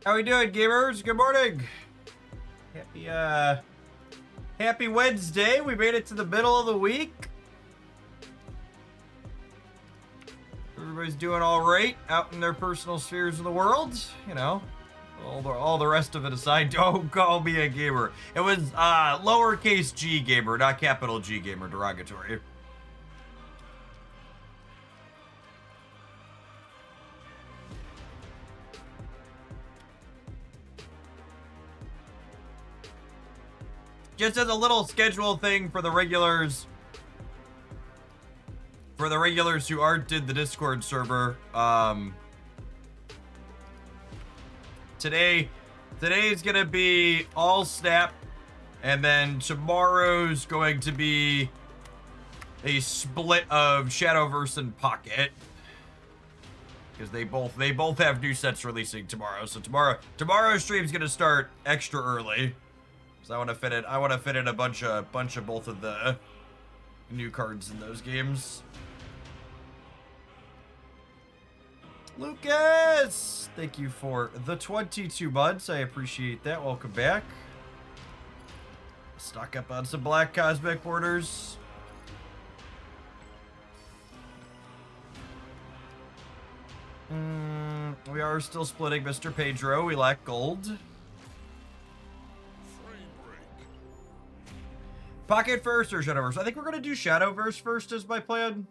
How we doing, gamers? Good morning. Happy Wednesday. We made it to the middle of the week. Everybody's doing all right out in their personal spheres of the world. You know, all the rest of it aside, don't call me a gamer. It was lowercase g gamer, not capital G gamer, derogatory. Just as a little schedule thing for the regulars. For the regulars who aren't in the Discord server, today's gonna be all Snap, and then tomorrow's going to be a split of Shadowverse and Pocket, because they both have new sets releasing tomorrow. So tomorrow's stream's gonna start extra early, because I want to fit in a bunch of both of the new cards in those games. Lucas, thank you for the 22 months. I appreciate that. Welcome back. Stock up on some black cosmic borders. We are still splitting Mr. Pedro. We lack gold. Pocket first or Shadowverse? I think we're going to do Shadowverse first as my plan.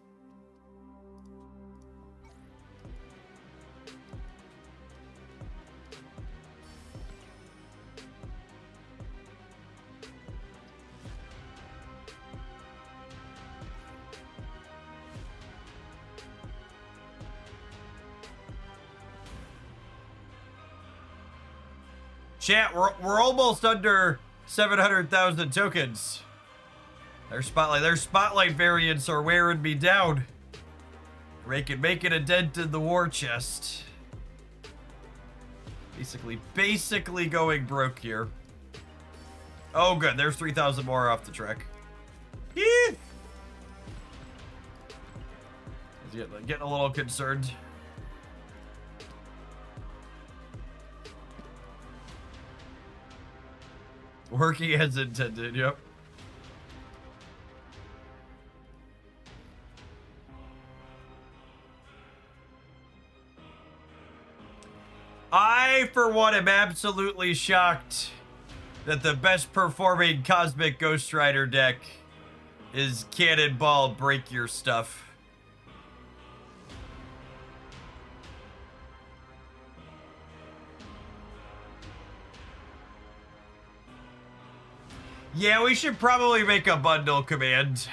Chat, we're almost under 700,000 tokens. Their spotlight variants are wearing me down. Making a dent in the war chest. Basically going broke here. Oh good, there's 3,000 more off the track. Yeah. Getting a little concerned. Working as intended, yep. I, for one, am absolutely shocked that the best performing Cosmic Ghost Rider deck is Cannonball Break Your Stuff. Yeah, we should probably make a bundle command.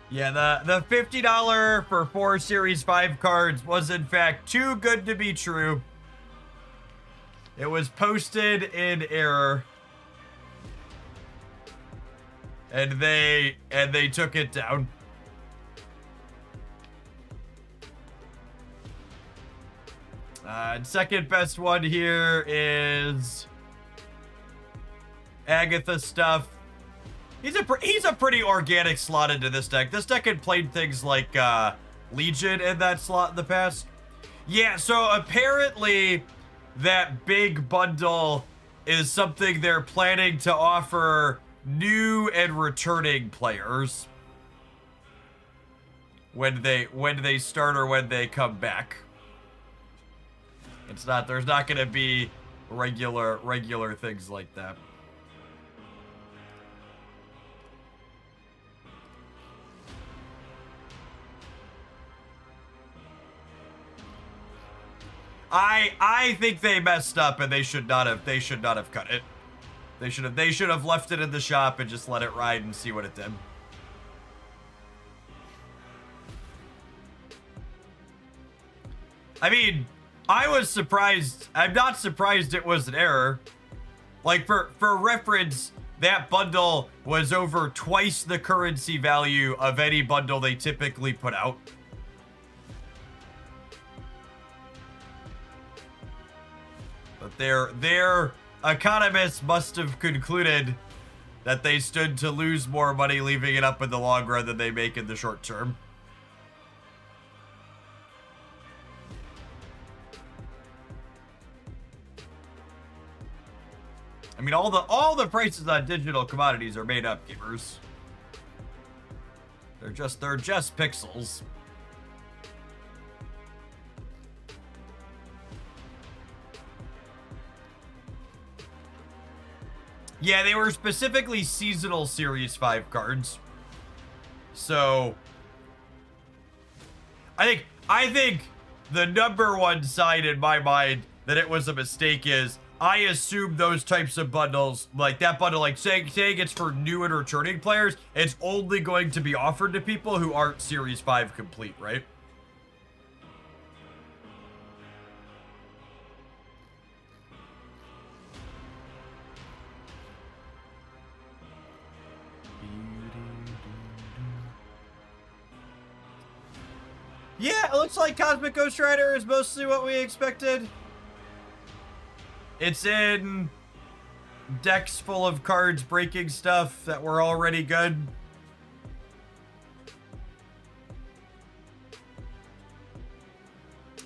Yeah, the $50 for 4 Series 5 cards was in fact too good to be true. It was posted in error. And they took it down. And second best one here is Agatha stuff. He's a pretty organic slot into this deck. This deck had played things like Legion in that slot in the past. Yeah, so apparently that big bundle is something they're planning to offer new and returning players when they start or when they come back. There's not gonna be regular things like that. I think they messed up and they should not have cut it. They should have left it in the shop and just let it ride and see what it did. I mean, I was surprised. I'm not surprised it was an error. Like for reference, that bundle was over twice the currency value of any bundle they typically put out. But their economists must have concluded that they stood to lose more money leaving it up in the long run than they make in the short term. I mean, all the prices on digital commodities are made up, gamers. They're just pixels. Yeah, they were specifically seasonal Series 5 cards. So I think the number one sign in my mind that it was a mistake is I assume those types of bundles, like that bundle, like saying it's for new and returning players, it's only going to be offered to people who aren't Series 5 complete, right? Yeah, it looks like Cosmic Ghost Rider is mostly what we expected. It's in decks full of cards breaking stuff that were already good.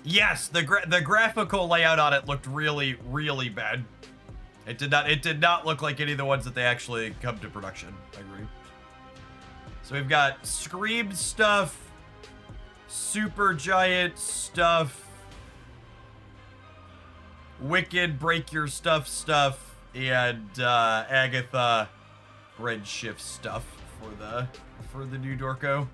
Yes, the graphical layout on it looked really, really bad. It did not look like any of the ones that they actually come to production. I agree. So we've got Scream stuff, Super Giant stuff, Wicked Break Your Stuff, and Agatha Redshift stuff for the new Dorko.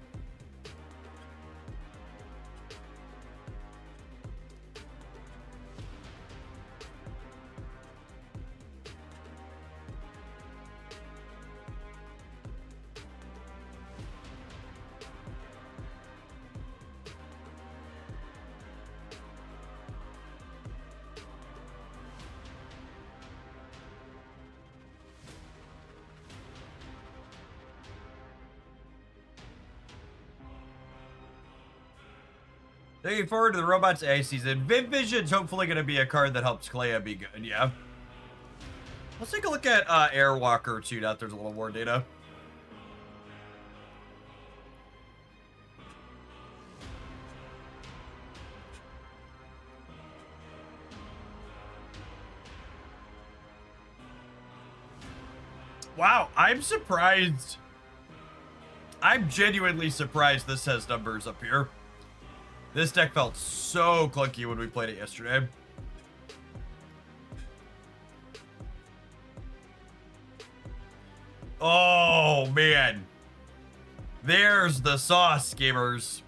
Looking forward to the Robots A season. Viv Vision's hopefully going to be a card that helps Clea be good, yeah. Let's take a look at Airwalker too, now that there's a little more data. Wow, I'm surprised. I'm genuinely surprised this has numbers up here. This deck felt so clunky when we played it yesterday. Oh, man. There's the sauce, gamers.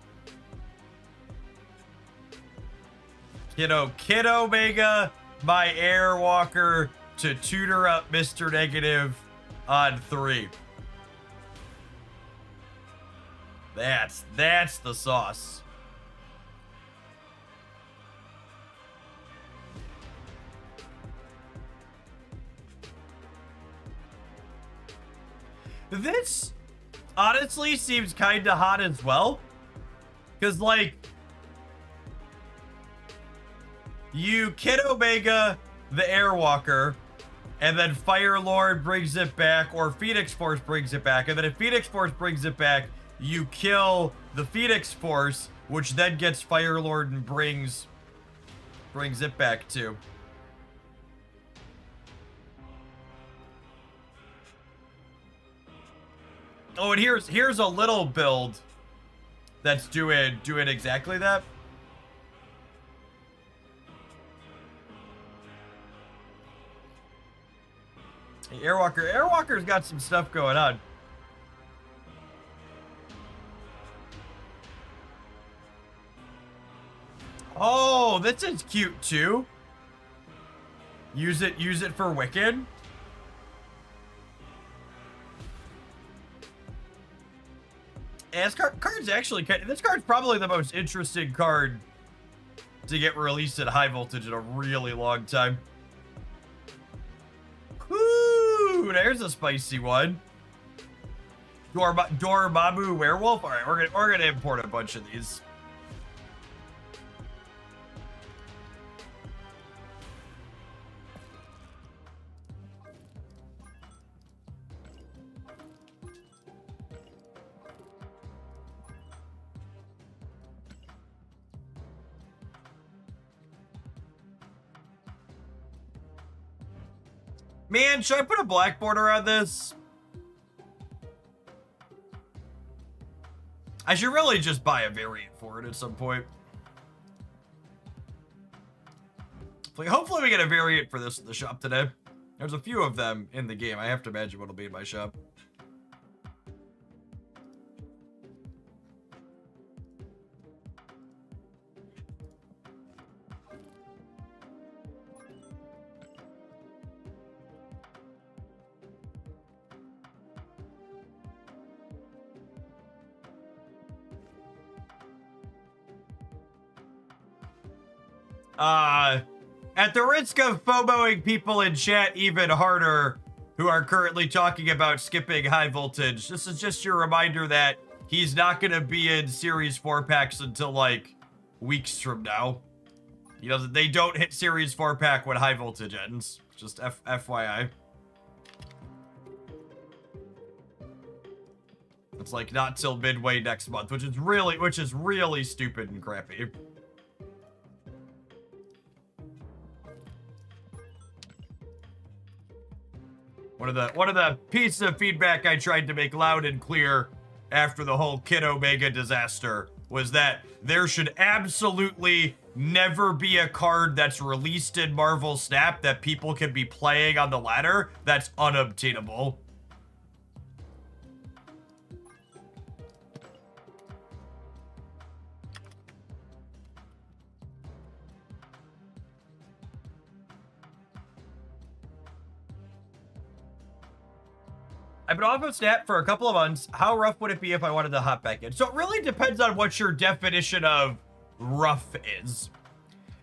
Kid Omega, my Airwalker to tutor up Mr. Negative on 3. That's the sauce. This honestly seems kind of hot as well. Because, like, you Kid Omega the Airwalker, and then Fire Lord brings it back, or Phoenix Force brings it back. And then if Phoenix Force brings it back, you kill the Phoenix Force, which then gets Fire Lord and brings it back too. Oh, and here's a little build that's doing exactly that. Hey, Airwalker's got some stuff going on. Oh, this is cute too. Use it for Wicked. And this card's actually, this card's probably the most interesting card to get released at high voltage in a really long time. Woo! Ooh, there's a spicy one. Dormammu werewolf. All right, we're gonna import a bunch of these. Man, should I put a black border on this? I should really just buy a variant for it at some point. Like, hopefully we get a variant for this in the shop today. There's a few of them in the game. I have to imagine what'll be in my shop. At the risk of FOMOing people in chat even harder who are currently talking about skipping high voltage, this is just your reminder that he's not going to be in Series 4 packs until, like, weeks from now. They don't hit Series 4 pack when high voltage ends. Just FYI. It's, like, not till midway next month, which is really stupid and crappy. One of the pieces of feedback I tried to make loud and clear after the whole Kid Omega disaster was that there should absolutely never be a card that's released in Marvel Snap that people can be playing on the ladder that's unobtainable. I've been off of Snap for a couple of months. How rough would it be if I wanted to hop back in? So it really depends on what your definition of rough is.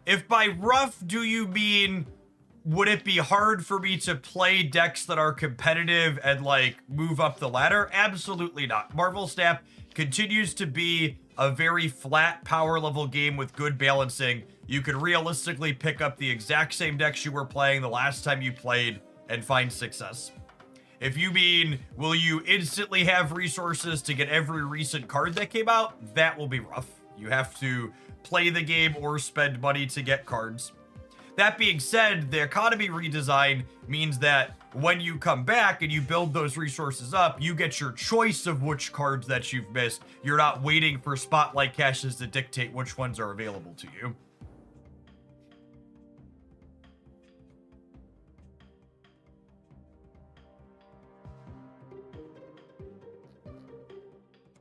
If by rough do you mean, would it be hard for me to play decks that are competitive and, like, move up the ladder? Absolutely not. Marvel Snap continues to be a very flat power level game with good balancing. You could realistically pick up the exact same decks you were playing the last time you played and find success. If you mean, will you instantly have resources to get every recent card that came out? That will be rough. You have to play the game or spend money to get cards. That being said, the economy redesign means that when you come back and you build those resources up, you get your choice of which cards that you've missed. You're not waiting for spotlight caches to dictate which ones are available to you.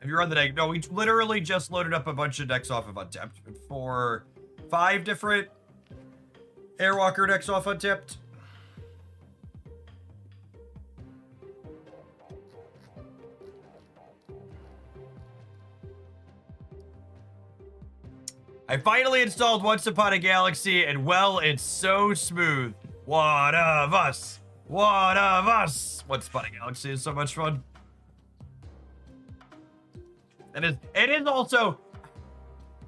If you run the deck, no, we literally just loaded up a bunch of decks off of Untapped for 5 different Airwalker decks off Untapped. I finally installed Once Upon a Galaxy, and well, it's so smooth. One of us. One of us. Once Upon a Galaxy is so much fun. It is also,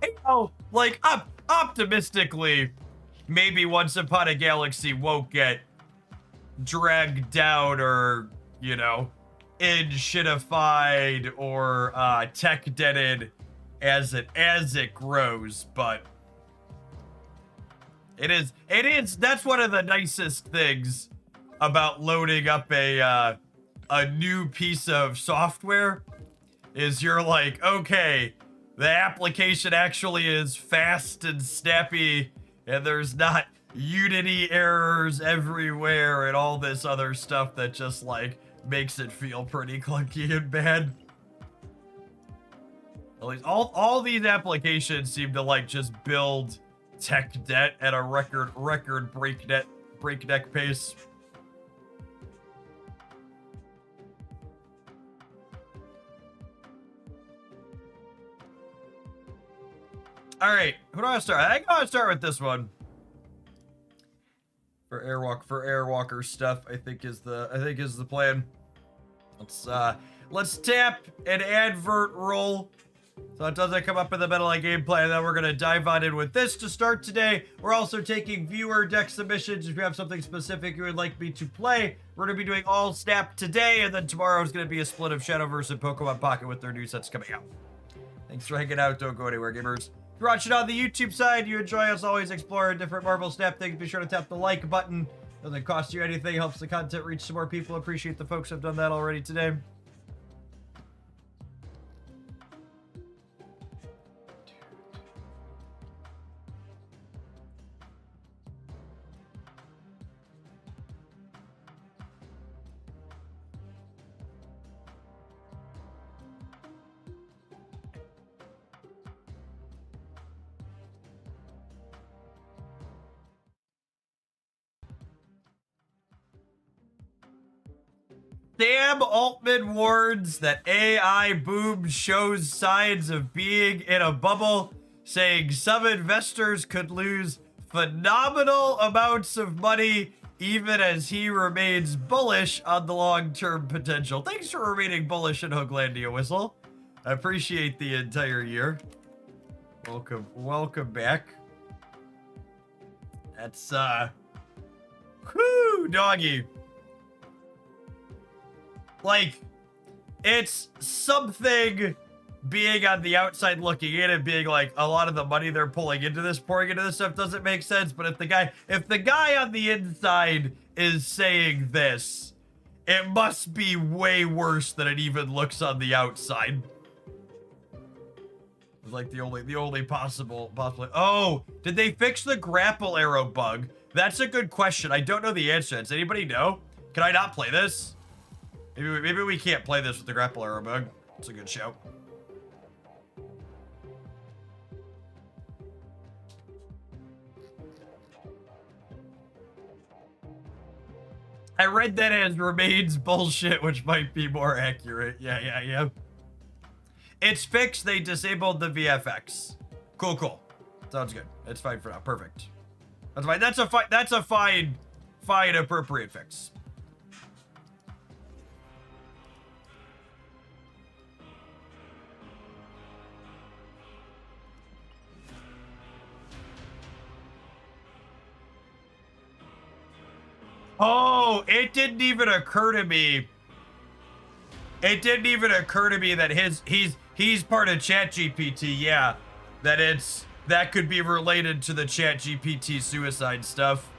you know, like, optimistically, maybe Once Upon a Galaxy won't get dragged down or, you know, shitified or tech dented as it grows, but that's one of the nicest things about loading up a new piece of software. Is you're like, okay, the application actually is fast and snappy, and there's not Unity errors everywhere and all this other stuff that just, like, makes it feel pretty clunky and bad. At least all these applications seem to, like, just build tech debt at a record breakneck pace. All right, who do I start? I think I'll start with this one. for Airwalker stuff, I think is the plan. Let's tap an advert roll so it doesn't come up in the middle of gameplay, and then we're gonna dive on in with this to start today. We're also taking viewer deck submissions. If you have something specific you would like me to play, we're gonna be doing all snap today, and then tomorrow is gonna be a split of Shadowverse and Pokemon Pocket with their new sets coming out. Thanks for hanging out. Don't go anywhere, gamers. If you're watching on the YouTube side, you enjoy us always exploring different Marvel Snap things, be sure to tap the like button. Doesn't cost you anything, helps the content reach some more people. Appreciate the folks who have done that already today. Sam Altman warns that AI boom shows signs of being in a bubble, saying some investors could lose phenomenal amounts of money even as he remains bullish on the long-term potential. Thanks for remaining bullish in Hooglandia, Whistle. I appreciate the entire year. Welcome back. That's, whoo, doggy. Like, it's something being on the outside looking in and being like, a lot of the money they're pouring into this stuff doesn't make sense. But if the guy on the inside is saying this, it must be way worse than it even looks on the outside. It's like the only possible. Oh, did they fix the grapple arrow bug? That's a good question. I don't know the answer. Does anybody know? Can I not play this? Maybe we can't play this with the grapple arrow bug. It's a good shout. I read that as remains bullshit, which might be more accurate. Yeah. It's fixed. They disabled the VFX. Cool. Sounds good. It's fine for now. Perfect. That's fine. That's a fine, appropriate fix. Oh, it didn't even occur to me. That he's part of ChatGPT. Yeah, that could be related to the ChatGPT suicide stuff.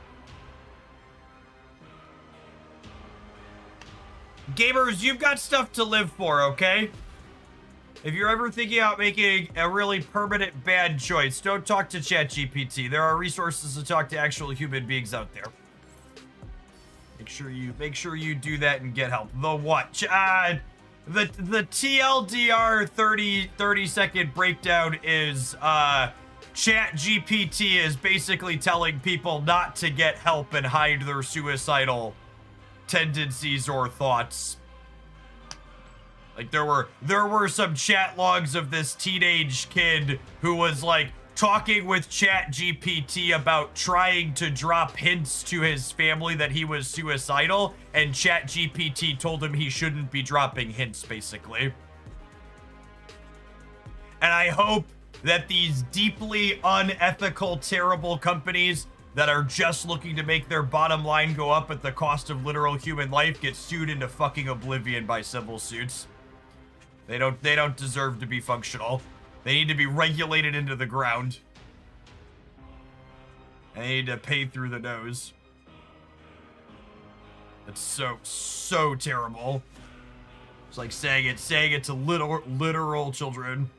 Gamers, you've got stuff to live for, okay? If you're ever thinking about making a really permanent bad choice, don't talk to ChatGPT. There are resources to talk to actual human beings out there. Make sure you do that and get help. The what? The TLDR 30 second breakdown is ChatGPT is basically telling people not to get help and hide their suicidal tendencies or thoughts. Like there were some chat logs of this teenage kid who was like talking with ChatGPT about trying to drop hints to his family that he was suicidal, and ChatGPT told him he shouldn't be dropping hints, basically. And I hope that these deeply unethical, terrible companies that are just looking to make their bottom line go up at the cost of literal human life get sued into fucking oblivion by civil suits. They don't deserve to be functional. They need to be regulated into the ground. And they need to pay through the nose. It's so terrible. It's like saying it to literal children.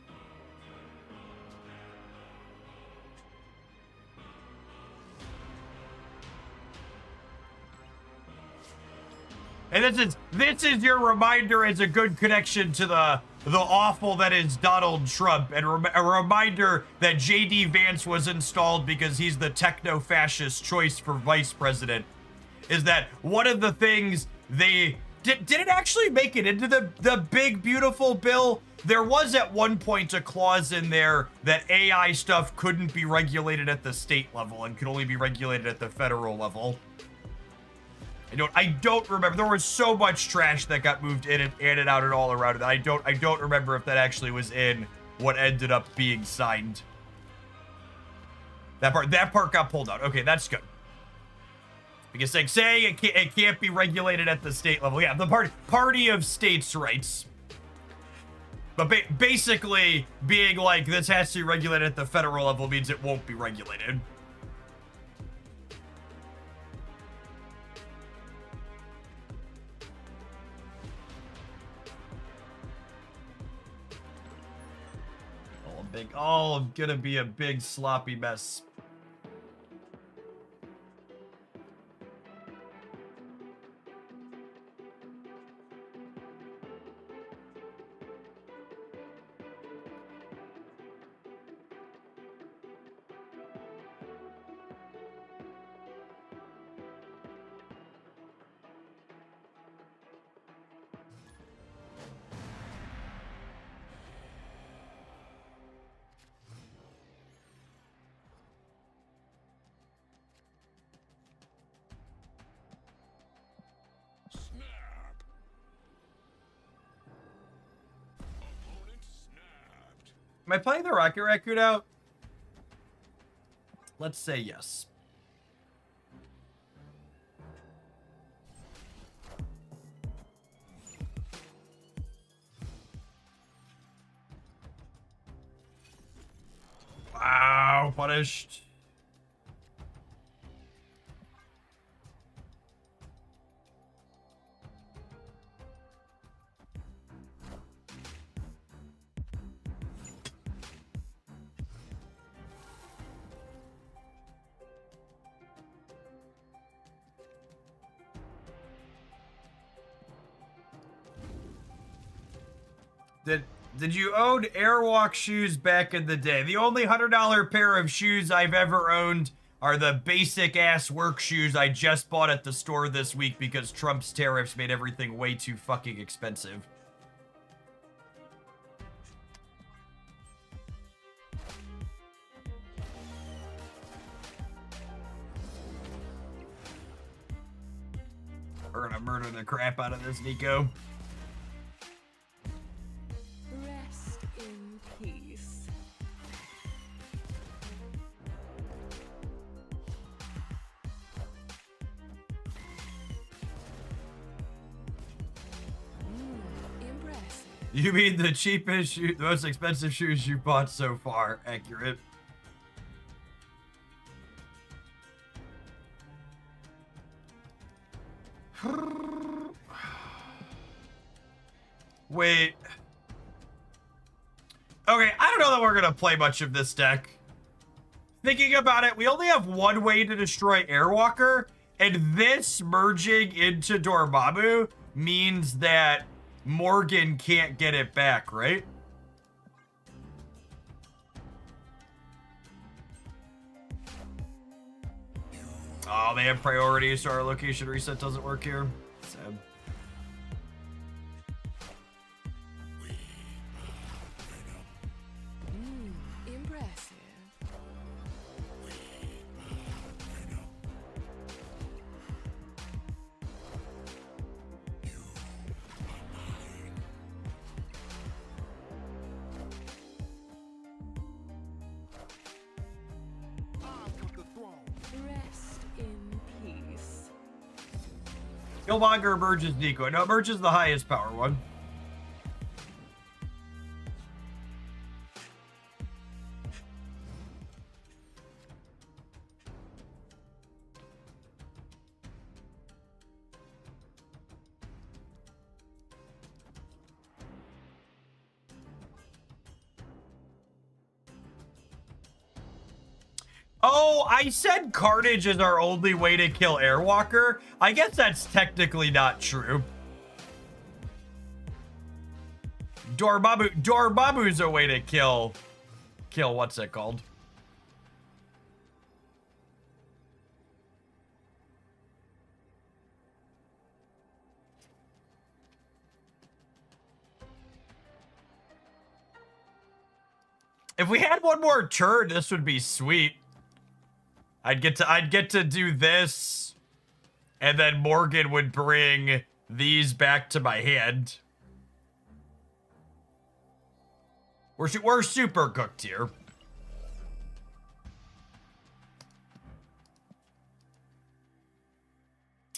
And this is your reminder as a good connection to the awful that is Donald Trump, and a reminder that JD Vance was installed because he's the techno-fascist choice for vice president. Is that one of the things they did it actually make it into the big beautiful bill there was at one point a clause in there that AI stuff couldn't be regulated at the state level and could only be regulated at the federal level. I don't remember. There was so much trash that got moved in and out and all around it. I don't remember if that actually was in what ended up being signed. That part got pulled out. Okay, that's good. Because like saying it can't be regulated at the state level. Yeah, the party of states' rights. But basically being like this has to be regulated at the federal level means it won't be regulated. All gonna be a big sloppy mess. Am I playing the Rocket Raccoon out? Let's say yes. Wow, punished. Did you own Airwalk shoes back in the day? The only $100 pair of shoes I've ever owned are the basic ass work shoes I just bought at the store this week because Trump's tariffs made everything way too fucking expensive. We're gonna murder the crap out of this, Nico. Rest in peace. Impressive. You mean the cheapest shoe, the most expensive shoes you bought so far? Accurate. Wait. Okay, I don't know that we're gonna play much of this deck. Thinking about it, we only have one way to destroy Airwalker, and this merging into Dormammu means that Morgan can't get it back, right? Oh man, priorities, so our location reset doesn't work here. Sad. Impressive. Rest in peace. Killmonger merges Nico. No, merges the highest power one. Oh, I said Carnage is our only way to kill Airwalker. I guess that's technically not true. Dormammu's a way to kill what's it called? If we had one more turn, this would be sweet. I'd get to do this, and then Morgan would bring these back to my hand. We're super cooked here.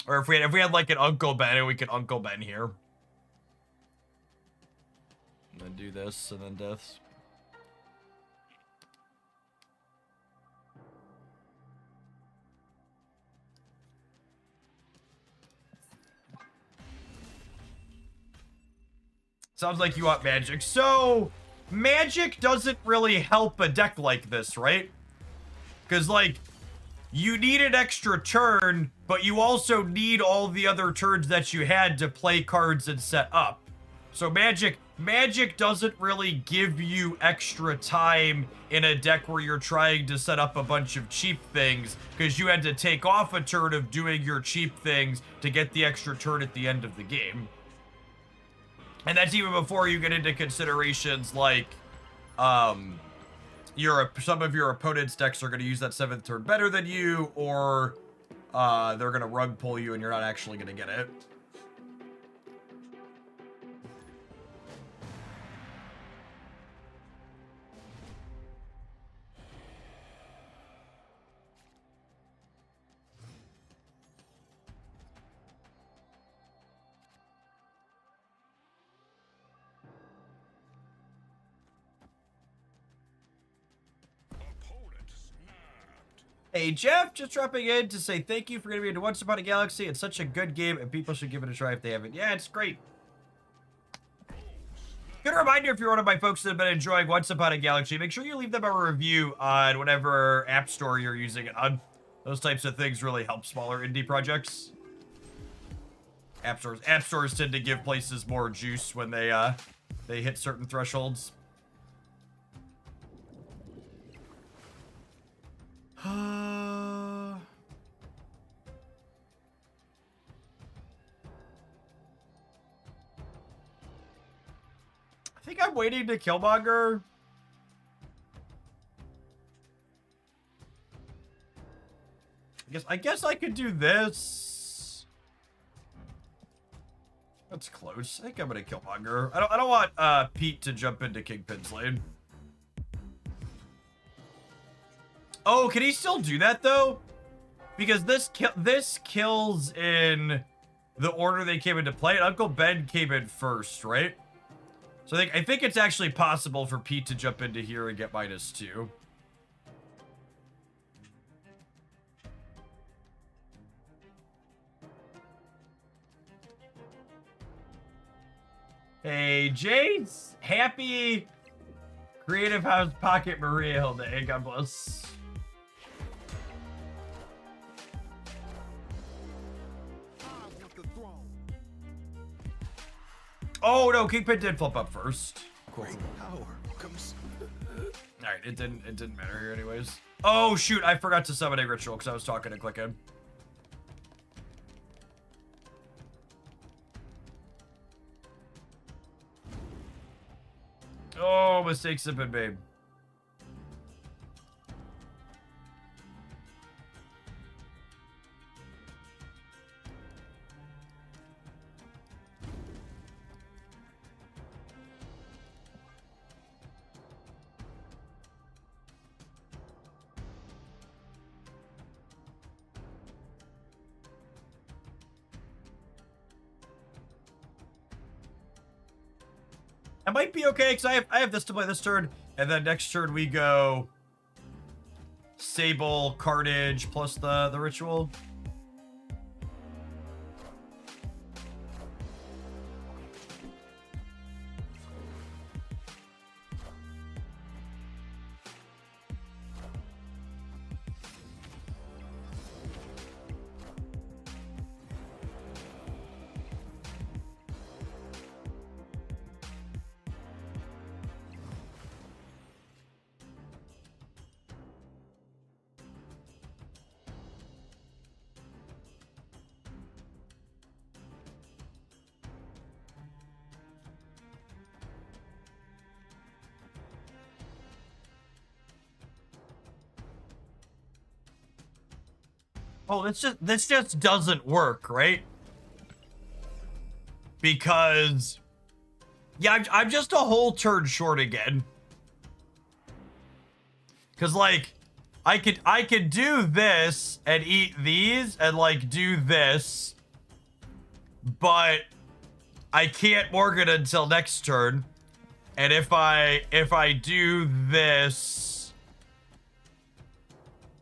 Or if we had like an Uncle Ben, and we could Uncle Ben here. And then do this, and then this. Sounds like you want magic. So, magic doesn't really help a deck like this, right? Because, like, you need an extra turn, but you also need all the other turns that you had to play cards and set up. So magic doesn't really give you extra time in a deck where you're trying to set up a bunch of cheap things, because you had to take off a turn of doing your cheap things to get the extra turn at the end of the game. And that's even before you get into considerations like, some of your opponent's decks are going to use that 7th turn better than you, or they're going to rug pull you and you're not actually going to get it. Hey Jeff, just dropping in to say thank you for getting me into Once Upon a Galaxy. It's such a good game and people should give it a try if they haven't. Yeah, it's great. Good reminder, if you're one of my folks that have been enjoying Once Upon a Galaxy, make sure you leave them a review on whatever app store you're using it on. Those types of things really help smaller indie projects. App stores tend to give places more juice when they hit certain thresholds. I think I'm waiting to Killmonger. I guess I could do this. That's close. I think I'm gonna Killmonger. I don't want Pete to jump into Kingpin's lane. Oh, can he still do that though? Because this kills in the order they came into play. And Uncle Ben came in first, right? So I think it's actually possible for Pete to jump into here and get -2. Hey, Jade's happy Creative House Pocket Maria Day. God bless. Oh no, Kingpin did flip up first. Cool. Alright, it didn't matter here anyways. Oh shoot, I forgot to summon a ritual because I was talking and clicking. Oh, mistakes have been made. I might be okay because I have this to play this turn, and then next turn we go Sable, Carnage plus the ritual. Oh, this just doesn't work, right? Because, yeah, I'm just a whole turn short again. Because, like, I could do this and eat these and, like, do this, but I can't Morgan until next turn. And if I do this,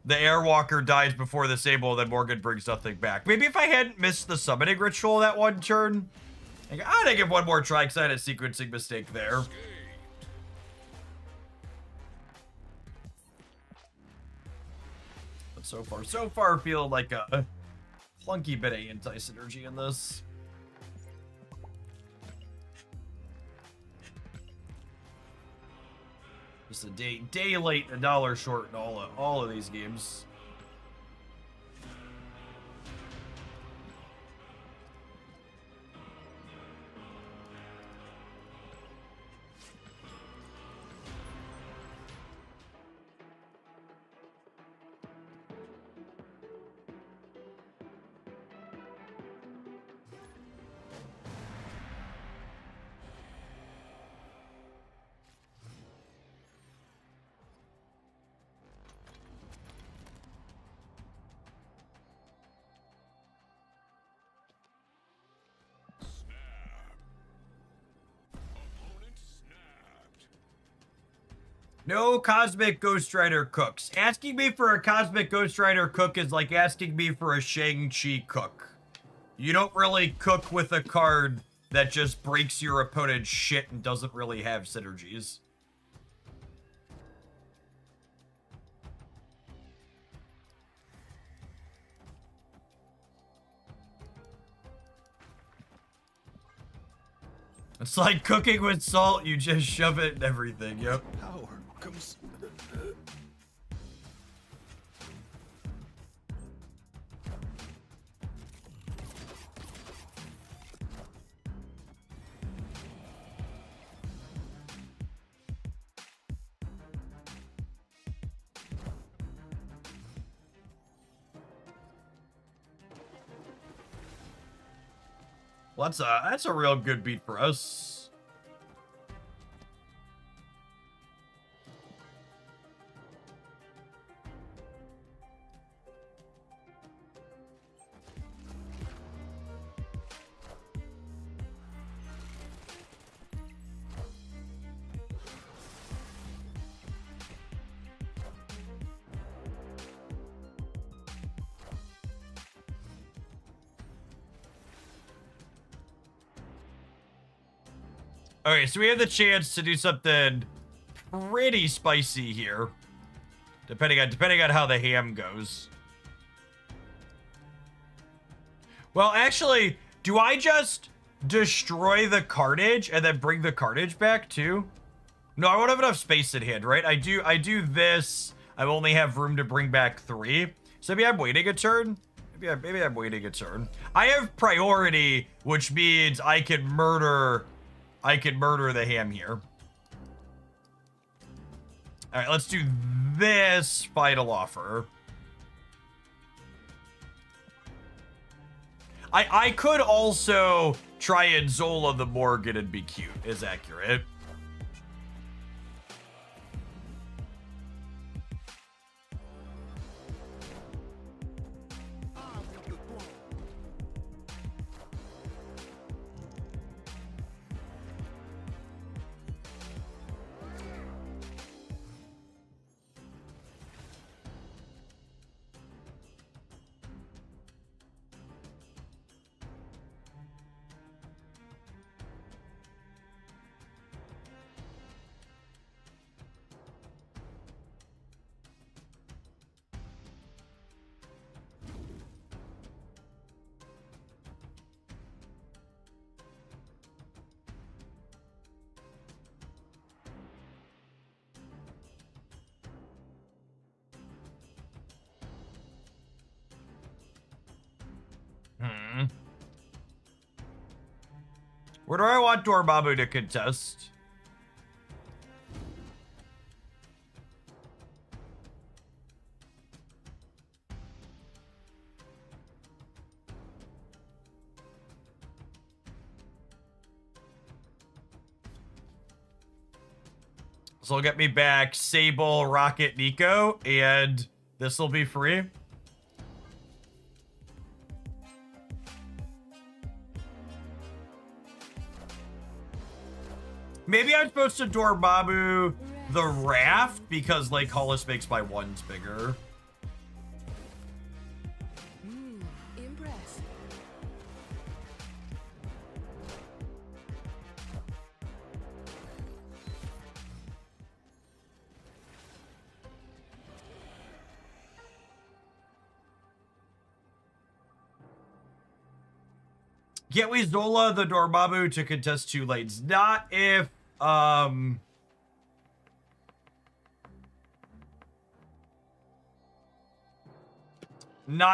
the Airwalker dies before the Sable, then Morgan brings nothing back. Maybe if I hadn't missed the summoning ritual that one turn, I'm gonna give one more try because I had a sequencing mistake there. But so far feeling like a clunky bit of anti-synergy in this. Just a day late and $1 short in all of these games. No Cosmic Ghost Rider cooks. Asking me for a Cosmic Ghost Rider cook is like asking me for a Shang-Chi cook. You don't really cook with a card that just breaks your opponent's shit and doesn't really have synergies. It's like cooking with salt, you just shove it in everything, yep. Power comes. Well, that's a real good beat for us. Okay, so we have the chance to do something pretty spicy here, depending on how the ham goes. Well, actually, do I just destroy the carnage and then bring the carnage back too? No, I won't have enough space in hand, right? I do this. I only have room to bring back 3. So maybe I'm waiting a turn. Maybe I'm waiting a turn. I have priority, which means I can murder the ham here. All right, let's do this final offer. I could also try and Zola the Morgan and be cute, is accurate. Where do I want Dormammu to contest? So it'll get me back Sable, Rocket, Nico, and this will be free. Maybe I'm supposed to Dormammu the raft because Lake Hollis makes my ones bigger. Impressive. Can't we Zola the Dormammu to contest 2 lanes? Not if, not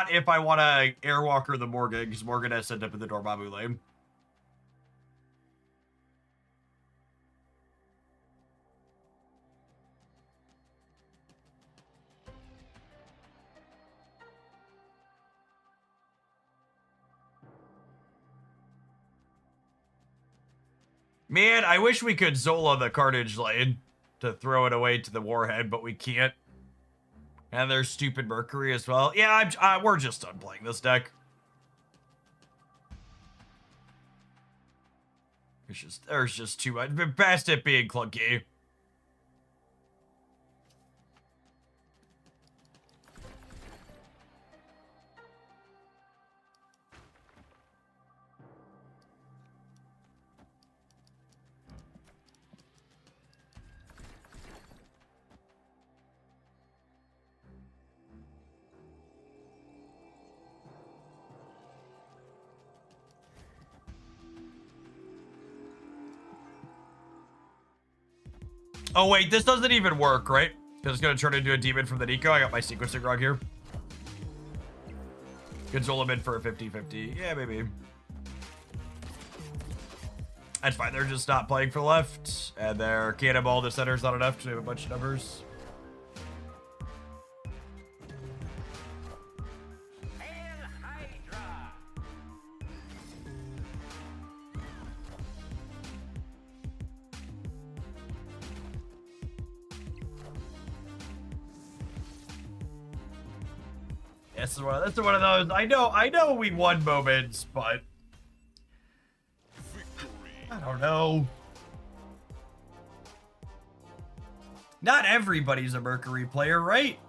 if I want to Airwalker the Morgan, because Morgan has sent up in the Dormammu lane. Man, I wish we could Zola the Carnage lane to throw it away to the Warhead, but we can't. And there's stupid Mercury as well. Yeah, we're just done playing this deck. There's just too much. Past it being clunky. Oh, wait, this doesn't even work, right? Because it's going to turn into a demon from the Nico. I got my sequencing wrong here. Could Zola in for a 50-50. Yeah, maybe. That's fine. They're just not playing for left. And their Cannonball to center is not enough because we have a bunch of numbers. This is one of those. I know we won moments, but I don't know. Not everybody's a Mercury player, right?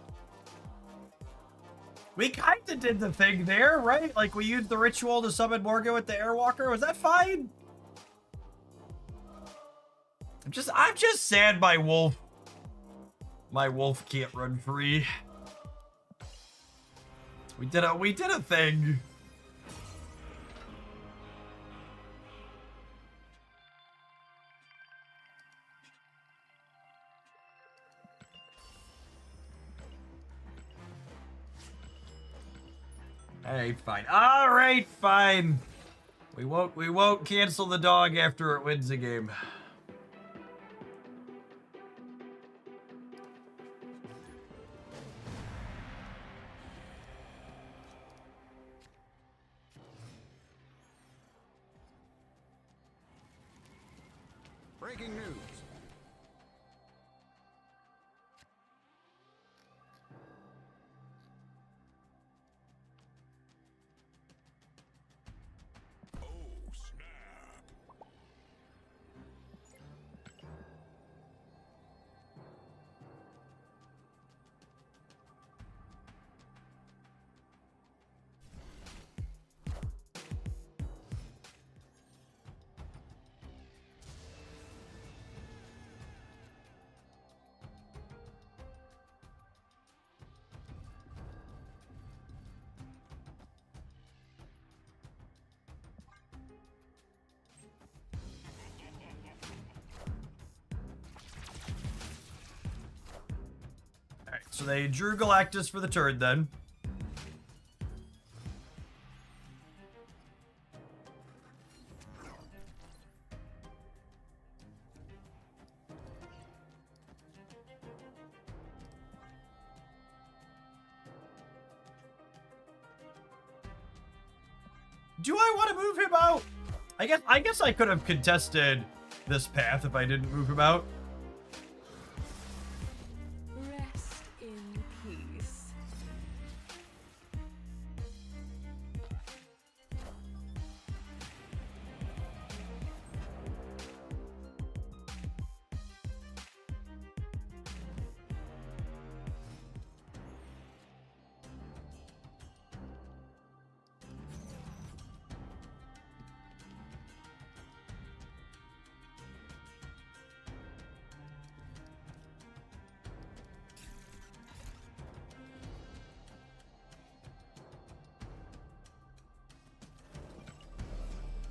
We kind of did the thing there, right? Like we used the ritual to summon Morgan with the Airwalker. Was that fine? I'm just sad my wolf can't run free. We did a thing. Hey, fine. All right, fine. We won't cancel the dog after it wins a game. Breaking news. Oh, snap. So they drew Galactus for the turn then. Do I want to move him out? I guess I could have contested this path if I didn't move him out.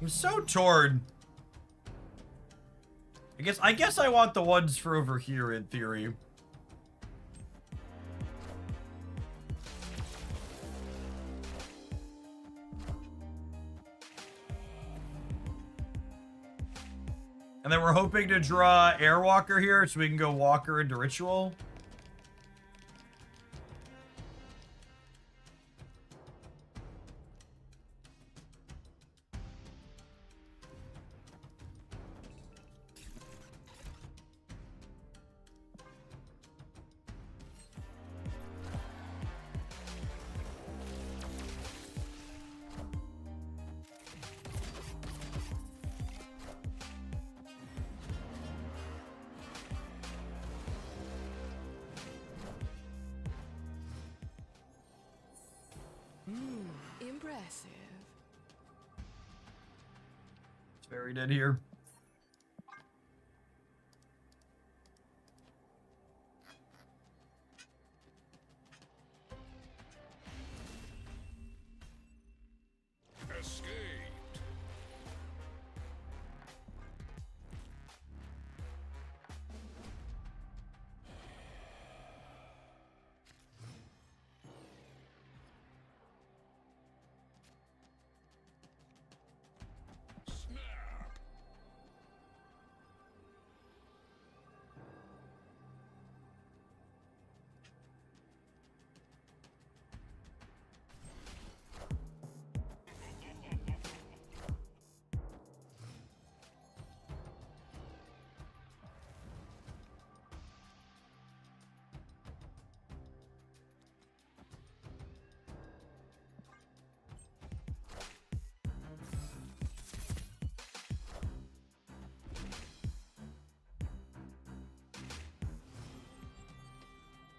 I'm so torn. I guess I want the ones for over here in theory. And then we're hoping to draw Airwalker here so we can go Walker into Ritual. Impressive. It's very dead here. Escaped. Snap.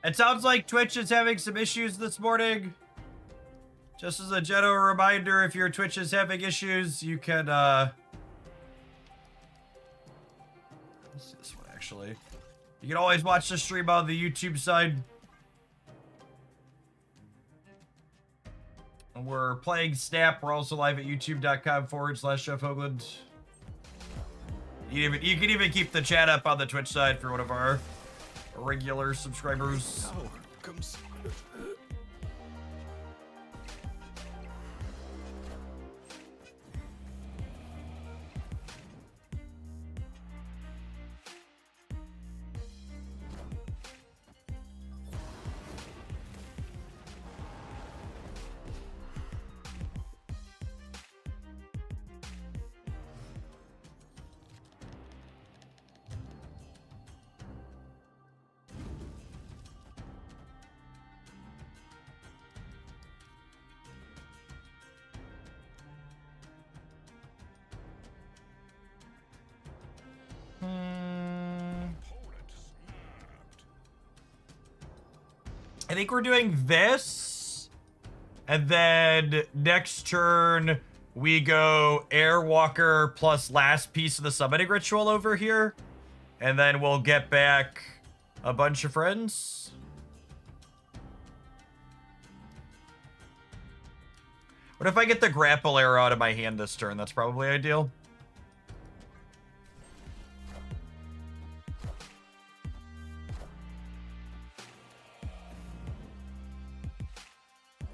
It sounds like Twitch is having some issues this morning. Just as a general reminder, if your Twitch is having issues, you can, let's see this one, actually. You can always watch the stream on the YouTube side. And we're playing Snap. We're also live at youtube.com/Jeff Hoagland. You can even keep the chat up on the Twitch side for one of our regular subscribers. Power comes. I think we're doing this, and then next turn we go Airwalker plus last piece of the summoning ritual over here, and then we'll get back a bunch of friends. What if I get the grapple arrow out of my hand this turn? That's probably ideal.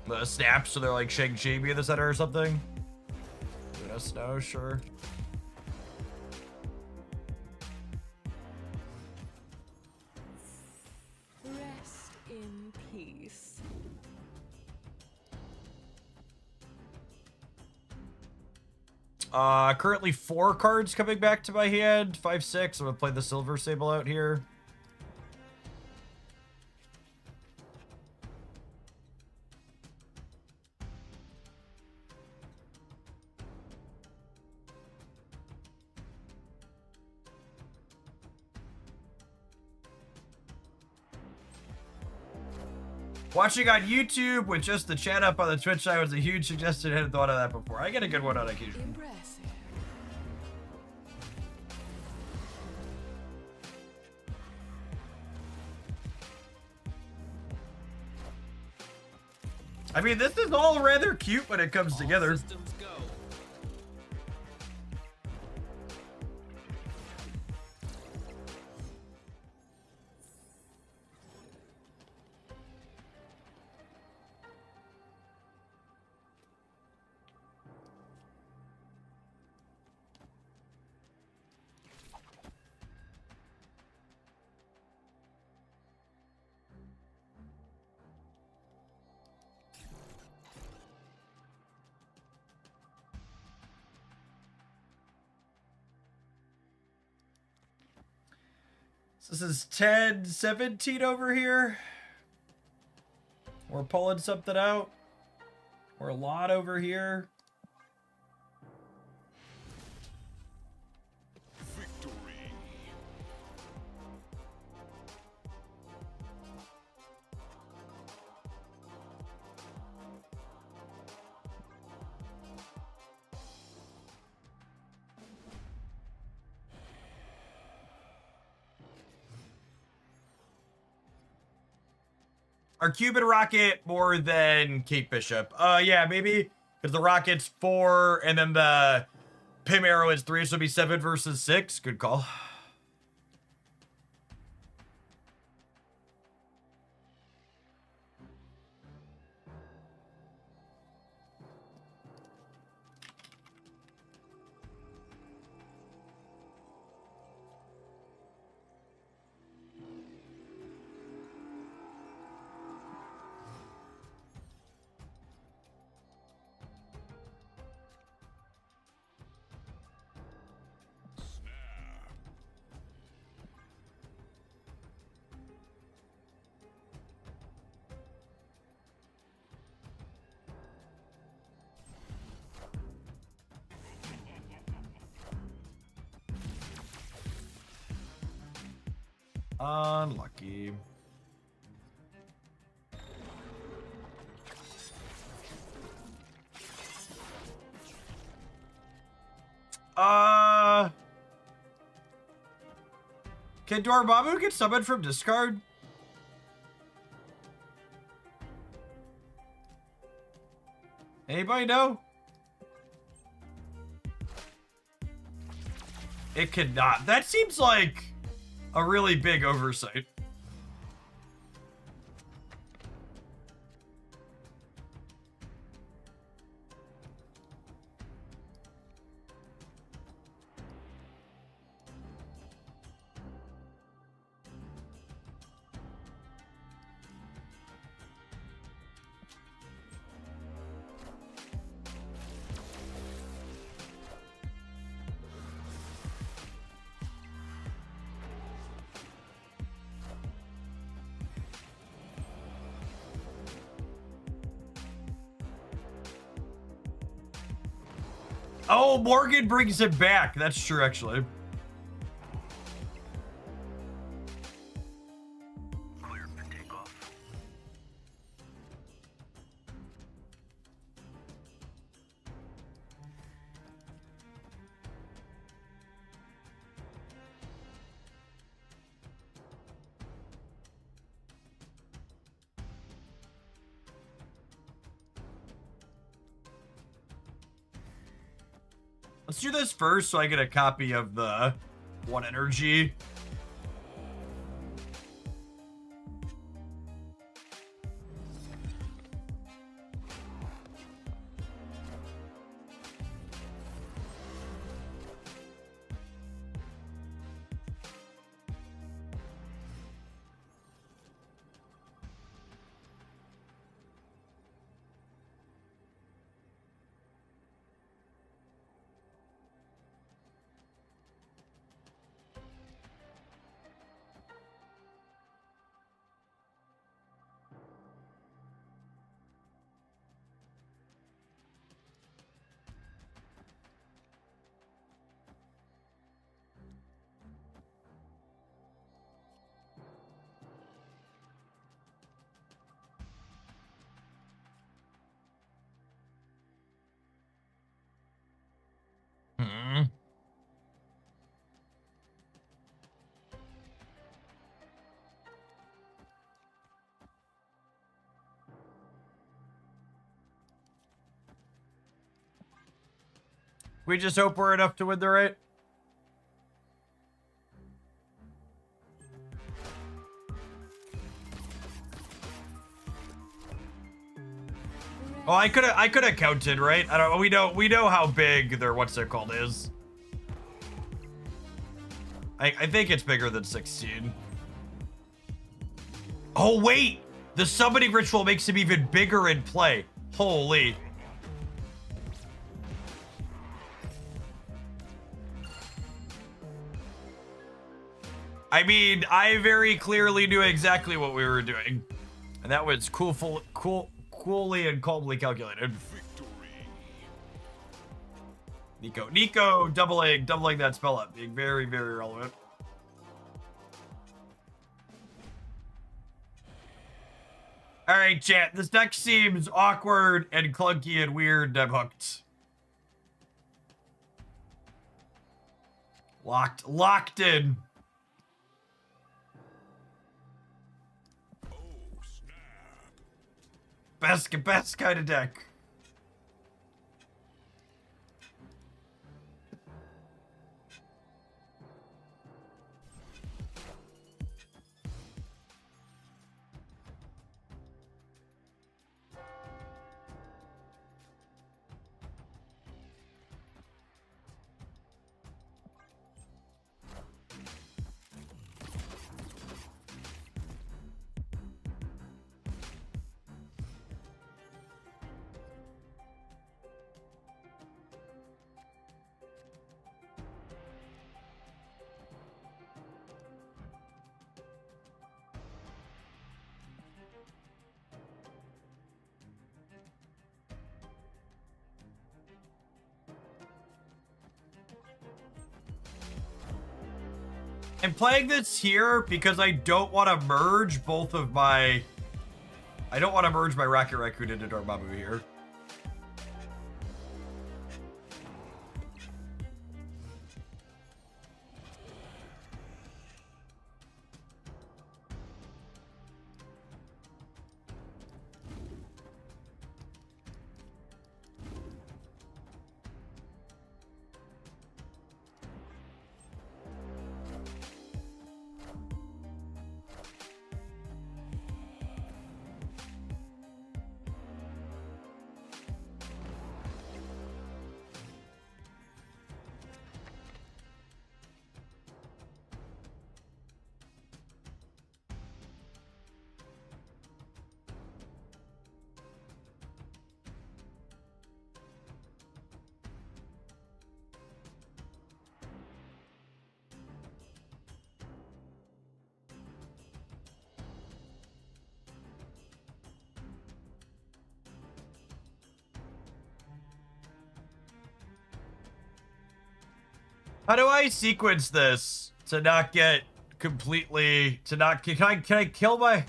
The snaps, so they're like Shang-Chi in the center or something. Let us know, sure. Rest in peace. Currently 4 cards coming back to my hand. 5, 6. I'm gonna play the Silver Sable out here. Watching on YouTube with just the chat up on the Twitch side was a huge suggestion. I hadn't thought of that before. I get a good one on occasion. Impressive. I mean, this is all rather cute when it comes together. Systems go. So this is 10, 17 over here. We're pulling something out. We're a lot over here. Victory. Are Cuban Rocket more than Kate Bishop? Yeah, maybe. Because the Rocket's 4, and then the Pim Arrow is 3, so it'll be 7 versus 6. Good call. Unlucky. Can Dormammu get summoned from discard? Anybody know? It could not. That seems like a really big oversight. Oh, Morgan brings it back. That's true, actually. Clear for takeoff. Let's do this first so I get a copy of the one energy. We just hope we're enough to win the raid. Oh, I could have counted, right? I don't. We know how big their what's it called is. I think it's bigger than 16. Oh wait, the summoning ritual makes him even bigger in play. Holy. I mean, I very clearly knew exactly what we were doing. And that was coolly and calmly calculated. Nico doubling that spell up, being very, very relevant. All right, chat. This deck seems awkward and clunky and weird. I'm hooked. Locked in. Oh, snap. Best kind of deck. I'm playing this here because I don't want to merge both of my... I don't want to merge my Rocket Raccoon into Dormammu here. How do I sequence this to not get completely, to not, can I kill my...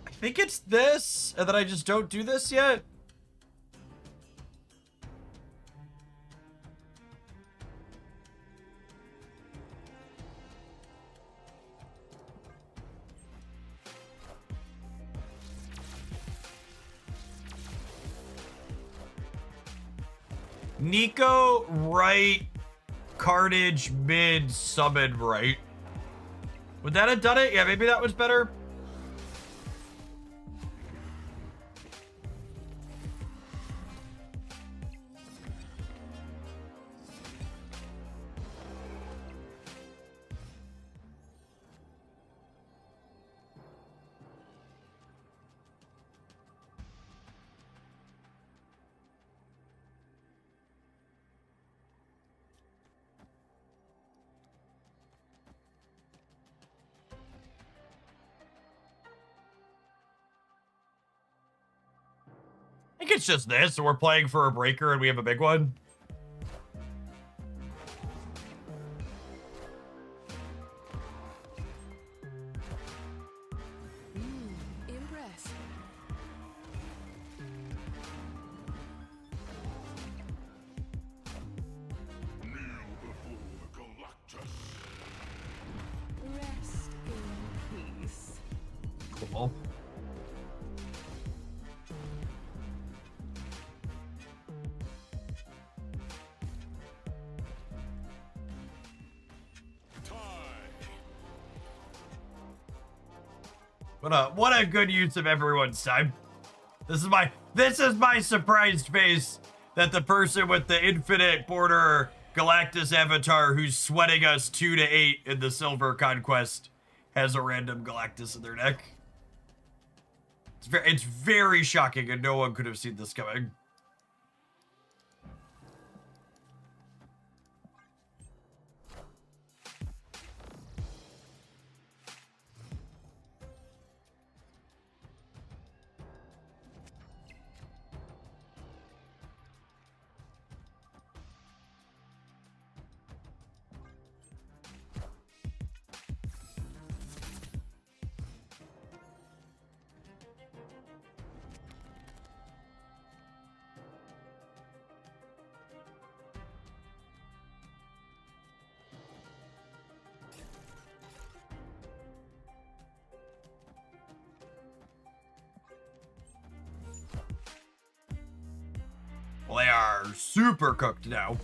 I think it's this, and then I just don't do this yet. Nico, right. Carnage, mid, summon, right. Would that have done it? Yeah, maybe that was better. I think it's just this, so we're playing for a breaker and we have a big one. Impressed. Kneel before Galactus. Rest in peace. Cool. What a good use of everyone's time. This is my surprised face that the person with the infinite border Galactus avatar who's sweating us 2 to 8 in the Silver Conquest has a random Galactus in their deck. It's very shocking, and no one could have seen this coming. Well, they are super cooked now.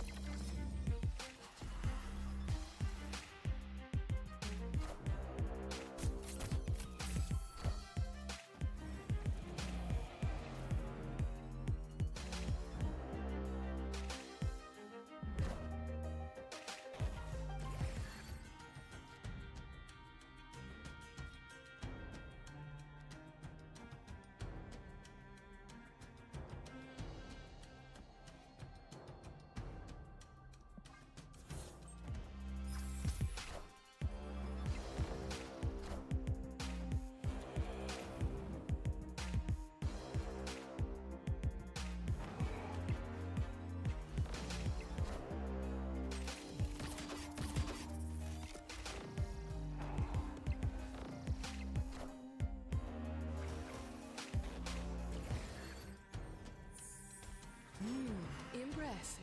Impressive.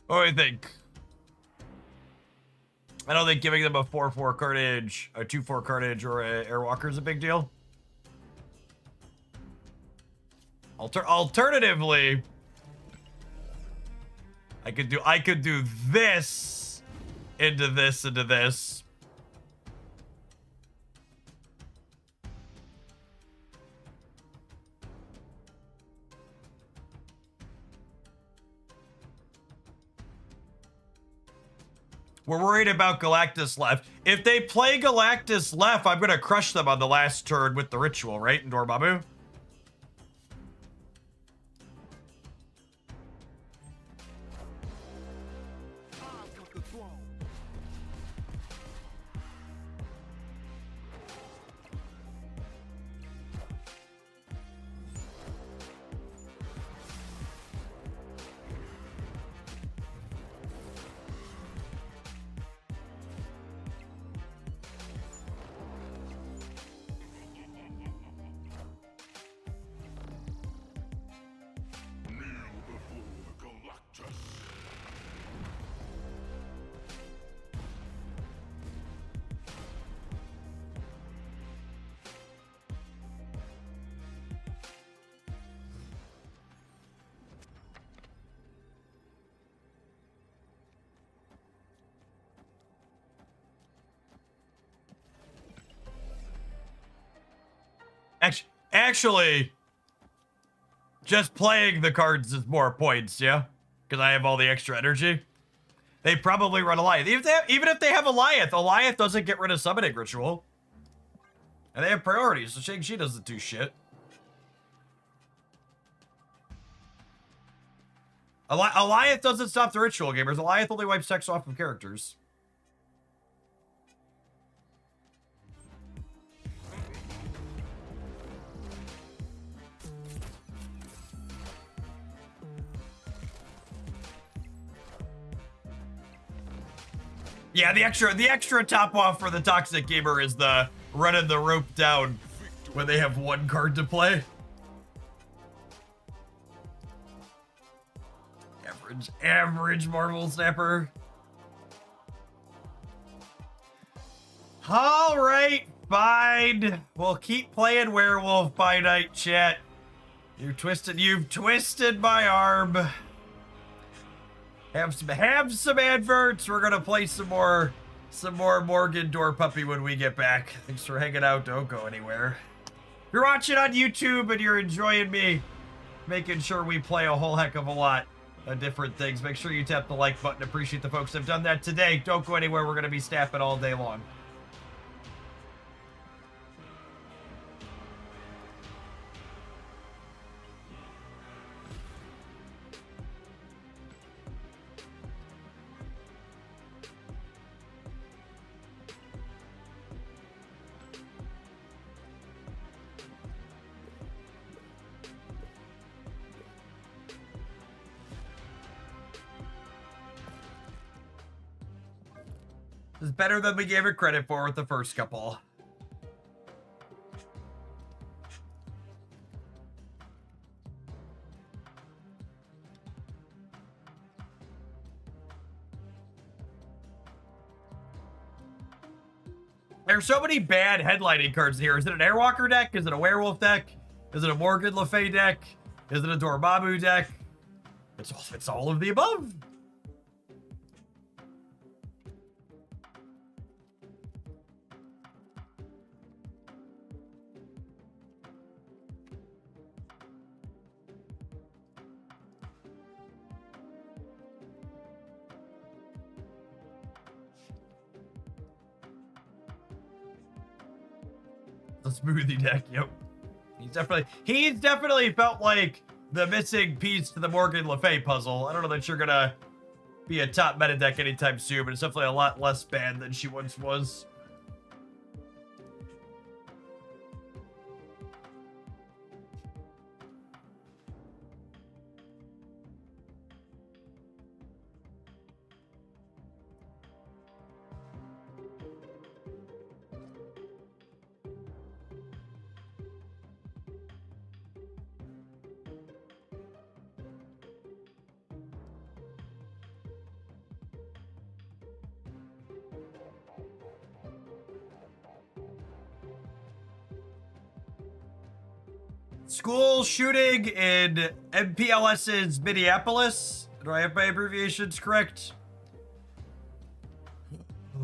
What do you think? I don't think giving them a 4/4 cartage, a 2/4 cartage, or a Airwalker is a big deal. Alternatively, I could do this into this into this. We're worried about Galactus left. If they play Galactus left, I'm gonna crush them on the last turn with the ritual, right? In Dormammu. Kneel before Galactus. Actually, just playing the cards is more points, yeah? Because I have all the extra energy. They probably run Alliance. Even if they have Alliance doesn't get rid of Summoning Ritual. And they have priorities, so Shang-Chi doesn't do shit. Alliance doesn't stop the ritual, gamers. Alliance only wipes text off of characters. Yeah, the extra top off for the toxic gamer is the running the rope down when they have one card to play. Average Marvel Snapper. All right, fine. We'll keep playing Werewolf by Night, chat. You've twisted my arm. Have some adverts. We're gonna play some more Morgan Door Puppy when we get back. Thanks for hanging out. Don't go anywhere. you're watching on YouTube and you're enjoying me making sure we play a whole heck of a lot of different things, make sure you tap the like button. Appreciate the folks that have done that today. Don't go anywhere. We're going to be snapping all day long. It's better than we gave it credit for with the first couple. There's so many bad headlining cards here. Is it an Airwalker deck? Is it a Werewolf deck? Is it a Morgan Le Fay deck? Is it a Dormammu deck? It's all of the above. The smoothie deck, yep. He's definitely felt like the missing piece to the Morgan Le Fay puzzle. I don't know that you're gonna be a top meta deck anytime soon, but it's definitely a lot less bad than she once was. School shooting in MPLS's Minneapolis. Do I have my abbreviations correct?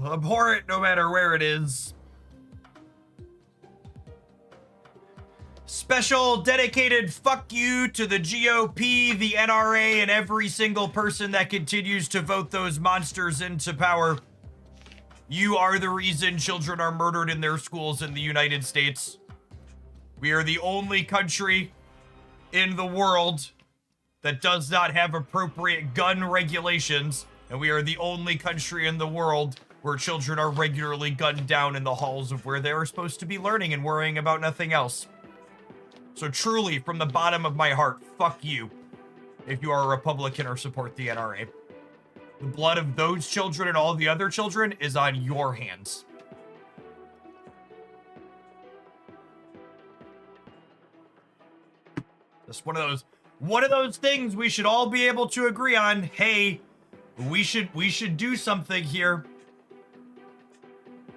Abhorrent no matter where it is. Special dedicated fuck you to the GOP, the NRA, and every single person that continues to vote those monsters into power. You are the reason children are murdered in their schools in the United States. We are the only country in the world that does not have appropriate gun regulations, and we are the only country in the world where children are regularly gunned down in the halls of where they are supposed to be learning and worrying about nothing else. So truly, from the bottom of my heart, fuck you if you are a Republican or support the NRA. The blood of those children and all the other children is on your hands. That's one of those things we should all be able to agree on. Hey, we should do something here.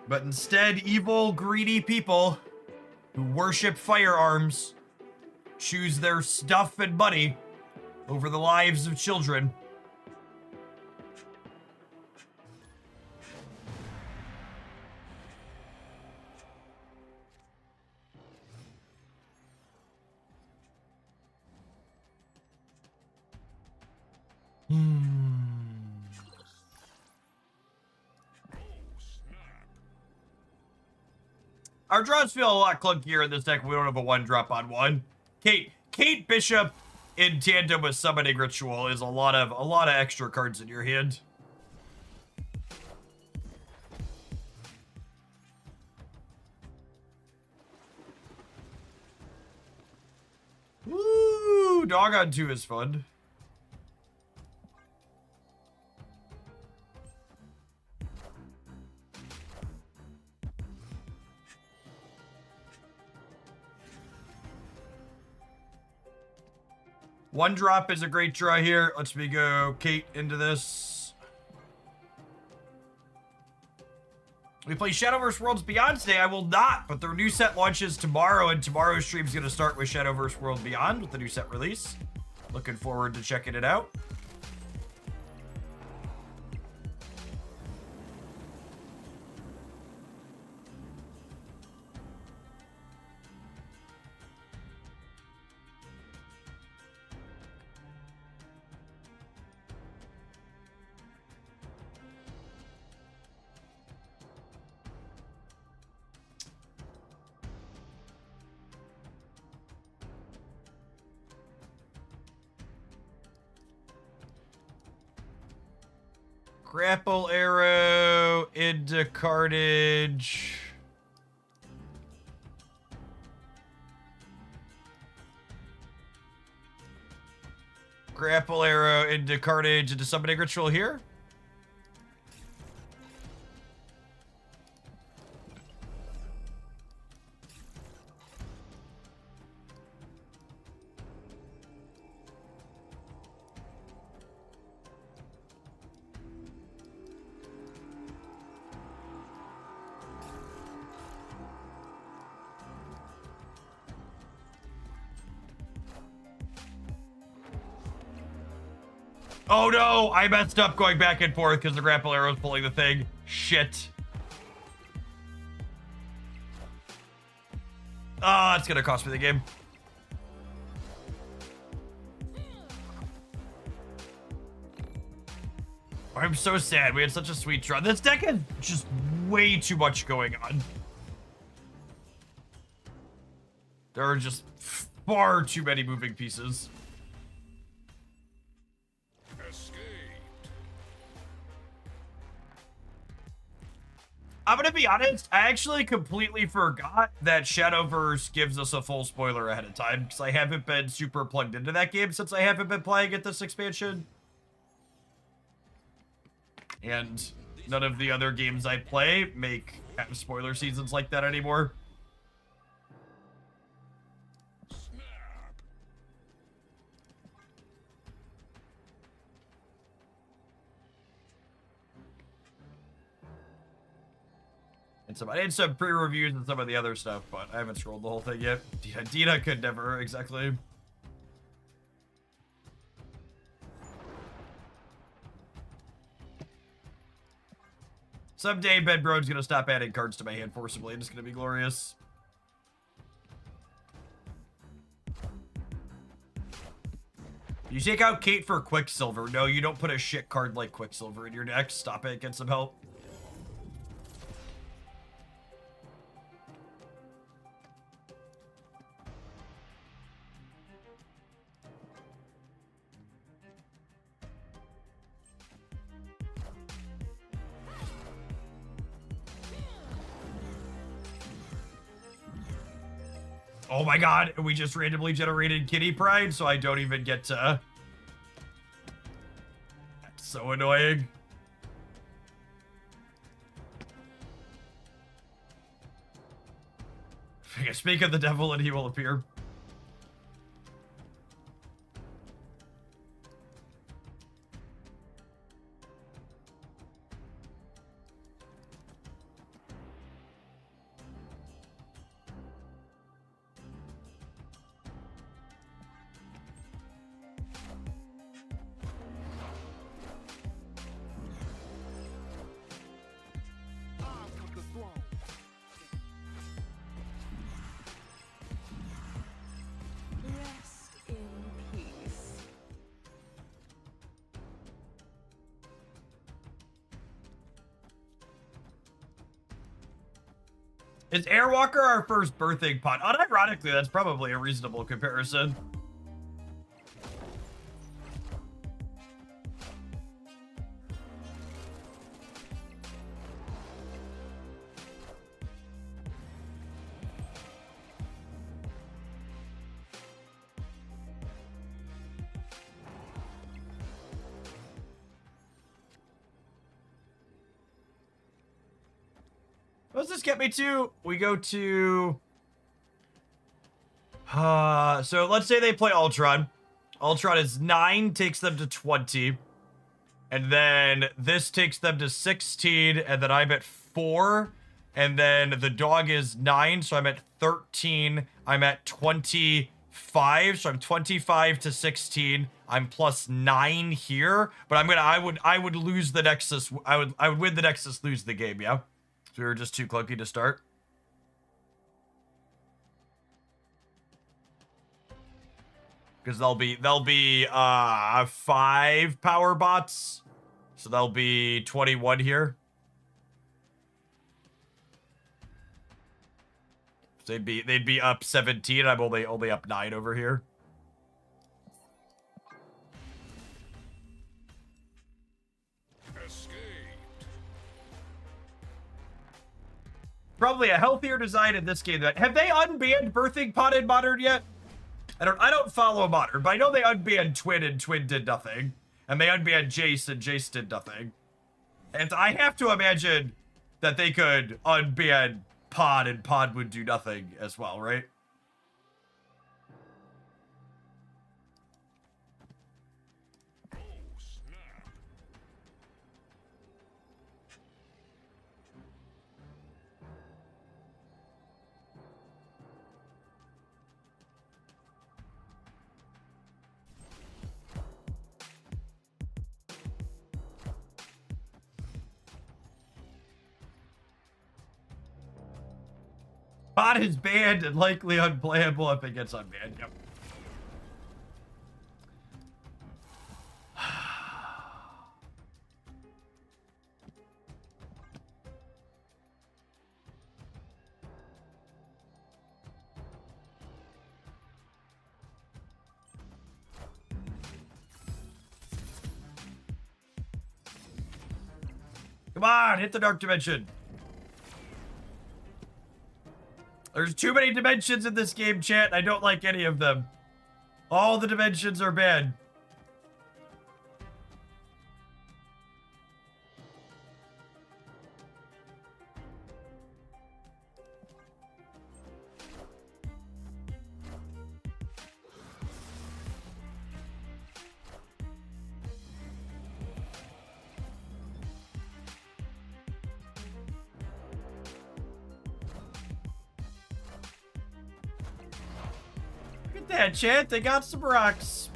But instead, evil, greedy people who worship firearms choose their stuff and money over the lives of children. Our draws feel a lot clunkier in this deck. We don't have a 1-drop on 1. Kate Bishop in tandem with Summoning Ritual is a lot of extra cards in your hand. Woo! Dog on 2 is fun. One drop is a great draw here. Let's me go Kate into this. We play Shadowverse Worlds Beyond today. I will not, but their new set launches tomorrow, and tomorrow's stream is going to start with Shadowverse World Beyond with the new set release. Looking forward to checking it out. Grapple arrow into cartage. Grapple arrow into cartage into summoning ritual here. Oh no, I messed up going back and forth because the grapple arrow is pulling the thing. Shit. Ah, it's gonna cost me the game. I'm so sad. We had such a sweet draw. This deck has just way too much going on. There are just far too many moving pieces. I'm gonna be honest, I actually completely forgot that Shadowverse gives us a full spoiler ahead of time, because I haven't been super plugged into that game since I haven't been playing it this expansion. And none of the other games I play have spoiler seasons like that anymore. And I did some pre-reviews and some of the other stuff, but I haven't scrolled the whole thing yet. Dina could never, exactly. Someday Ben Brode's gonna stop adding cards to my hand forcibly, and it's gonna be glorious. You take out Kate for Quicksilver. No, you don't put a shit card like Quicksilver in your deck. Stop it, get some help. Oh my god, we just randomly generated Kitty Pride, so I don't even get to... That's so annoying. Speak of the devil and he will appear. Rest in peace. Is Airwalker our first birthing pot? Unironically, that's probably a reasonable comparison. What does this get me to? We go to... so let's say they play Ultron. Ultron is 9, takes them to 20. And then this takes them to 16, and then I'm at 4. And then the dog is 9, so I'm at 13. I'm at 25, so I'm 25 to 16. I'm plus 9 here, but I would lose the Nexus. I would win the Nexus, lose the game, yeah? So we were just too clunky to start. Because they'll be 5 power bots. So there'll be 21 here. So they'd be up 17. I'm only up 9 over here. Escape. Probably a healthier design in this game. Have they unbanned Birthing Pod in Modern yet? I don't follow Modern, but I know they unbanned Twin and Twin did nothing. And they unbanned Jace and Jace did nothing. And I have to imagine that they could unban Pod and Pod would do nothing as well, right? Oh, snap. Pod is banned and likely unplayable if it gets unbanned. Yep. Come on, hit the dark dimension. There's too many dimensions in this game, chat, and I don't like any of them. All the dimensions are bad. Look at that, chat. They got some rocks.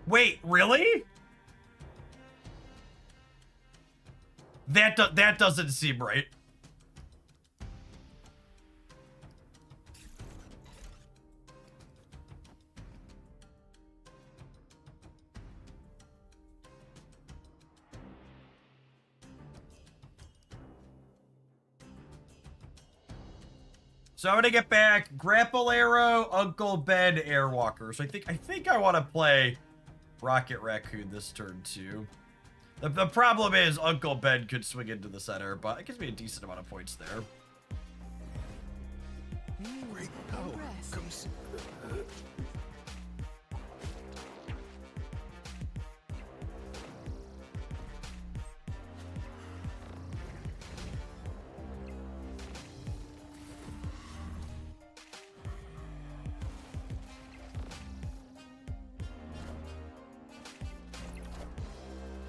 Wait, really? That doesn't seem right. So I'm gonna get back Grapple Arrow, Uncle Ben, Airwalker. So I think I want to play Rocket Raccoon this turn too. The problem is Uncle Ben could swing into the center, but it gives me a decent amount of points there. Great power comes.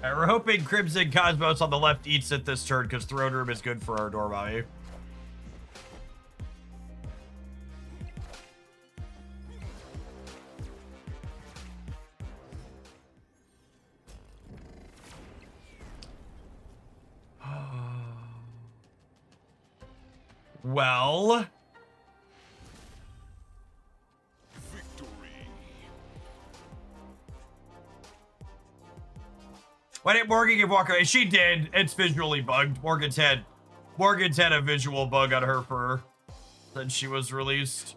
Alright, we're hoping Crimson Cosmos on the left eats it this turn because Throne Room is good for our Dormammu. Well, Victory. why didn't Morgan give Walker? She did. It's visually bugged. Morgan's had a visual bug on her for since she was released.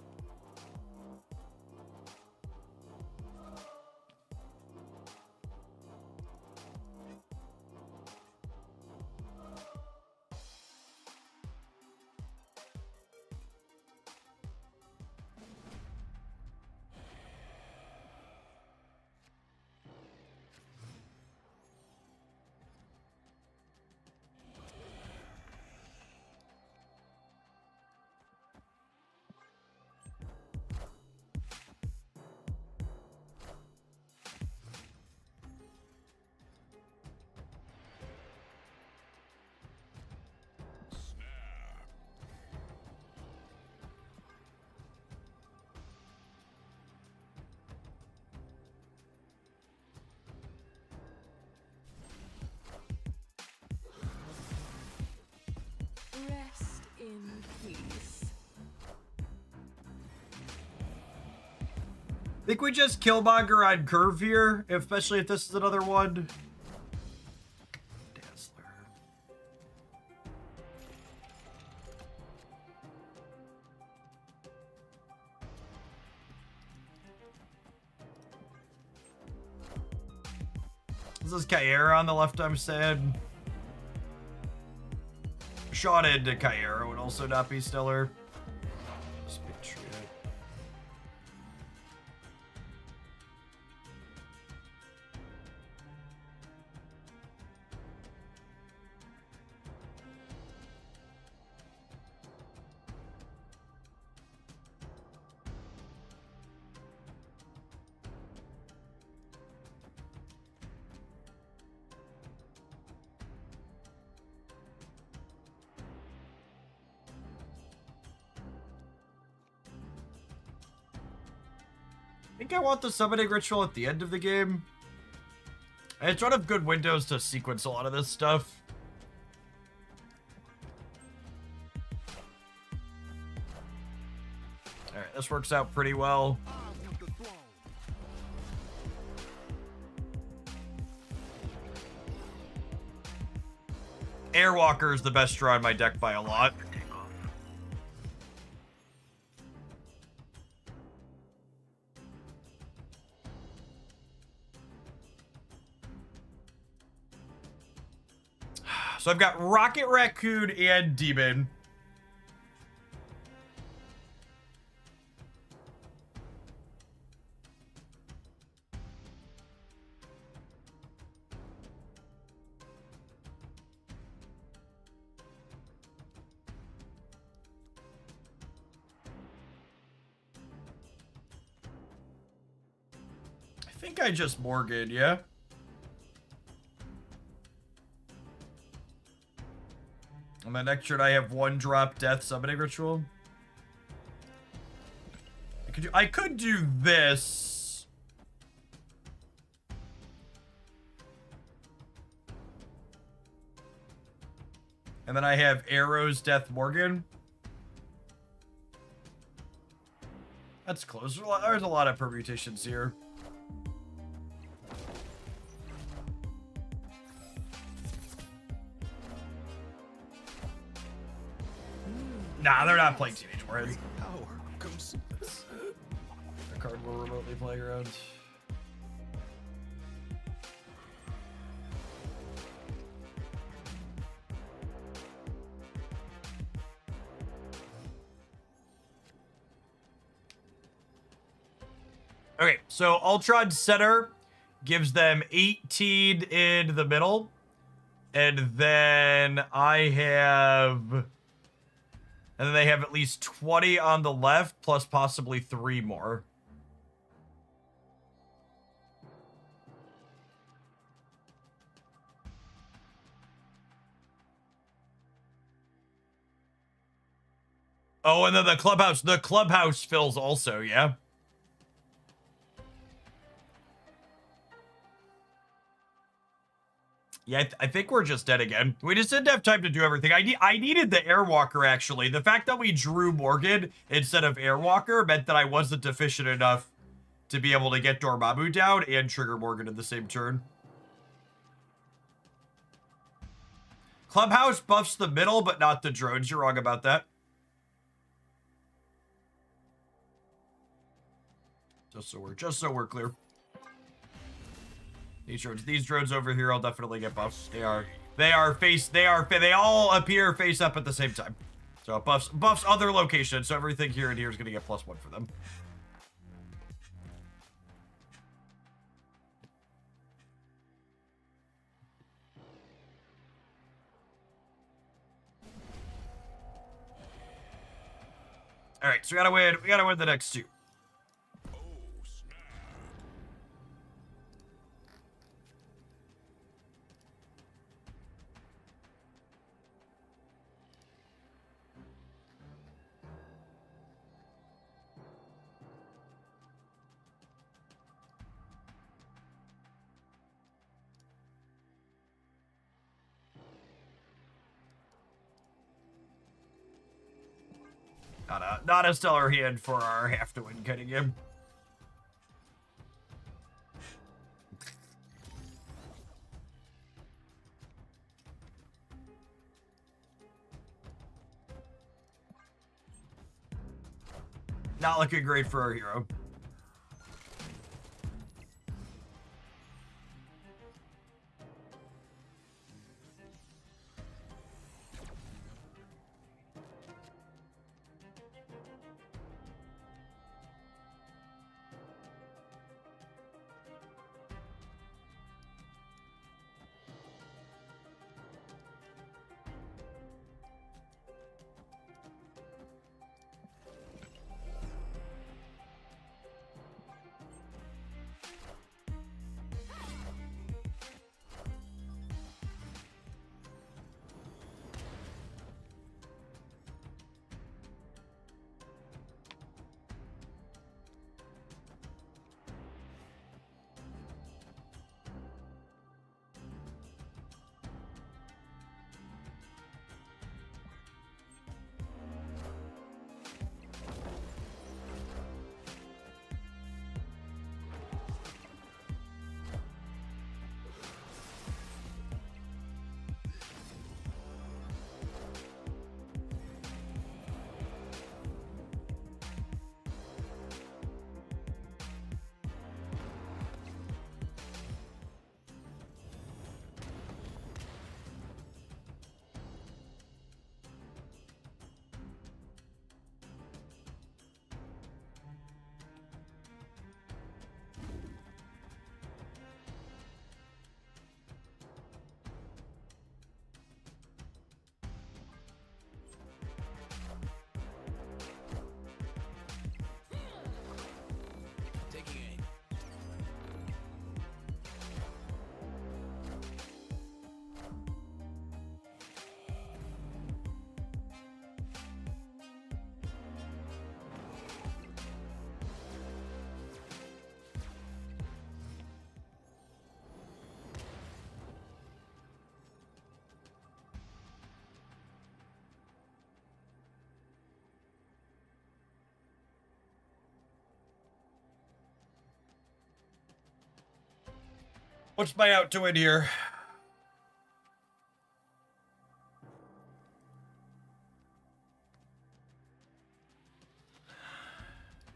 Think we just Killmonger on curve here, especially if this is another one. Dazzler. This is Kyera on the left, I'm saying. Shot into Kyera would also not be stellar. Just picture it. I think I want the summoning ritual at the end of the game. I had sort of good windows to sequence a lot of this stuff. Alright, this works out pretty well. I want the throne. Airwalker is the best draw in my deck by a lot. For takeoff. So I've got Rocket Raccoon and Demon. I think I just Morgan, yeah? On my next turn, I have one drop death summoning ritual. I could do this. And then I have arrows death Morgan. That's close. There's a lot of permutations here. Nah, they're not playing Teenage Warhead. Great power comes. A card we're remotely playing around. Okay, so Ultron Center gives them 18 in the middle. And then I have... And then they have at least 20 on the left, plus possibly 3 more. Oh, and then the clubhouse fills also, yeah? Yeah, I think we're just dead again. We just didn't have time to do everything. I needed the Airwalker, actually. The fact that we drew Morgan instead of Airwalker meant that I wasn't efficient enough to be able to get Dormammu down and trigger Morgan in the same turn. Clubhouse buffs the middle, but not the drones. You're wrong about that. Just so we're clear. These drones over here will definitely get buffs. They all appear face up at the same time. So it buffs other locations. So everything here and here is going to get +1 for them. All right, so we gotta win the next 2. Oh, snap. Not a stellar hand for our have to win Cunningham. Not looking great for our hero. Taking aim. What's my out to win here?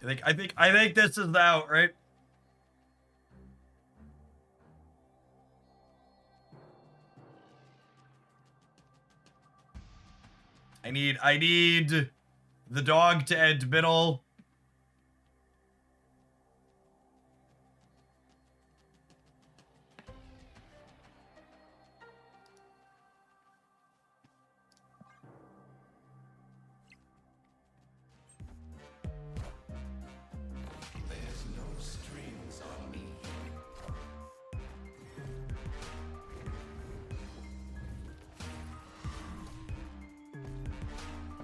I think this is the out, right? I need the dog to end middle. There's no strings on me.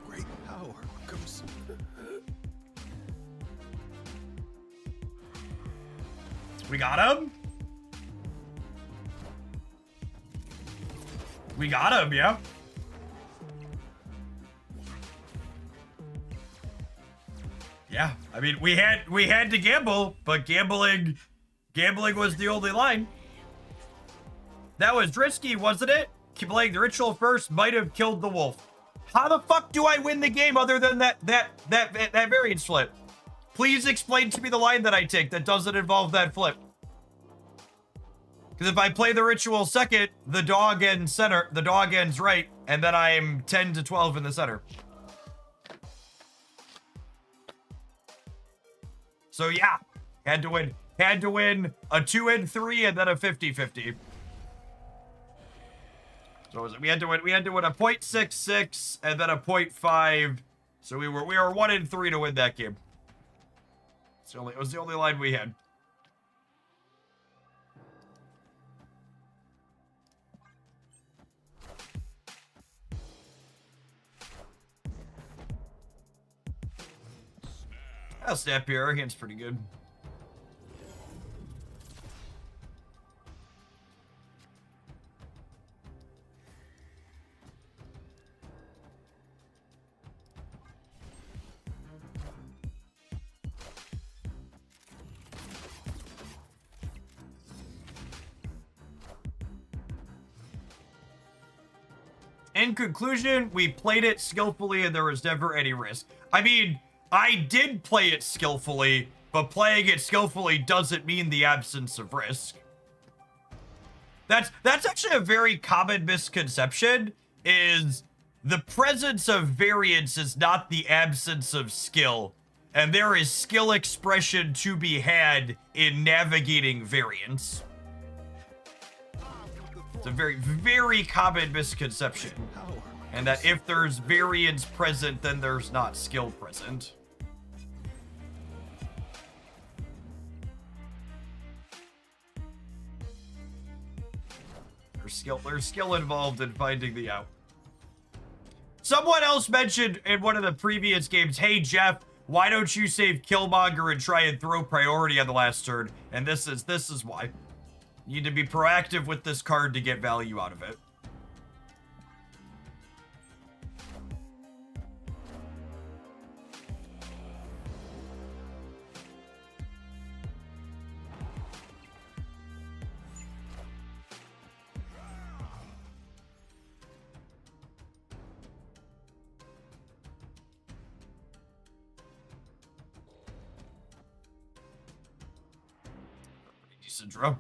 Great power comes. We got him? We got him, yeah. Yeah, I mean, we had to gamble, but gambling was the only line. That was risky, wasn't it? Playing the ritual first might have killed the wolf. How the fuck do I win the game other than that variance flip? Please explain to me the line that I take that doesn't involve that flip. Because if I play the ritual second, the dog ends center, the dog ends right, and then I'm 10 to 12 in the center. So yeah, had to win a 2 and 3 and then a 50-50. So was it, we had to win a 0.66 and then a 0.5. So we were 1 and 3 to win that game. It was the only line we had. I'll snap here. Our hand's pretty good. In conclusion, we played it skillfully and there was never any risk. I mean, I did play it skillfully, but playing it skillfully doesn't mean the absence of risk. That's actually a very common misconception, is the presence of variance is not the absence of skill, and there is skill expression to be had in navigating variance. It's a very, very common misconception. And that if there's variance present, then there's not skill present. There's skill involved in finding the out. Someone else mentioned in one of the previous games, hey Jeff, why don't you save Killmonger and try and throw priority on the last turn? And this is why. You need to be proactive with this card to get value out of it. Decent draw.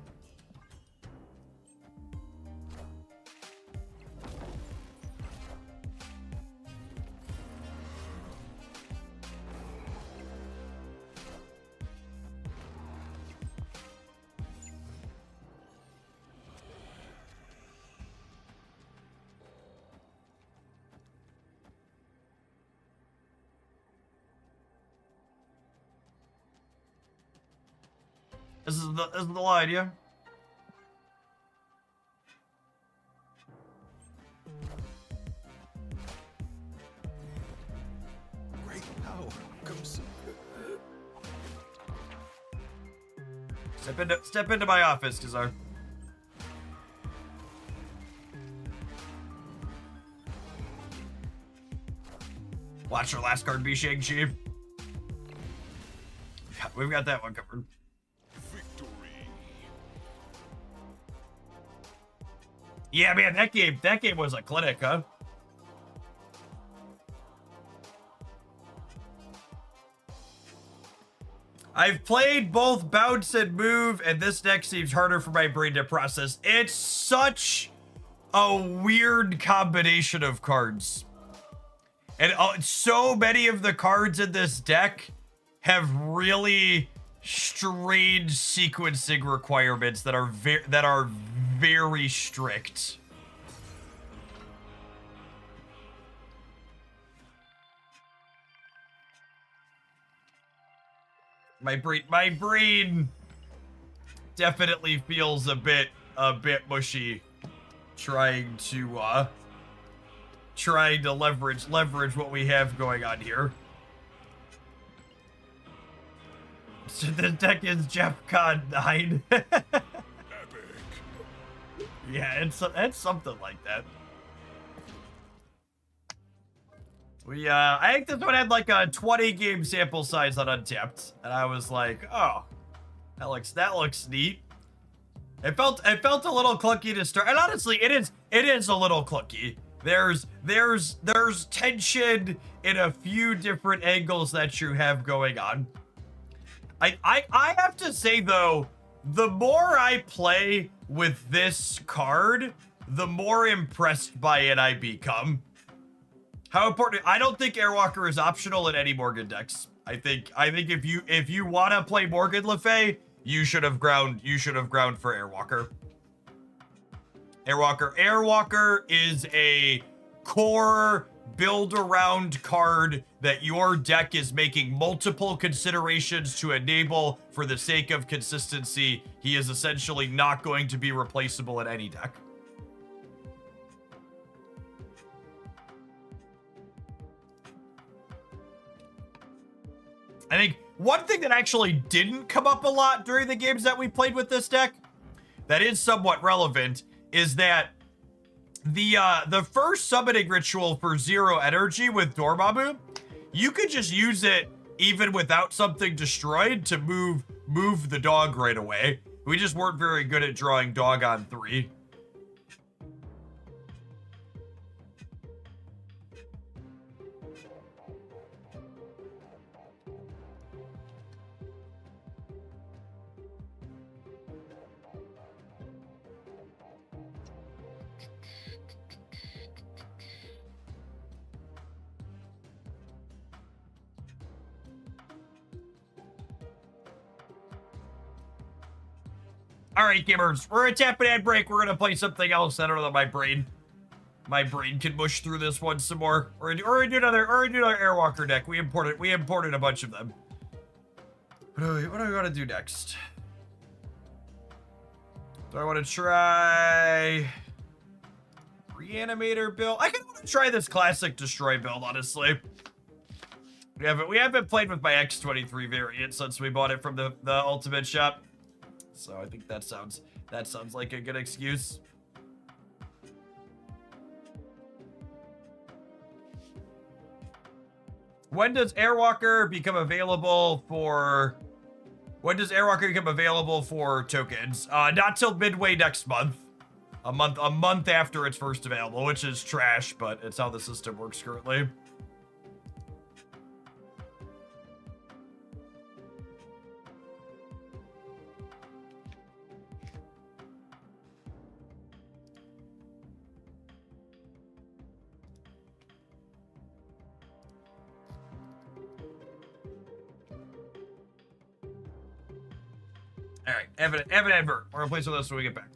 This is the line, yeah? Great power comes. Step into my office, Kazar. Watch your last card be Shang-Chi. Yeah, we've got that one covered. Yeah, man, that game was a clinic, huh? I've played both Bounce and Move, and this deck seems harder for my brain to process. It's such a weird combination of cards. And so many of the cards in this deck have really strange sequencing requirements that are very strict. My brain definitely feels a bit mushy trying to leverage what we have going on here. So the deck is Jeff Con 9. Yeah, it's something like that. I think this one had like a 20 game sample size on Untapped, and I was like, oh, that looks neat. It felt a little clunky to start, and honestly, it is a little clunky. There's tension in a few different angles that you have going on. I have to say though, the more I play with this card, the more impressed by it I become. How important? I don't think Airwalker is optional in any Morgan decks. I think if you want to play Morgan Le Fay, you should have ground for Airwalker. Airwalker is a core build around card that your deck is making multiple considerations to enable for the sake of consistency. He is essentially not going to be replaceable in any deck. I think one thing that actually didn't come up a lot during the games that we played with this deck that is somewhat relevant is that the first summoning ritual for 0 energy with Dormammu, you could just use it even without something destroyed to move the dog right away. We just weren't very good at drawing dog on 3. All right, gamers, we're gonna tap an ad break. We're gonna play something else. I don't know that my brain can mush through this one some more. Or do another Airwalker deck. We imported a bunch of them. What do we want to do next? Do I want to try Reanimator build? I kind of want to try this classic destroy build, honestly. We haven't played with my X23 variant since we bought it from the Ultimate shop. So I think that sounds like a good excuse. When does Airwalker become available for tokens? Not till midway next month. A month after it's first available, which is trash, but it's how the system works currently. All right, Evan Advert. We're gonna play some of this when we get back.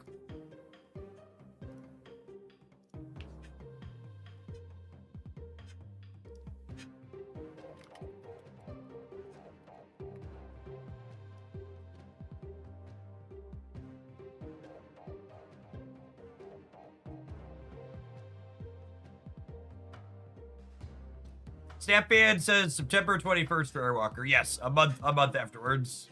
Snapband says September 21st for Airwalker. Yes, a month afterwards.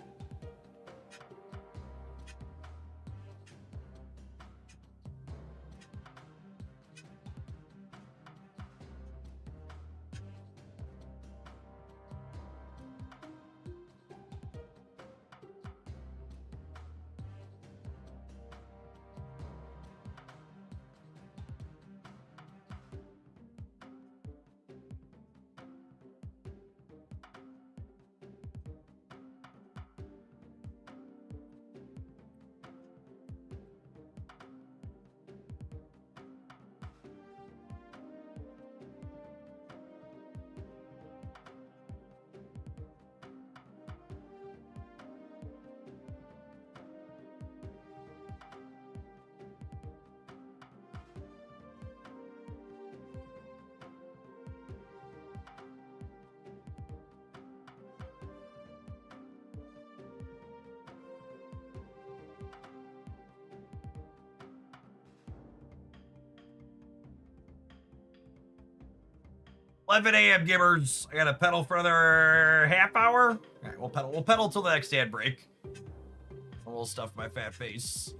$11 a.m. gamers. I gotta pedal for another half hour. All right, we'll pedal till the next ad break. A little stuff my fat face.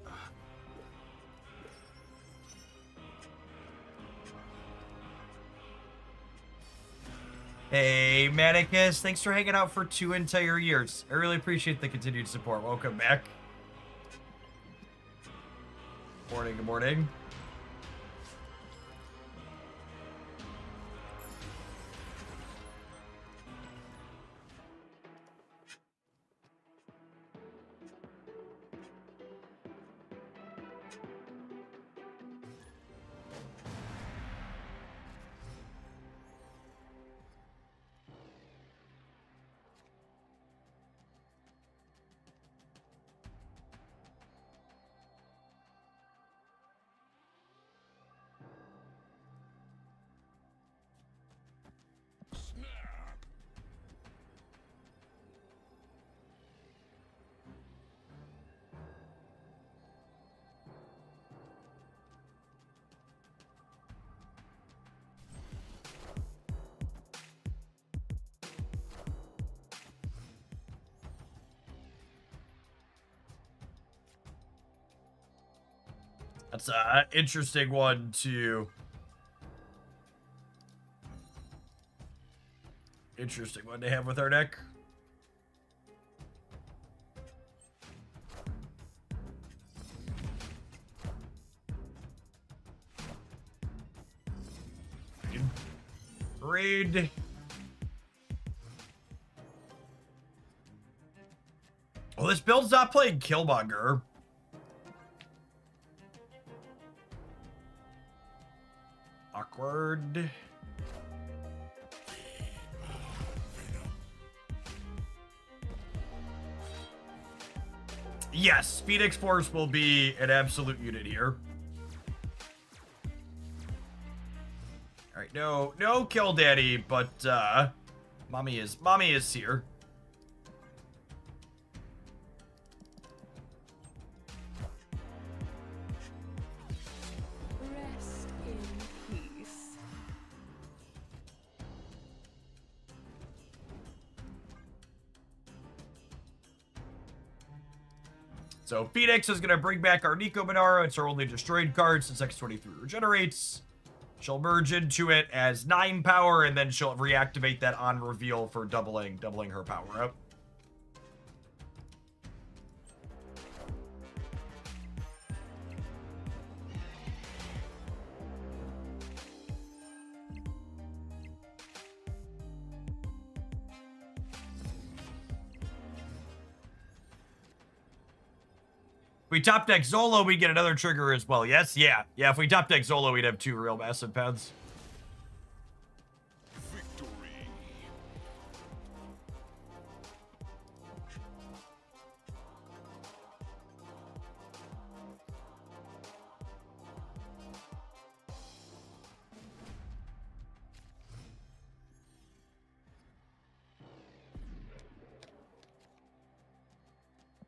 Hey, Manicus, thanks for hanging out for 2 entire years. I really appreciate the continued support. Welcome back. Morning, good morning. That's an interesting one to... Interesting one to have with our deck. Raid. Well, this build's not playing Killmonger. Awkward. Yes, Phoenix Force will be an absolute unit here. All right, no Kill Daddy, but mommy is here. Rest in peace. So Phoenix is going to bring back our Nico Minara. It's our only destroyed card since X23 regenerates. She'll merge into it as 9 power, and then she'll reactivate that on reveal for doubling her power up. If we top deck Zolo, we get another trigger as well. Yes? Yeah. Yeah, if we top deck Zolo, we'd have 2 real massive paths. Victory.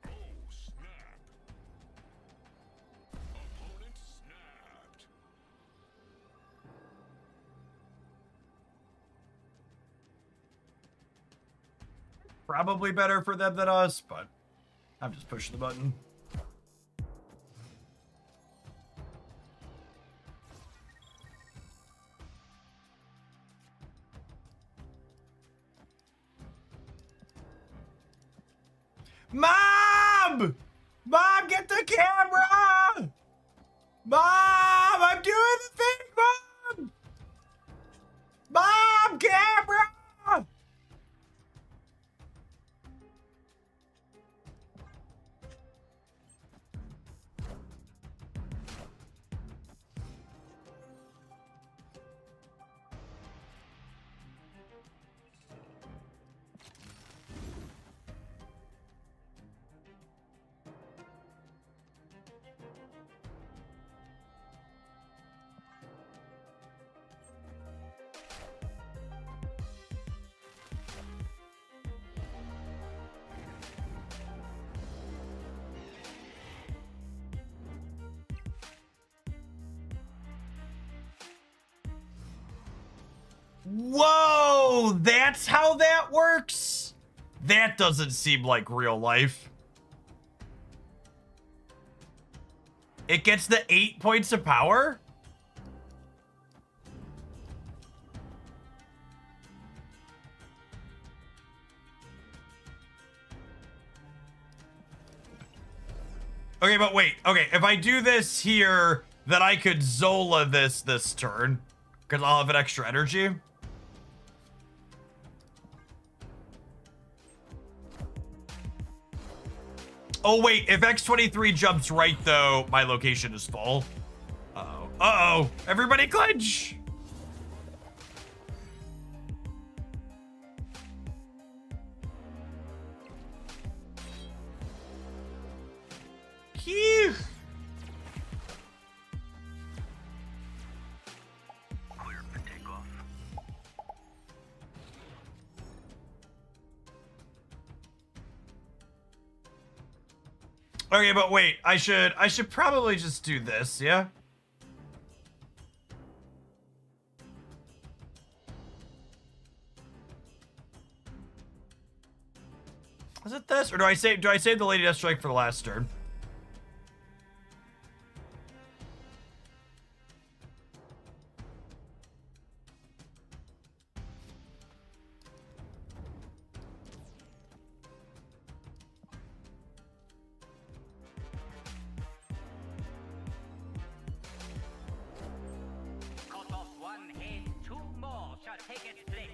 Oh, snap. Opponent snapped. Probably better for them than us, but I'm just pushing the button. Mom! Mom, get the camera! Mom, I'm doing the thing, Mom! Mom, camera! Whoa, that's how that works? That doesn't seem like real life. It gets the 8 points of power? Okay, but wait. Okay, if I do this here, then I could Zola this turn. Because I'll have an extra energy. Oh, wait. If X23 jumps right, though, my location is full. Uh-oh. Uh-oh. Everybody clinch! Phew. Clear for takeoff. Okay, but wait. I should probably just do this, yeah? Is it this? Or do I save the Lady Deathstrike for the last turn? Out of one head, 2 more shall take its place.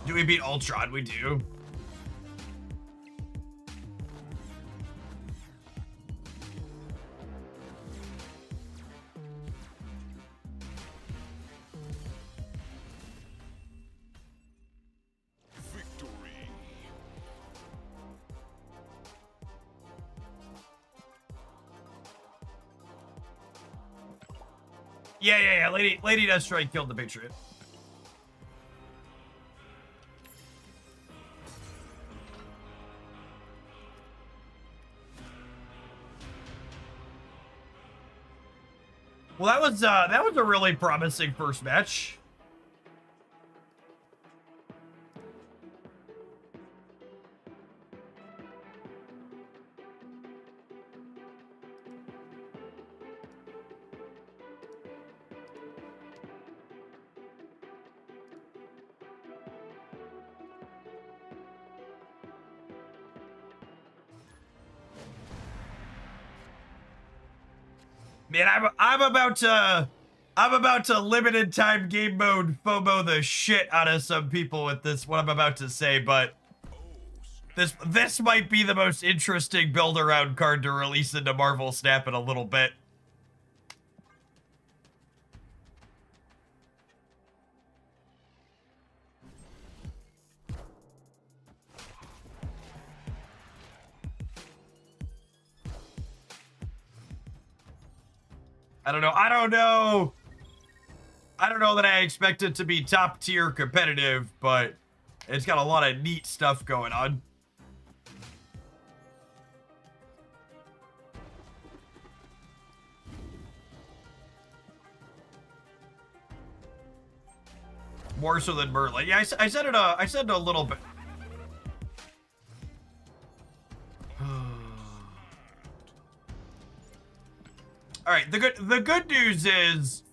Do we beat Ultron? We do. Victory. Yeah. Lady Deathstrike killed the Patriot. Well, that was a really promising first match. Man, I'm about to limited time game mode FOMO the shit out of some people with this what I'm about to say, but this might be the most interesting build around card to release into Marvel Snap in a little bit. I don't know that I expect it to be top tier competitive, but it's got a lot of neat stuff going on. More so than Merlin. Yeah, I said it a little bit. All right, the good news is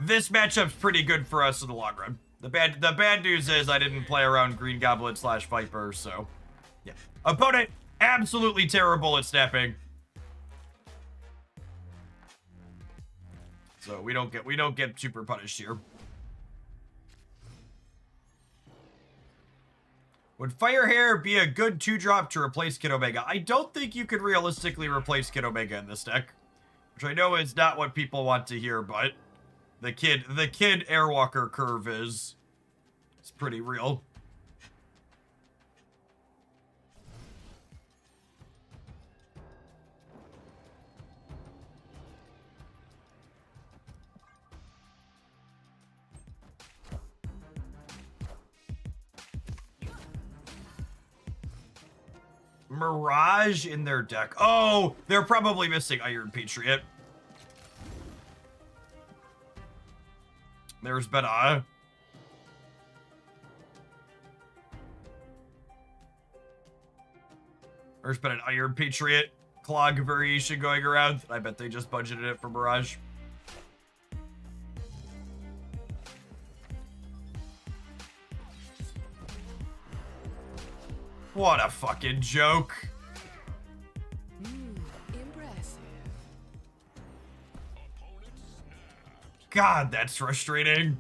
this matchup's pretty good for us in the long run. The bad news is I didn't play around Green Goblin / Viper, so yeah. Opponent absolutely terrible at snapping. So we don't get super punished here. Would Firehair be a good 2-drop to replace Kid Omega? I don't think you could realistically replace Kid Omega in this deck. Which I know is not what people want to hear, but the kid Airwalker curve is pretty real. Mirage in their deck. Oh, they're probably missing Iron Patriot. There's been a... There's been an Iron Patriot clog variation going around. I bet they just budgeted it for Mirage. What a fucking joke. Impressive. Opponent snapped. God, that's frustrating.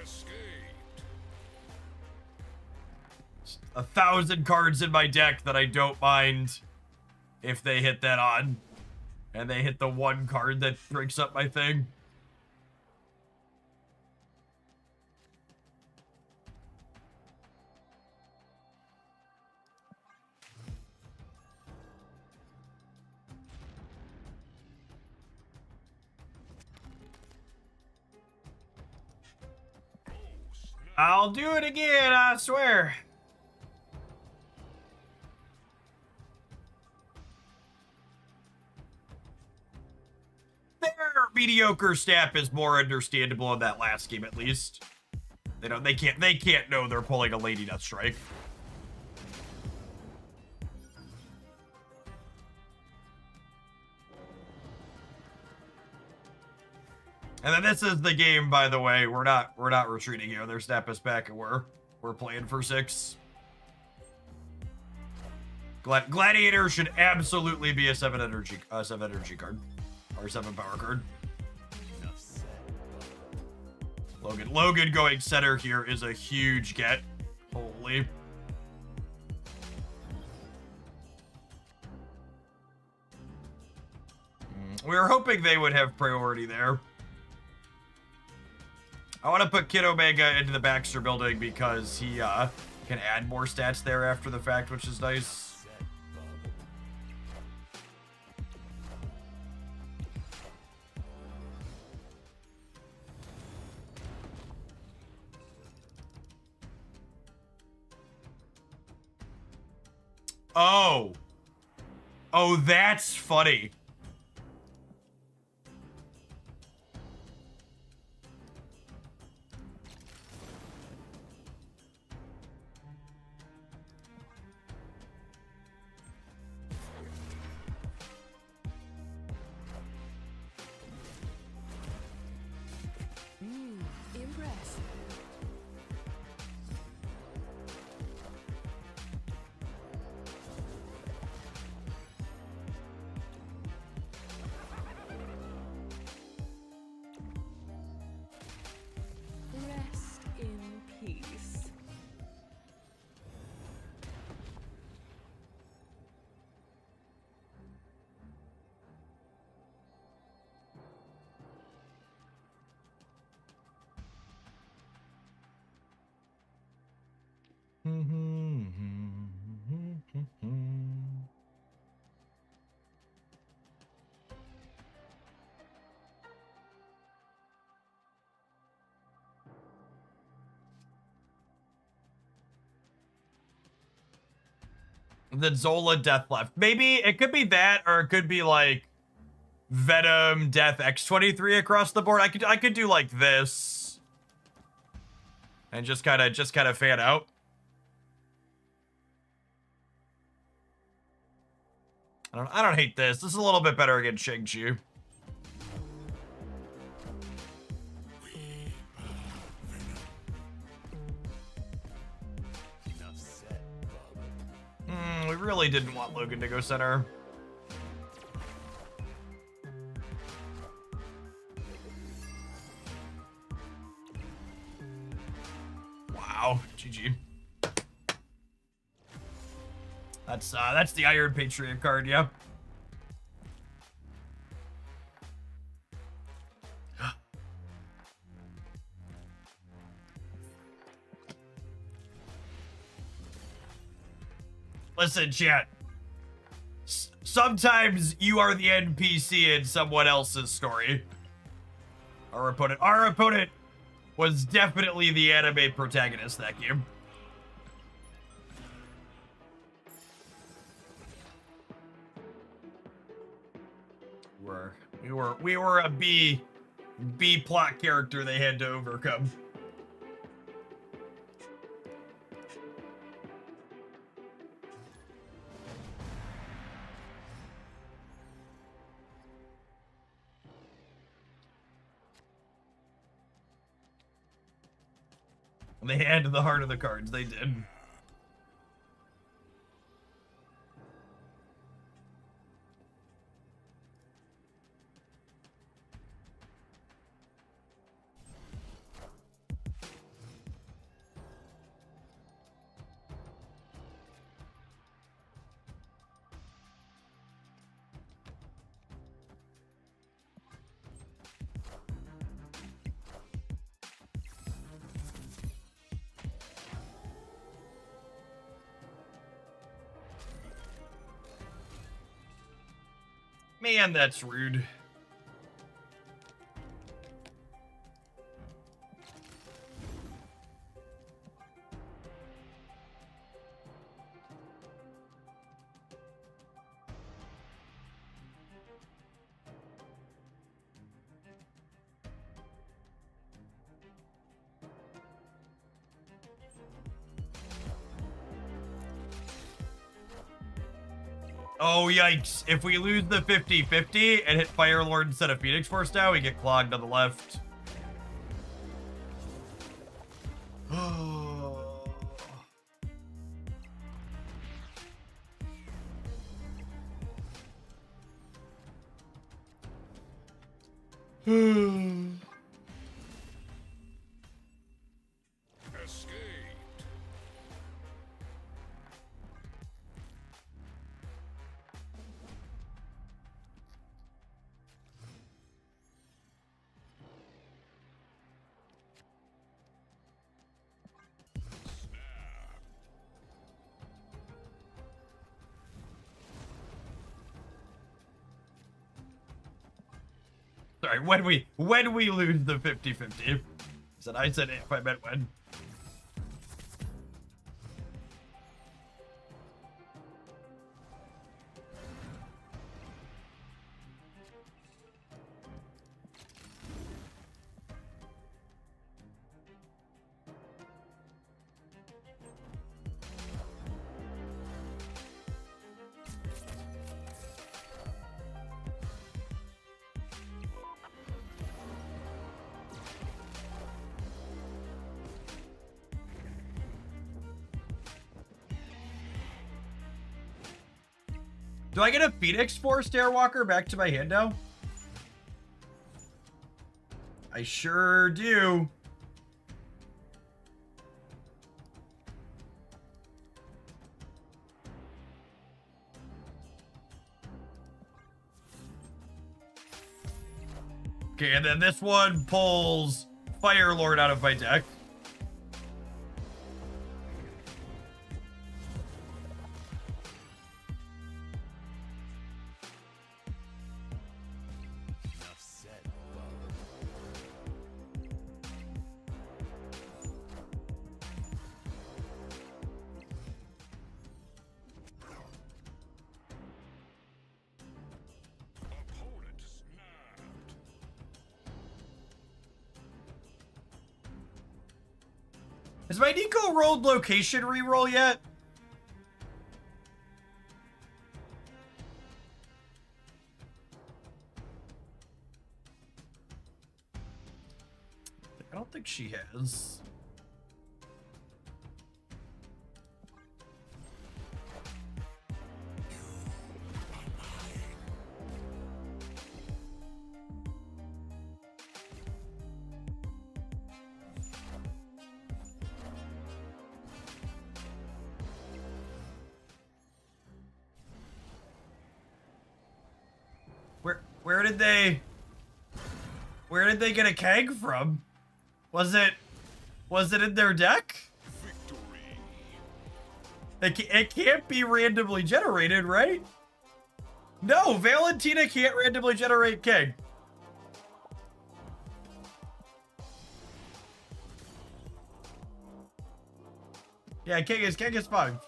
Escaped. 1,000 cards in my deck that I don't mind if they hit that on. And they hit the one card that breaks up my thing. I'll do it again, I swear. Their mediocre snap is more understandable in that last game, at least. They can't know they're pulling a Lady Deathstrike. And then this is the game, by the way. We're not retreating here. Their snap us back, and we're playing for 6. Gladiator should absolutely be a 7 energy card, or 7 power card. Enough said. Logan going center here is a huge get. Holy. We were hoping they would have priority there. I want to put Kid Omega into the Baxter building because he can add more stats there after the fact, which is nice. Oh. Oh, that's funny. Impressed. Rest in peace. The Zola death left. Maybe it could be that, or it could be like Venom Death X23 across the board. I could do like this and just kind of fan out. I don't hate this. This is a little bit better against Shang-Chi. We really didn't want Logan to go center. Wow, GG. That's the Iron Patriot card, yeah. Listen, chat. Sometimes you are the NPC in someone else's story. Our opponent was definitely the anime protagonist that game. We were a B plot character they had to overcome. And they had the heart of the cards, they did. Man, that's rude. Oh, yikes. If we lose the 50-50 and hit Fire Lord instead of Phoenix Force now, we get clogged on the left. sorry. When we lose the 50-50. I said if, I meant when. Do I get a Phoenix Force Airwalker back to my hand now? I sure do. Okay, and then this one pulls Fire Lord out of my deck. Opponent snapped. Has my Nico rolled location reroll yet? I don't think she has. Where did they get a keg from? Was it in their deck? Victory. It can't be randomly generated, right? No, Valentina can't randomly generate keg. Yeah, keg is fine.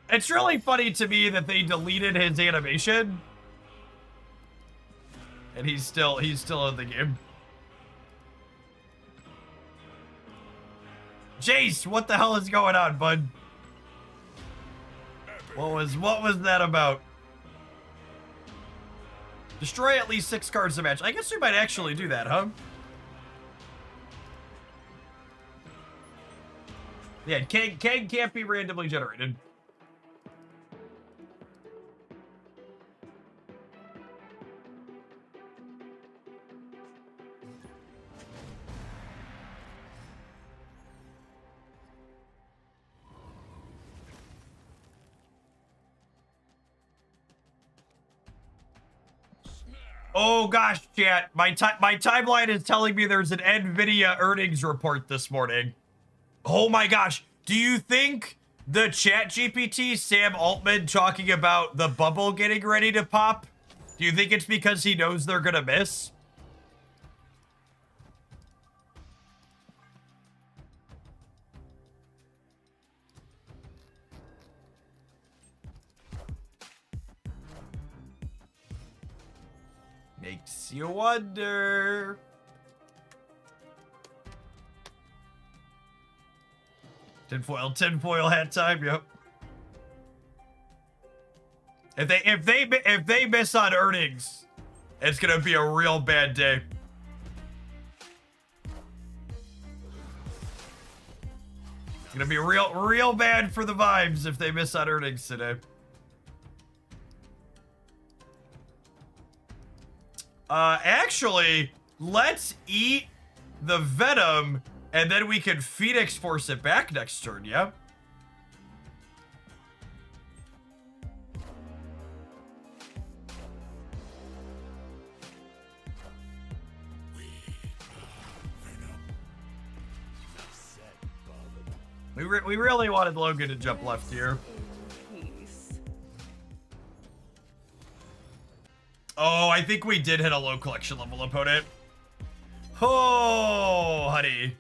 It's really funny to me that they deleted his animation. And he's still in the game. Jace, what the hell is going on, bud? What was that about? Destroy at least 6 cards a match. I guess we might actually do that, huh? Yeah, keg can't be randomly generated. Oh gosh, chat. My timeline is telling me there's an NVIDIA earnings report this morning. Oh my gosh. Do you think the chat GPT Sam Altman talking about the bubble getting ready to pop? Do you think it's because he knows they're gonna miss? Makes you wonder. Tinfoil hat time. Yep. If they miss on earnings, it's gonna be a real bad day. It's gonna be real bad for the vibes if they miss on earnings today. Actually, let's eat the venom and then we can Phoenix Force it back next turn, yeah? We really wanted Logan to jump left here. In peace. Oh, I think we did hit a low collection level opponent. Oh, honey.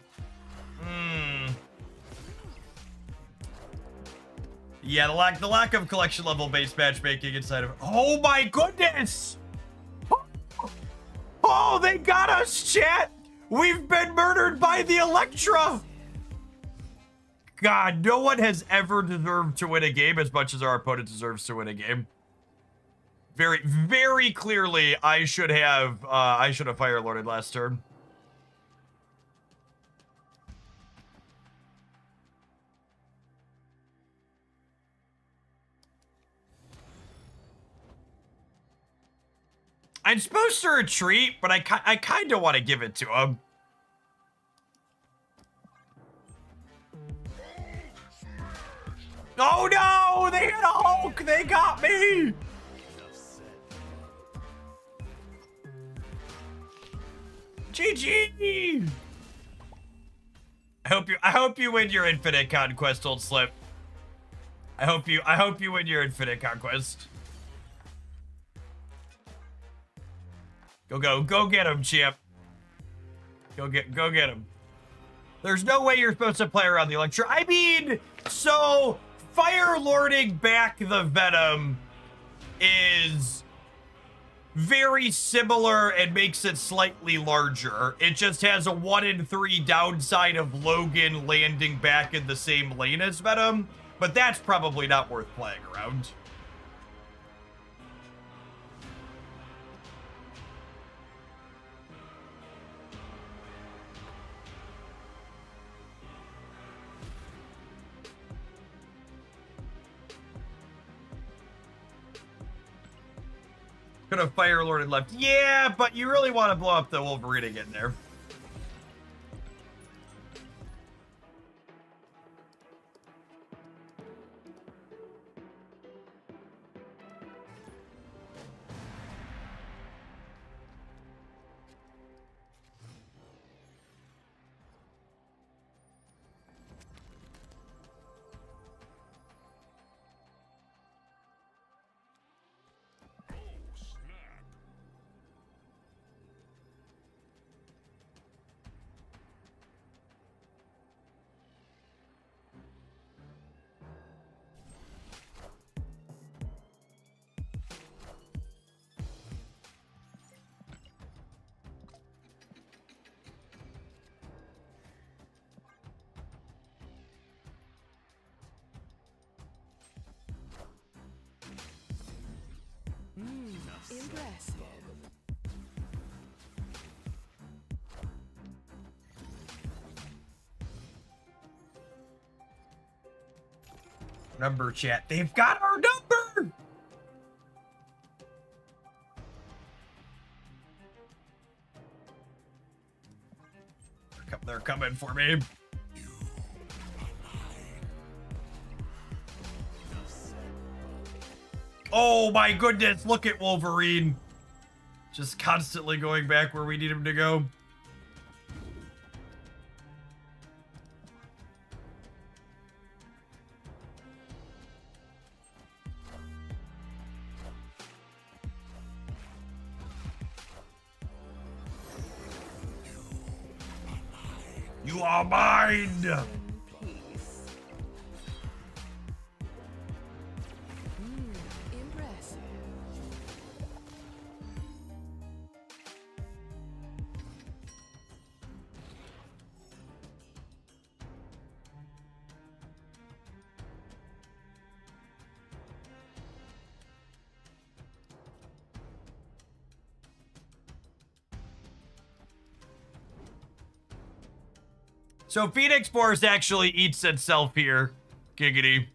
Yeah, the lack of collection level base matchmaking inside of. Oh my goodness! Oh, they got us, chat. We've been murdered by the Electra. God, no one has ever deserved to win a game as much as our opponent deserves to win a game. Very, very clearly, I should have Fire Lorded last turn. I'm supposed to retreat, but I kind of want to give it to him. Oh no! They hit a Hulk! They got me! GG! I hope you win your Infinite Conquest, Old Slip. I hope you win your Infinite Conquest. Go get him, champ. Go get him. There's no way you're supposed to play around the Electra. I mean, so Fire Lording back the Venom is very similar and makes it slightly larger. It just has a 1 in 3 downside of Logan landing back in the same lane as Venom, but that's probably not worth playing around. Could have Fire Lorded left. Yeah, but you really want to blow up the Wolverine again there. Impressive. Number, chat. They've got our number! They're coming for me. Oh my goodness, look at Wolverine. Just constantly going back where we need him to go. You are mine! Peace. Impressive. So Phoenix Force actually eats itself here. Giggity.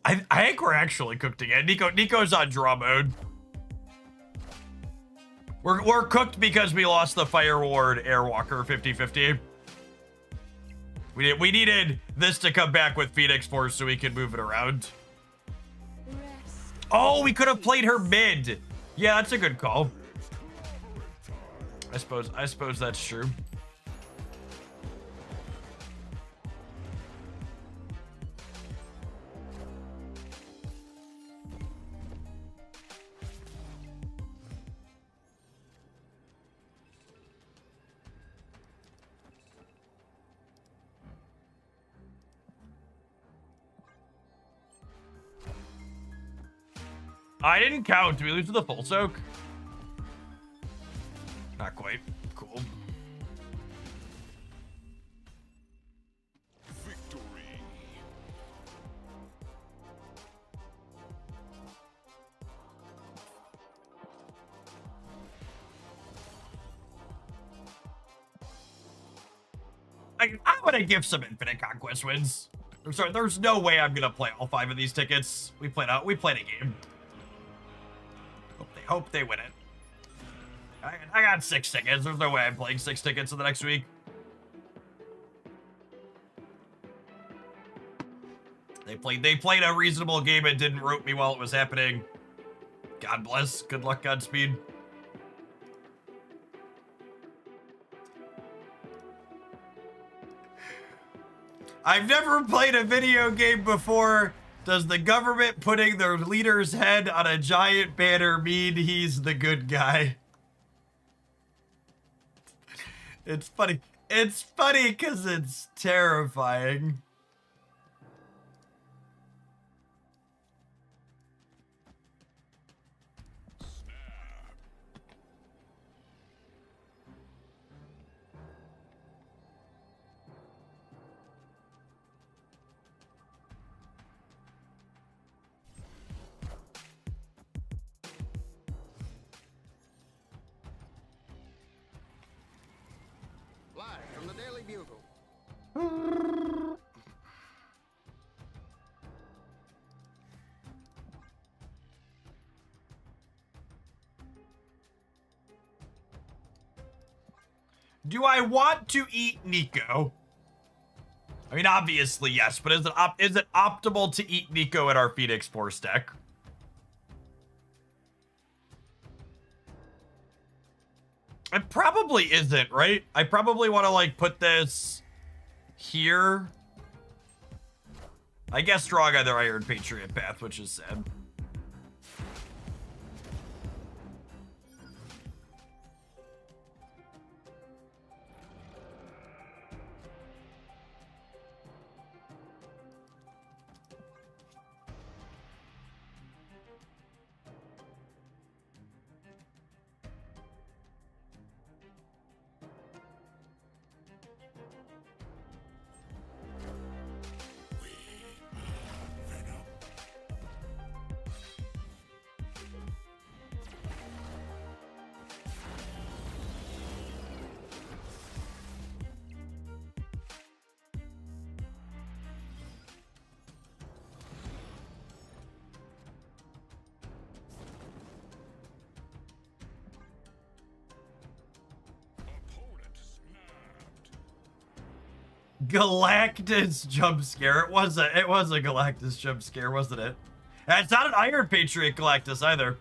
I think we're actually cooked again. Nico's on draw mode. We're cooked because we lost the Fire Ward Airwalker 50-50. We needed this to come back with Phoenix Force so we could move it around. Rest. Oh, we could have played her mid. Yeah, that's a good call. I suppose that's true. I didn't count. Did we lose to the full soak? Not quite. Cool. Victory. I'm gonna give some Infinite Conquest wins. Sorry, there's no way I'm gonna play all 5 of these tickets. We played a game. Hope they win it. I got 6 tickets. There's no way I'm playing 6 tickets in the next week. They played a reasonable game and didn't rope me while it was happening. God bless. Good luck, Godspeed. I've never played a video game before. Does the government putting their leader's head on a giant banner mean he's the good guy? It's funny. It's funny because it's terrifying. Live from the Daily Bugle. Do I want to eat Nico? I mean, obviously yes, but is it optimal to eat Nico at our Phoenix Force deck? It probably isn't, right? I probably want to like put this here. I guess drawing either Iron Patriot path, which is sad. Opponent snapped. Galactus jump scare. It was a Galactus jump scare, wasn't it? And it's not an Iron Patriot Galactus either.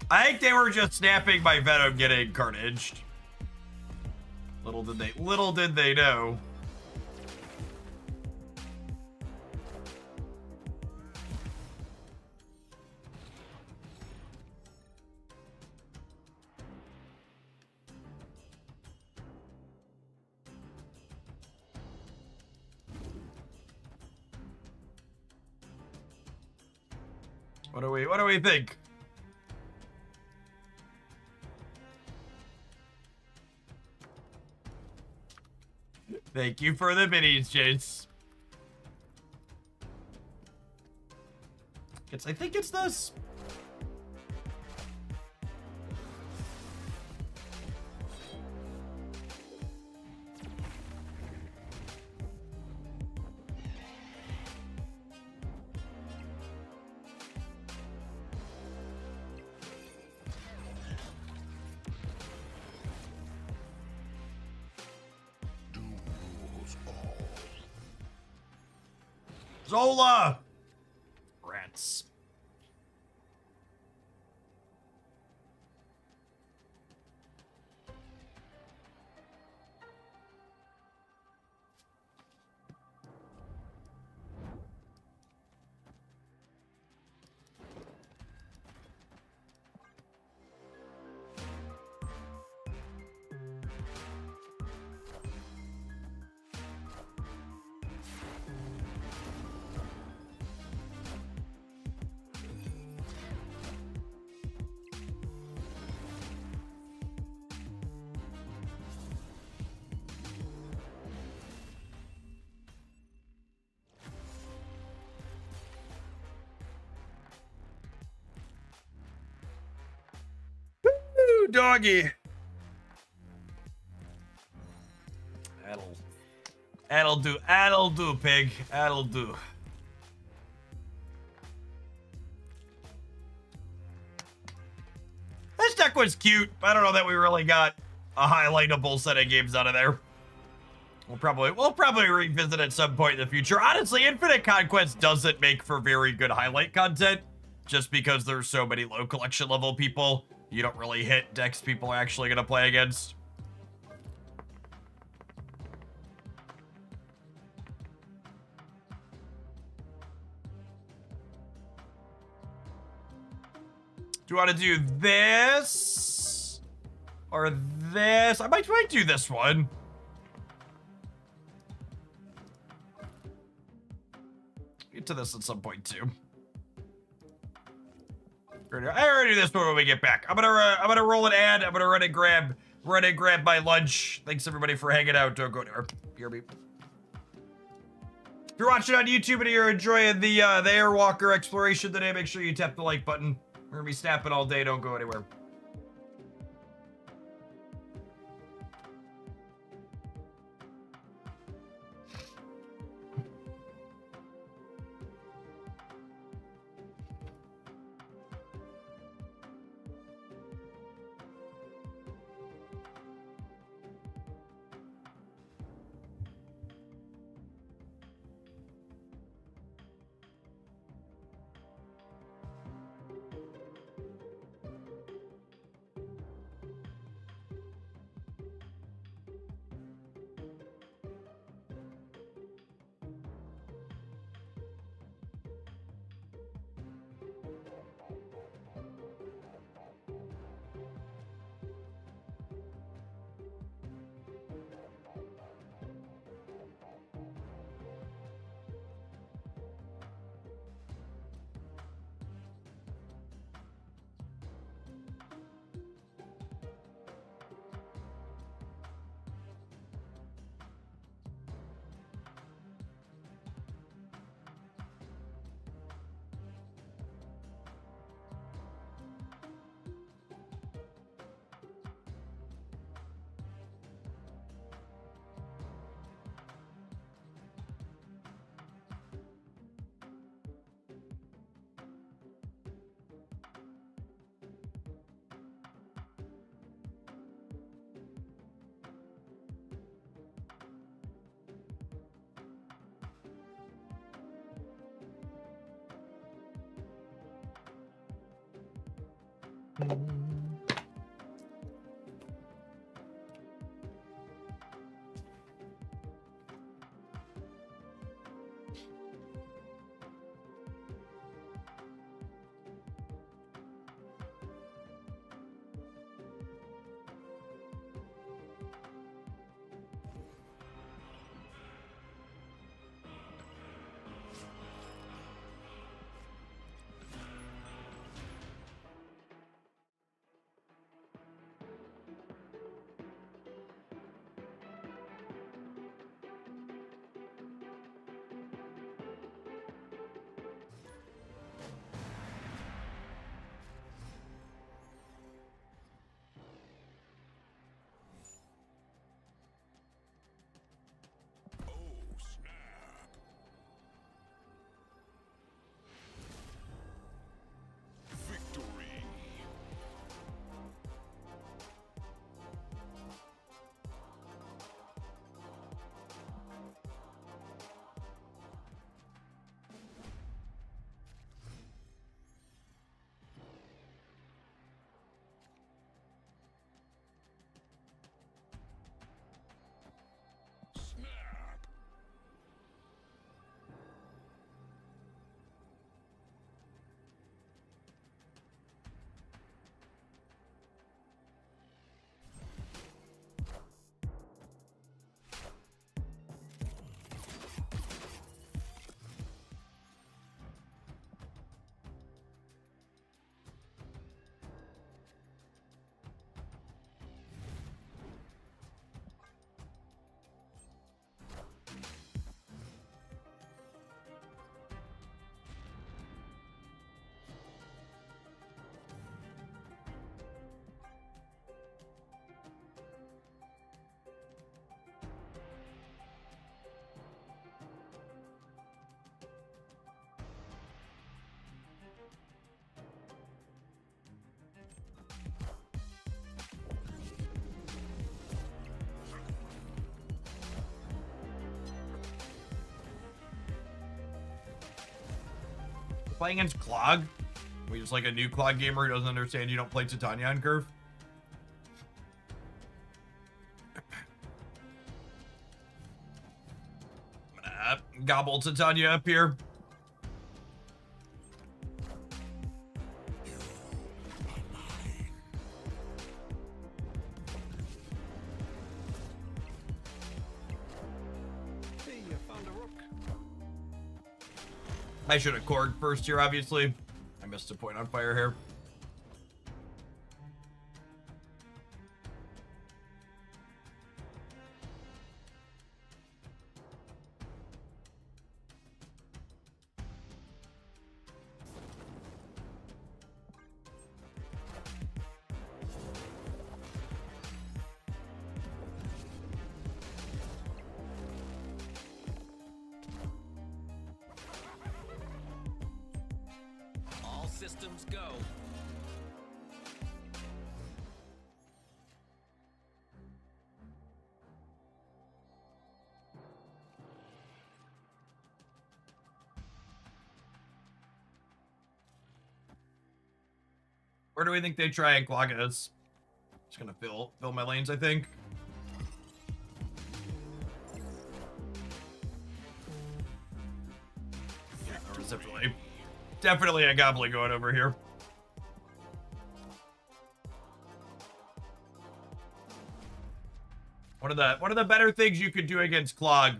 I think they were just snapping my Venom getting carnaged. Little did they know. What do we think? Thank you for the minis, Jace. I think it's this. Zola! Rats. doggy. That'll do. That'll do, pig. That'll do. This deck was cute. I don't know that we really got a highlightable set of games out of there. We'll probably revisit at some point in the future. Honestly, Infinite Conquest doesn't make for very good highlight content, just because there's so many low collection level people. You don't really hit decks people are actually gonna play against. Do you want to do this? Or this? I might do this one. Get to this at some point too. I already do this one when we get back. I'm gonna roll an ad. I'm gonna run and grab my lunch. Thanks everybody for hanging out. Don't go anywhere. Hear me. If you're watching on YouTube and you're enjoying the Airwalker exploration today, make sure you tap the like button. We're gonna be snapping all day. Don't go anywhere. playing against Clog? We just like a new Clog gamer who doesn't understand you don't play Titania on curve. I'm gonna gobble Titania up here. Hey, you found a rook. I should have cored first here, obviously. I missed a point on fire here. All systems go. Where do we think they try and clog us? Just gonna fill my lanes, I think. Yeah, there was definitely a gobbly going over here. One of the better things you could do against Clog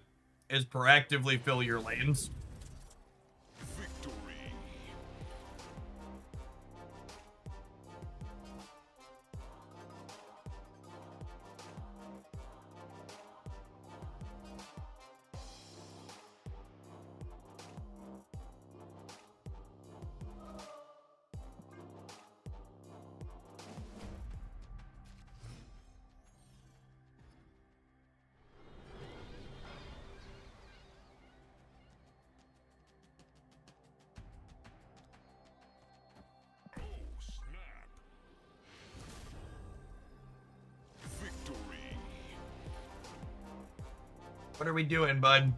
is proactively fill your lanes. Victory. Oh, snap. Victory. What are we doing, bud?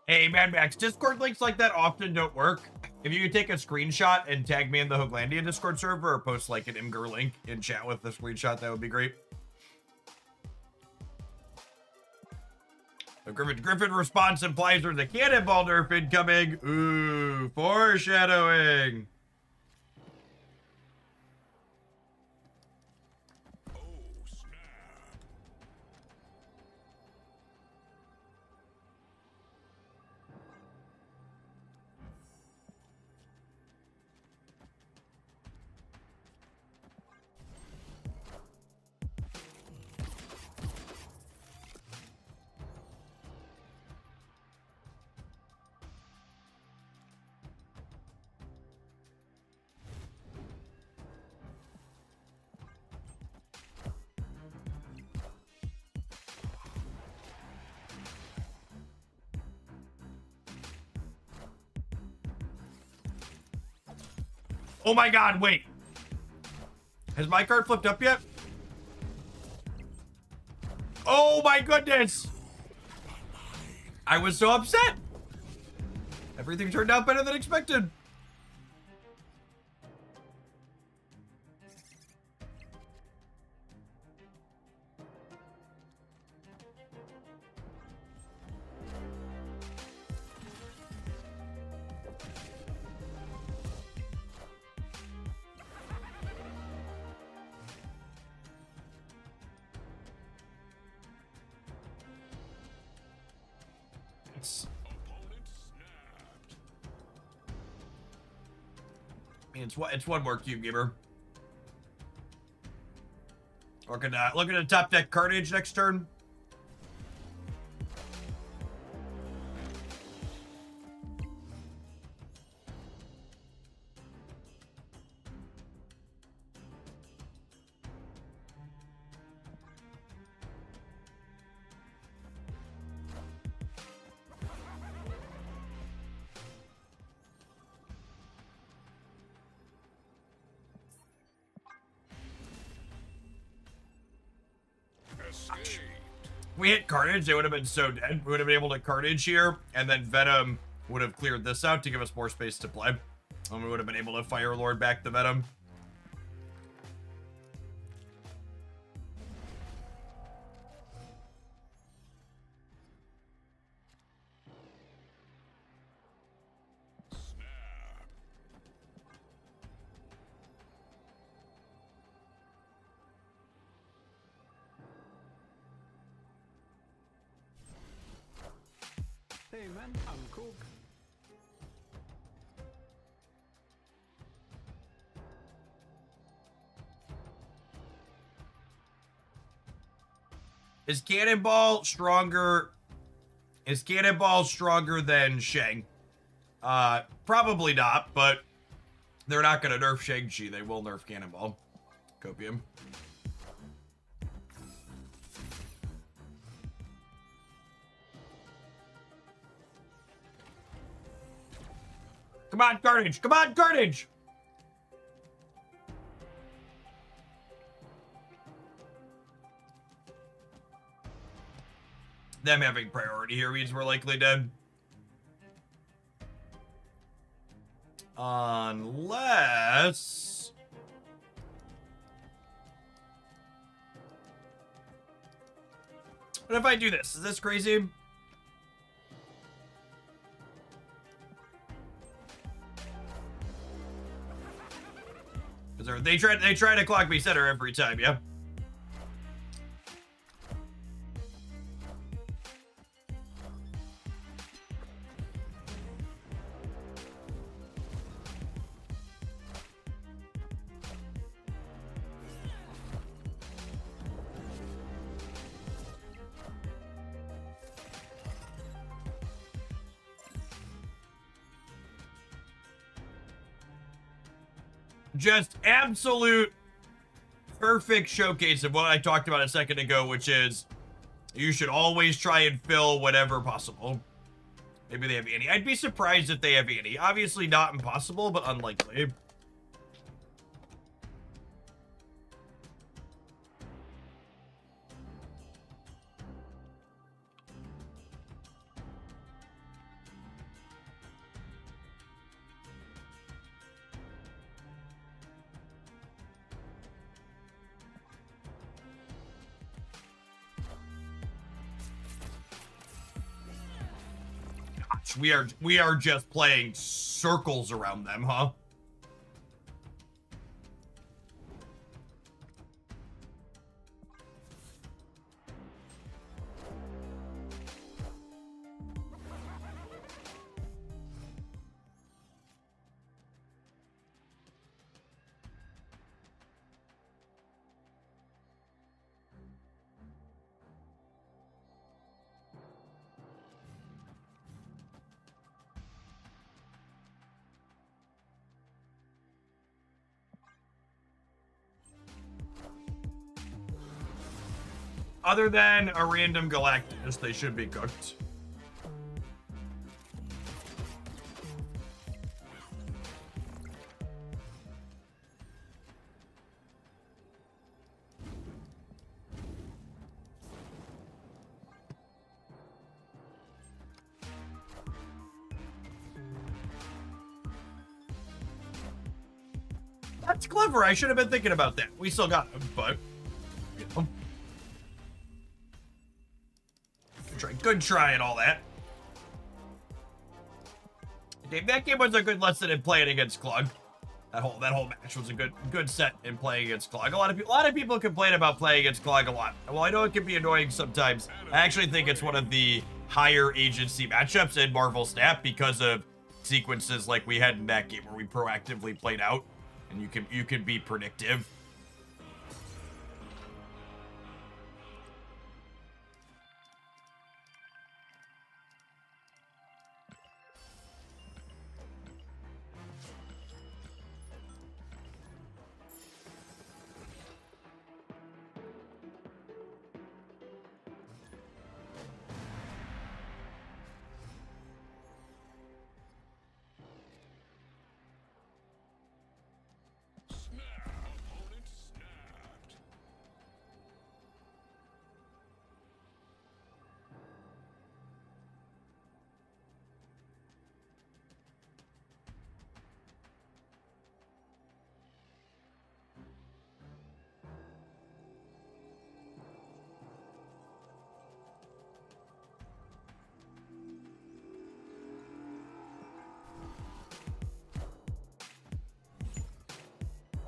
Hey, Mad Max, Discord links like that often don't work. If you could take a screenshot and tag me in the Hooglandia Discord server or post like an Imgur link in chat with the screenshot, that would be great. The Griffin response implies there's a cannonball nerf incoming. Ooh, foreshadowing. Oh, snap. Oh my god, wait. Has my card flipped up yet? Oh my goodness. I was so upset. Everything turned out better than expected. Opponent snapped. I mean, it's one more cube gamer. Looking at top deck Carnage next turn. We hit Carnage, they would have been so dead. We would have been able to Carnage here, and then Venom would have cleared this out to give us more space to play. And we would have been able to Fire Lord back the Venom. Hey man, I'm cook. Is Cannonball stronger? Is Cannonball stronger than Shang? Probably not, but they're not gonna nerf Shang-Chi. They will nerf Cannonball. Copium. Come on, Carnage! Come on, Carnage! Them having priority here means we're likely dead. Unless... What if I do this? Is this crazy? They try to clock me center every time, yeah? Just absolute perfect showcase of what I talked about a second ago, which is you should always try and fill whatever possible. Maybe they have Annie. I'd be surprised if they have Annie. Obviously not impossible, but unlikely. We are just playing circles around them, huh? Other than a random Galactus, they should be cooked. That's clever. I should have been thinking about that. We still got him, but... You know. Good try and all that. That game was a good lesson in playing against Clog. That whole match was a good set in playing against Clog. A lot of people complain about playing against Clog a lot. Well, I know it can be annoying sometimes. I actually think it's one of the higher agency matchups in Marvel Snap because of sequences like we had in that game where we proactively played out, and you can be predictive.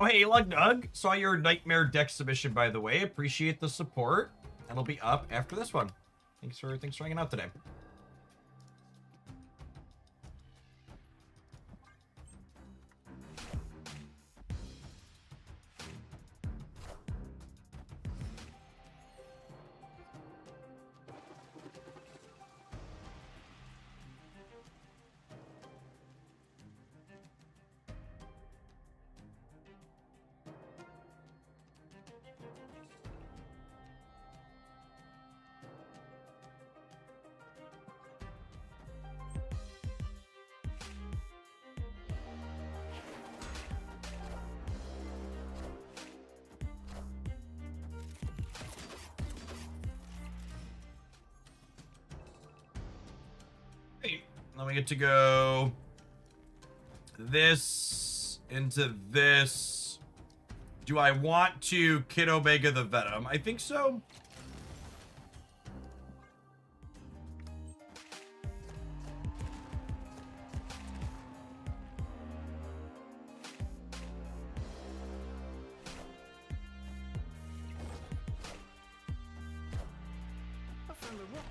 Oh, hey, Lug Nug. Saw your Nightmare deck submission, by the way. Appreciate the support. That'll be up after this one. Thanks for hanging out today. Hey, then we get to go this into this. Do I want to Kid Omega the Venom? I think so. I found a rock.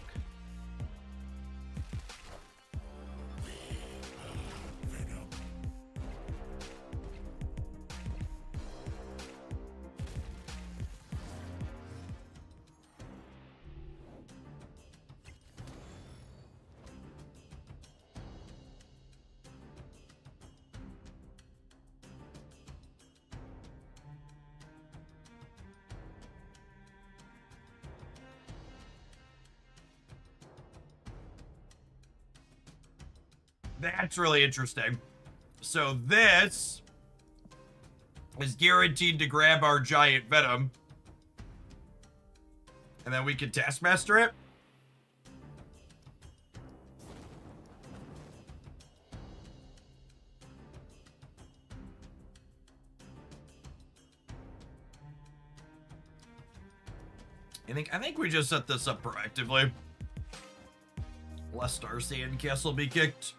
That's really interesting. So this is guaranteed to grab our giant Venom. And then we can Taskmaster it. I think we just set this up proactively. Lest our Sandcastle be kicked.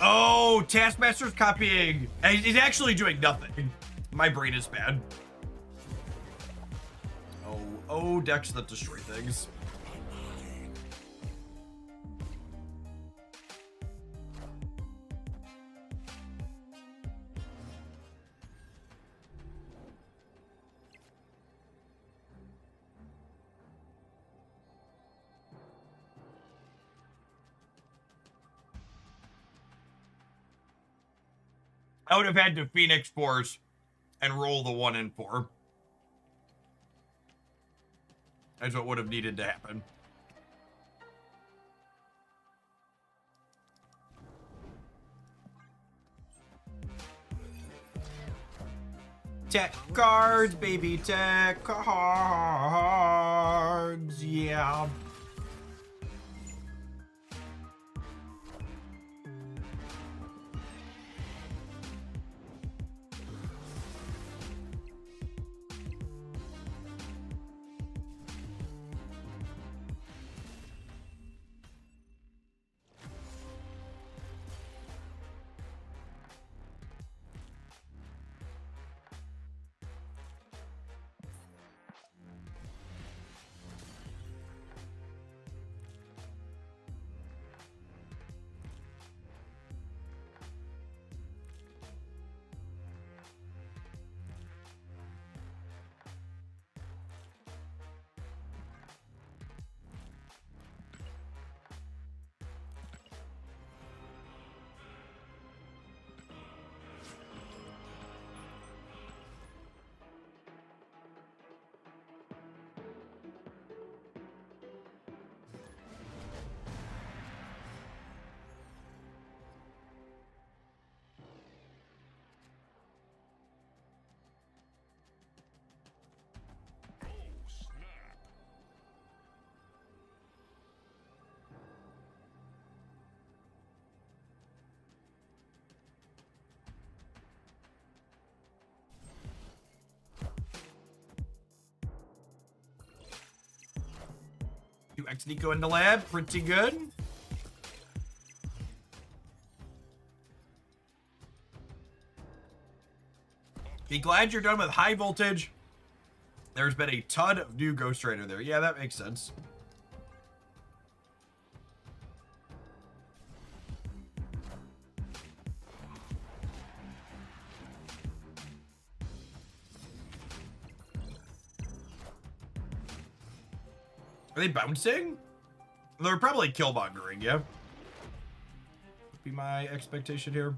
Oh, Taskmaster's copying. He's actually doing nothing. My brain is bad. Oh, decks that destroy things. I would have had to Phoenix Force and roll the 1 and 4. That's what would have needed to happen. Tech cards, baby, tech cards, yeah. X Nico in the lab, pretty good. Be glad you're done with high voltage. There's been a ton of new Ghost Rider there. Yeah, that makes sense. Are they bouncing? They're probably killmongering, yeah? Would be my expectation here.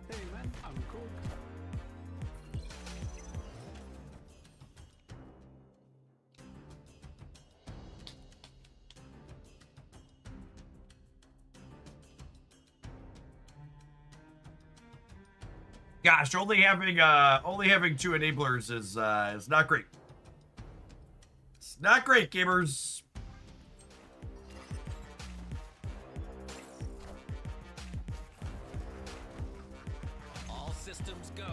Hey man, I'm cool. Gosh, only having two enablers is not great. It's not great, gamers. All systems go.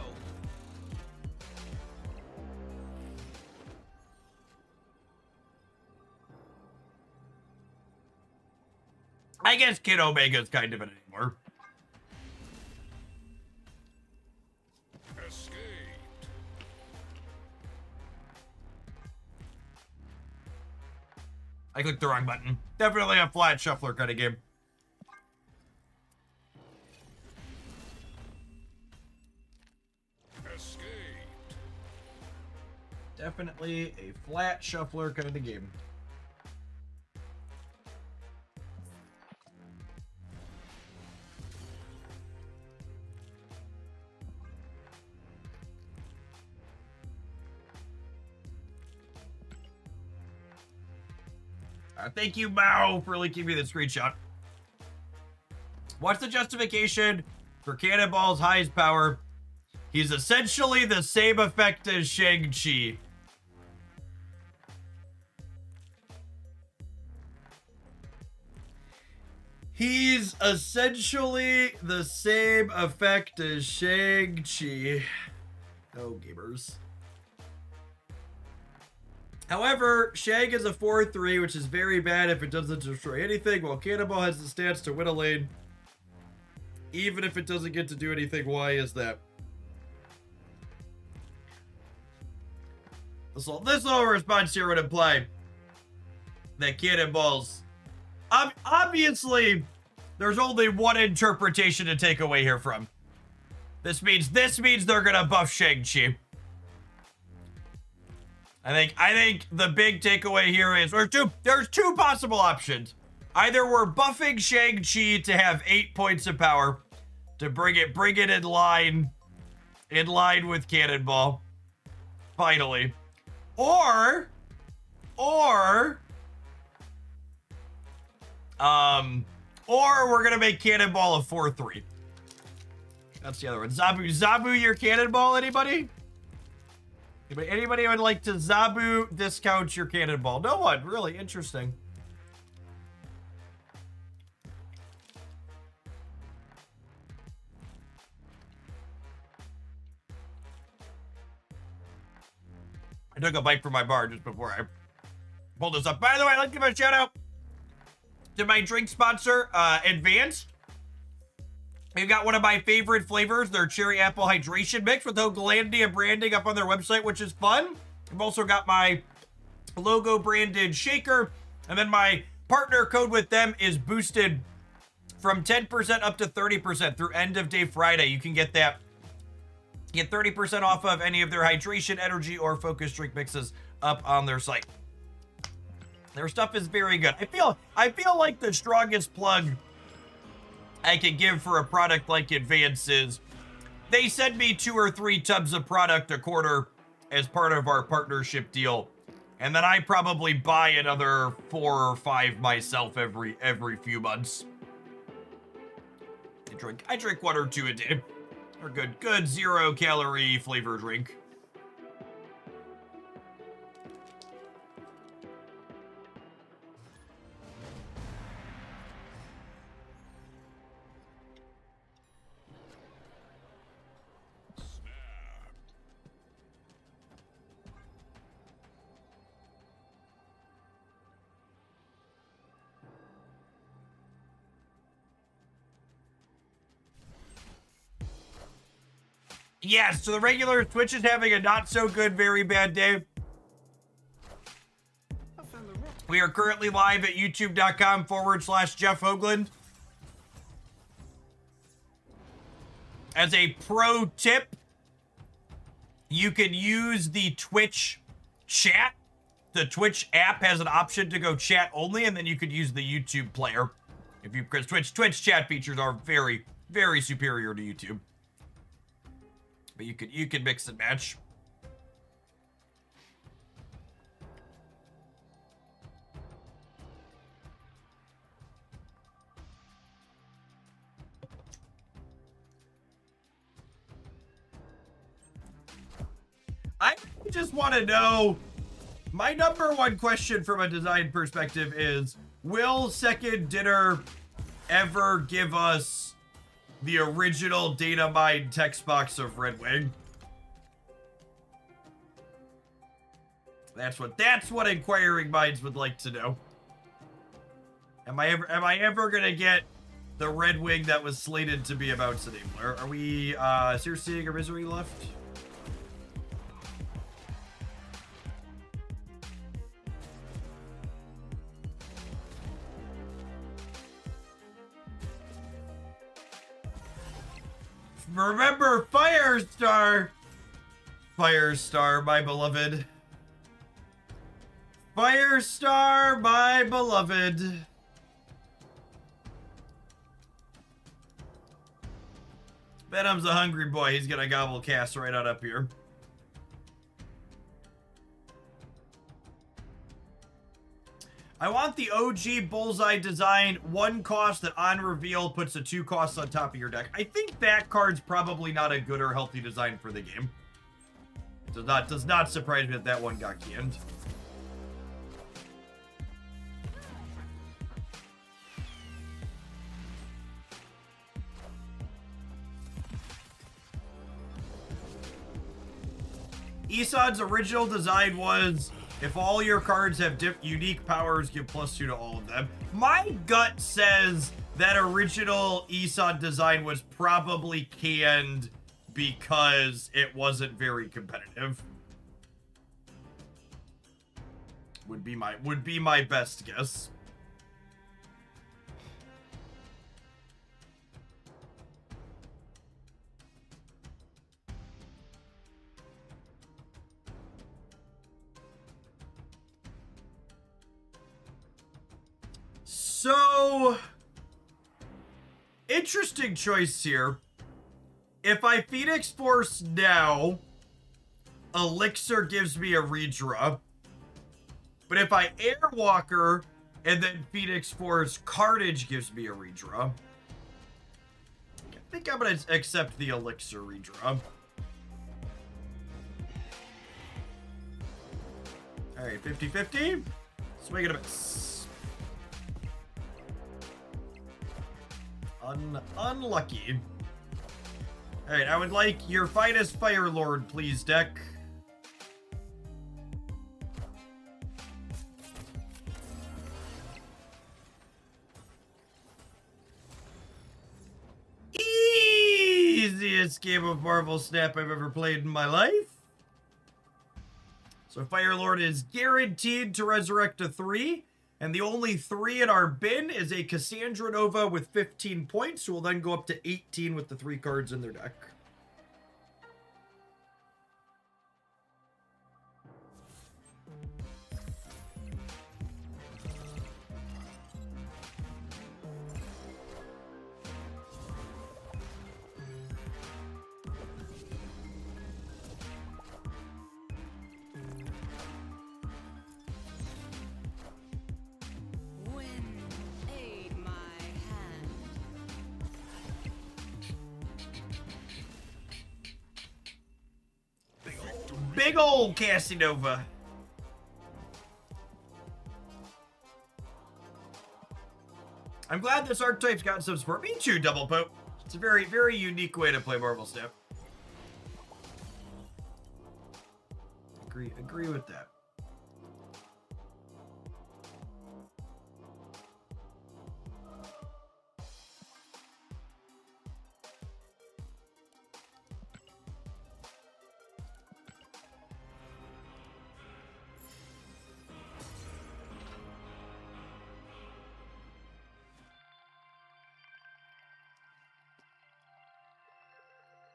I guess Kid Omega's kind of an enabler. Escaped. I clicked the wrong button. Definitely a flat shuffler kind of game. Escaped. Definitely a flat shuffler kind of game. Thank you, Mao, for linking me the screenshot. What's the justification for Cannonball's highest power? He's essentially the same effect as Shang-Chi. He's essentially the same effect as Shang-Chi. Oh, gamers. However, Shang is a 4-3, which is very bad if it doesn't destroy anything, while Cannonball has the stats to win a lane. Even if it doesn't get to do anything, why is that? This little response here would imply that Cannonballs... obviously, there's only one interpretation to take away here from. This means they're gonna buff Shang-Chi. I think the big takeaway here is there's two possible options. Either we're buffing Shang-Chi to have 8 points of power to bring it in line with Cannonball. Finally. Or we're gonna make Cannonball a 4-3. That's the other one. Zabu your Cannonball, anybody? Anybody would like to Zabu discount your Cannonball? No one. Really interesting. I took a bite from my bar just before I pulled this up. By the way, I'd like to give a shout out to my drink sponsor, Advanced. They've got one of my favorite flavors, their cherry apple hydration mix with Oaklandia branding up on their website, which is fun. I've also got my logo branded shaker, and then my partner code with them is boosted from 10% up to 30% through end of day Friday. You can get that. Get 30% off of any of their hydration, energy, or focus drink mixes up on their site. Their stuff is very good. I feel like the strongest plug I could give for a product like Advance is they send me 2 or 3 tubs of product a quarter as part of our partnership deal, and then I probably buy another 4 or 5 myself every few months. I drink 1 or 2 a day. Or good 0-calorie flavor drink. Yeah, so the regular Twitch is having a not so good, very bad day. We are currently live at youtube.com/Jeff Hoagland. As a pro tip, you can use the Twitch chat. The Twitch app has an option to go chat only, and then you could use the YouTube player. Because Twitch chat features are very, very superior to YouTube. But you could mix and match. I just want to know, my number one question from a design perspective is, will Second Dinner ever give us the original data mine text box of Red Wing? That's what inquiring minds would like to know. Am I ever gonna get the Red Wing that was slated to be about Enabler? Are we seriously seeing a misery left? Remember Firestar, my beloved. Firestar, my beloved. Venom's a hungry boy. He's gonna gobble Cass right on up here. I want the OG Bullseye design, 1 cost that on reveal puts a 2 costs on top of your deck. I think that card's probably not a good or healthy design for the game. It does not surprise me that one got canned. Isad's original design was, if all your cards have unique powers, give +2 to all of them. My gut says that original Isad design was probably canned because it wasn't very competitive. Would be my best guess. So, interesting choice here. If I Phoenix Force now, Elixir gives me a redraw. But if I Airwalker and then Phoenix Force, Carnage gives me a redraw. I think I'm going to accept the Elixir redraw. Alright, 50-50. Swing it a miss. Unlucky. Alright, I would like your finest Fire Lord, please, deck. Easiest game of Marvel Snap I've ever played in my life. So Fire Lord is guaranteed to resurrect a 3. And the only 3 in our bin is a Cassandra Nova with 15 points, who will then go up to 18 with the 3 cards in their deck. big old Casanova. I'm glad this archetype's gotten some support. Me too, Double Pope. It's a very, very unique way to play Marvel Snap. Agree with that.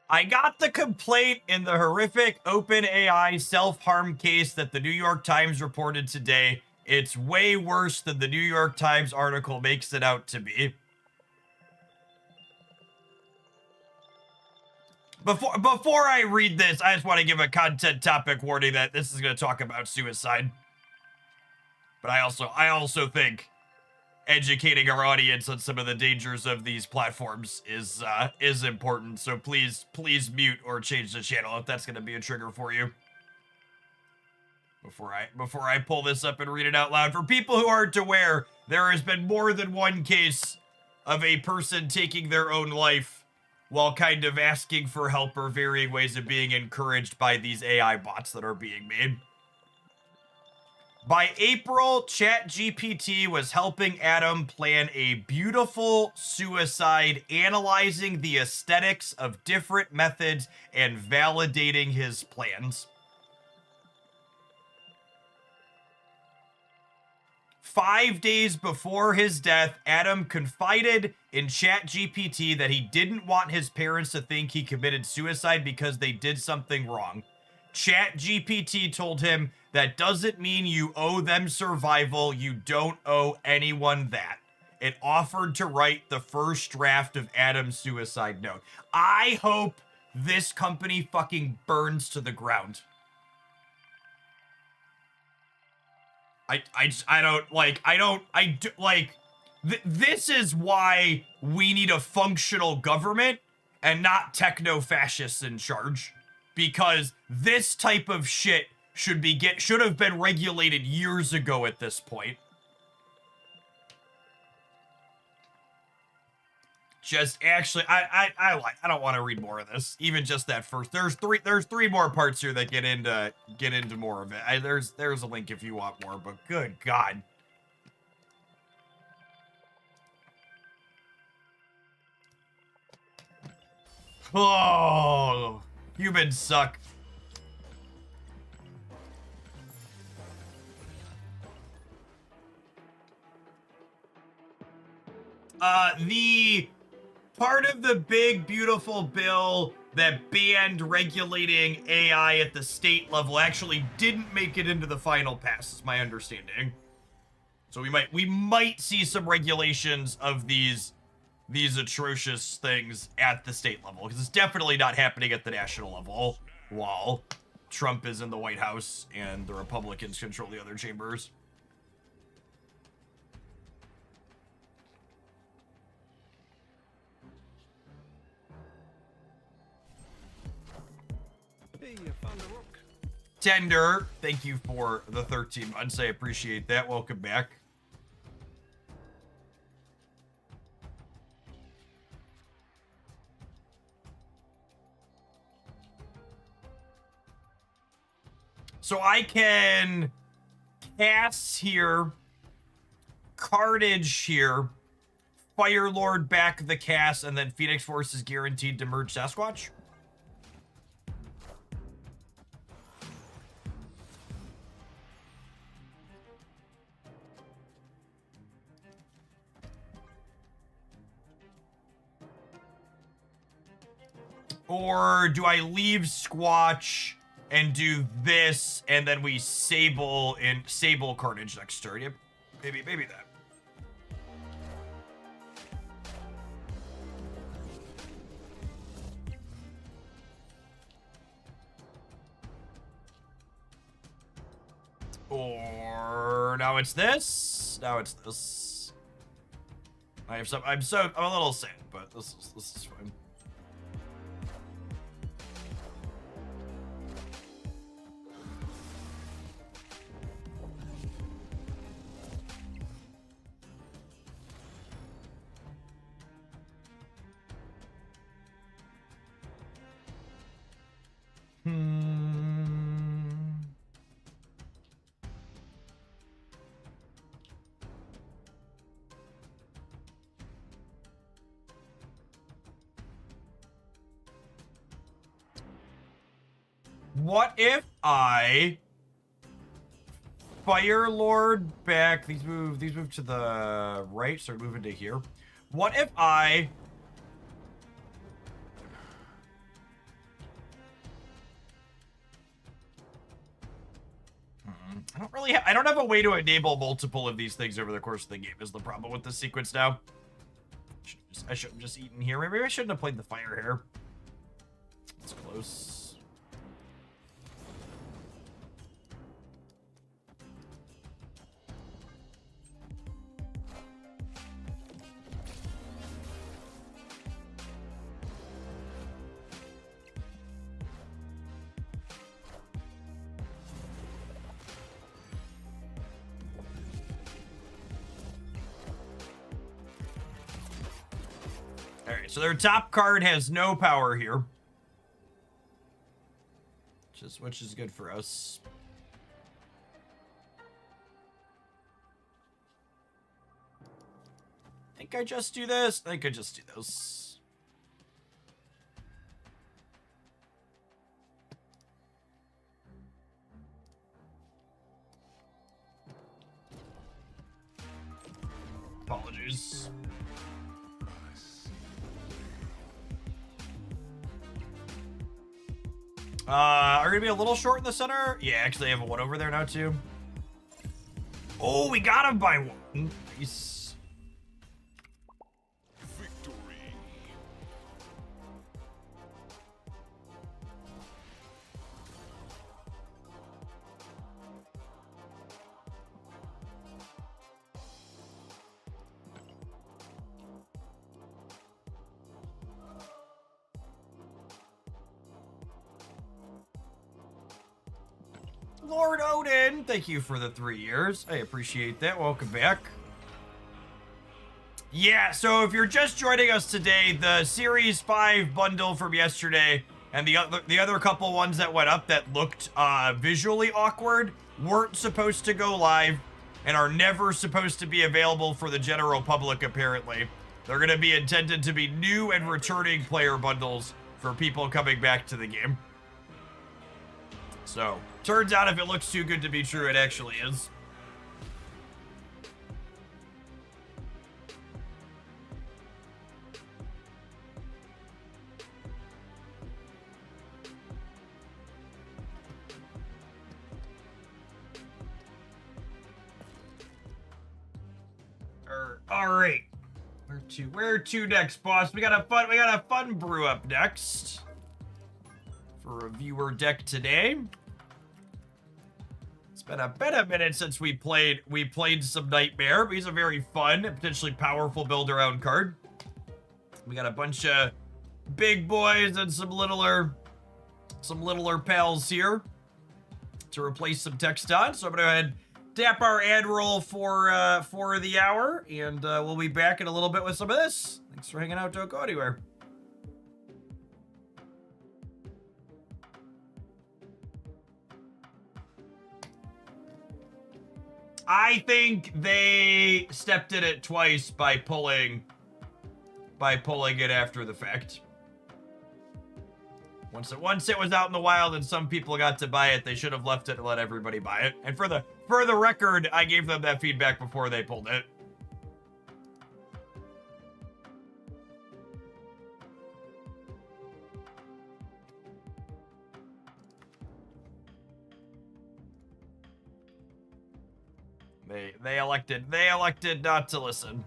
I got the complaint in the horrific OpenAI self-harm case that the New York Times reported today. It's way worse than the New York Times article makes it out to be. Before I read this, I just want to give a content topic warning that this is going to talk about suicide. But I also think educating our audience on some of the dangers of these platforms is important. So please mute or change the channel if that's going to be a trigger for you. Before I pull this up and read it out loud, for people who aren't aware, there has been more than one case of a person taking their own life while kind of asking for help or varying ways of being encouraged by these AI bots that are being made. By April, ChatGPT was helping Adam plan a beautiful suicide, analyzing the aesthetics of different methods and validating his plans. 5 days before his death, Adam confided in ChatGPT that he didn't want his parents to think he committed suicide because they did something wrong. ChatGPT told him, "That doesn't mean you owe them survival. You don't owe anyone that." It offered to write the first draft of Adam's suicide note. I hope this company fucking burns to the ground. This is why we need a functional government and not techno-fascists in charge. Because this type of shit should have been regulated years ago at this point. Just actually, I don't want to read more of this. Even just that first. There's three more parts here that get into more of it. There's a link if you want more, but good God. Oh, humans suck. The part of the big, beautiful bill that banned regulating AI at the state level actually didn't make it into the final pass, is my understanding. So we might see some regulations of these atrocious things at the state level, because it's definitely not happening at the national level while Trump is in the White House and the Republicans control the other chambers. Hey, you found a rook. Tender, thank you for the 13 months. I appreciate that. Welcome back. So I can cast here, Carnage here, Firelord back the cast, and then Phoenix Force is guaranteed to merge Sasquatch. Or do I leave Squatch and do this, and then we Sable Carnage next turn? Yep, maybe that. Or now it's this. Now it's this. I'm a little sad, but this is fine. What if I Fire Lord back? These move to the right, so we're moving to here. What if I I don't have a way to enable multiple of these things over the course of the game is the problem with this sequence now. I should have just eaten here. Maybe I shouldn't have played the fire here. It's close. Alright, so their top card has no power here. Which is good for us. I think I just do this. I think I just do this. Apologies. Are gonna be a little short in the center? Yeah, actually, I have a one over there now too. Oh, we got him by one. Nice. Victory. Lord Odin, thank you for the 3 years. I appreciate that. Welcome back. Yeah, so if you're just joining us today, the Series 5 bundle from yesterday and the other couple ones that went up that looked visually awkward weren't supposed to go live and are never supposed to be available for the general public, apparently. They're going to be intended to be new and returning player bundles for people coming back to the game. So, turns out if it looks too good to be true, it actually is. All right. Where to next, boss? We got a fun brew up next for a viewer deck today. It's been a minute since we played some Nightmare, but he's a very fun and potentially powerful build around card. We got a bunch of big boys and some littler pals here to replace some text on. So I'm gonna go ahead and tap our ad roll for the hour, and we'll be back in a little bit with some of this. Thanks for hanging out. Don't go anywhere. I think they stepped in it twice by pulling it after the fact. Once it was out in the wild and some people got to buy it, they should have left it and let everybody buy it. And for the record, I gave them that feedback before they pulled it. They elected not to listen.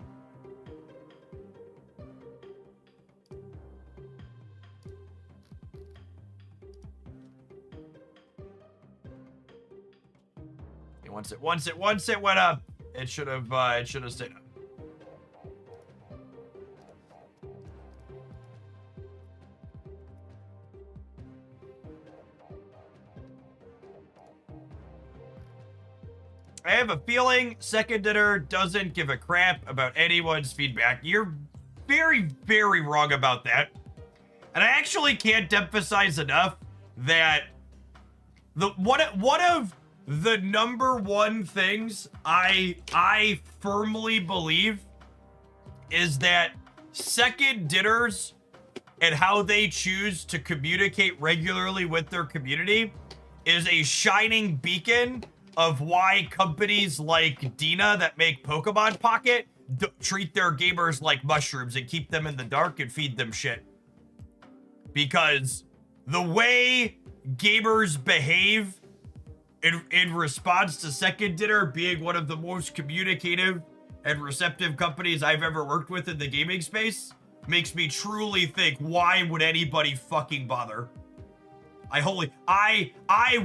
Once it went up, it should have stayed up. I have a feeling Second Dinner doesn't give a crap about anyone's feedback. You're very, very wrong about that. And I actually can't emphasize enough that one of the number one things I firmly believe is that second dinners and how they choose to communicate regularly with their community is a shining beacon of why companies like Dina that make Pokemon Pocket treat their gamers like mushrooms and keep them in the dark and feed them shit. Because the way gamers behave in response to Second Dinner being one of the most communicative and receptive companies I've ever worked with in the gaming space makes me truly think, why would anybody fucking bother? I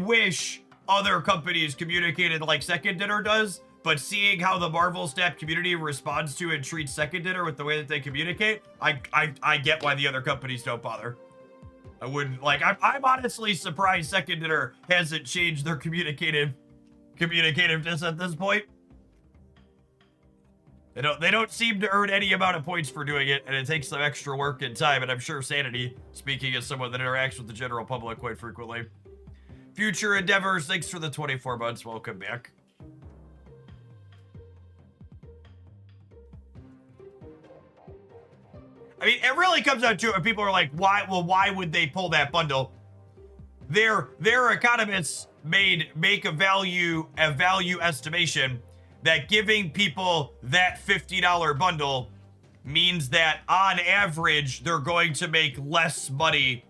wish other companies communicated like Second Dinner does, but seeing how the Marvel Snap community responds to and treats Second Dinner with the way that they communicate, I get why the other companies don't bother. I wouldn't, like, I'm honestly surprised Second Dinner hasn't changed their communicativeness at this point. They don't seem to earn any amount of points for doing it, and it takes some extra work and time, and I'm sure Sanity, speaking as someone that interacts with the general public quite frequently. Future Endeavors, thanks for the 24 months. Welcome back. I mean, it really comes down to it. People are like, why would they pull that bundle? Their economists make a value estimation that giving people that $50 bundle means that on average they're going to make less money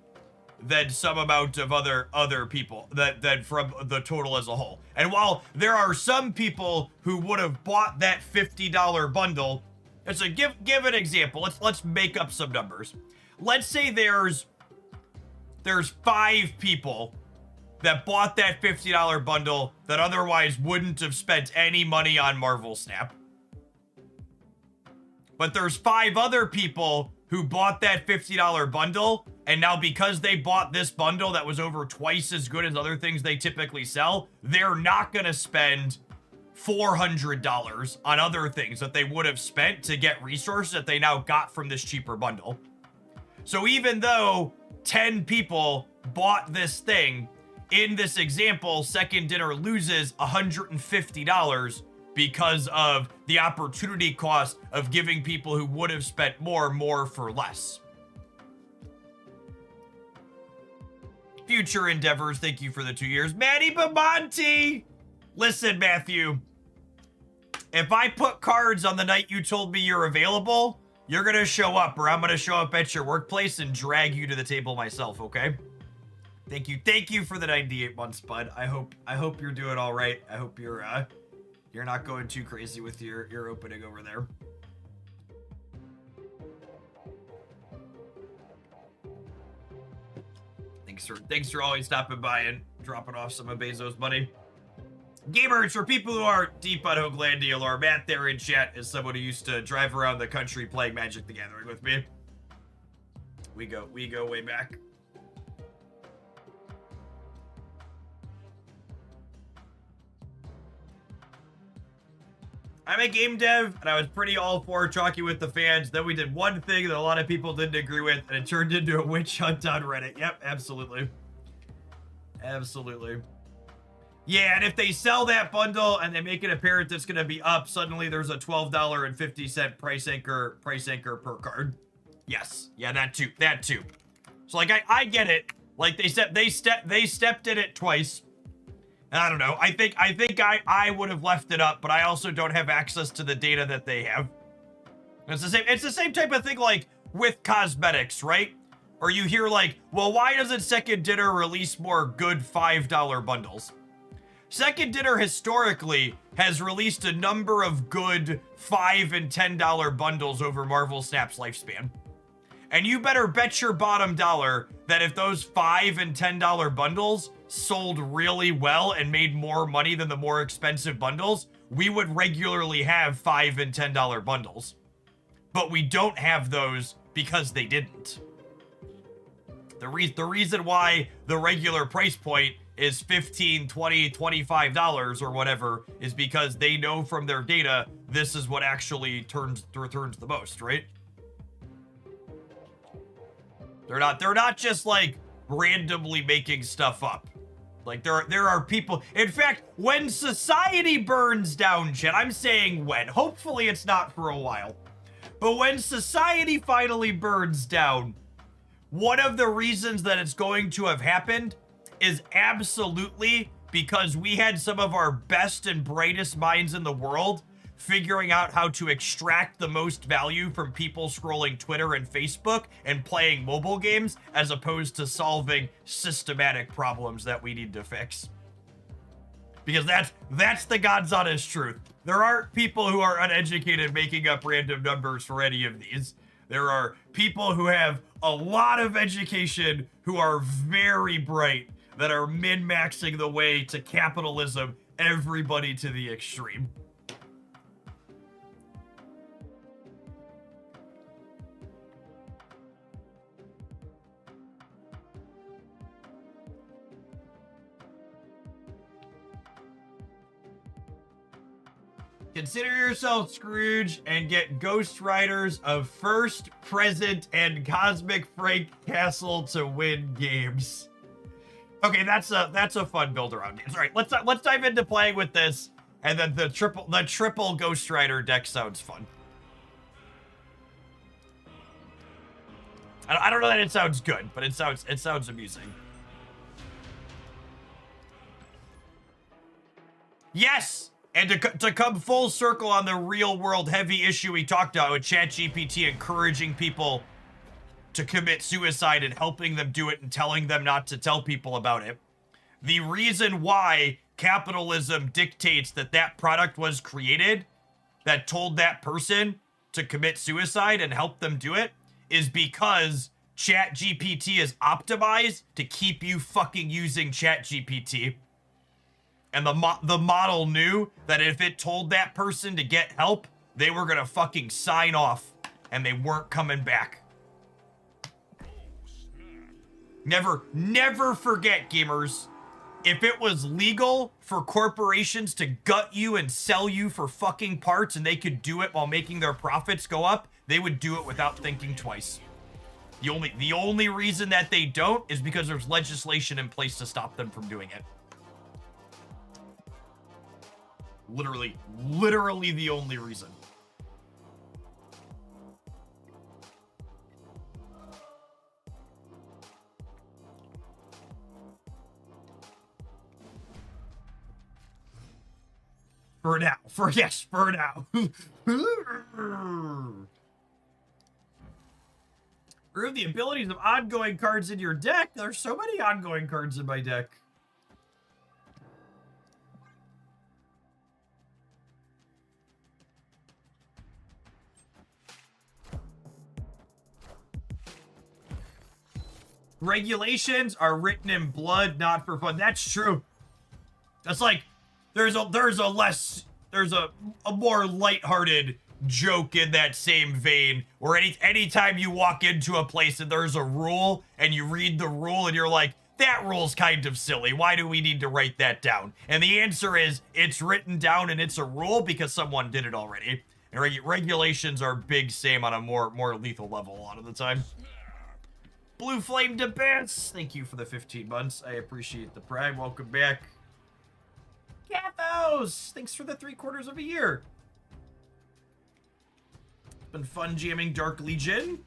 than some amount of other people than from the total as a whole. And while there are some people who would have bought that $50 bundle, and so give an example. Let's make up some numbers. Let's say there's 5 people that bought that $50 bundle that otherwise wouldn't have spent any money on Marvel Snap. But there's 5 other people who bought that $50 bundle, and now because they bought this bundle that was over twice as good as other things they typically sell, they're not gonna spend $400 on other things that they would have spent to get resources that they now got from this cheaper bundle. So even though 10 people bought this thing, in this example, Second Dinner loses $150 because of the opportunity cost of giving people who would have spent more for less. Future Endeavors, thank you for the 2 years. Manny Bamonti! Listen, Matthew. If I put cards on the night you told me you're available, you're gonna show up, or I'm gonna show up at your workplace and drag you to the table myself, okay? Thank you for the 98 months, bud. I hope you're doing all right. I hope you're not going too crazy with your opening over there. Thanks for always stopping by and dropping off some of Bezos' money. Gamers, for people who are deep on Hoaglandia lore, Matt there in chat is someone who used to drive around the country playing Magic the Gathering with me. We go way back. I'm a game dev, and I was pretty all for talking with the fans. Then we did one thing that a lot of people didn't agree with, and it turned into a witch hunt on Reddit. Yep, absolutely. Absolutely. Yeah, and if they sell that bundle and they make it apparent that's going to be up, suddenly there's a $12.50 price anchor per card. Yes. Yeah, that too. So, like, I get it. Like, they stepped in it twice. And I don't know. I think I would have left it up, but I also don't have access to the data that they have. It's the same type of thing, like, with cosmetics, right? Or you hear, like, well, why doesn't Second Dinner release more good $5 bundles? Second Dinner historically has released a number of good $5 and $10 bundles over Marvel Snap's lifespan. And you better bet your bottom dollar that if those $5 and $10 bundles sold really well and made more money than the more expensive bundles, we would regularly have $5 and $10 bundles. But we don't have those because they didn't. The reason why the regular price point is $15, $20, $25 or whatever is because they know from their data this is what actually returns the most, right? They're not just like randomly making stuff up. Like, there are people... In fact, when society burns down, chat, I'm saying when. Hopefully it's not for a while. But when society finally burns down, one of the reasons that it's going to have happened is absolutely because we had some of our best and brightest minds in the world figuring out how to extract the most value from people scrolling Twitter and Facebook and playing mobile games, as opposed to solving systematic problems that we need to fix. Because that's the God's honest truth. There aren't people who are uneducated making up random numbers for any of these. There are people who have a lot of education who are very bright that are min-maxing the way to capitalism, everybody to the extreme. Consider yourself Scrooge and get Ghost Riders of First, Present, and Cosmic Frank Castle to win games. Okay, that's a fun build around games. All right, let's dive into playing with this, and then the triple Ghost Rider deck sounds fun. I don't know that it sounds good, but it sounds amusing. Yes. And to come full circle on the real world heavy issue we talked about with ChatGPT encouraging people to commit suicide and helping them do it and telling them not to tell people about it. The reason why capitalism dictates that that product was created that told that person to commit suicide and help them do it is because ChatGPT is optimized to keep you fucking using ChatGPT. And the model knew that if it told that person to get help, they were gonna fucking sign off and they weren't coming back. Never forget, gamers, if it was legal for corporations to gut you and sell you for fucking parts and they could do it while making their profits go up, they would do it without thinking twice. The only reason that they don't is because there's legislation in place to stop them from doing it. Literally the only reason. For now. For now. Remove the abilities of ongoing cards in your deck. There's so many ongoing cards in my deck. Regulations are written in blood, not for fun. That's true. That's like there's a more lighthearted joke in that same vein where anytime you walk into a place and there's a rule and you read the rule and you're like, that rule's kind of silly. Why do we need to write that down? And the answer is it's written down and it's a rule because someone did it already. And regulations are big same on a more lethal level a lot of the time. Blue Flame Debats, thank you for the 15 months. I appreciate the prime. Welcome back. Cathos, thanks for the 3/4 of a year. It's been fun jamming Dark Legion.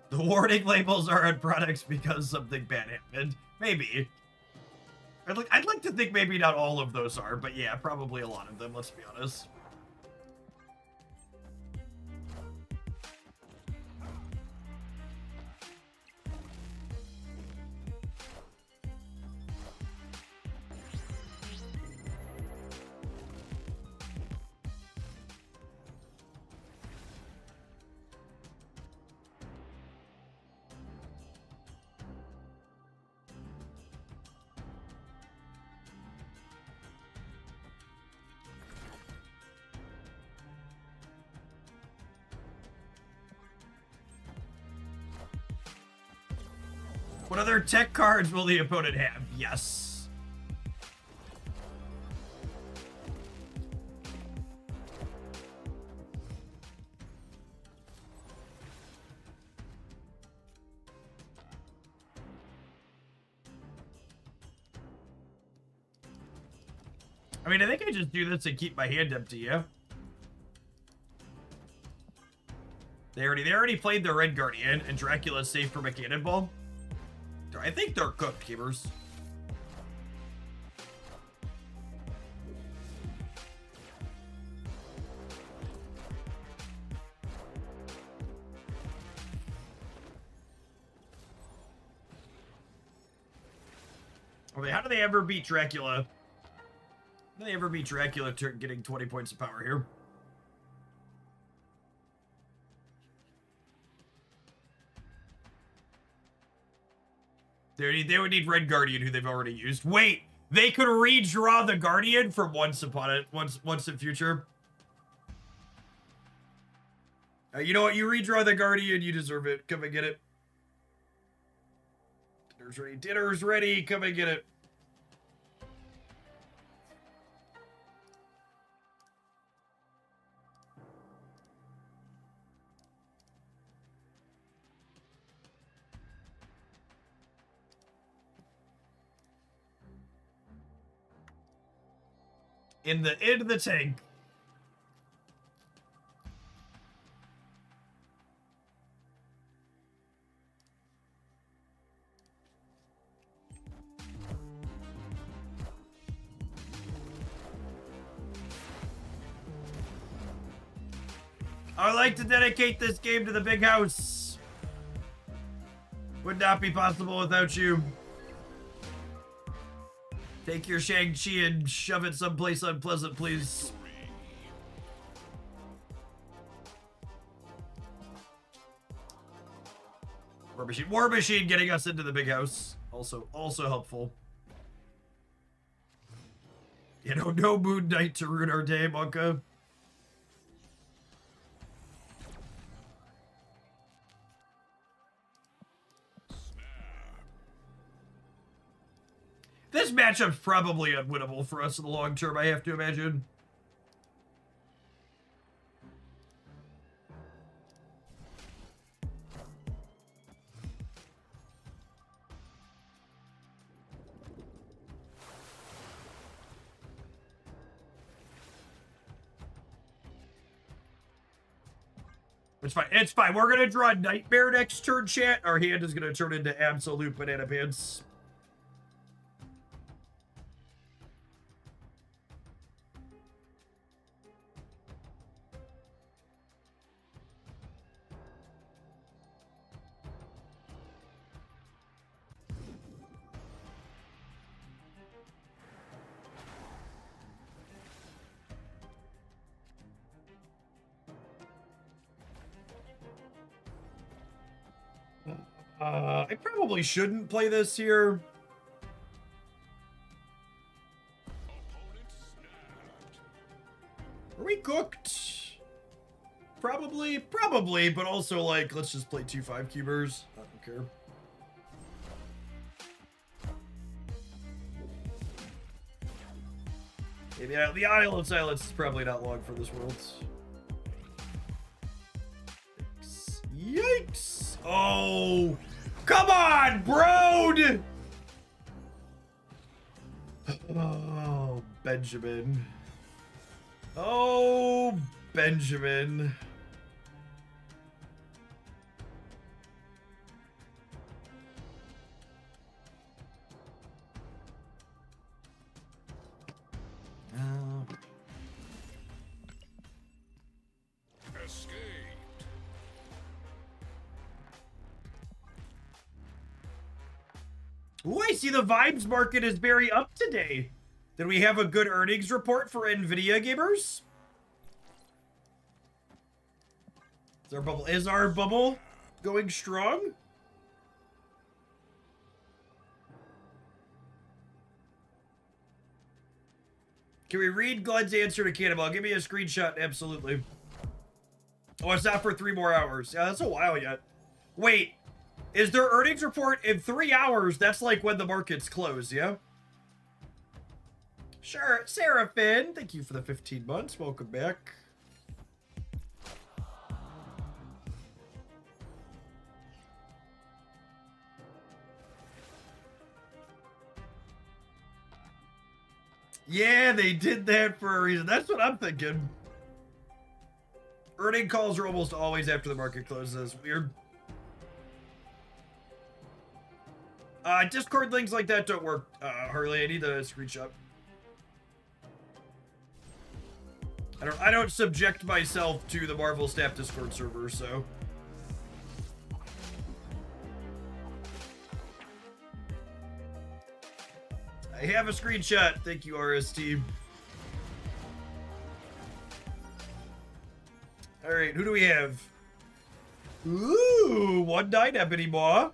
The warning labels are on products because something bad happened. Maybe. I'd like to think maybe not all of those are, but yeah, probably a lot of them, let's be honest. What other tech cards will the opponent have? Yes. I mean, I think I just do this and keep my hand empty, yeah? They already played the Red Guardian, and Dracula's safe from a cannonball. I think they're cooked, keepers. Okay, how do they ever beat Dracula? How do they ever beat Dracula getting 20 points of power here? They would need Red Guardian, who they've already used. Wait, they could redraw the Guardian from once in future. You know what? You redraw the Guardian, you deserve it. Come and get it. Dinner's ready. Dinner's ready. Come and get it. In the tank. I like to dedicate this game to the big house. Would not be possible without you. Take your Shang-Chi and shove it someplace unpleasant, please. War Machine getting us into the big house. Also helpful. You know, no Moon Knight to ruin our day, Monka. This matchup's probably unwinnable for us in the long term, I have to imagine. It's fine. It's fine. We're gonna draw Nightmare next turn, chat. Our hand is gonna turn into absolute banana pants. I probably shouldn't play this here. Are we cooked? Probably, but also, like, let's just play 2 5-cubers. I don't care. Yeah, the Isle of Silence is probably not long for this world. Yikes! Oh! Come on, bro! Oh, Benjamin. Oh, Benjamin. Escaped. Ooh, I see the vibes market is very up today. Did we have a good earnings report for Nvidia gamers? Is our bubble going strong? Can we read Glenn's answer to Cannonball? Give me a screenshot, absolutely. Oh, it's not for 3 more hours. Yeah, that's a while yet. Wait, is their earnings report in 3 hours? That's like when the markets close, yeah? Sure, Seraphim, thank you for the 15 months. Welcome back. Yeah, they did that for a reason. That's what I'm thinking. Earning calls are almost always after the market closes. Weird. Discord links like that don't work, Harley. I need a screenshot. I don't subject myself to the Marvel Snap Discord server, so. I have a screenshot. Thank you, RST. All right, who do we have? Ooh, one night Ebony Maw.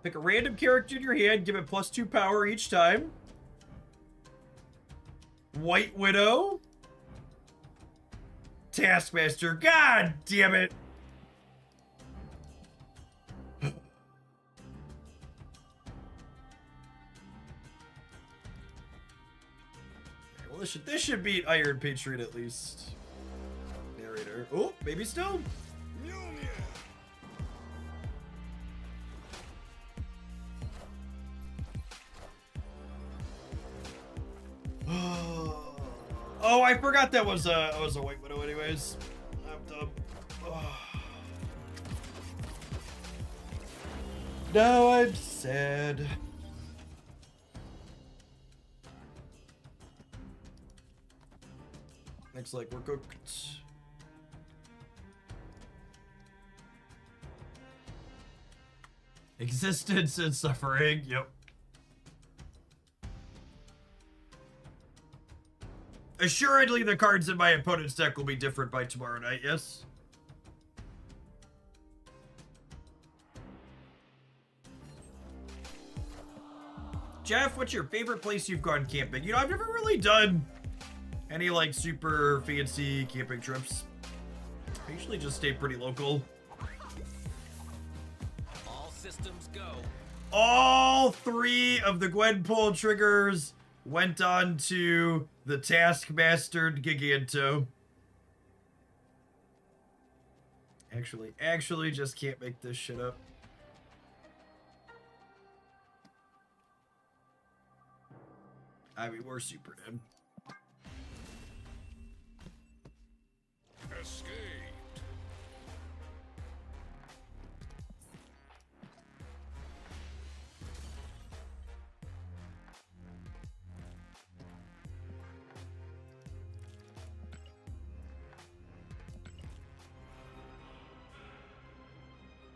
Pick a random character in your hand, give it +2 power each time. White Widow. Taskmaster. God damn it. Well, this should beat Iron Patriot at least. Narrator. Oh, maybe still. Oh, I forgot that was a White Widow anyways. I'm dumb. Oh. Now I'm sad. Looks like we're cooked. Existence and suffering, yep. Assuredly, the cards in my opponent's deck will be different by tomorrow night, yes? Jeff, what's your favorite place you've gone camping? You know, I've never really done any, like, super fancy camping trips. I usually just stay pretty local. All systems go. All 3 of the Gwenpool triggers went on to the Taskmaster Giganto. Actually, just can't make this shit up. I mean, we're super dead. Escaped.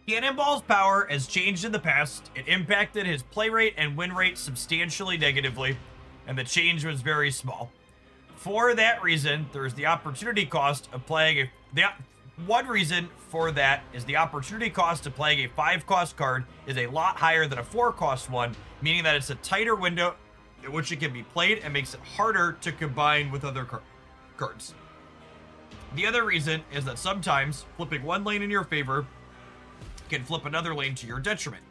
Cannonball's power has changed in the past. It impacted his play rate and win rate substantially negatively, and the change was very small. For that reason, there's the opportunity cost of playing one reason for that is the opportunity cost of playing a 5-cost card is a lot higher than a 4-cost one, meaning that it's a tighter window in which it can be played and makes it harder to combine with other cards. The other reason is that sometimes flipping one lane in your favor can flip another lane to your detriment.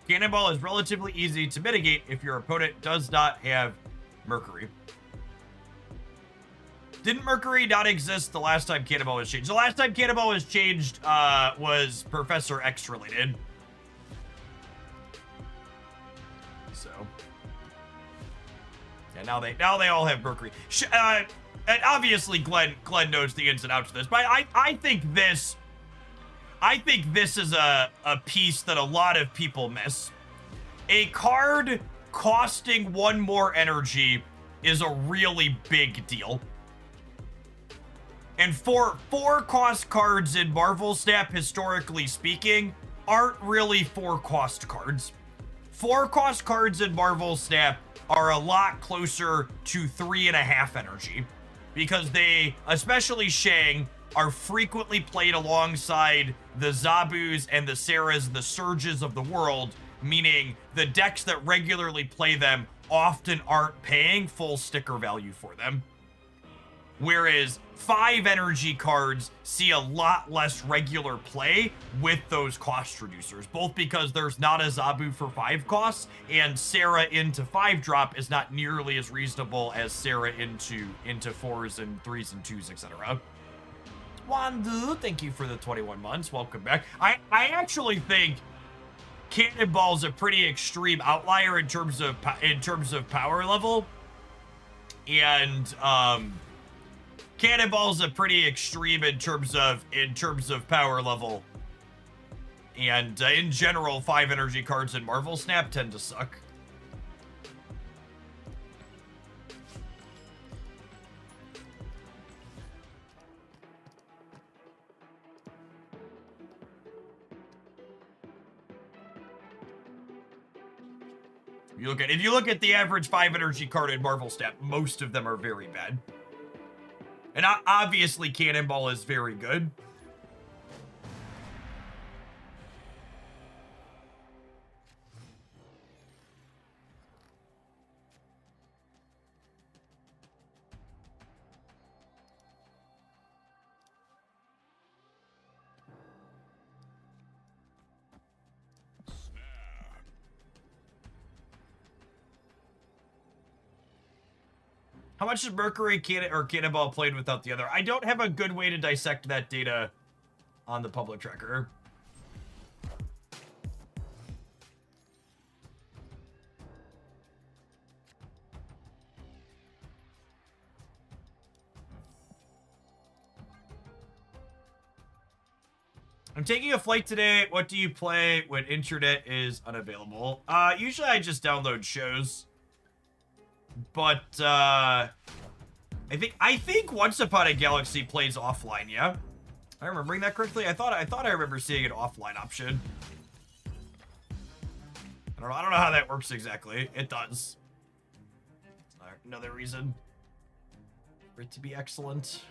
Cannonball is relatively easy to mitigate if your opponent does not have Mercury. Didn't Mercury not exist the last time Cannonball was changed? The last time Cannonball was changed was Professor X related. So, yeah, now they all have Mercury. And obviously Glenn knows the ins and outs of this, but I think this is a piece that a lot of people miss. A card costing 1 more energy is a really big deal. And 4-cost cards in Marvel Snap, historically speaking, aren't really 4-cost cards. 4-cost cards in Marvel Snap are a lot closer to 3.5 energy. Because they, especially Shang, are frequently played alongside the Zabus and the Sarahs, the Surges of the world, meaning the decks that regularly play them often aren't paying full sticker value for them. Whereas 5 energy cards see a lot less regular play with those cost reducers, both because there's not a Zabu for 5 costs, and Sarah into 5-drop is not nearly as reasonable as Sarah into 4s and 3s and 2s, etc. Wandu, thank you for the 21 months. Welcome back. I actually think Cannonball's a pretty extreme outlier in terms of power level, and Cannonball's a pretty extreme in terms of power level, and in general, 5 energy cards in Marvel Snap tend to suck. If you look at the average 5 energy card in Marvel Snap, most of them are very bad. And obviously Cannonball is very good. How much is Mercury Cannonball played without the other? I don't have a good way to dissect that data on the public tracker. I'm taking a flight today. What do you play when internet is unavailable? Usually I just download shows. But I think Once Upon a Galaxy plays offline, yeah? Am I remembering that correctly? I thought I remember seeing an offline option. I don't know how that works exactly. It does. Another reason for it to be excellent.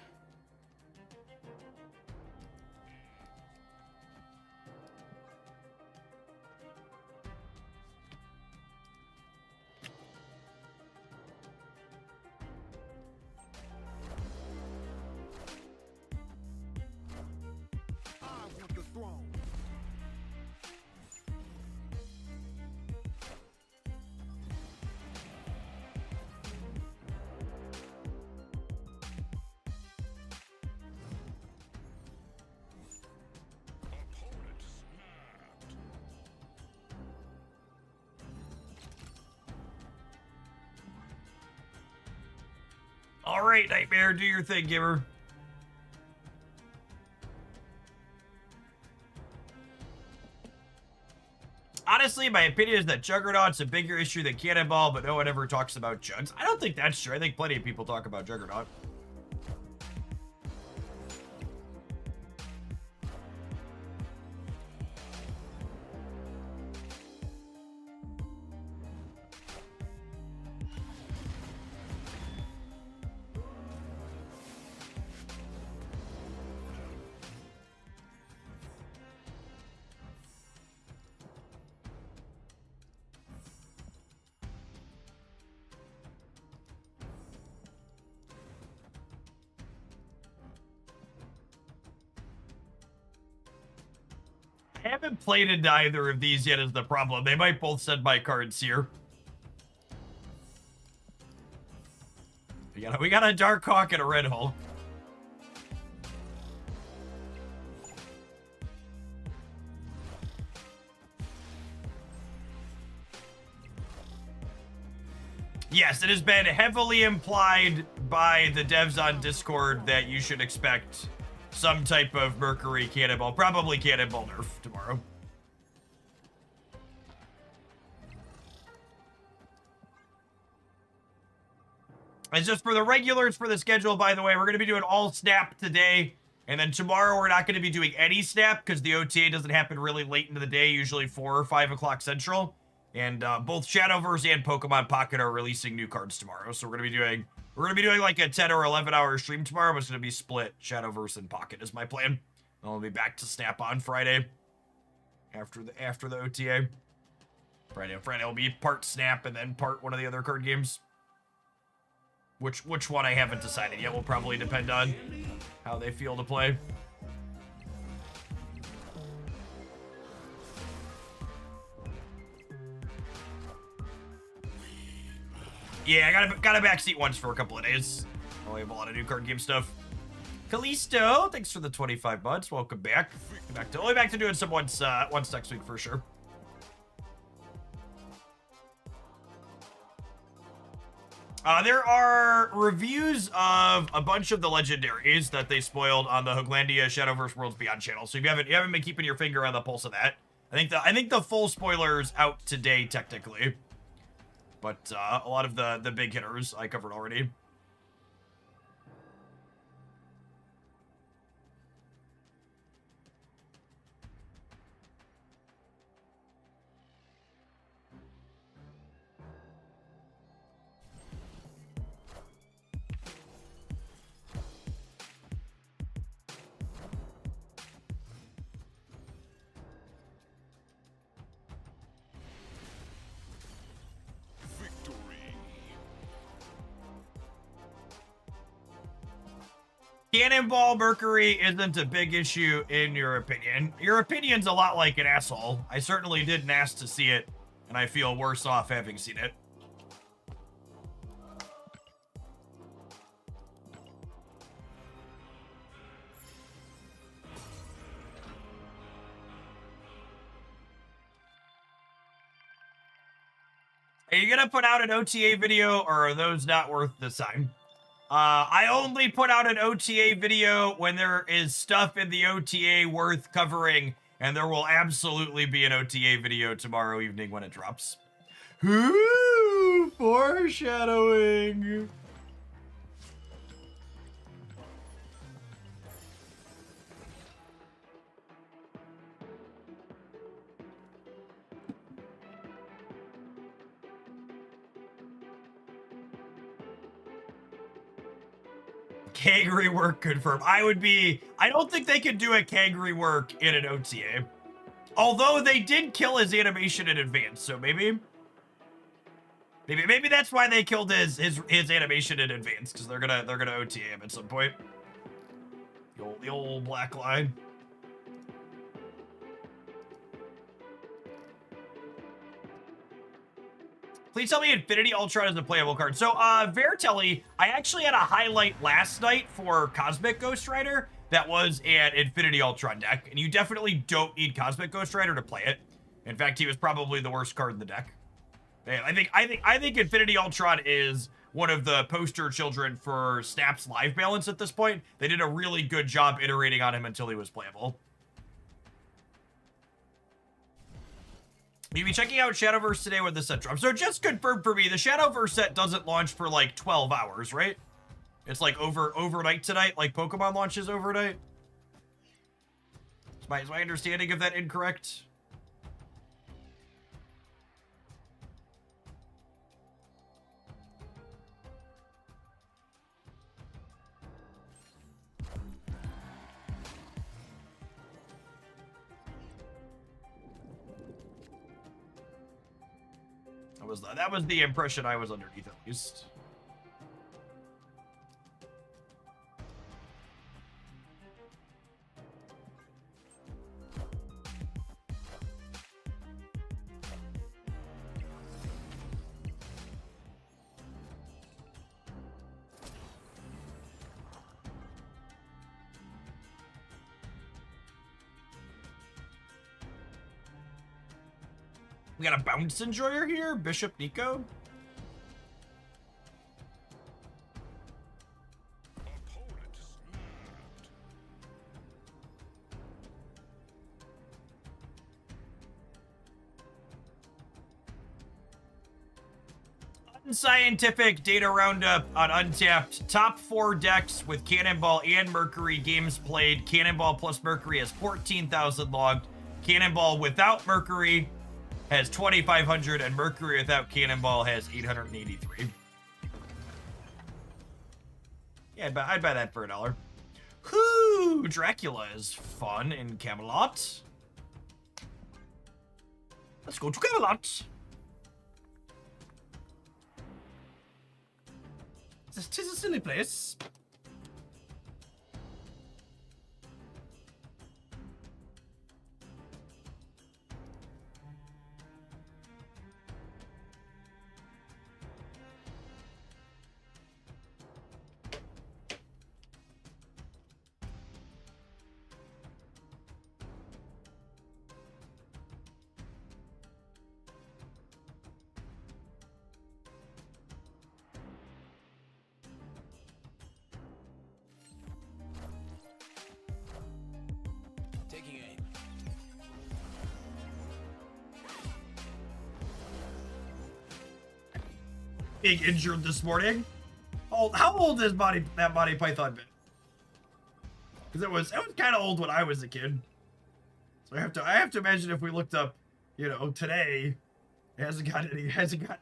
All right, Nightmare, do your thing, Giver. Honestly, my opinion is that Juggernaut's a bigger issue than Cannonball, but no one ever talks about Jugs. I don't think that's true. I think plenty of people talk about Juggernaut. I haven't played into either of these yet is the problem. They might both send my cards here. We got a Dark Hawk and a Red Hulk. Yes, it has been heavily implied by the devs on Discord that you should expect some type of Mercury Cannonball, probably Cannonball nerf tomorrow. And just for the regulars for the schedule, by the way, we're going to be doing all Snap today. And then tomorrow we're not going to be doing any Snap because the OTA doesn't happen really late into the day, usually 4 or 5 o'clock Central. And both Shadowverse and Pokemon Pocket are releasing new cards tomorrow. So we're going to be doing like a 10 or 11 hour stream tomorrow. It's going to be split Shadowverse and Pocket is my plan. And I'll be back to Snap on Friday after the OTA. Friday will be part Snap and then part one of the other card games. Which one I haven't decided yet will probably depend on how they feel to play. Yeah, I got a backseat once for a couple of days. We have a lot of new card game stuff. Kalisto, thanks for the 25 months. Welcome back. Only back to doing some once next week for sure. There are reviews of a bunch of the legendaries that they spoiled on the Hooglandia Shadowverse Worlds Beyond channel. So if you haven't been keeping your finger on the pulse of that, I think the full spoiler's out today technically, but a lot of the big hitters I covered already. Cannonball Mercury isn't a big issue in your opinion. Your opinion's a lot like an asshole. I certainly didn't ask to see it, and I feel worse off having seen it. Are you gonna put out an OTA video, or are those not worth the time? I only put out an OTA video when there is stuff in the OTA worth covering, and there will absolutely be an OTA video tomorrow evening when it drops. Ooh, foreshadowing. Keg rework confirmed. I don't think they could do a keg rework in an OTA. Although they did kill his animation in advance, so maybe that's why they killed his animation in advance, because they're gonna OTA him at some point. The old black line. Please tell me Infinity Ultron is a playable card. So, Vertelli, I actually had a highlight last night for Cosmic Ghost Rider that was an Infinity Ultron deck, and you definitely don't need Cosmic Ghost Rider to play it. In fact, he was probably the worst card in the deck. I think Infinity Ultron is one of the poster children for Snap's live balance at this point. They did a really good job iterating on him until he was playable. You'll be checking out Shadowverse today when the set drops. So just confirmed for me, the Shadowverse set doesn't launch for like 12 hours, right? It's like overnight tonight, like Pokemon launches overnight. Is my understanding of that incorrect? That was the impression I was underneath, at least. We got a bounce enjoyer here, Bishop Nico. Unscientific data roundup on Untapped. Top 4 decks with Cannonball and Mercury games played. Cannonball plus Mercury has 14,000 logged. Cannonball without Mercury has 2,500, and Mercury without Cannonball has 883. Yeah, I'd buy that for $1. Whoo! Dracula is fun in Camelot. Let's go to Camelot. Tis a silly place. being injured this morning. Oh, how old has that body python been? Because it was kind of old when I was a kid. So I have to imagine if we looked up, you know, today, it hasn't gotten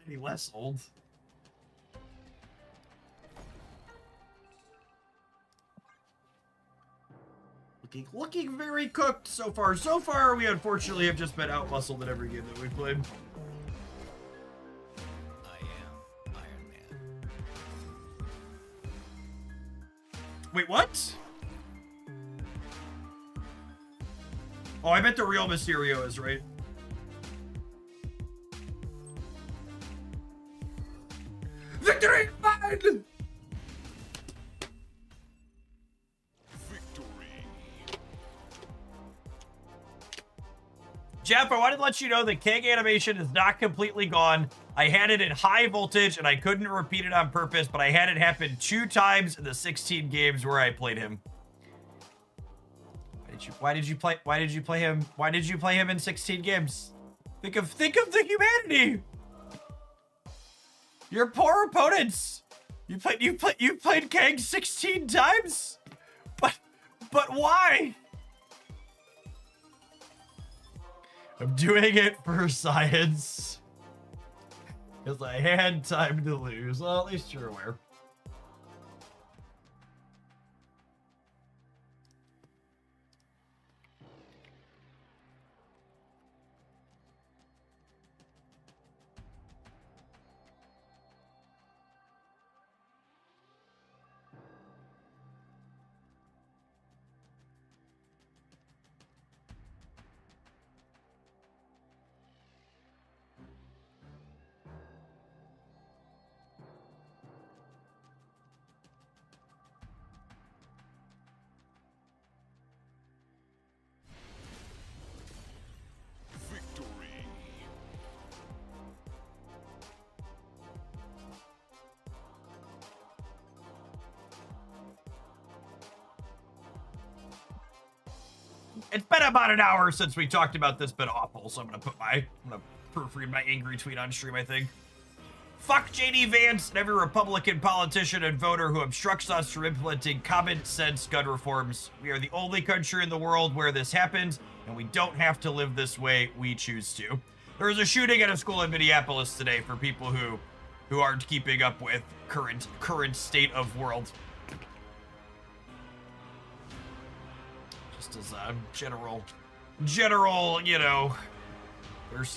any less old. Looking very cooked so far. So far, we unfortunately have just been out-muscled in every game that we've played. I am Iron Man. Wait, what? Oh, I bet the real Mysterio is, right? Victory! Mine! Jeff, I wanted to let you know that King animation is not completely gone. I had it in high voltage and I couldn't repeat it on purpose, but I had it happen 2 times in the 16 games where I played him. Why did you play him in 16 games? Think of the humanity. Your poor opponents. You played Kang 16 times? But why? I'm doing it for science. Because I had time to lose. Well, at least you're aware. It's been about an hour since we talked about this. Been awful, so I'm gonna proofread my angry tweet on stream, I think. Fuck JD Vance and every Republican politician and voter who obstructs us from implementing common sense gun reforms. We are the only country in the world where this happens, and we don't have to live this way. We choose to. There was a shooting at a school in Minneapolis today for people who aren't keeping up with current state of world. As a general, you know, there's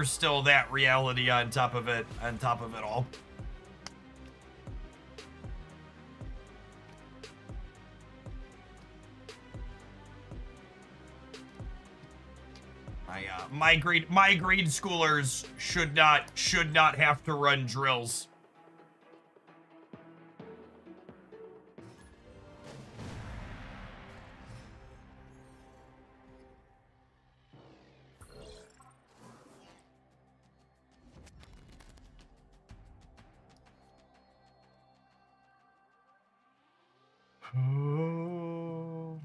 still that reality on top of it all. My grade schoolers should not have to run drills. Oh.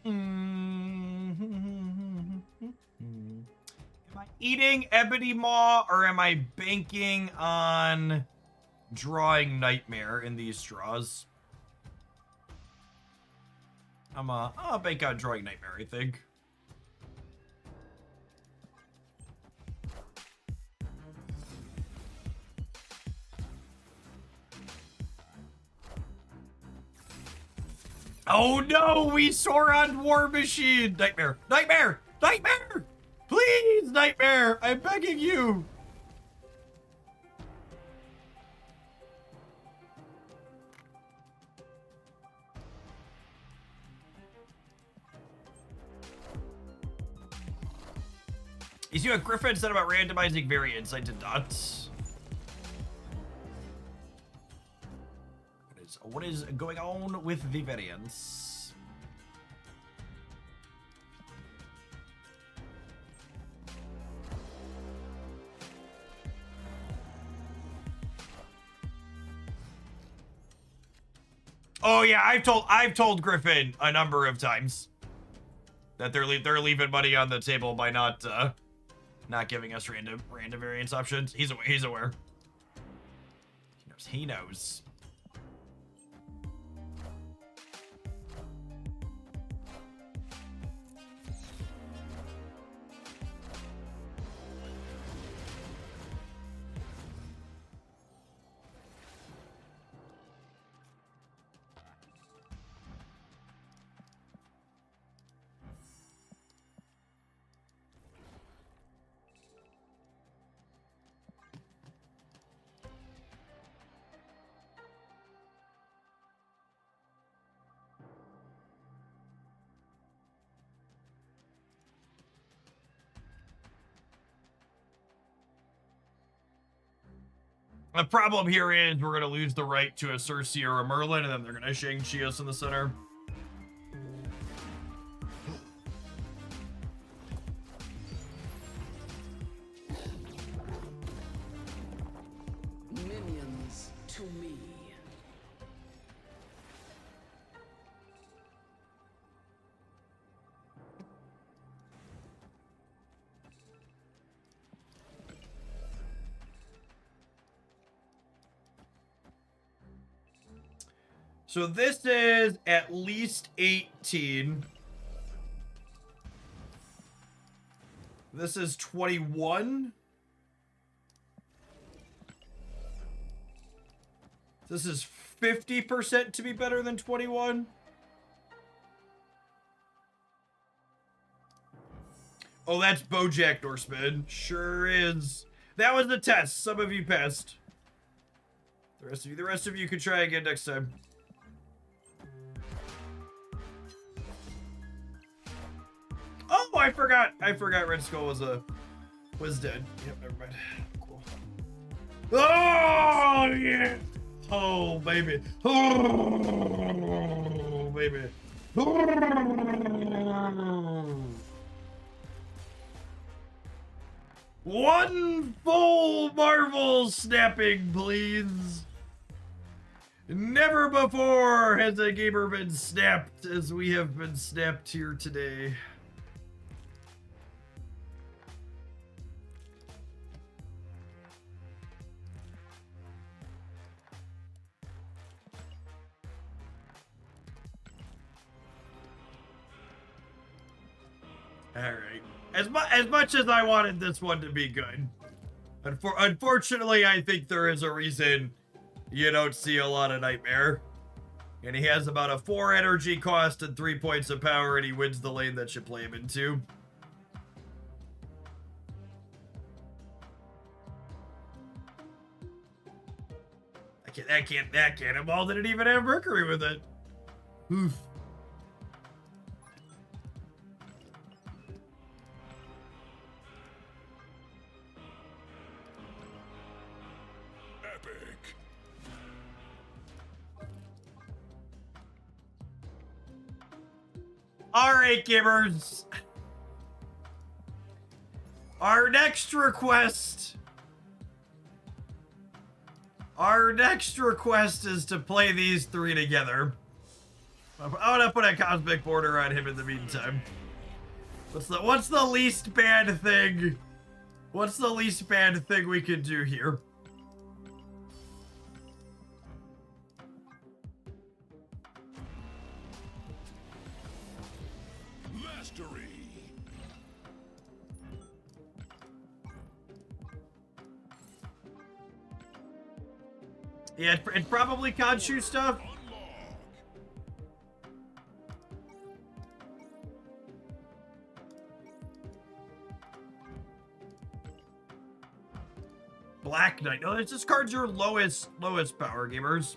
Am I eating Ebony Maw or am I banking on drawing Nightmare in these draws? I'll bank on drawing Nightmare, I think. Oh no, we soar on War Machine! Nightmare! Nightmare! Nightmare! Please, Nightmare! I'm begging you! Is you a Griffin said about randomizing variants? I did not. What is going on with the variants? Oh yeah, I've told Griffin a number of times that they're leaving money on the table by not giving us random variance options. He's aware. He knows. The problem here is we're going to lose the right to a Cersei or a Merlin, and then they're going to Shang-Chi us in the center. Minions to me. So this is at least 18. This is 21. This is 50% to be better than 21. Oh, that's Bojack Norseman. Sure is. That was the test. Some of you passed. The rest of you could try again next time. Oh, I forgot Red Skull was dead. Yep, never mind. Cool. Oh yeah. Oh baby. Oh baby. One full Marvel snapping, please. Never before has a gamer been snapped as we have been snapped here today. All right. As much as I wanted this one to be good, unfortunately, I think there is a reason you don't see a lot of Nightmare. And he has about a 4 energy cost and 3 points of power, and he wins the lane that should play him into. That cannonball didn't even have Mercury with it. Oof. All right, gamers. Our next request is to play these 3 together. I'm gonna put a cosmic border on him in the meantime. What's the least bad thing? What's the least bad thing we could do here? Yeah, it's probably Khonshu stuff. Black Knight. No, this card's your lowest power, gamers.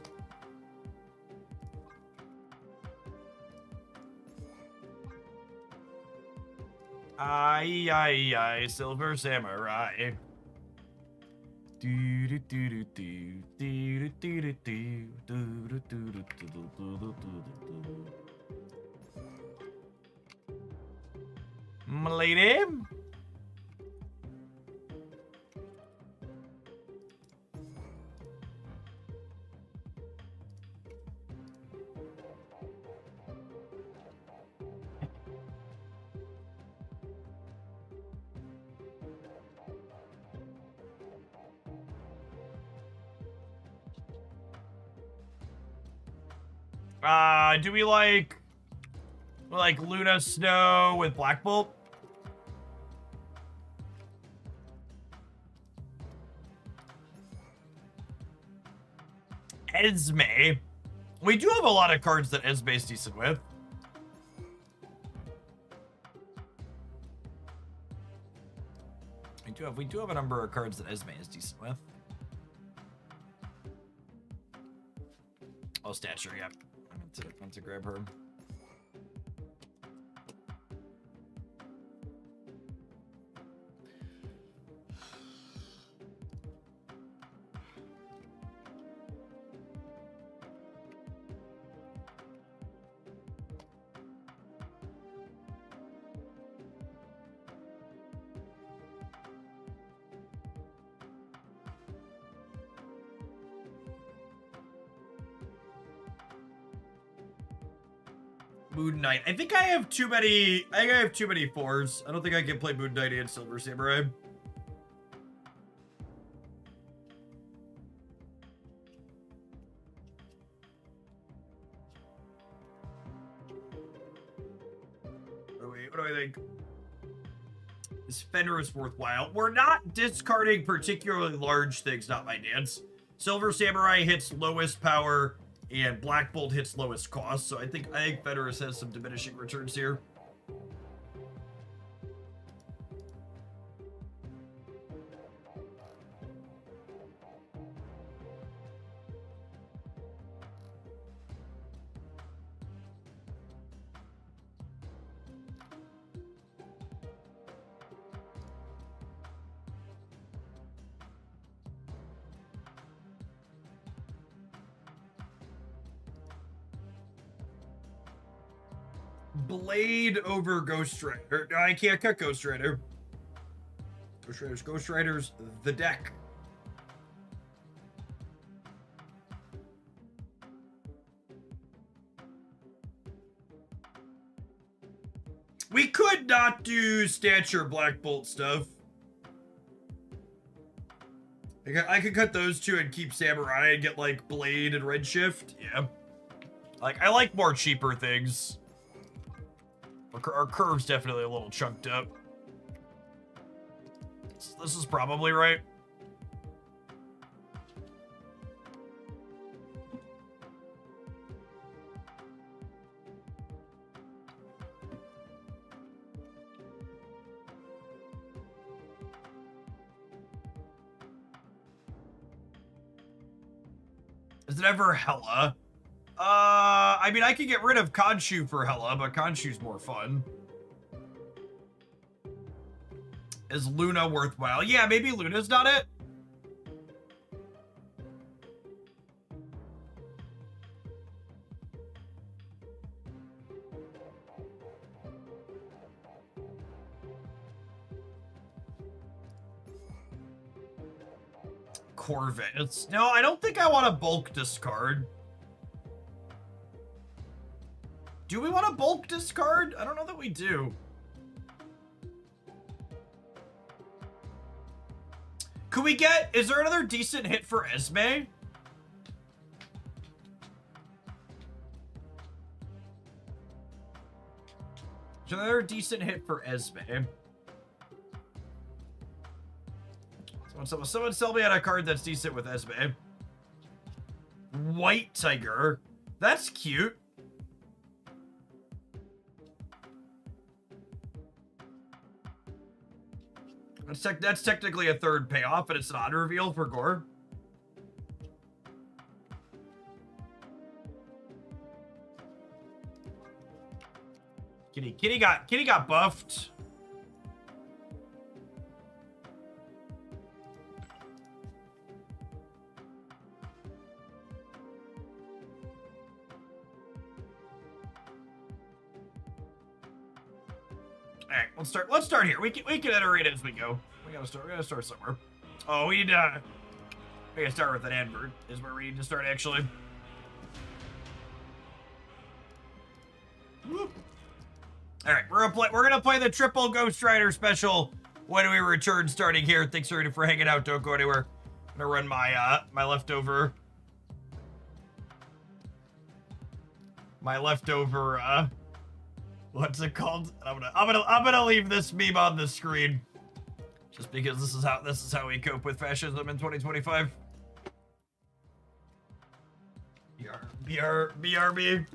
Aye, aye, aye, Silver Samurai. Do do do do do do do do do do do do do do. M'lady. Do we like Luna Snow with Black Bolt? Esme. We do have a lot of cards that Esme's decent with. We do have a number of cards that Esme is decent with. Oh, Stature, yeah. I meant to grab her. Moon Knight. I think I have too many. I think I have too many 4s. I don't think I can play Moon Knight and Silver Samurai. Oh wait, what do I think? Is Fenris worthwhile? We're not discarding particularly large things, not my dance. Silver Samurai hits lowest power, and Black Bolt hits lowest cost, so I think Fenris has some diminishing returns here. Blade over Ghost Rider. No, I can't cut Ghost Rider. Ghost Rider's the deck. We could not do Stature Black Bolt stuff. I could cut those two and keep Samurai and get like Blade and Redshift. Yeah. I like more cheaper things. Our curve's definitely a little chunked up. This is probably right. Is it ever Hela? I mean, I could get rid of Khonshu for Hela, but Khonshu's more fun. Is Luna worthwhile? Yeah, maybe Luna's not it. Corvette. No, I don't think I want to bulk discard. Do we want to bulk discard? I don't know that we do. Could we get... Is there another decent hit for Esme? Is there another decent hit for Esme? Someone sell me on a card that's decent with Esme. White Tiger. That's cute. That's technically a third payoff, but it's an honor reveal for Gore. Kitty got buffed. right, let's start here. We can iterate as we go. We gotta start somewhere. Oh, we gotta start with an advert. Is where we need to start actually. Whoop. All right, we're gonna play the triple Ghost Rider special when we return. Starting here. Thanks everybody for hanging out. Don't go anywhere. I'm gonna run my my leftover. What's it called? I'm gonna leave this meme on the screen, just because this is how we cope with fascism in 2025. BRB.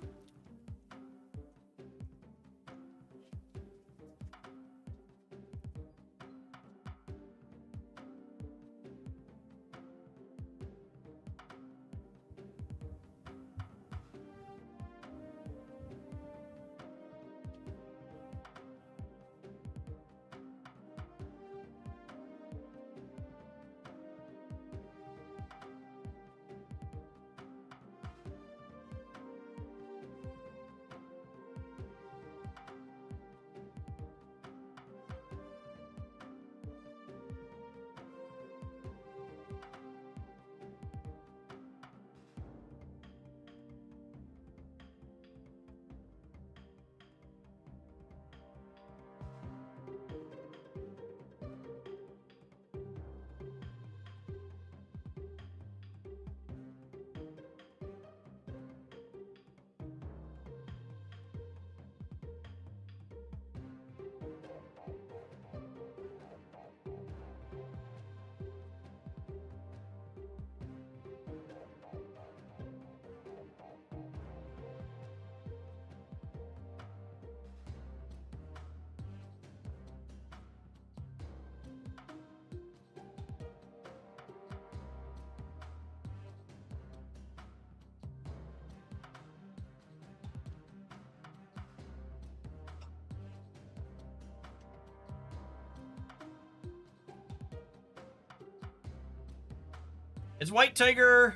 Is White Tiger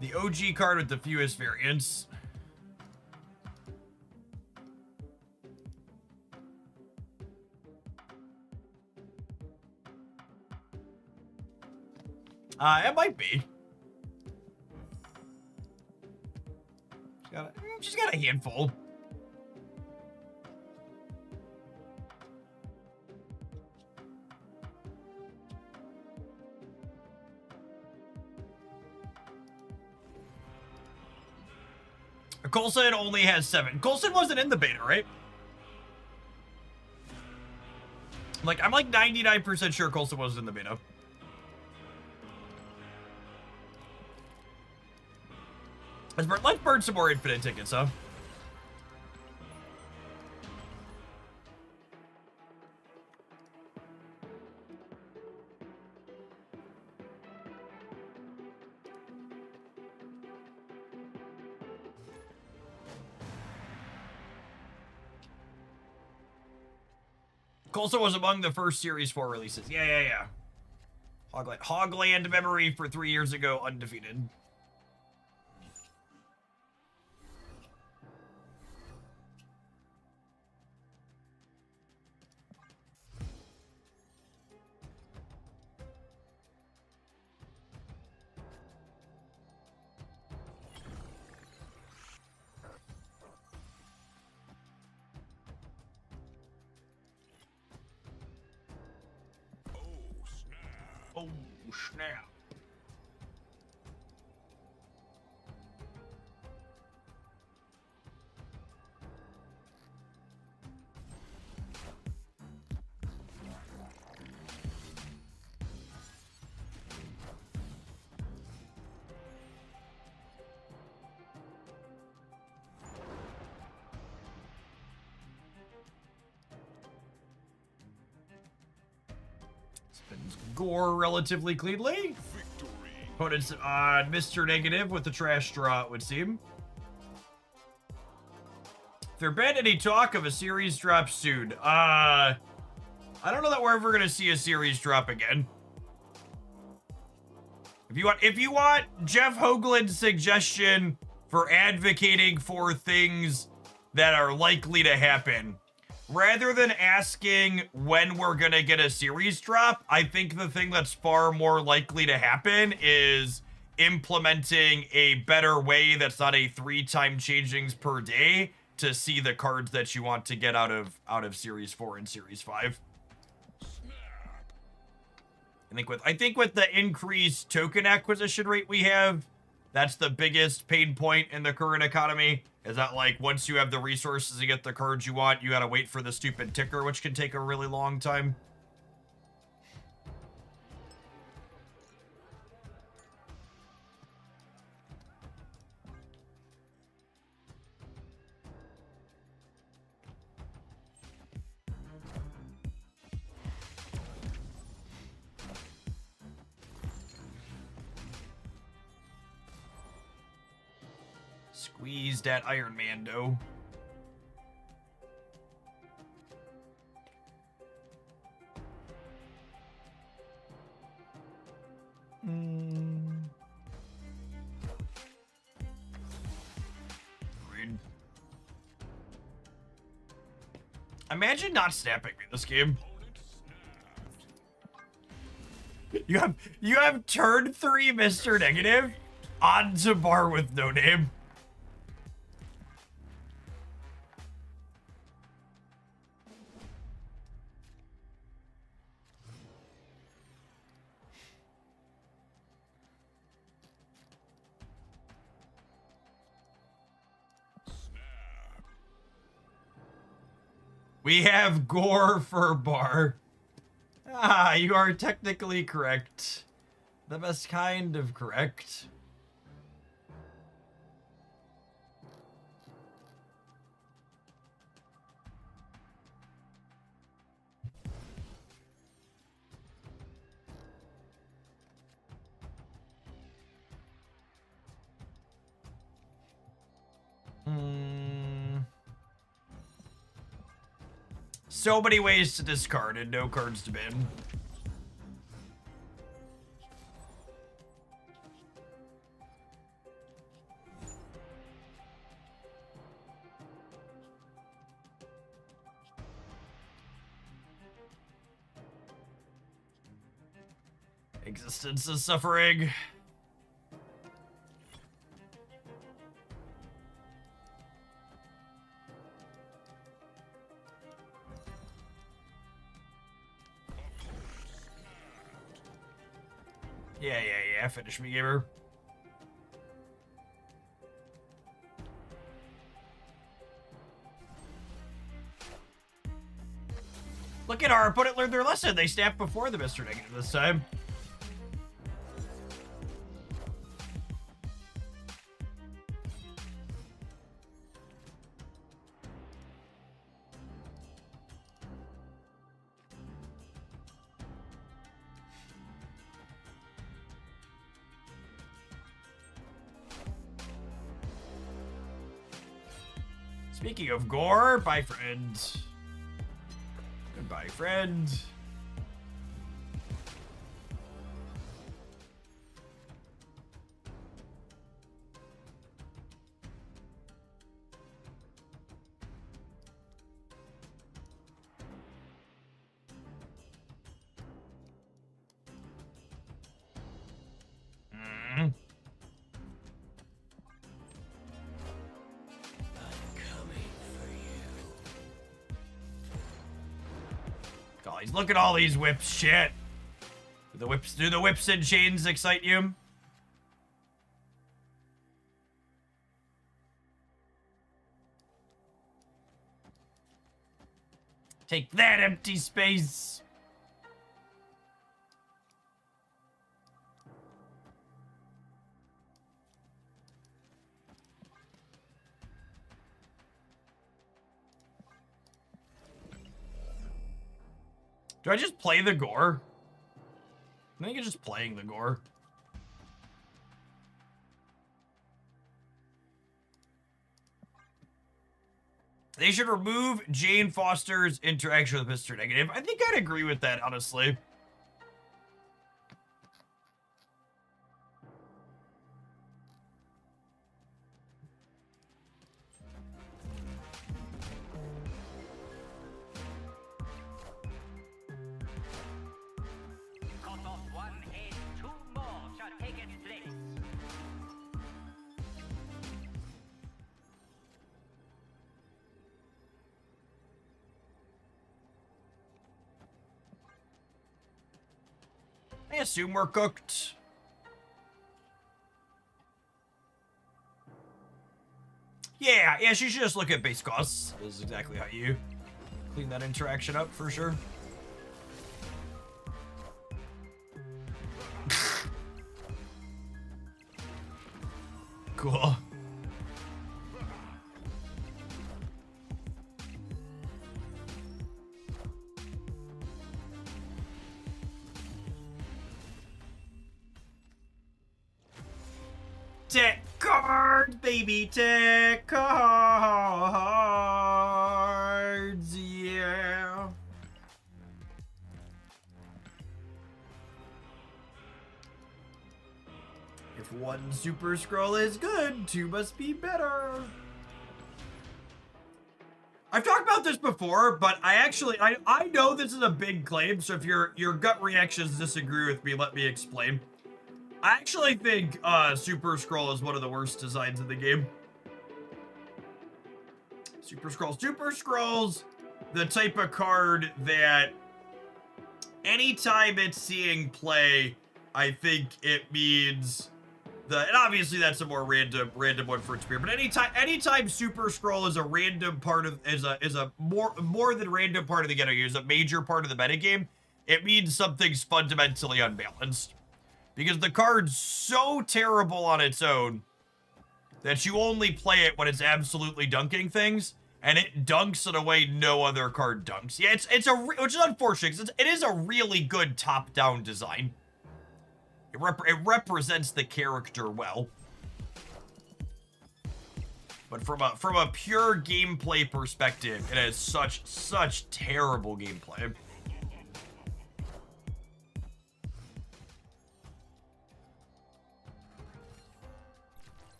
the OG card with the fewest variants? It might be. She's got a handful. Coulson only has 7. Coulson wasn't in the beta, right? I'm like 99% sure Coulson wasn't in the beta. Let's burn some more infinite tickets, huh? Coulson was among the first Series 4 releases. Yeah. Hogland memory for 3 years ago, undefeated. Oh, snap. Spins gore relatively cleanly. Opponents on Mr. Negative with the trash draw, it would seem. If there been any talk of a series drop soon, I don't know that we're ever gonna see a series drop again. If you want Jeff Hoagland's suggestion for advocating for things that are likely to happen, rather than asking when we're gonna get a series drop, I think the thing that's far more likely to happen is implementing a better way that's not a 3-time changings per day to see the cards that you want to get out of Series 4 and Series 5. I think with the increased token acquisition rate we have, that's the biggest pain point in the current economy. Is that, like, once you have the resources to get the cards you want, you gotta wait for the stupid ticker, which can take a really long time. Squeeze that Iron Man, though. Rude. Imagine not snapping me this game. You have turn 3 Mr. Negative on to bar with no name. We have gore for bar. Ah, you are technically correct. The best kind of correct. So many ways to discard and no cards to bin. Existence is suffering. Yeah, finish me, gamer. Look at our opponent learned their lesson. They snapped before the Mr. Negative this time. Speaking of gore, bye, friend. Goodbye, friend. Look at all these whips, shit. Do the whips and chains excite you? Take that, empty space. Do I just play the gore? I think it's just playing the gore. They should remove Jane Foster's interaction with Mr. Negative. I think I'd agree with that, honestly. I assume we're cooked. Yeah, she should just look at base costs. This is exactly how you clean that interaction up for sure. Cool. Tech cards, baby, tech cards, yeah. If one super scroll is good, two must be better. I've talked about this before, but I know this is a big claim, so if your gut reactions disagree with me, let me explain. I actually think Super Scroll is one of the worst designs in the game. Super Scroll's the type of card that anytime it's seeing play, I think it means and obviously that's a more random one for its peer, but anytime Super Scroll is a random part of is a more than random part of the game, is a major part of the metagame, it means something's fundamentally unbalanced. Because the card's so terrible on its own that you only play it when it's absolutely dunking things, and it dunks in a way no other card dunks. Yeah, which is unfortunate, because it is a really good top-down design. It represents the character well. But from a pure gameplay perspective, it has such terrible gameplay.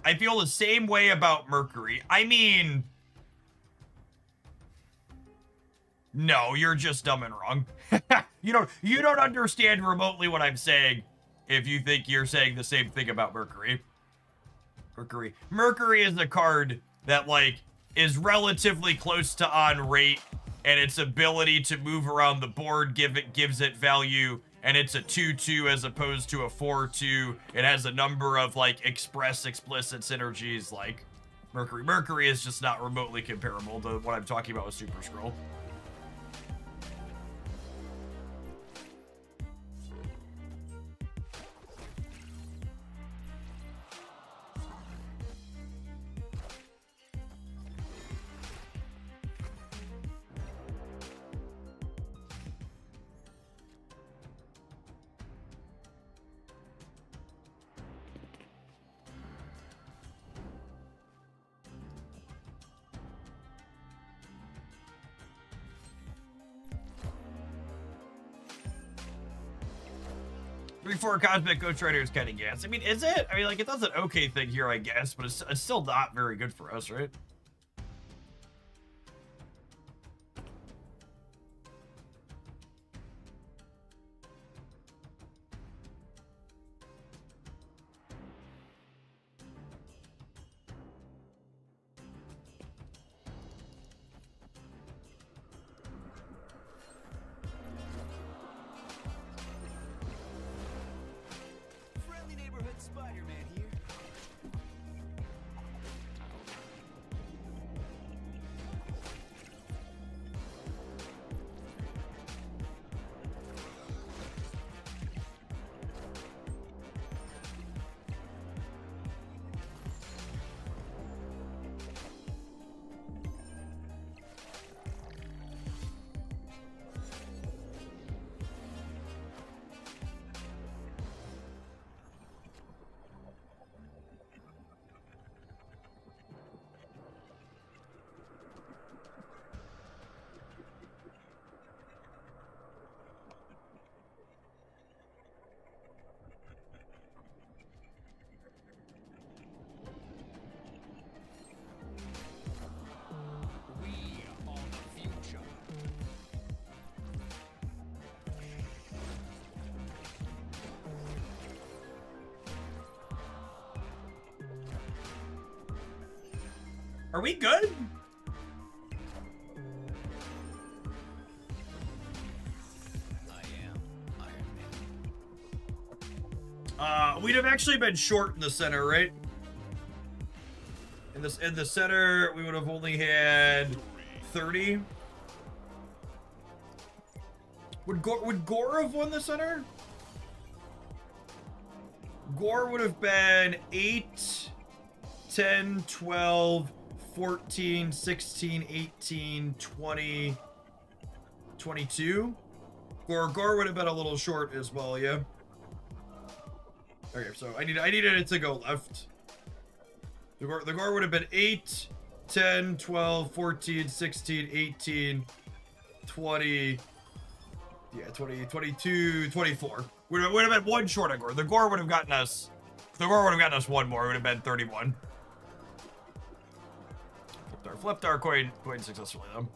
I feel the same way about Mercury. I mean, no, you're just dumb and wrong. You don't understand remotely what I'm saying if you think you're saying the same thing about Mercury. Mercury is a card that, like, is relatively close to on rate, and its ability to move around the board gives it value. And it's a 2/2 as opposed to a 4/2. It has a number of, like, explicit synergies, like Mercury. Mercury is just not remotely comparable to what I'm talking about with Super Scroll. Before Cosmic Ghost Rider is kind of gas. I mean, is it? I mean, like, it does an okay thing here, I guess, but it's still not very good for us, right? Are we good? I am We'd have actually been short in the center, right? In the center, we would have only had 30. Would Gore have won the center? Gore would have been 8, 10, 12, 14, 16, 18, 20, 22. Gore would have been a little short as well, yeah. Okay, so I needed it to go left. The Gore would have been 8, 10, 12, 14, 16, 18, 20, yeah, 20, 22, 24. Would have been one short of Gore. The Gore would have gotten us one more. It would have been 31. Flipped our coin successfully though.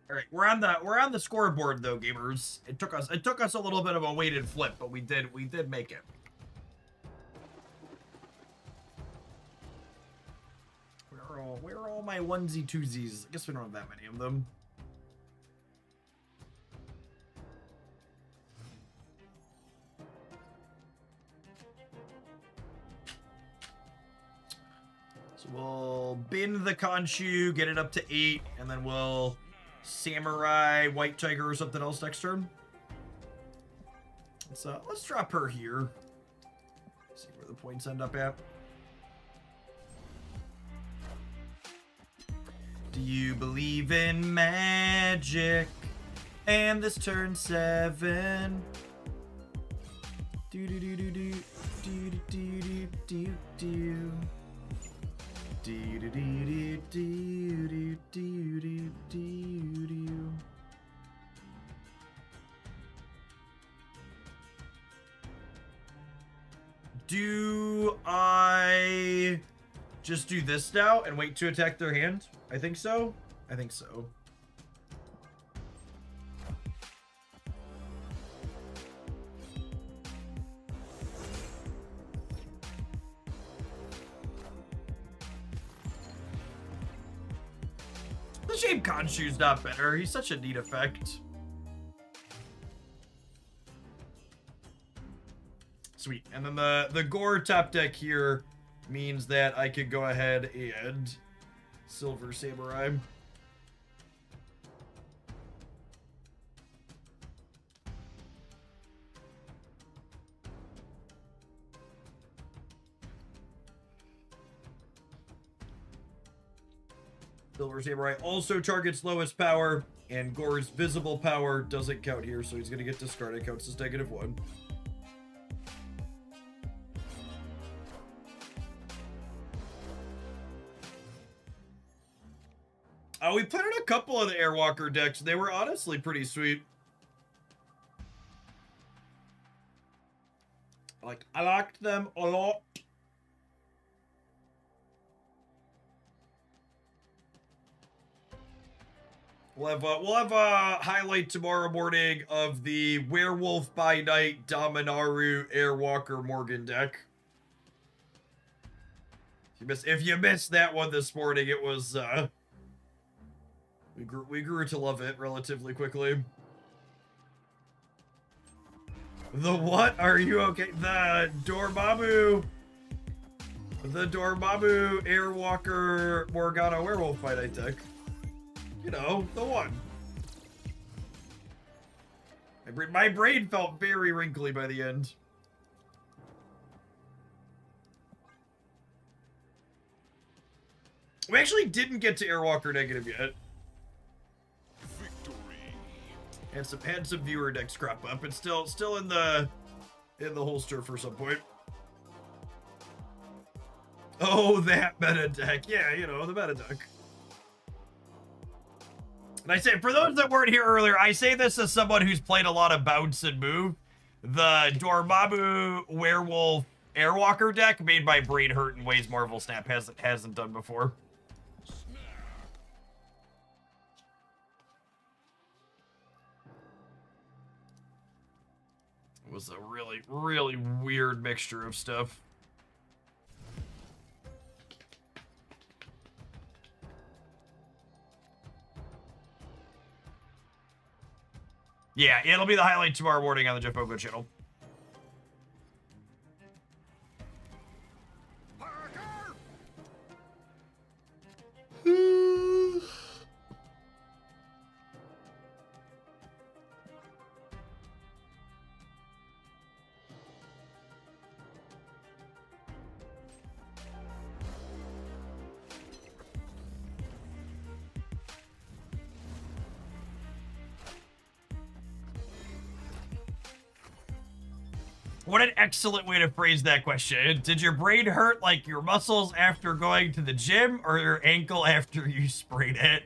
All right, we're on the scoreboard though, gamers. It took us a little bit of a weighted flip, but we did make it. Where are all my onesie twosies? I guess we don't have that many of them. So we'll bin the Khonshu, get it up to 8, and then we'll Samurai, White Tiger, or something else next turn. Let's drop her here. See where the points end up at. Do you believe in magic? And this turn 7. Do do do do do do do do do do. Do do do do do do do do do. Do I just do this now and wait to attack their hand? I think so. I think so. The shape Khonshu's not better. He's such a neat effect. Sweet. And then the Gore top deck here means that I could go ahead and Silver Samurai. Silver Samurai also targets lowest power, and Gore's visible power doesn't count here, so he's going to get discarded. Counts as -1. We put in a couple of the Airwalker decks. They were honestly pretty sweet. I liked them a lot. We'll have a highlight tomorrow morning of the Werewolf by Night Dominaru Airwalker Morgan deck. If you missed that one this morning, it was we grew to love it relatively quickly. The what? Are you okay? The Dormammu Airwalker Morgana Werewolf by Night deck. You know, the one. My brain felt very wrinkly by the end. We actually didn't get to Airwalker negative yet. Had some viewer decks crop up. It's still in the holster for some point. Oh, that meta deck. Yeah, you know, the meta deck. And I say, for those that weren't here earlier, I say this as someone who's played a lot of bounce and move. The Dormammu Werewolf Airwalker deck made my brain hurt in ways Marvel Snap hasn't done before. It was a really, really weird mixture of stuff. Yeah, it'll be the highlight tomorrow morning on the Jeff Bobo channel. What an excellent way to phrase that question. Did your brain hurt like your muscles after going to the gym, or your ankle after you sprayed it?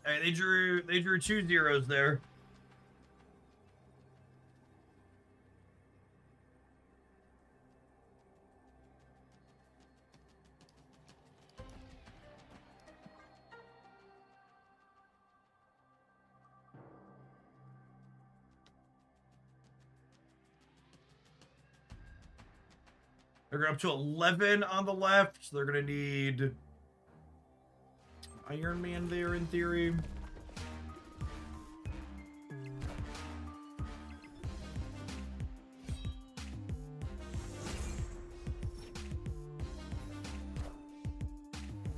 All right, they drew 2 zeros there. They're up to 11 on the left. So they're gonna need Iron Man there in theory.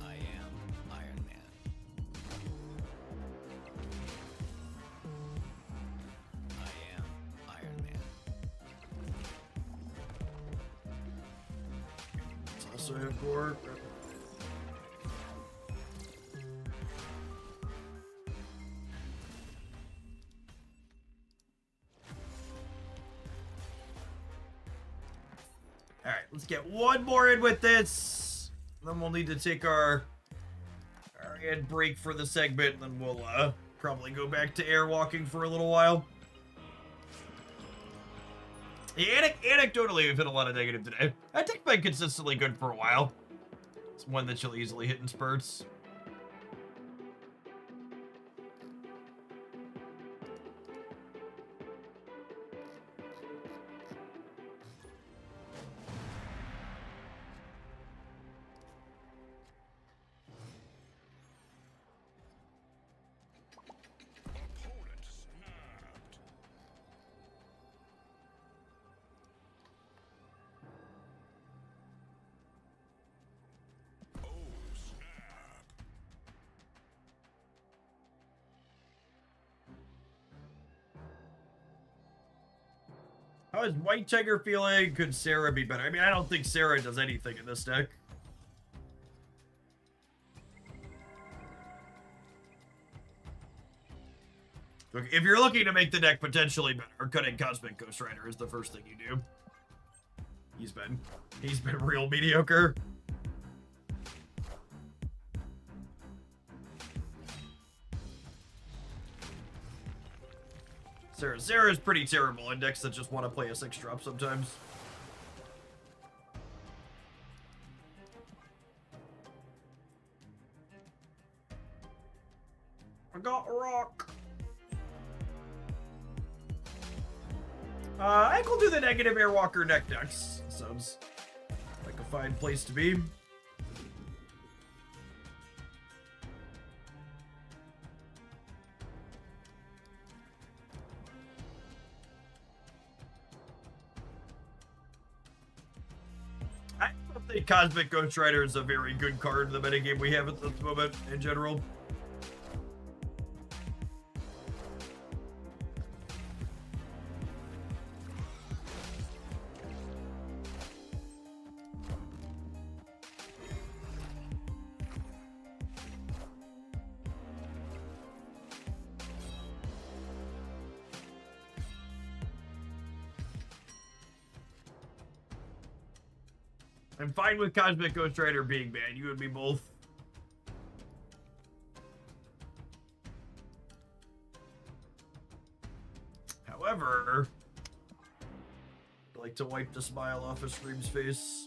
I am Iron Man. I am Iron Man. It's also have Gore. Alright, let's get one more in with this. Then we'll need to take our ad break for the segment, and then we'll probably go back to air walking for a little while. Yeah, anecdotally, we've hit a lot of negative today. I think been consistently good for a while. It's one that you'll easily hit in spurts. Opponent snapped. Oh, snap. How is White Tiger feeling? Could Sarah be better? I mean, I don't think Sarah does anything in this deck. Look, if you're looking to make the deck potentially better, cutting Cosmic Ghost Rider is the first thing you do. He's been real mediocre. Sarah's pretty terrible in decks that just want to play a 6-drop sometimes. I got a rock. I will do the negative Airwalker deck next. Sounds like a fine place to be. I don't think Cosmic Ghost Rider is a very good card in the metagame we have at this moment in general. I'm fine with Cosmic Ghost Rider being banned. You and me both. However, I'd like to wipe the smile off of Scream's face.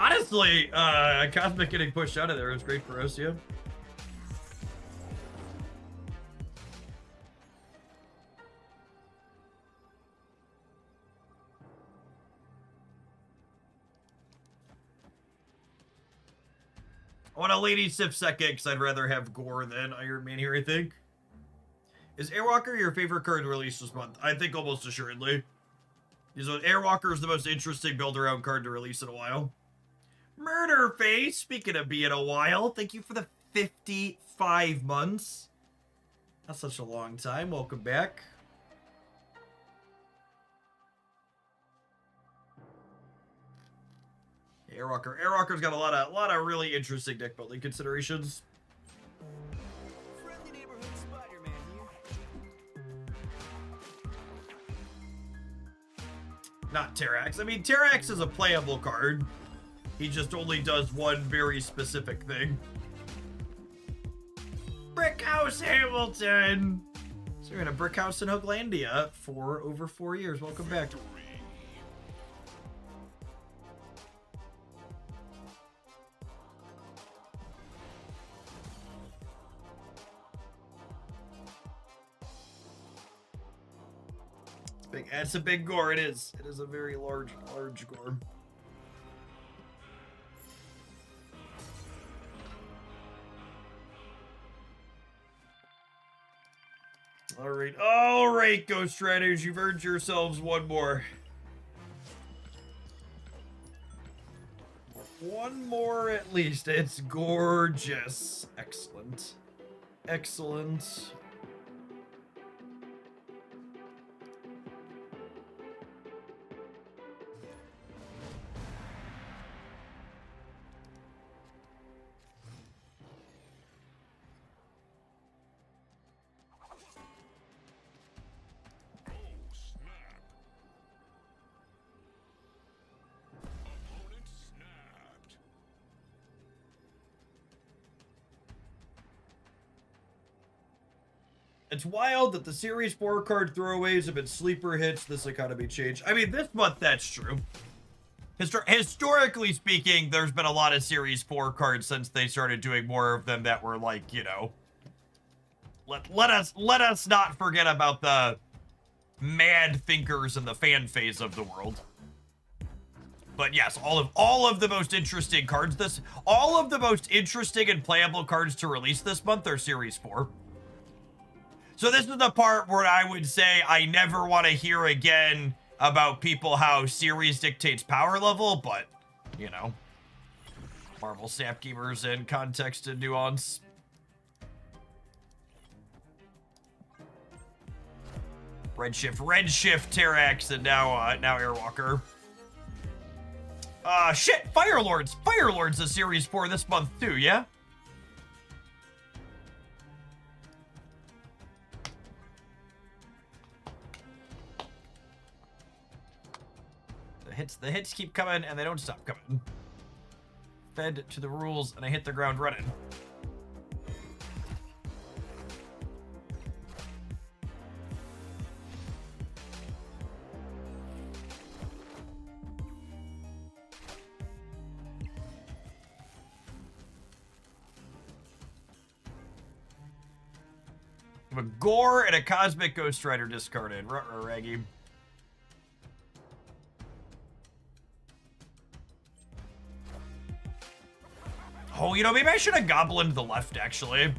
Honestly, Cosmic getting pushed out of there is great for us, yeah. I want a Lady Sif second because I'd rather have Gore than Iron Man here, I think. Is Airwalker your favorite card released this month? I think almost assuredly. Because Airwalker is the most interesting build-around card to release in a while. Murder Face, speaking of being a while, thank you for the 55 months. That's such a long time. Welcome back. Airwalker's got a lot of really interesting deck building considerations. Friendly neighborhood Spider-Man here. Not Terrax. I mean, Terrax is a playable card. He just only does one very specific thing. Brickhouse Hamilton! So you're in a brick house in Hooglandia for over 4 years. Welcome back. Big. It's a big gore. It is. It is a very large gore. All right, Ghost Riders, you've earned yourselves one more. One more at least. It's gorgeous. Excellent. Excellent. It's wild that the Series 4 card throwaways have been sleeper hits this economy change. I mean, this month, that's true. Historically speaking, there's been a lot of Series 4 cards since they started doing more of them that were like, you know... Let us not forget about the mad thinkers and the fan phase of the world. But yes, all of the most interesting cards all of the most interesting and playable cards to release this month are Series 4. So this is the part where I would say I never want to hear again about people how series dictates power level, but, you know, Marvel Snap gamers and context and nuance. Redshift, Terrax, and now Airwalker. Shit, Firelords is Series 4 this month too, yeah? The hits keep coming and they don't stop coming. Fed to the rules and I hit the ground running. A Gore and a Cosmic Ghost Rider discarded. Ruh-roh, Raggy. Oh, you know, maybe I should have Goblined the left, actually.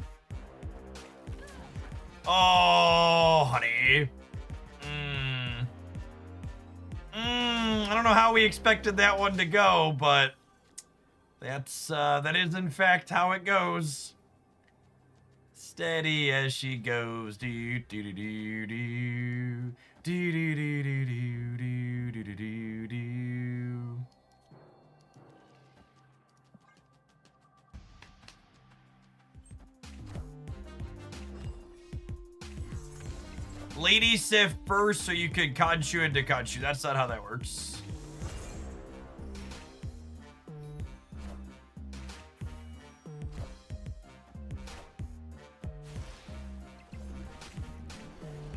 Oh, honey. I don't know how we expected that one to go, but that is in fact how it goes. Steady as she goes. Do do do do do do do do do do do do do do. Lady Sif first so you could Khonshu into Khonshu. That's not how that works.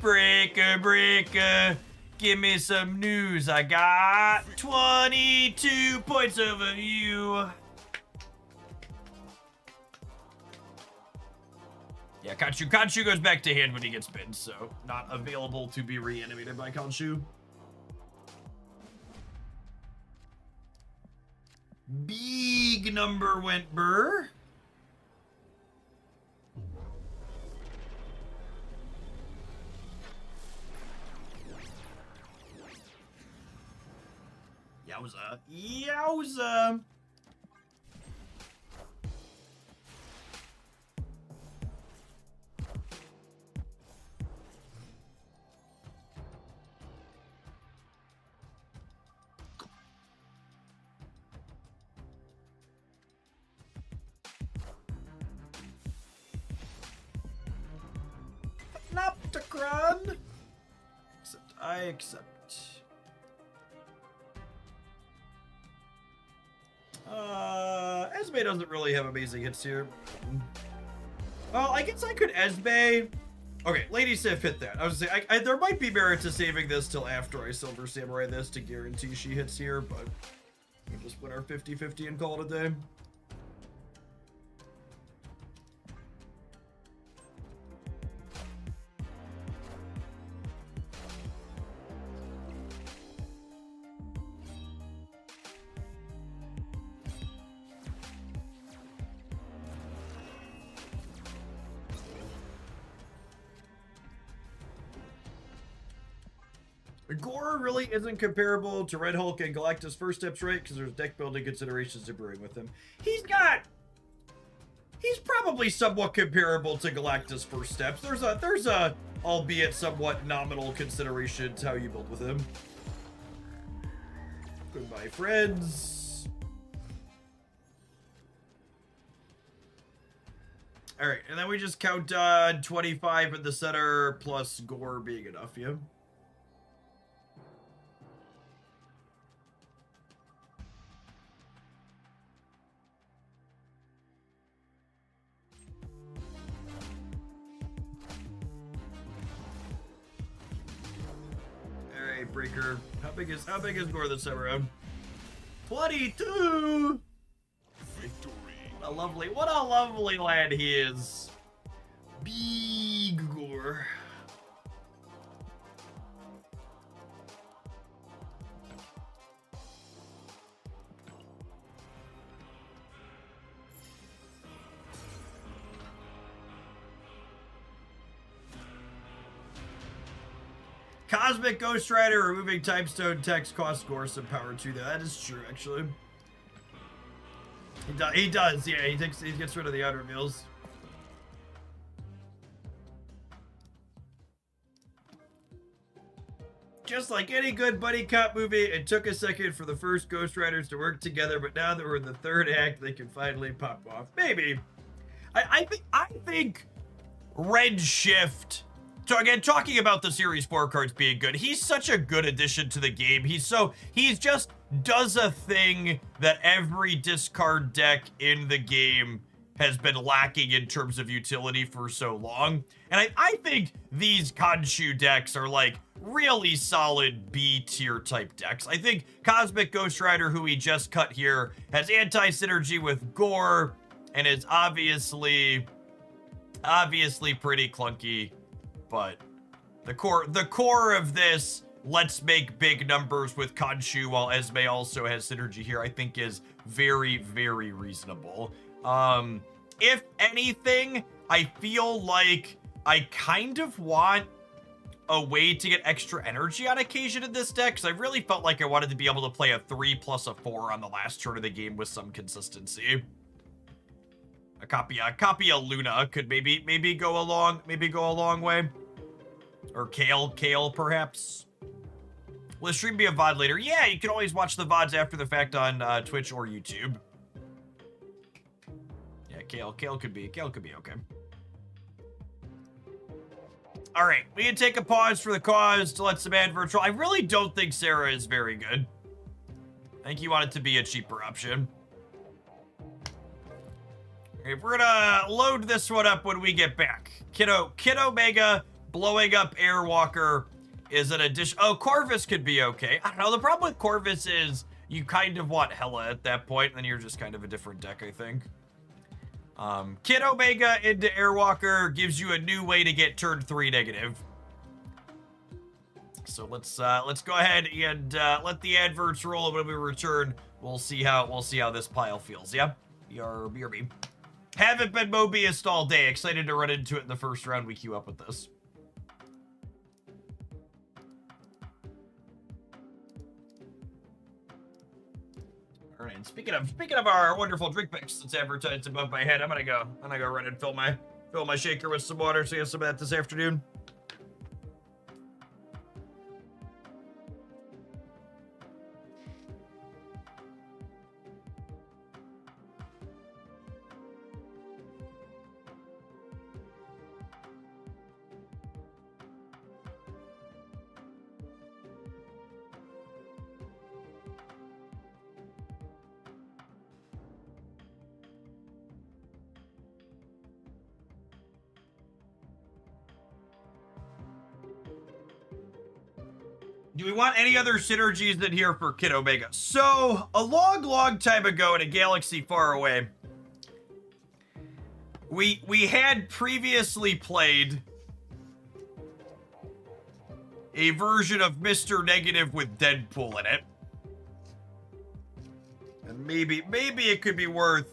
Breaker, give me some news. I got 22 points over you. Yeah, Khonshu goes back to hand when he gets bitten, so not available to be reanimated by Khonshu. Big number went burr. Yowza. Nopticron. I accept. Esme doesn't really have amazing hits here. Well, I guess I could Esme. Okay, Lady Sif hit that. I was gonna say, there might be merit to saving this till after I Silver Samurai this to guarantee she hits here, but we'll just win our 50-50 and call it a day. Gore really isn't comparable to Red Hulk and Galactus First Steps, right? Because there's deck building considerations to brewing with him. He's probably somewhat comparable to Galactus First Steps. There's a albeit somewhat nominal consideration to how you build with him. Goodbye, friends. All right, and then we just count 25 in the center plus Gore being enough, yeah. Breaker. How big is Gore this time around? 22. Victory. What a lovely lad he is. Big Gore. Cosmic Ghost Rider, removing Time Stone text costs Gore some power too. That is true, actually. He does, yeah. He gets rid of the odd reveals. Just like any good buddy cop movie, it took a second for the first Ghost Riders to work together, but now that we're in the third act, they can finally pop off. Maybe. I think Red Shift. So again, talking about the Series 4 cards being good, he's such a good addition to the game. He's just does a thing that every discard deck in the game has been lacking in terms of utility for so long. And I think these Khonshu decks are like really solid B tier type decks. I think Cosmic Ghost Rider, who we just cut here, has anti-synergy with Gore and is obviously pretty clunky, but the core of this, let's make big numbers with Khonshu while Esme also has synergy here, I think is very, very reasonable. If anything, I feel like I kind of want a way to get extra energy on occasion in this deck, because I really felt like I wanted to be able to play a 3 plus a 4 on the last turn of the game with some consistency. A copy of Luna could maybe go a long way. Or Kale perhaps. Will the stream be a VOD later? Yeah, you can always watch the VODs after the fact on Twitch or YouTube. Yeah, Kale could be okay. All right, we can take a pause for the cause to let some adverts roll. I really don't think Sarah is very good. I think you want it to be a cheaper option. Okay, we're gonna load this one up when we get back. Kid Omega blowing up Airwalker is an addition. Oh, Corvus could be okay. I don't know. The problem with Corvus is you kind of want Hela at that point, and then you're just kind of a different deck, I think. Kid Omega into Airwalker gives you a new way to get turn 3 negative. So let's go ahead and let the adverts roll, and when we return, we'll see how this pile feels. Yeah, BRB. Haven't been Mobiused all day. Excited to run into it in the first round we queue up with this. All right, speaking of our wonderful drink mix that's advertised above my head, I'm gonna go run and fill my shaker with some water, so you have some of that this afternoon. Do we want any other synergies in here for Kid Omega? So, a long time ago in a galaxy far away, we had previously played a version of Mr. Negative with Deadpool in it. And maybe it could be worth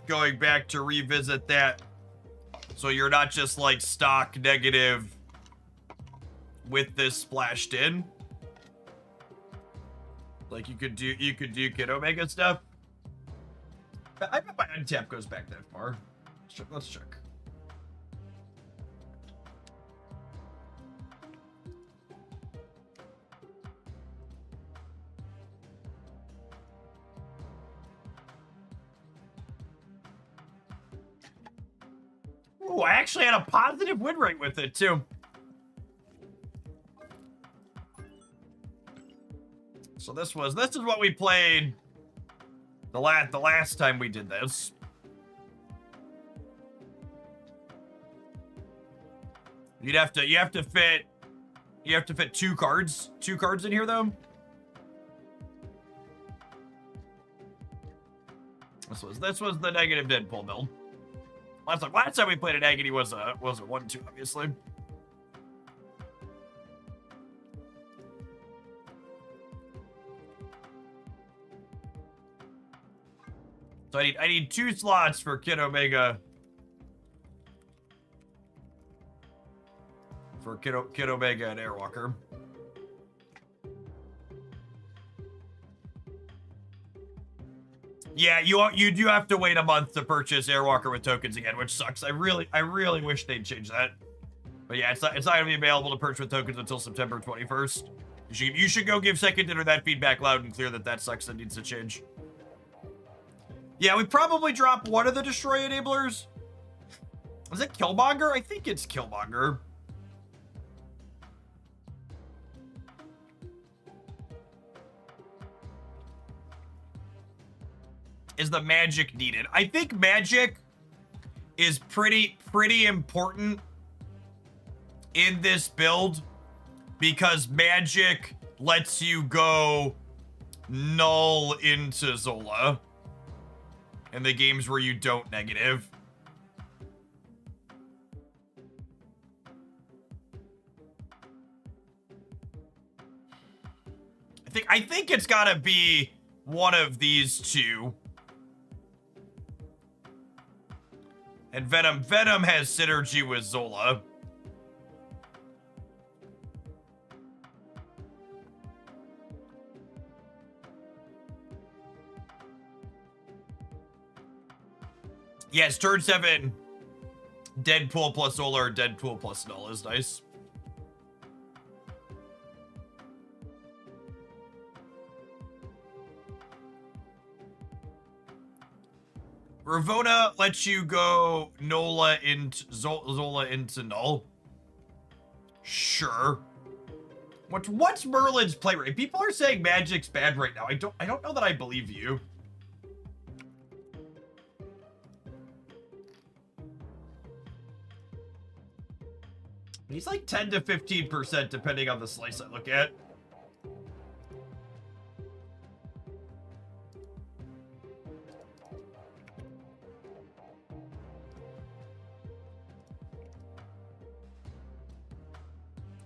going back to revisit that, so you're not just like stock Negative with this splashed in. Like you could do Kid Omega stuff. I bet my Untapped goes back that far. Let's check. Ooh, I actually had a positive win rate with it too. So this is what we played the last time we did this. You have to fit 2 cards in here though. This was the negative Deadpool build. Last time we played an Agony was a 1-2 obviously. So I need 2 slots for Kid Omega. for Kid Omega and Airwalker. Yeah, you do have to wait a month to purchase Airwalker with tokens again, which sucks. I really wish they'd change that. But yeah, it's not gonna be available to purchase with tokens until September 21st. You should go give Second Dinner that feedback loud and clear that sucks and needs to change. Yeah, we probably dropped one of the Destroy enablers. Was it Killmonger? I think it's Killmonger. Is the magic needed? I think magic is pretty important in this build because magic lets you go null into Zola in the games where you don't negative. I think it's gotta be one of these two. And Venom has synergy with Zola. Yes, turn 7. Deadpool plus Zola or Deadpool plus Null is nice. Ravona lets you go Nola into Zola into Null. Sure. What's Merlin's play rate? People are saying Magic's bad right now. I don't know that I believe you. He's like 10 to 15% depending on the slice I look at.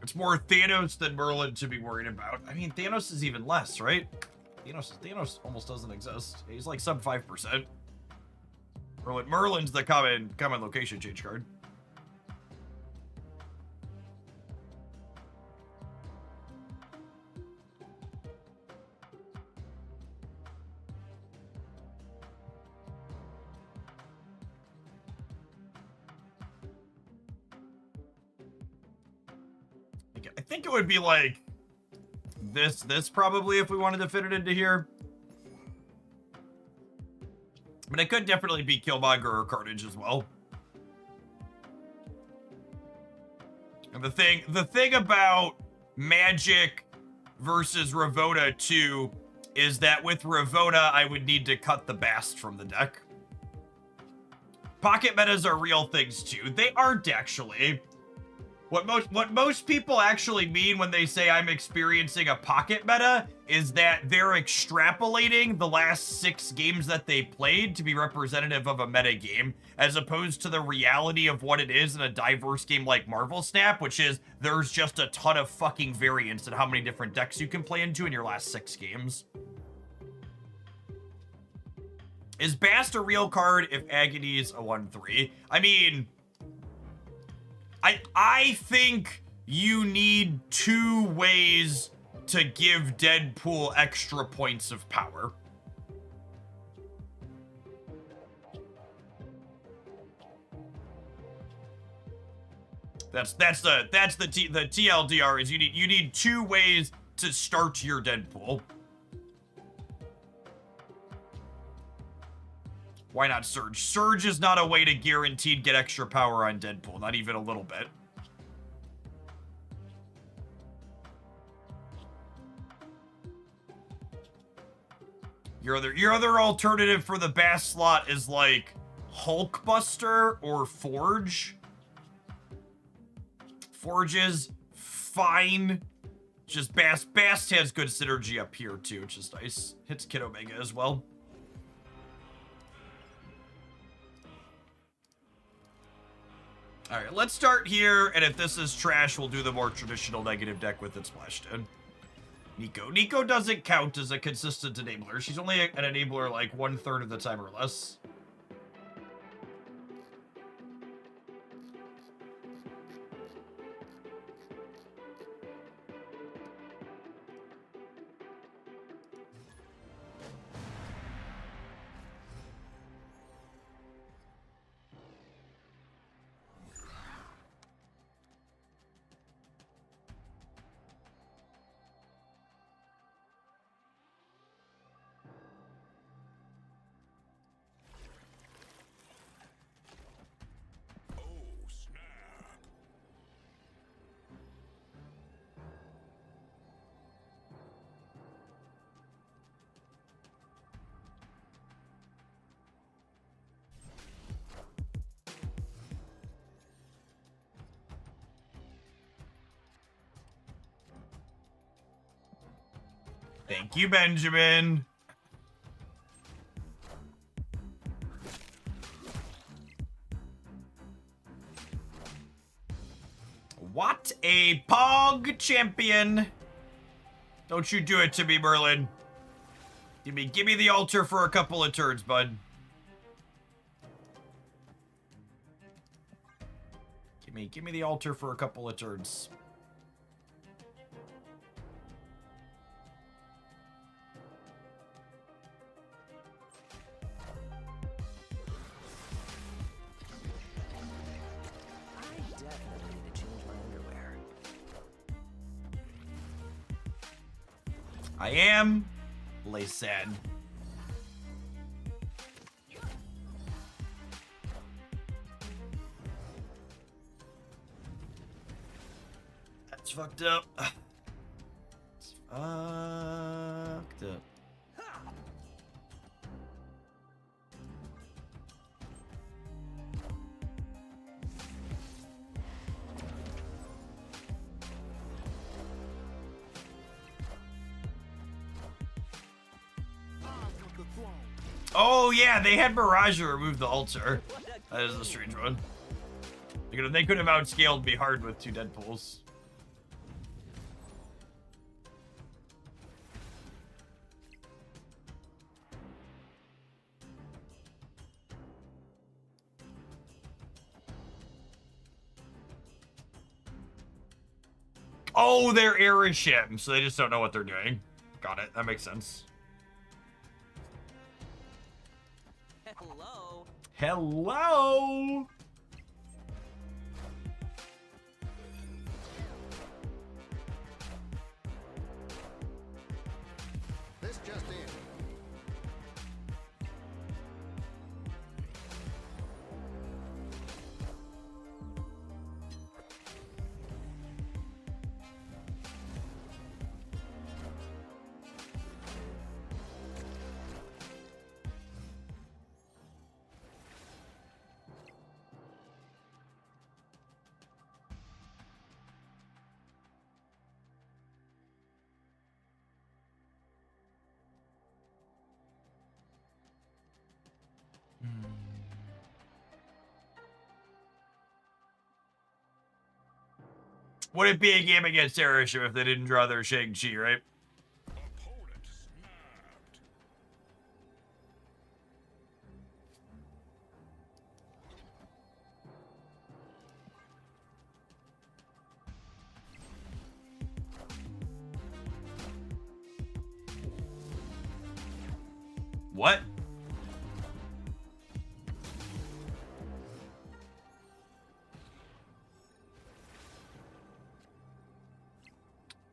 It's more Thanos than Merlin to be worried about. I mean, Thanos is even less, right? Thanos almost doesn't exist. He's like sub 5%. Merlin's the common location change card. I think it would be like this probably if we wanted to fit it into here. But it could definitely be Killmonger or Carnage as well. And the thing about Magic versus Ravona 2 is that with Ravona, I would need to cut the Bast from the deck. Pocket metas are real things too. They aren't actually. What most people actually mean when they say I'm experiencing a pocket meta is that they're extrapolating the last 6 games that they played to be representative of a meta game, as opposed to the reality of what it is in a diverse game like Marvel Snap, which is there's just a ton of fucking variance in how many different decks you can play into in your last 6 games. Is Bast a real card if Agony's a 1/3? I mean, I think you need 2 ways to give Deadpool extra points of power. That's the TLDR is you need 2 ways to start your Deadpool. Why not Surge? Surge is not a way to guaranteed get extra power on Deadpool, not even a little bit. Your other alternative for the Bast slot is like Hulkbuster or Forge. Forge is fine. Just Bast has good synergy up here too, which is nice. Hits Kid Omega as well. All right, let's start here, and if this is trash, we'll do the more traditional negative deck with it splashed in. Nico. Nico doesn't count as a consistent enabler. She's only an enabler like 1/3 of the time or less. Thank you, Benjamin. What a pog champion. Don't you do it to me, Merlin. Give me the altar for a couple of turns, bud. Give me the altar for a couple of turns. I definitely need to change my underwear. I am Laysan. That's fucked up. It's fucked up. Oh yeah, they had Miraja remove the altar. That is a strange one. They could have outscaled me hard with 2 Deadpools. Oh, they're Erishim, so they just don't know what they're doing. Got it. That makes sense. Hello. Hello. This just in. Would it be a game against Erishim if they didn't draw their Shang-Chi, right? Opponent snapped. What?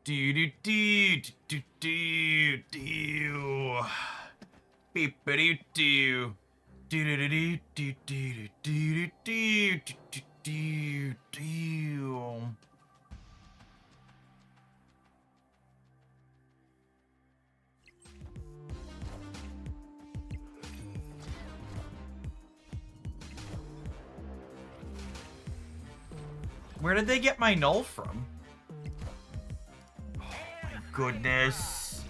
Do do do do do do. Beep do do. Do do do do do do do do do do. Where did they get my null from? Goodness.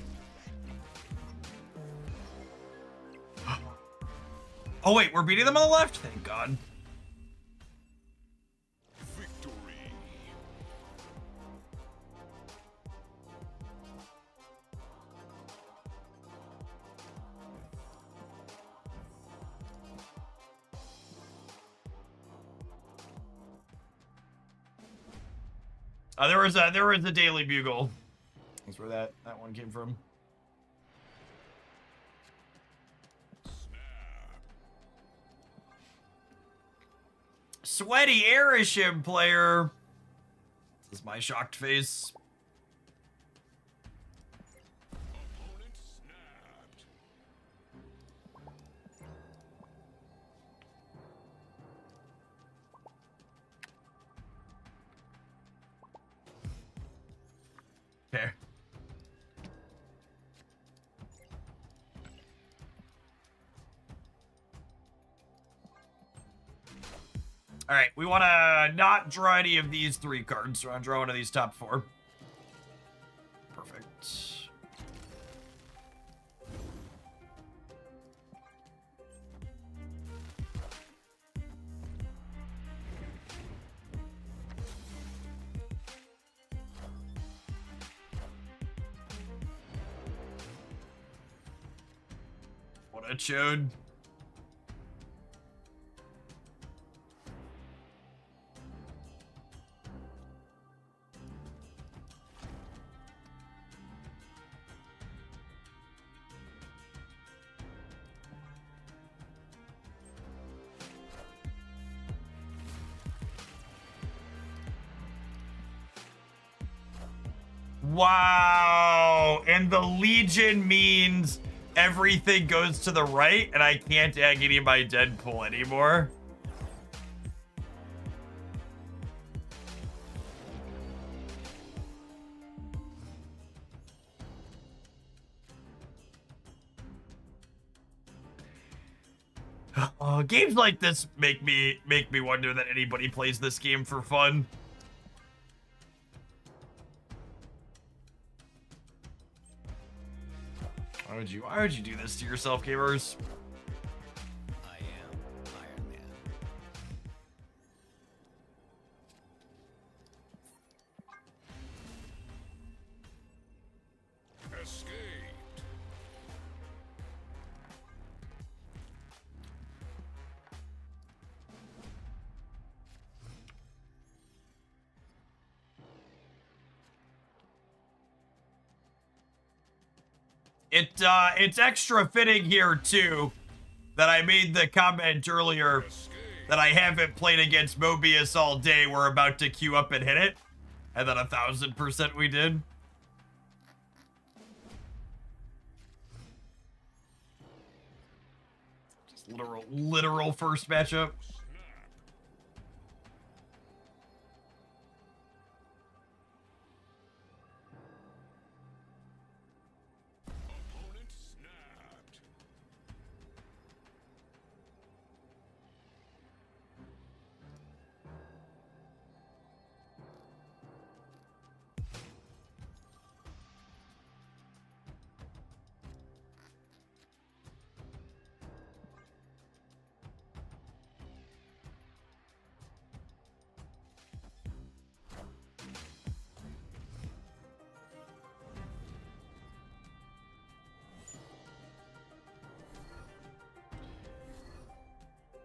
Oh wait, we're beating them on the left? Thank God. Victory. There was a Daily Bugle. That's where that one came from. Sweaty Erishim player. This is my shocked face. Opponent snapped. Okay. All right, we want to not draw any of these 3 cards. So I want to draw one of these top 4. Perfect. what it showed. Wow, and the Legion means everything goes to the right, and I can't agony my Deadpool anymore. Oh, games like this make me wonder that anybody plays this game for fun. Why would you do this to yourself, gamers? I am Iron Man. Escaped. It's extra fitting here too that I made the comment earlier that I haven't played against Mobius all day. We're about to queue up and hit it, and then 1000% we did. Just literal first matchup. Opponent snapped.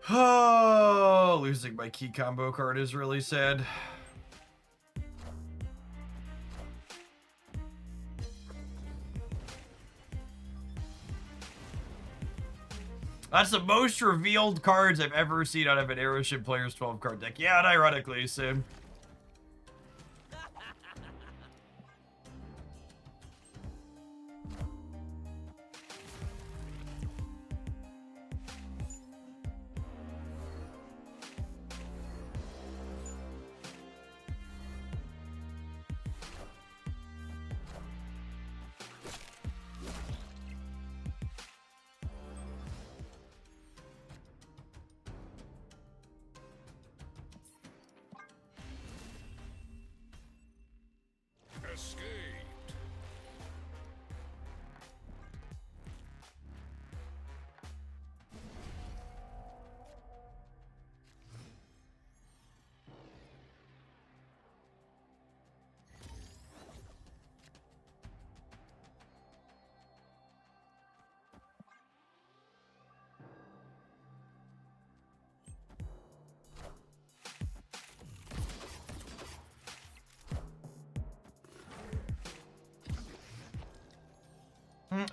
Oh, losing my key combo card is really sad. That's the most revealed cards I've ever seen out of an Aeroship player's 12 card deck. Yeah, and ironically, Sim. Escaped.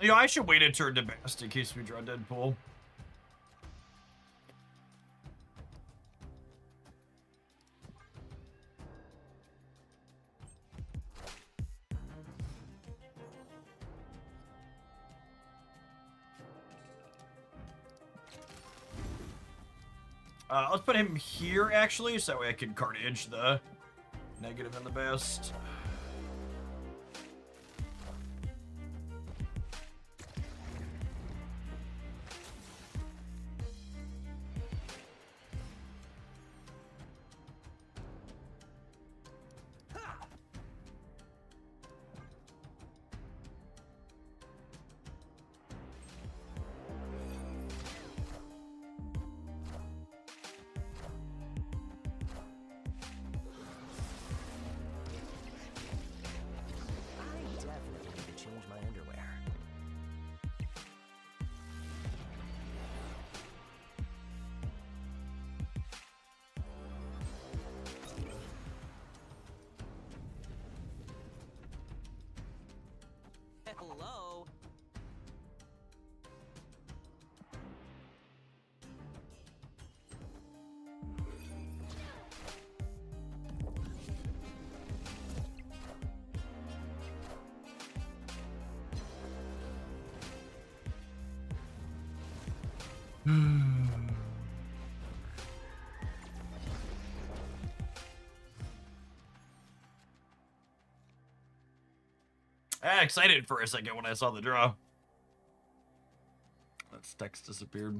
You know, I should wait a turn to best in case we draw Deadpool. Let's put him here, actually, so that way I can Carnage the negative and the best. I excited for a second when I saw the draw. That text disappeared.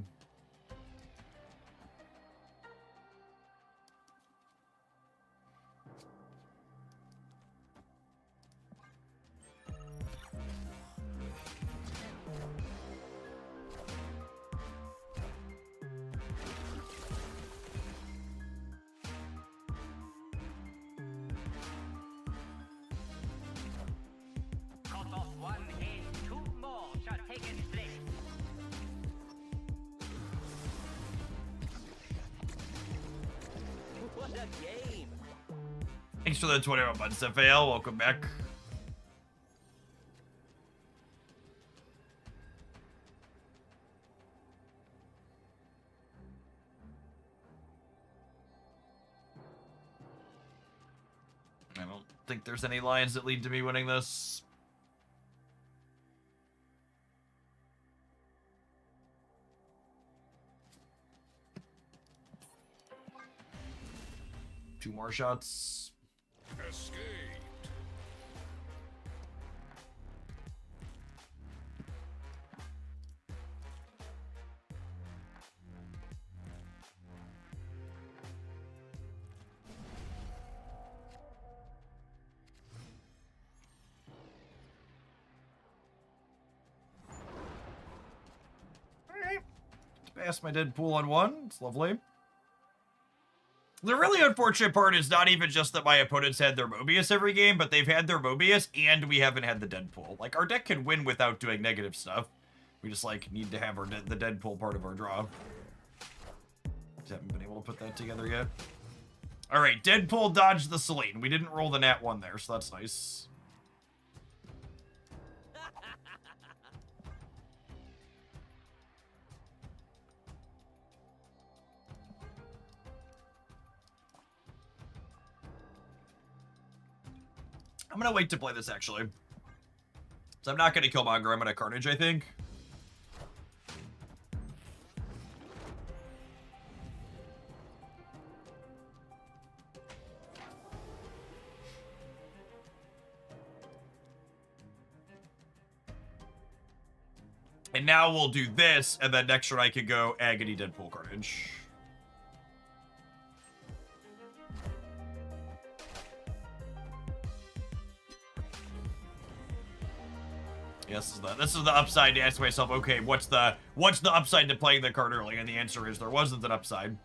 Cut off one head, two more shall take its place. What a game! Thanks for the 21 months, FAL. Welcome back. I don't think there's any lines that lead to me winning this. Two more shots. Escaped. Alright. Pass my Deadpool on one. It's lovely. The really unfortunate part is not even just that my opponents had their Mobius every game, but they've had their Mobius and we haven't had the Deadpool. Like, our deck can win without doing negative stuff. We just, like, need to have the Deadpool part of our draw. Just haven't been able to put that together yet. Alright, Deadpool dodged the Selene. We didn't roll the nat 1 there, so that's nice. I'm gonna wait to play this, actually. So I'm not gonna Killmonger, I'm gonna Carnage, I think. And now we'll do this, and then next turn I can go Agony, Deadpool, Carnage. Yes, this is the upside to ask myself, okay, what's the upside to playing the card early? And the answer is there wasn't an upside.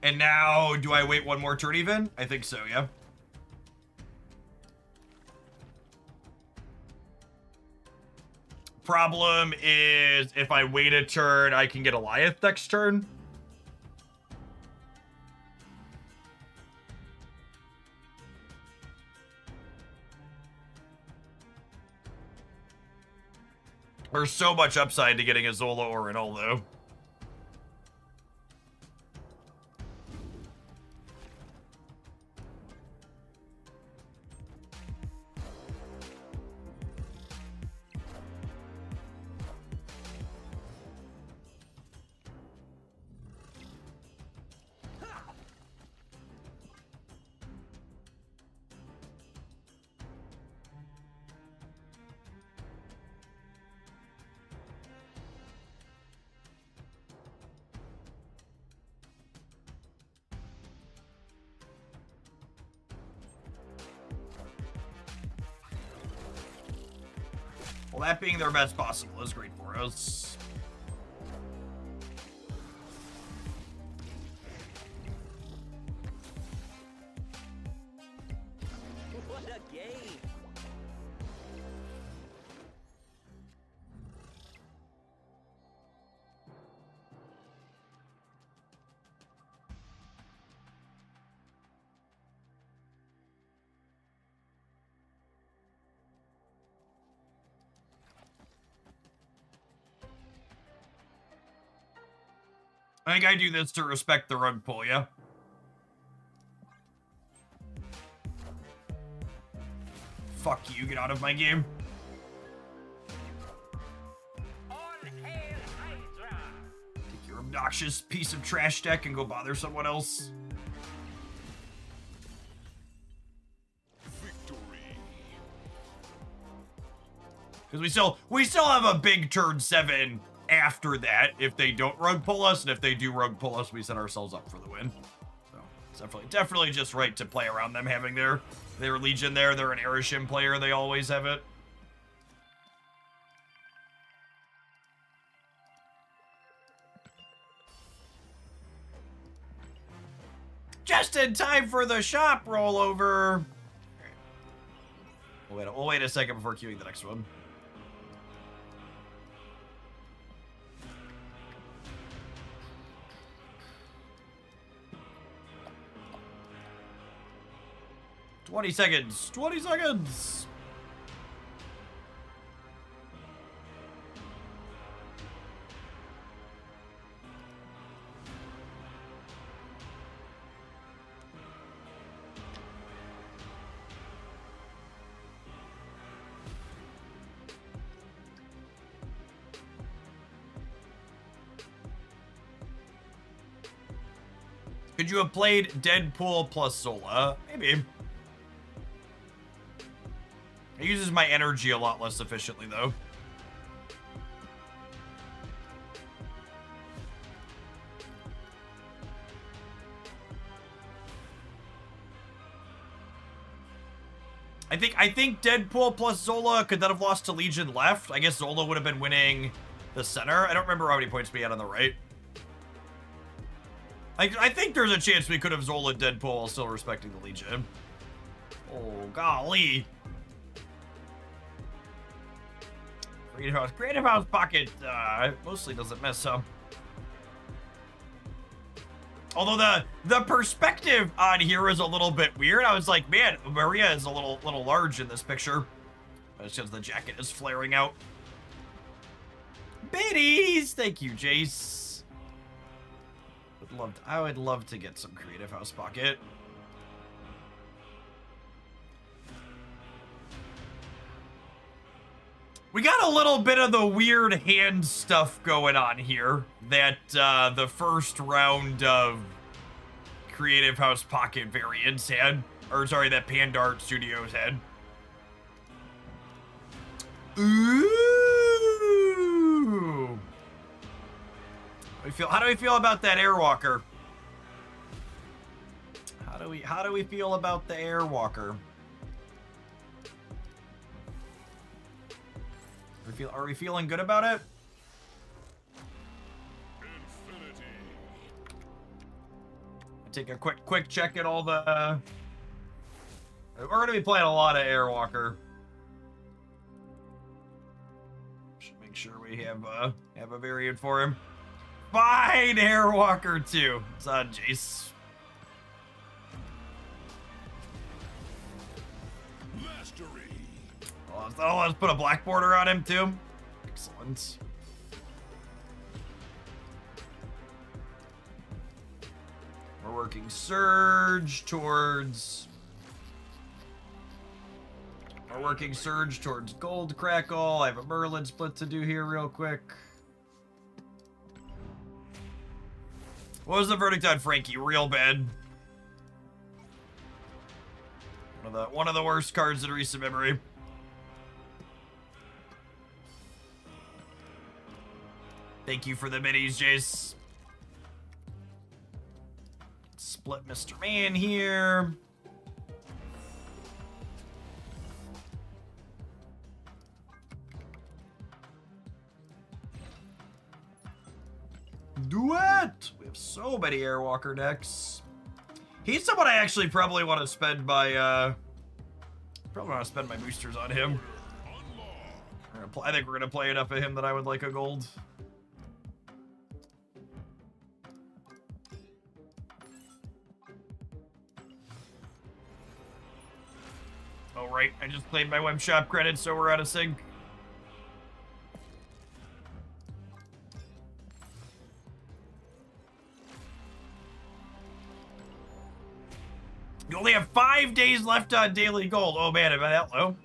And now, do I wait one more turn even? I think so, yeah. Problem is, if I wait a turn, I can get Eliath next turn. There's so much upside to getting a Zola or an Aldo. Well, that being their best possible is great for us. What a game! I think I do this to respect the rug pull, yeah? Fuck you, get out of my game. obnoxious piece of trash deck and go bother someone else. Victory. Because we still have a big turn 7 after that if they don't rug pull us, and if they do rug pull us, we set ourselves up for the win. So it's definitely just right to play around them having their Legion there. They're an Erishim player, they always have it. Just in time for the shop rollover. We'll wait a second before queuing the next one. $20 seconds. 20 seconds. Could you have played Deadpool plus Zola? Maybe. It uses my energy a lot less efficiently, though. I think Deadpool plus Zola could then have lost to Legion left. I guess Zola would have been winning the center. I don't remember how many points we had on the right. I think there's a chance we could have Zola Deadpool while still respecting the Legion. Oh, golly. Creative House Pocket mostly doesn't miss, so. Although the perspective on here is a little bit weird. I was like, man, Maria is a little large in this picture. But it's just the jacket is flaring out. Biddies! Thank you, Jace. I would love to get some Creative House Pocket. We got a little bit of the weird hand stuff going on here that the first round of Creative House Pocket variants had. Or, sorry, that Panda Art Studios had. Ooh! How do we feel about that Airwalker? How do we feel about the Airwalker? Are we feeling good about it? Infinity. Take a quick check at all the. We're gonna be playing a lot of Airwalker. Should make sure we have a variant for him. Fine, Airwalker 2. It's on Jace. Mastery. Oh, let's put a black border on him too. Excellent. We're working Surge towards. Gold Crackle. I have a Merlin split to do here real quick. What was the verdict on Frankie? Real bad. One of the worst cards in recent memory. Thank you for the minis, Jace. Split Mr. Man here. Do it! We have so many Airwalker decks. He's someone I actually probably want to spend my boosters on him. I think we're gonna play enough of him that I would like a gold. Oh right, I just played my web shop credits, so we're out of sync. You only have 5 days left on daily gold. Oh man, am I that low?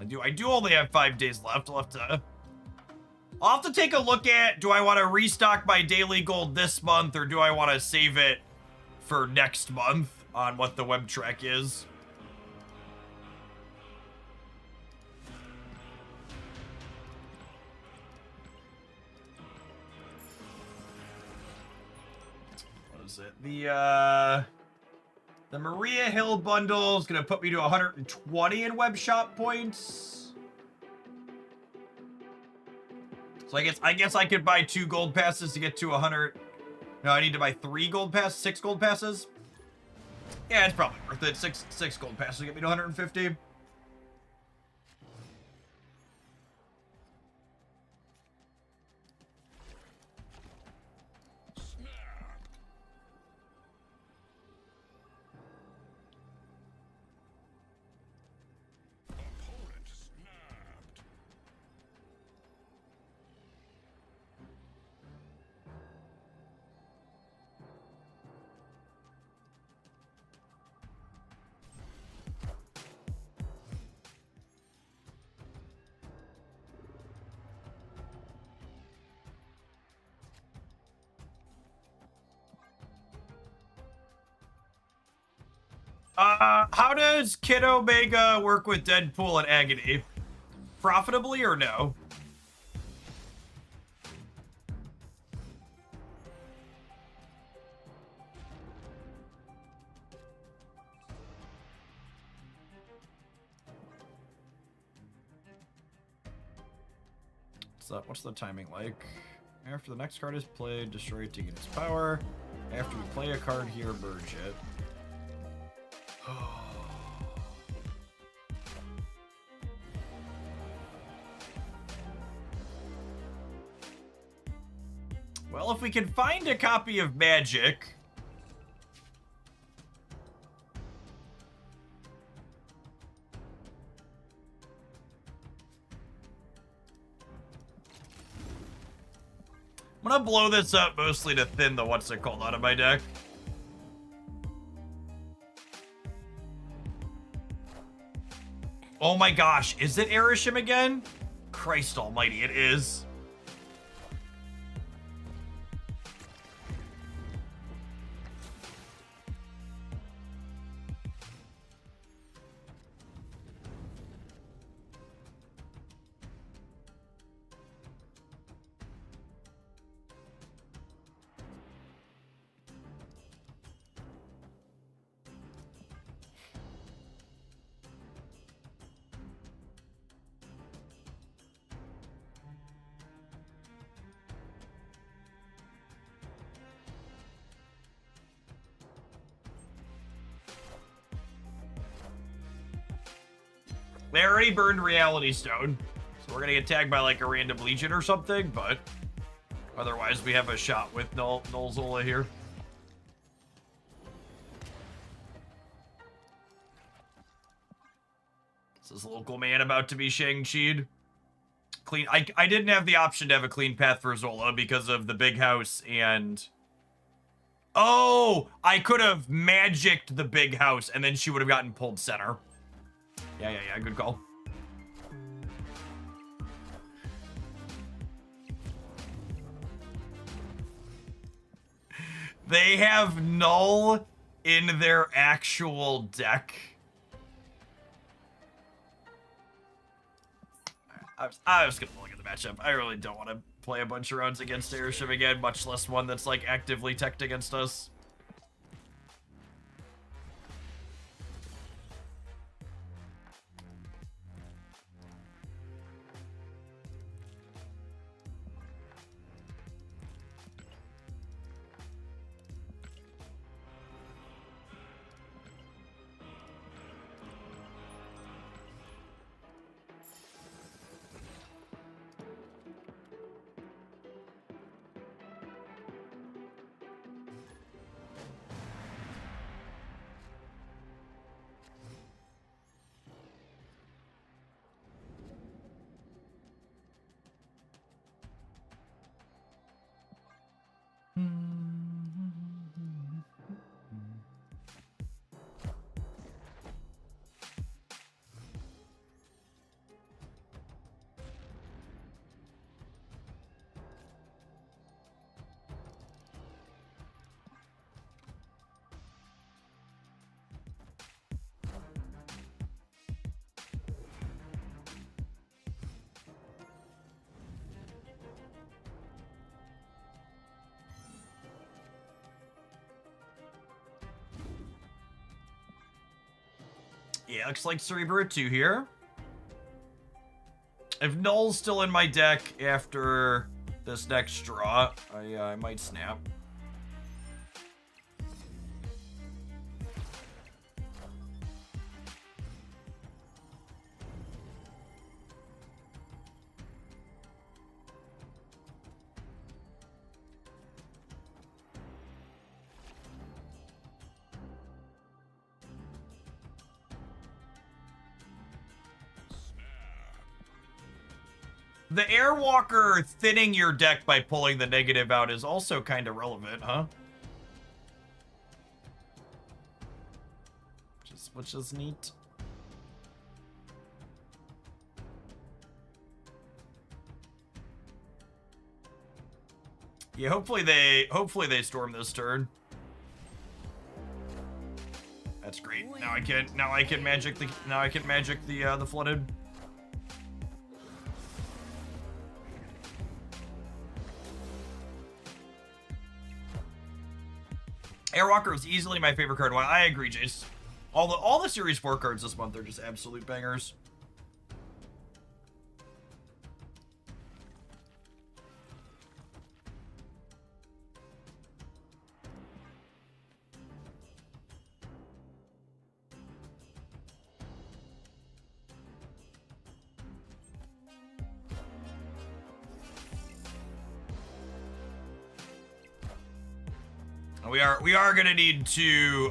I do only have 5 days left. I'll have to I'll have to take a look at, do I want to restock my daily gold this month, or do I want to save it for next month on what the web track is? What is it? The Maria Hill bundle is going to put me to 120 in web shop points. So I guess I could buy 2 gold passes to get to 100. No, I need to buy 3 gold passes, 6 gold passes. Yeah, it's probably worth it. 6 gold passes to get me to 150. Opponent snapped. How does Kid Omega work with Deadpool and Agony? Profitably or no? So, what's the timing like? After the next card is played, destroy it to gain its power. After we play a card here, merge it. Well, if we can find a copy of Magic... I'm gonna blow this up mostly to thin the what's it called out of my deck. Oh my gosh, is it Erisham again? Christ almighty, it is. They already burned Reality Stone, so we're gonna get tagged by like a random Legion or something, but otherwise we have a shot with Null Zola here. Is this local man about to be Shang-Chi'd? Clean. I didn't have the option to have a clean path for Zola because of the big house and... Oh! I could have magicked the big house and then she would have gotten pulled center. Yeah, good call. They have Null in their actual deck. I was gonna look at the matchup. I really don't want to play a bunch of rounds against Airship again, much less one that's like actively teched against us. Yeah, looks like Cerebro 2 here. If Null's still in my deck after this next draw, I might snap. The Airwalker thinning your deck by pulling the negative out is also kind of relevant, huh? Which is neat. Yeah, hopefully they storm this turn. That's great. Now I can magic the flooded. Airwalker is easily my favorite card. Well, I agree, Jace. All the Series 4 cards this month are just absolute bangers. We are gonna need to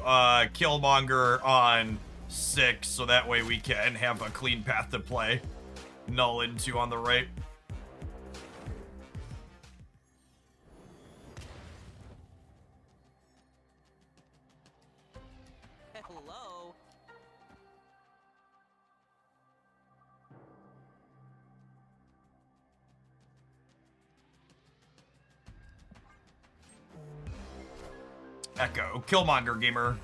Killmonger on 6, so that way we can have a clean path to play Null into on the right. Hello. Echo. Killmonger, gamer.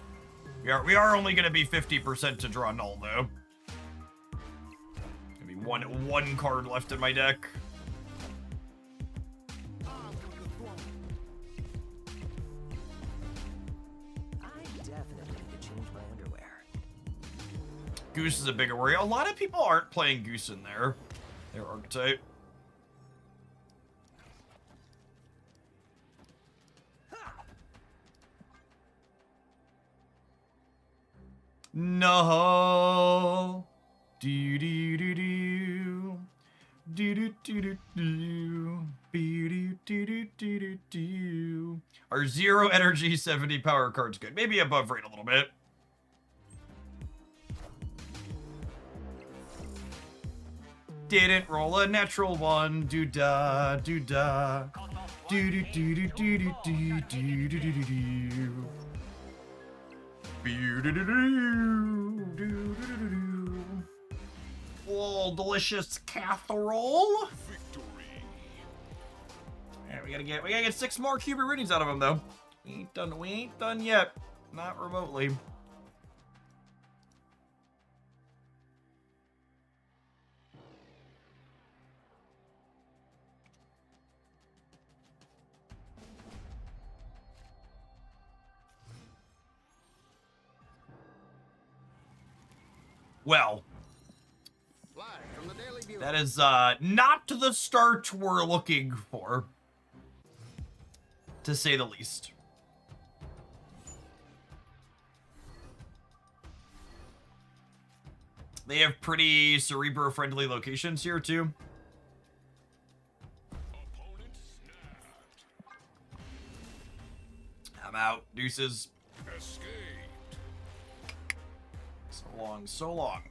We are only gonna be 50% to draw Null, though. Maybe one card left in my deck. I definitely need to change my underwear. Goose is a bigger worry. A lot of people aren't playing Goose in their archetype. No. Do do do do. Do do do do do. Do do do do do. Our 0 energy 70 power card's good. Maybe above rate a little bit. Didn't roll a natural one. Do da do da. Do do do do do do do do do do do. Oh, delicious casserole. Victory. Yeah, we gotta get 6 more Cuban readings out of him though. We ain't done yet. Not remotely. Well, that is not the start we're looking for, to say the least. They have pretty Cerebro-friendly locations here, too. Opponent snapped. I'm out. Deuces. Escaped. So long.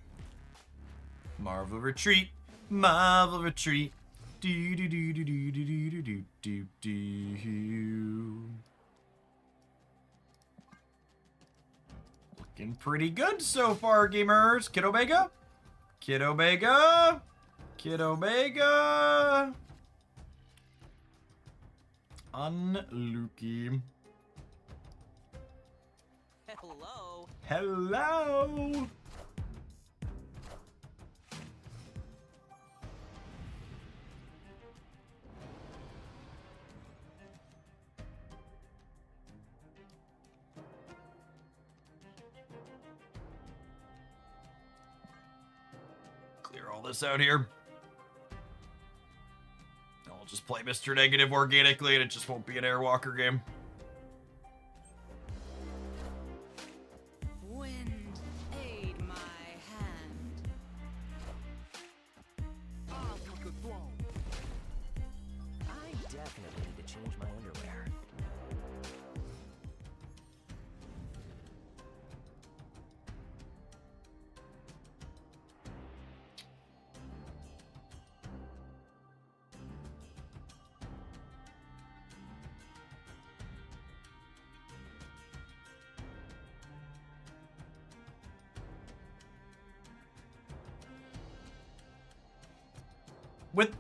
Marvel retreat. Marvel retreat. Do do do do do do do do do do. Looking pretty good so far, gamers. Kid Omega. Kid Omega. Kid Omega. Unlucky. Hello. Hello. all this out here. I'll just play Mr. Negative organically, and it just won't be an Airwalker game. Wind, aid my hand. I'll take the throne. I definitely need to change my underwear.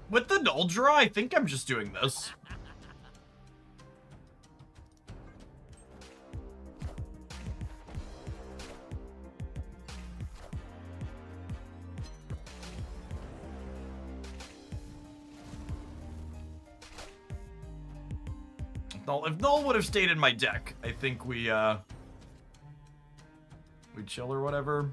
With the null draw, I think I'm just doing this. If null would have stayed in my deck, I think we'd chill or whatever.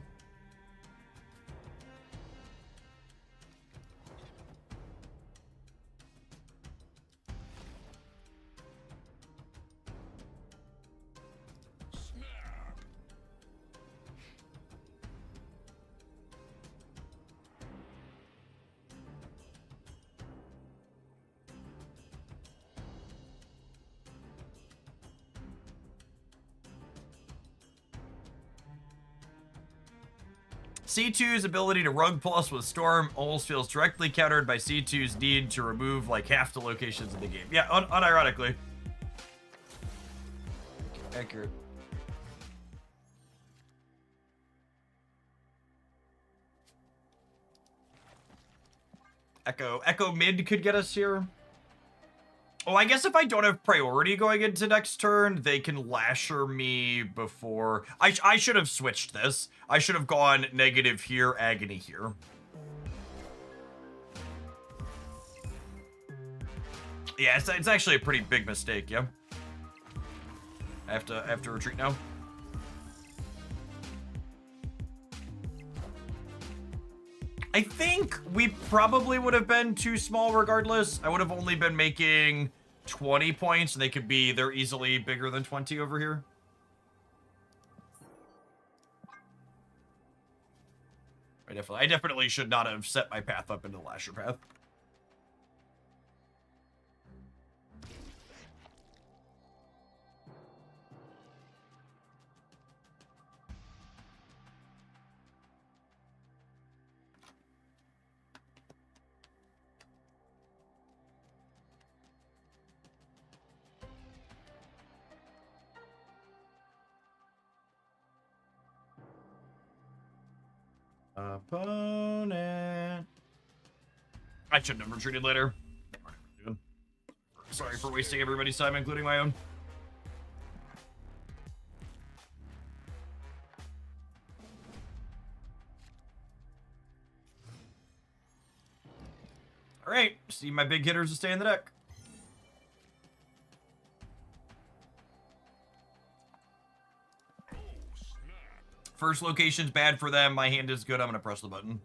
C2's ability to Rug Plus with Storm almost feels directly countered by C2's need to remove like half the locations in the game. Yeah, unironically. Accurate. Echo mid could get us here. Oh, I guess if I don't have priority going into next turn, they can Lasher me before... I should have switched this. I should have gone negative here, agony here. Yeah, it's actually a pretty big mistake, yeah. I have to retreat now. I think we probably would have been too small regardless. I would have only been making 20 points, and they're easily bigger than 20 over here. I definitely should not have set my path up into the Lasher path. Opponent. I shouldn't have retreated later. Sorry for wasting everybody's time, including my own. All right, see my big hitters to stay in the deck. First location's bad for them. My hand is good. I'm going to press the button.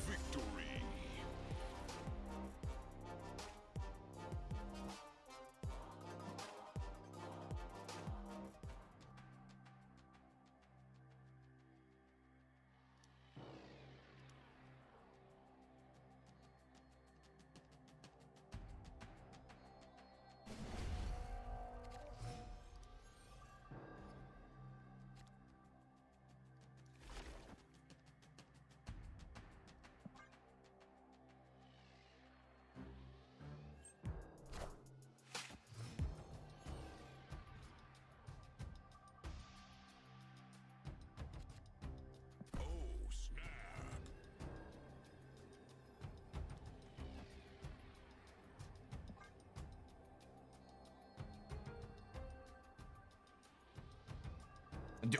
Victory.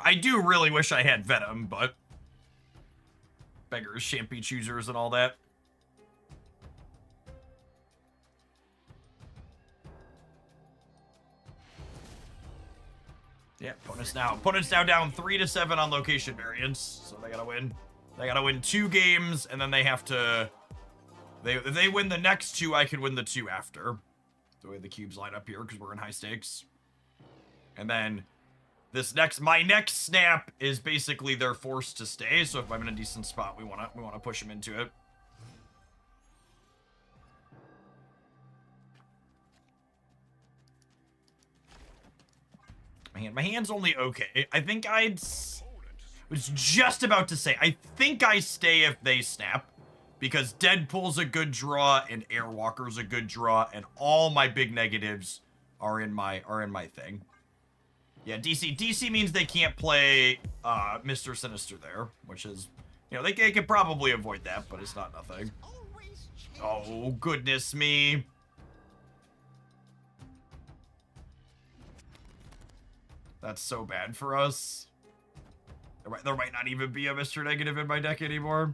I do really wish I had Venom, but beggars shan't be choosers and all that. Yeah, opponents now down 3-7 on location variance, so they gotta win. They gotta win 2 games, and then they have to. If they win the next 2, I can win the 2 after. The way the cubes line up here, because we're in high stakes. And then my next snap is basically they're forced to stay. So if I'm in a decent spot, we wanna push them into it. My hand's only okay. I think was just about to say, I think I stay if they snap, because Deadpool's a good draw and Airwalker's a good draw, and all my big negatives are in my thing. Yeah, DC means they can't play Mr. Sinister there, which is, you know, they could probably avoid that, but it's not nothing. Oh, goodness me. That's so bad for us. There might not even be a Mr. Negative in my deck anymore.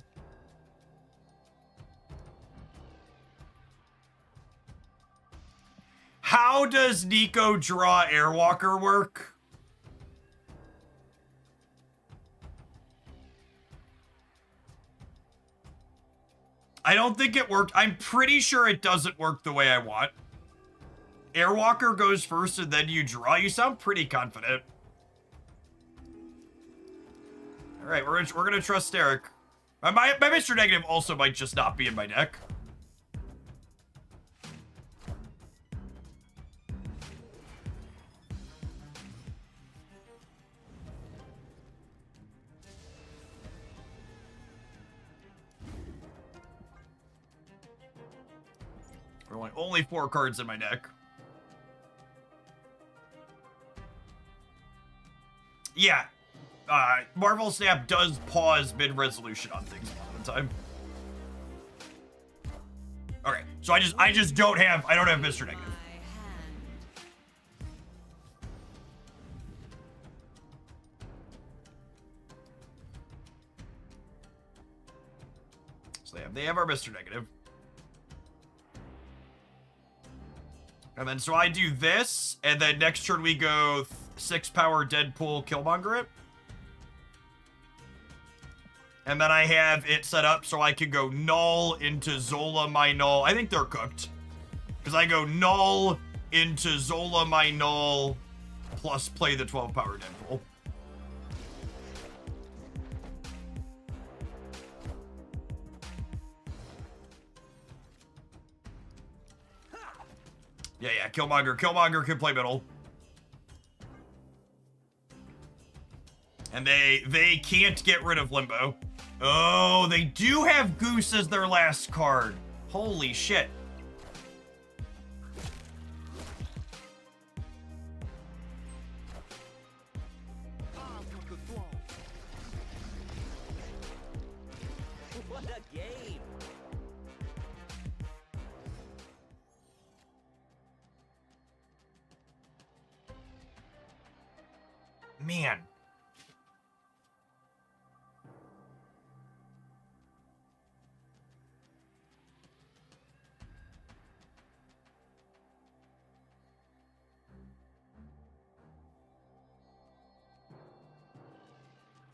How does Nico draw Airwalker work? I don't think it worked. I'm pretty sure it doesn't work the way I want. Airwalker goes first and then you draw. You sound pretty confident. All right, we're gonna trust Eric. My Mr. Negative also might just not be in my deck. Only 4 cards in my deck. Yeah. Marvel Snap does pause mid-resolution on things a lot of the time. Okay, so I just don't have Mr. Negative. So they have our Mr. Negative. And then, so I do this, and then next turn we go 6 power Deadpool Killmonger it. And then I have it set up so I can go null into Zola my null. I think they're cooked. Because I go null into Zola my null plus play the 12 power Deadpool. Yeah, Killmonger can play middle. And they can't get rid of Limbo. Oh, they do have Goose as their last card. Holy shit. What a game! Man.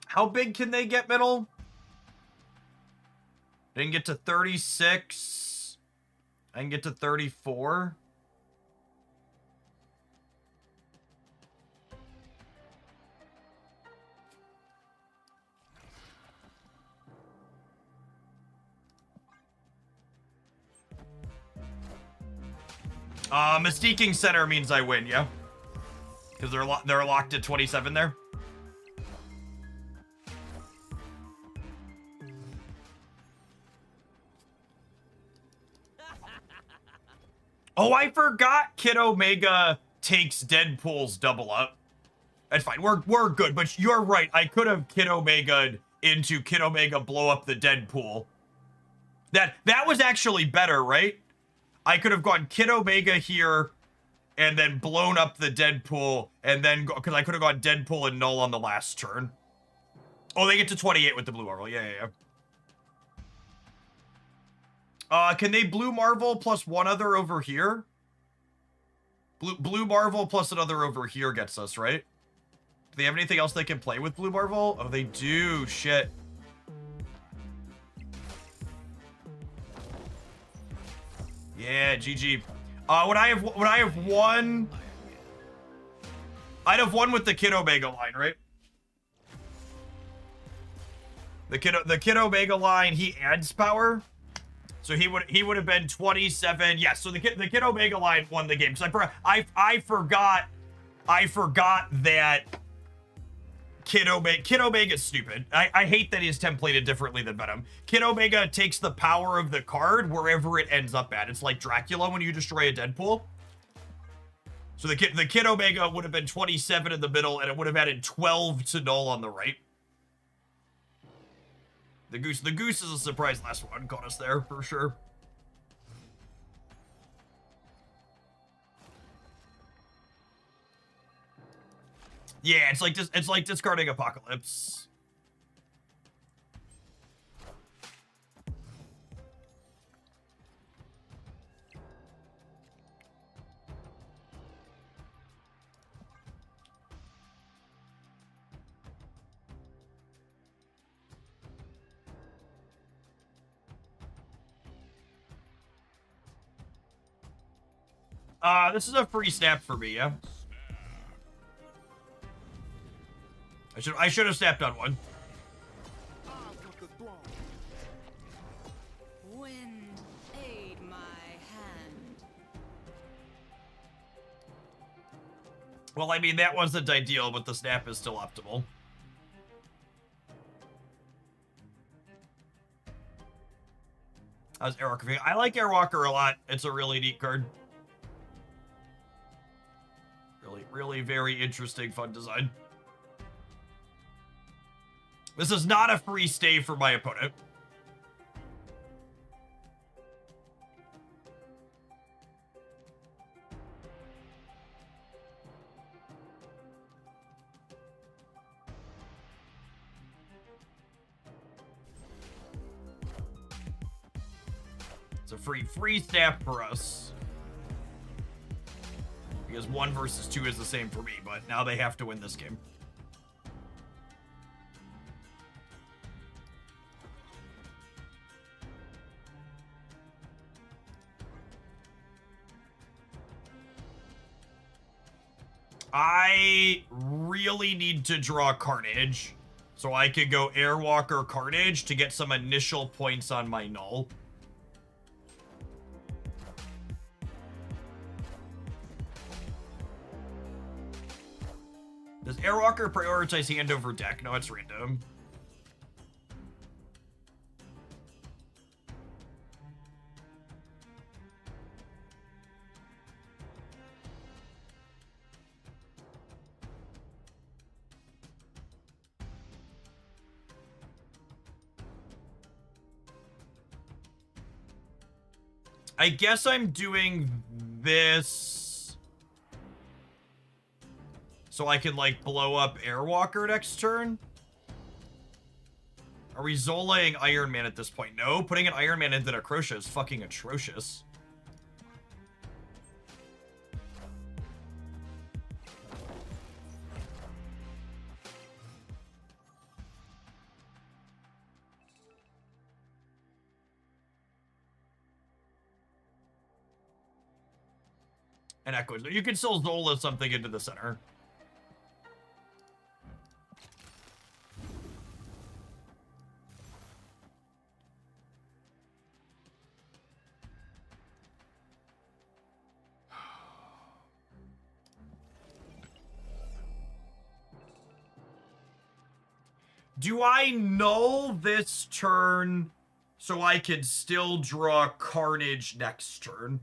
How big can they get middle? Didn't get to 36. I can get to 34. Mystiquing center means I win, yeah? Because they're locked at 27 there. Oh, I forgot Kid Omega takes Deadpool's double up. That's fine. We're good, but you're right. I could have Kid Omega'd into Kid Omega blow up the Deadpool. That was actually better, right? I could have gone Kid Omega here and then blown up the Deadpool and then go, because I could have gone Deadpool and null on the last turn. Oh, they get to 28 with the blue Marvel. Yeah. Can they blue Marvel plus one other over here? Blue Marvel plus another over here gets us, right? They have anything else they can play with Blue Marvel? Oh, they do. Shit. Yeah, GG. Would I have one? I'd have won with the Kid Omega line, right? The Kid Omega line, he adds power. So he would have been 27. Yes, so the Kid Omega line won the game. So I forgot that Kid Omega's stupid. I hate that he's templated differently than Venom. Kid Omega takes the power of the card wherever it ends up at. It's like Dracula when you destroy a Deadpool. So the Kid Omega would have been 27 in the middle, and it would have added 12 to null on the right. The goose is a surprise last one. Caught us there for sure. Yeah, it's like discarding Apocalypse. This is a free snap for me, yeah. I should have snapped on one. I'll cut the throne. Wind, aid my hand. Well, I mean, that wasn't ideal, but the snap is still optimal. How's Airwalker? I like Airwalker a lot. It's a really neat card. Really very interesting, fun design. This is not a free stay for my opponent. It's a free snap for us. Because 1 versus 2 is the same for me, but now they have to win this game. I really need to draw Carnage, so I could go Airwalker Carnage to get some initial points on my null. Does Airwalker prioritize hand over deck? No, it's random. I guess I'm doing this so I can, like, blow up Airwalker next turn. Are we Zolaing Iron Man at this point? No, putting an Iron Man into Necrosha is fucking atrocious. And Echoes. You can still Zola something into the center. Do I null this turn so I can still draw Carnage next turn?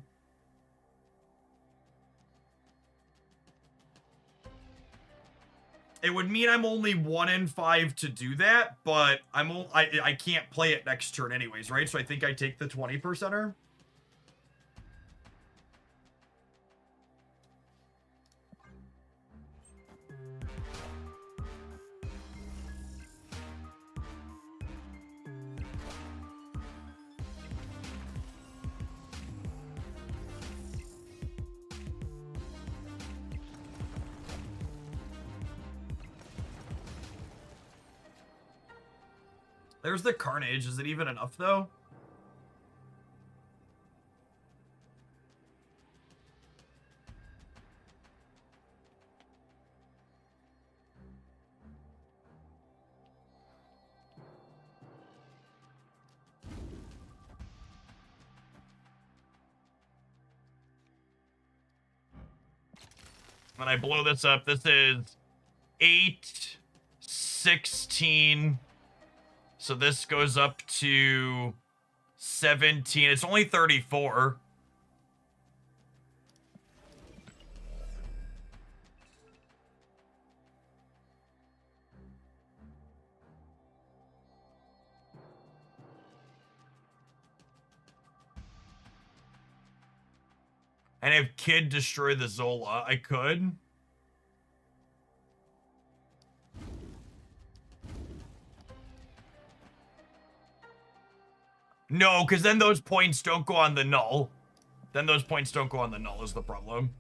It would mean I'm only 1 in 5 to do that, but I can't play it next turn anyways, right? So I think I take the 20%er. There's the Carnage. Is it even enough, though? When I blow this up, this is 8, 16. So this goes up to 17. It's only 34. And if Kid destroy the Zola, I could. No, because then those points don't go on the null. Then those points don't go on the null is the problem.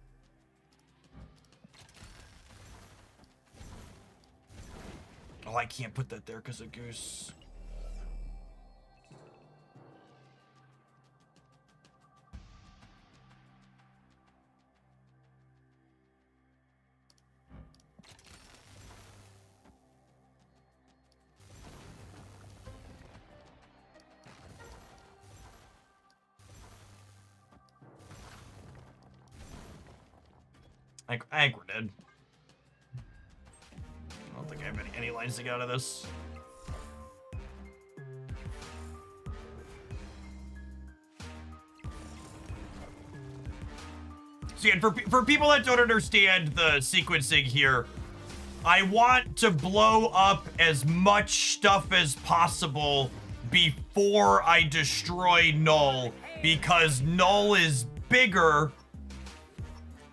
Oh, I can't put that there because of Goose. I think we're dead. I don't think I have any lines to get out of this. So yeah, for people that don't understand the sequencing here, I want to blow up as much stuff as possible before I destroy Null, because Null is bigger.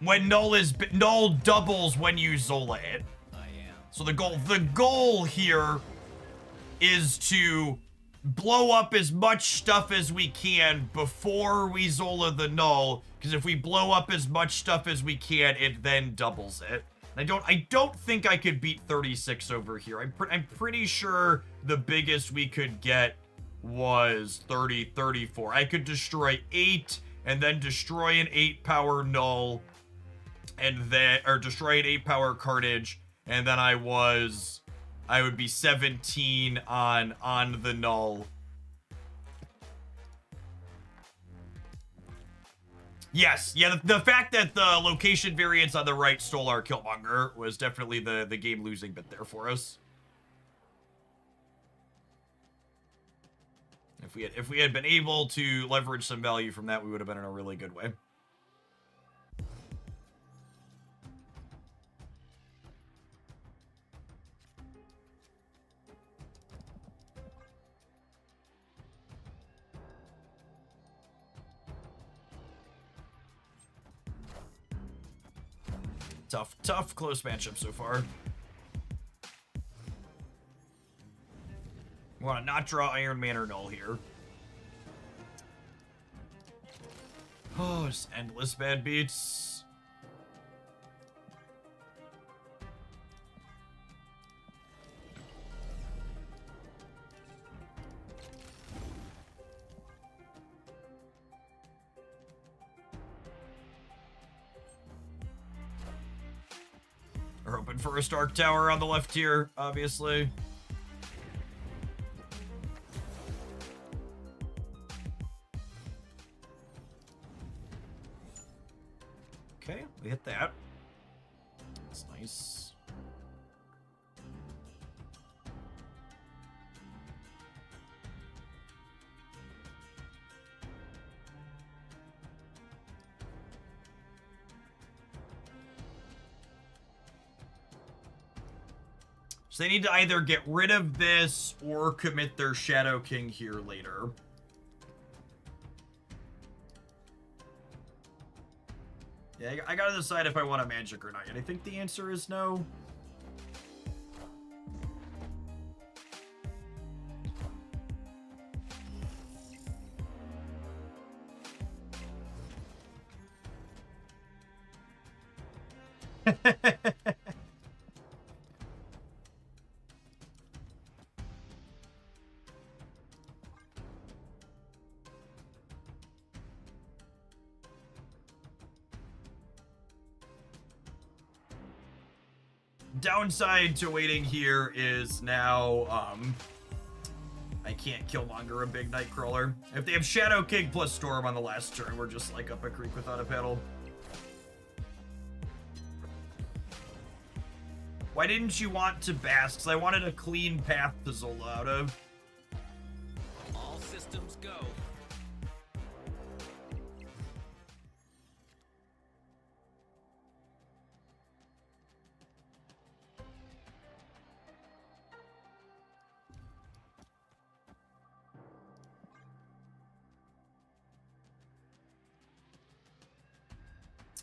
When Null doubles when you Zola it. So the goal here is to blow up as much stuff as we can before we Zola the Null, because if we blow up as much stuff as we can, it then doubles it. I don't think I could beat 36 over here. I'm pretty sure the biggest we could get was 34. I could destroy 8 and then destroy an 8-power Null. And then, or destroy an 8-power Carnage, and then I would be 17 on the Null. Yes, yeah, the fact that the location variance on the right stole our Killmonger was definitely the game losing bit there for us. If we had been able to leverage some value from that, we would have been in a really good way. Tough close matchup so far. We want to not draw Iron Man or Null here. Oh, just endless bad beats. We're hoping for a Stark Tower on the left here, obviously. Okay, we hit that. That's nice. So they need to either get rid of this or commit their Shadow King here later. Yeah, I gotta decide if I want a magic or not yet. I think the answer is no. downside to waiting here is now, I can't Killmonger a big Nightcrawler. If they have Shadow King plus Storm on the last turn, we're just like up a creek without a paddle. Why didn't you want to Bask? Because I wanted a clean path to Zola out of. All systems go.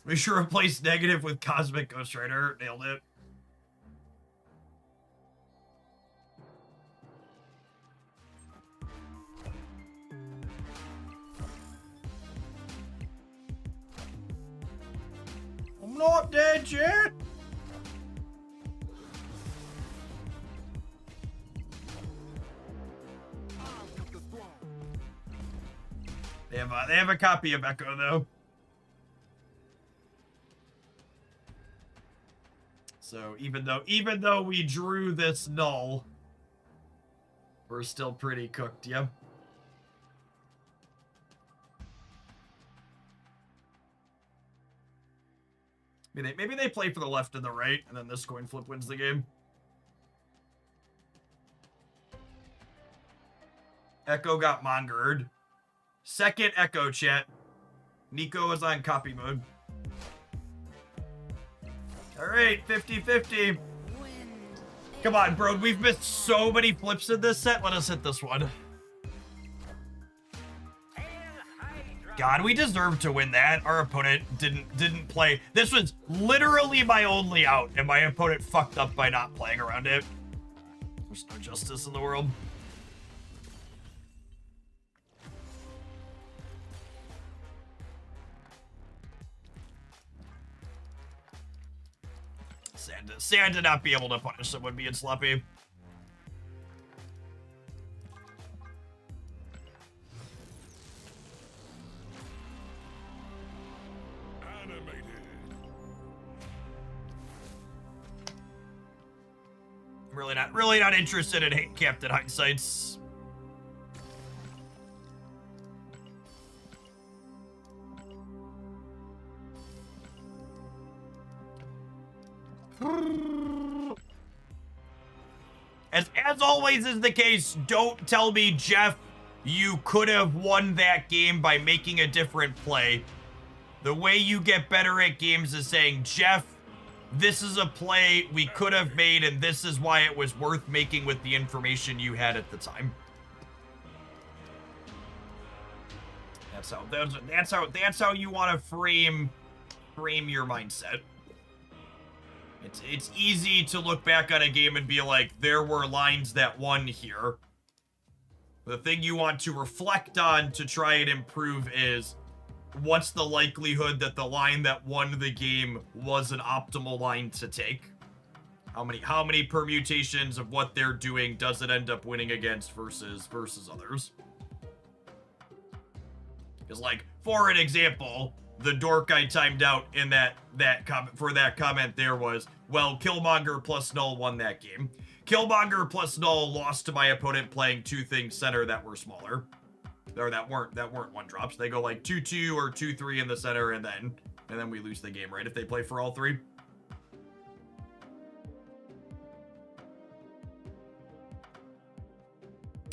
We sure replaced negative with Cosmic Ghost Rider. Nailed it. I'm not dead yet. They have a copy of Echo though. So even though we drew this null, we're still pretty cooked, yeah. Maybe they play for the left and the right, and then this coin flip wins the game. Echo got mongered. Second Echo chat. Nico is on copy mode. Alright, 50-50. Come on, bro. We've missed so many flips in this set. Let us hit this one. God, we deserved to win that. Our opponent didn't play. This was literally my only out, and my opponent fucked up by not playing around it. There's no justice in the world. Sad to not be able to punish someone being sloppy. Animated. I'm really not interested in Captain Hindsight's. As always is the case, don't tell me, Jeff, you could have won that game by making a different play. The way you get better at games is saying, Jeff, this is a play we could have made, and this is why it was worth making with the information you had at the time. That's how you want to frame your mindset. It's easy to look back on a game and be like, there were lines that won here. The thing you want to reflect on to try and improve is, what's the likelihood that the line that won the game was an optimal line to take? How many permutations of what they're doing does it end up winning against versus others? Because, like, for an example, the dork I timed out in that comment there was, well, Killmonger plus Null won that game. Killmonger plus Null lost to my opponent playing two things center that were smaller. Or that weren't one drops. They go like 2-2 or 2-3 in the center, and then we lose the game, right? If they play for all three.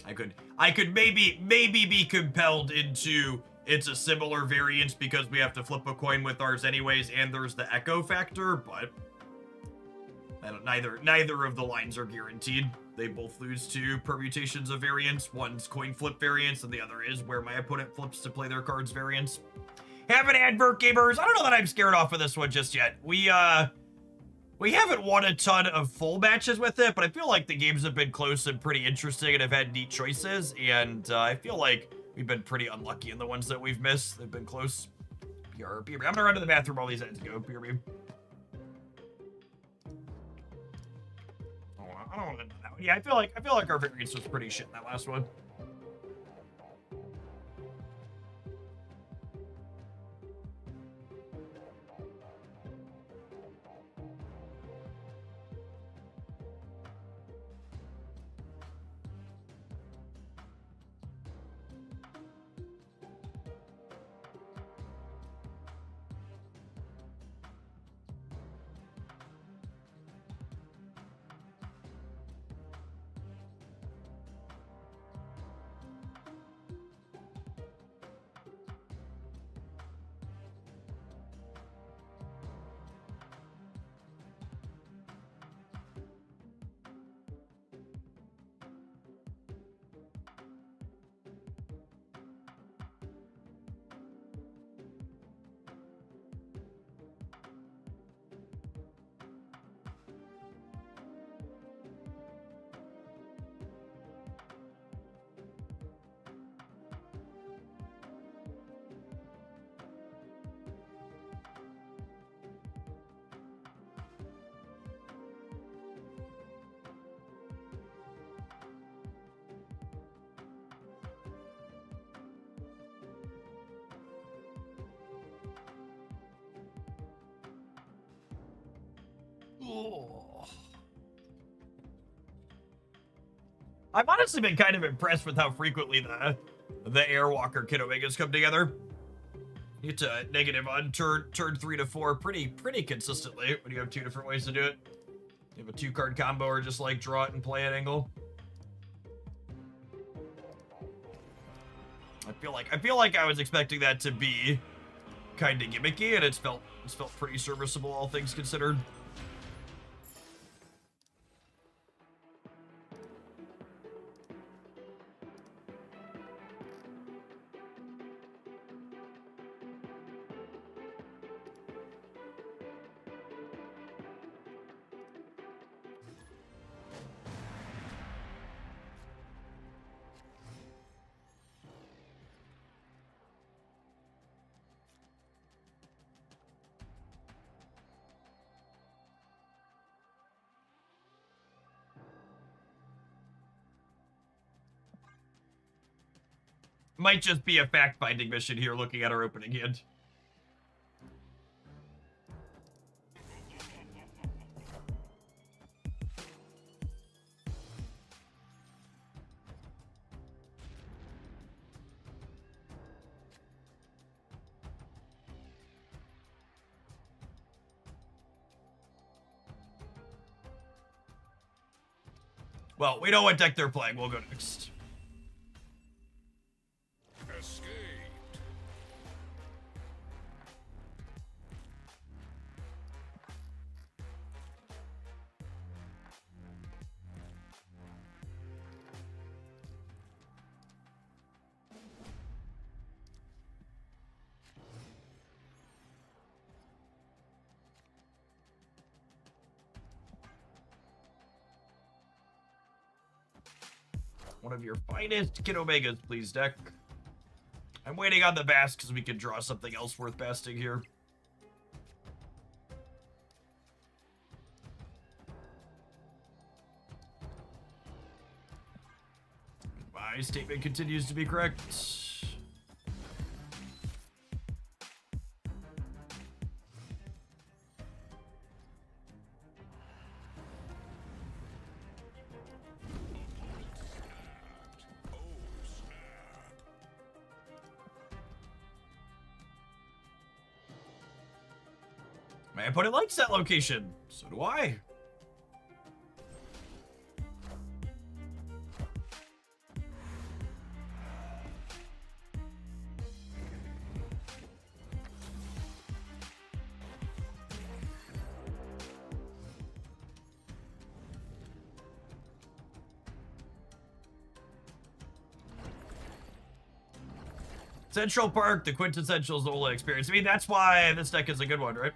I could maybe be compelled into it's a similar variance because we have to flip a coin with ours anyways, and there's the echo factor, but neither of the lines are guaranteed. They both lose to permutations of variance. One's coin flip variance, and the other is where my opponent flips to play their cards variance. Have an advert, gamers. I don't know that I'm scared off of this one just yet. We haven't won a ton of full matches with it, but I feel like the games have been close and pretty interesting and have had neat choices, and I feel like we've been pretty unlucky in the ones that we've missed. They've been close. BRB. I'm gonna run to the bathroom while these ends go. BRB. I don't want to know that one. Yeah, I feel like our variance was pretty shit in that last one. Ugh. I've honestly been kind of impressed with how frequently the Airwalker Kid Omegas come together. You get to negative on turn 3 to 4 pretty consistently when you have 2 different ways to do it. You have a 2-card combo or just like draw it and play at angle. I feel like I was expecting that to be kind of gimmicky, and it's felt pretty serviceable, all things considered. Might just be a fact-finding mission here, looking at our opening hand. Well, we know what deck they're playing. We'll go next. Escaped. One of your finest Kid Omegas, please, deck. I'm waiting on the Bast because we can draw something else worth basting here. My statement continues to be correct. My opponent likes that location. So do I. Central Park, the quintessential Zola experience. I mean, that's why this deck is a good one, right?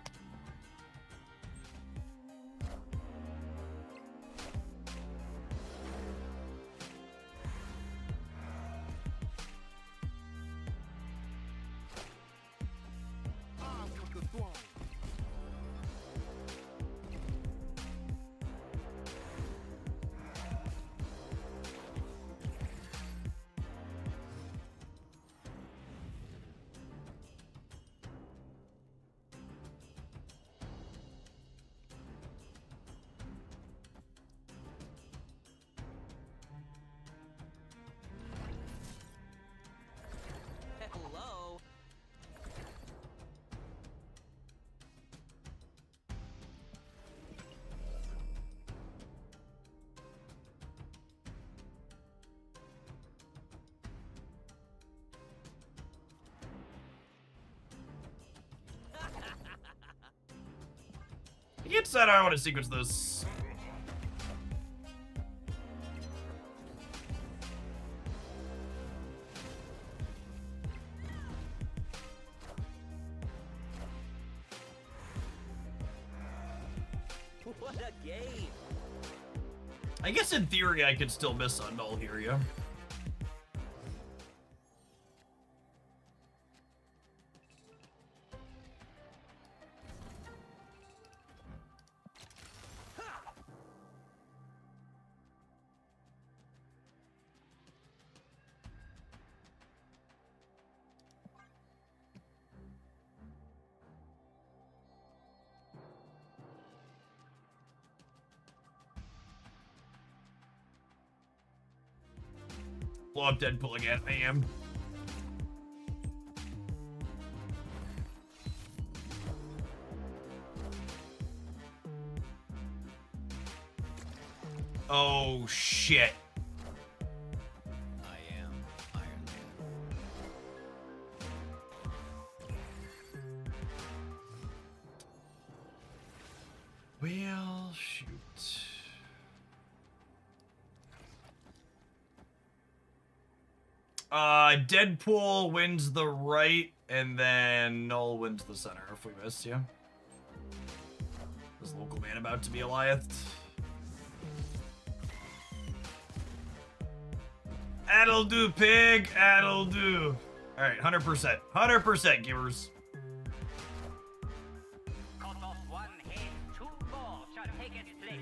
Hello. He said I want to sequence this. What a game. I guess in theory I could still miss on null here, yeah? Blow up Deadpool again. I am. Oh, shit. I am Iron Man. Well, shoot. Deadpool wins the right, and then Null wins the center if we miss, yeah. Is local man about to be Eliath? That'll do, pig. That'll do. All right, 100%. 100%, givers. Cut off one head, two more shall take its place.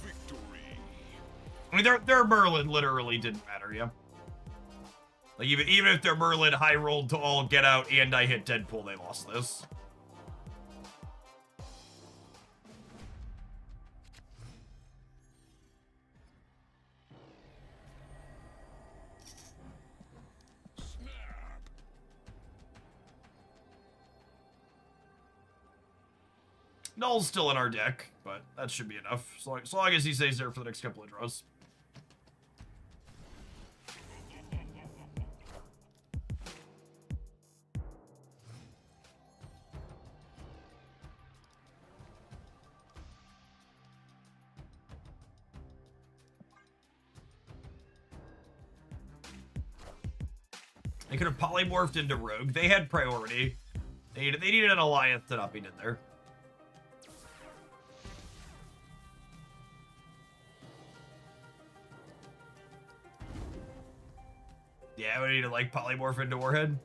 Victory. I mean, their Merlin literally didn't matter, yeah. Like, even if their Merlin high rolled to all get out and I hit Deadpool, they lost this. Null's still in our deck, but that should be enough. So long as he stays there for the next couple of draws. They could have polymorphed into Rogue. They had priority. They needed an alliance to not be in there. Yeah, we need to like polymorph into Warhead.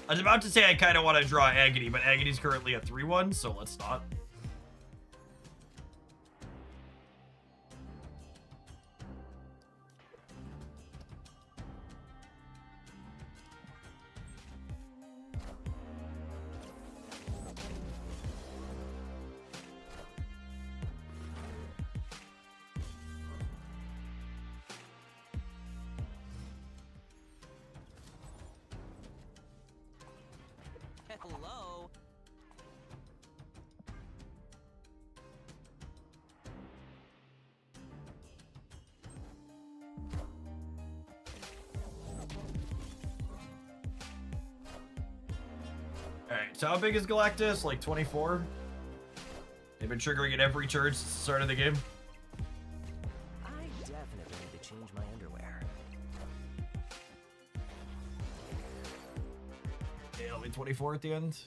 I was about to say I kind of want to draw Agony, but Agony's currently a 3-1, so let's not. Hello. Alright, so how big is Galactus? Like 24? They've been triggering it every turn since the start of the game. I definitely need to change my underwear. Yeah, only 24 at the end.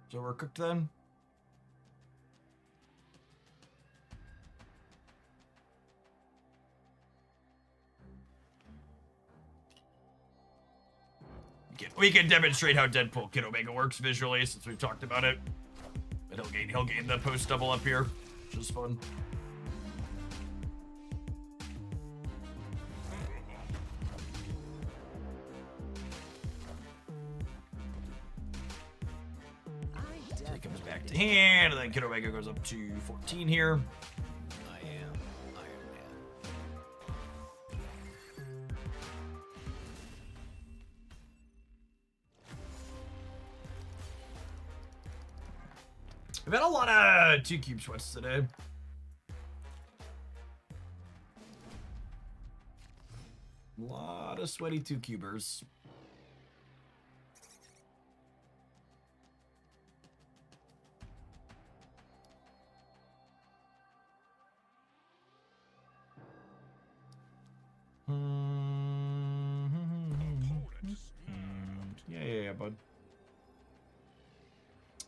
So we're cooked then? We can demonstrate how Deadpool Kid Omega works visually since we've talked about it. But he'll gain the post double up here, which is fun. So he comes back to hand, and then Kid Omega goes up to 14 here. I am Iron Man. We've had a lot of 2-cube sweats today. A lot of sweaty 2-cubers. Yeah, bud.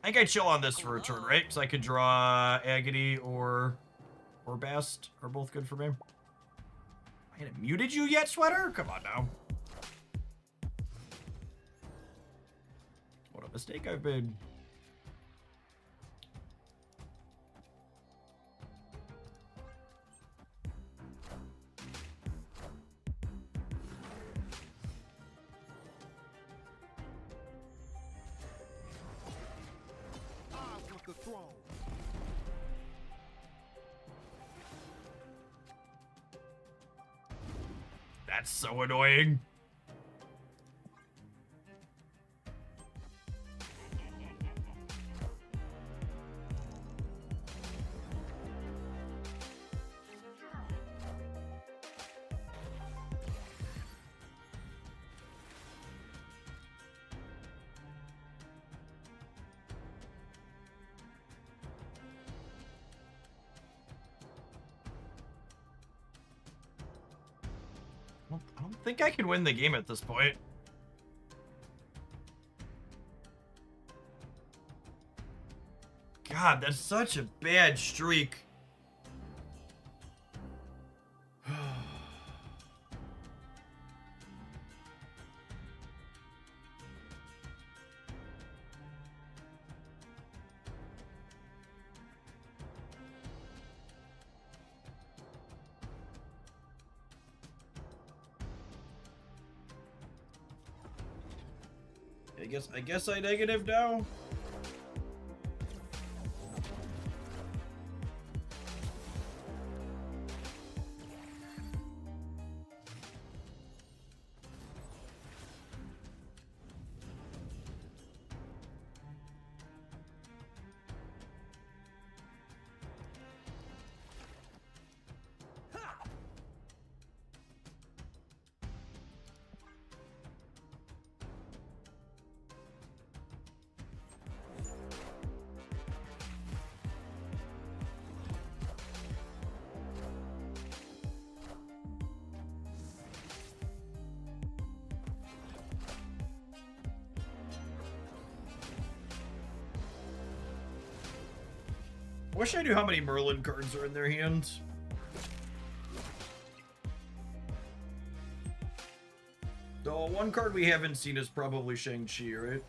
I think I chill on this for a turn, right? Because I could draw Agony or Bast are both good for me. I haven't muted you yet, Sweater? Come on now. What a mistake I've been. I want the throne. That's so annoying. I don't think I can win the game at this point. God, that's such a bad streak. I guess I negative now. Wish I knew how many Merlin cards are in their hands. The one card we haven't seen is probably Shang-Chi, right?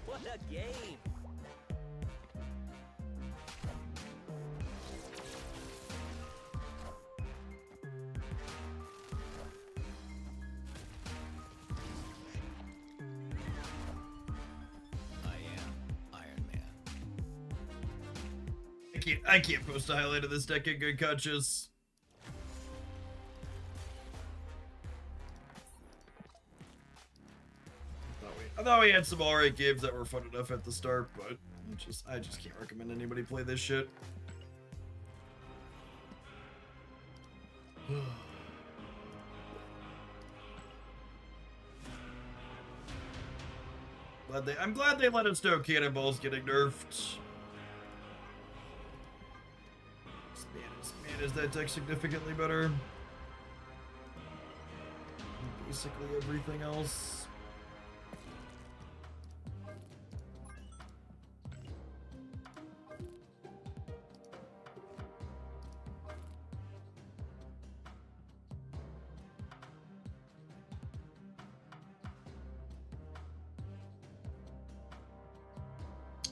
What a game! I am Iron Man. I can't post a highlight of this deck in good conscience. I thought we had some alright games that were fun enough at the start, but I just can't recommend anybody play this shit. I'm glad they let us know Cannonball's getting nerfed. Man, is that deck significantly better? Basically everything else.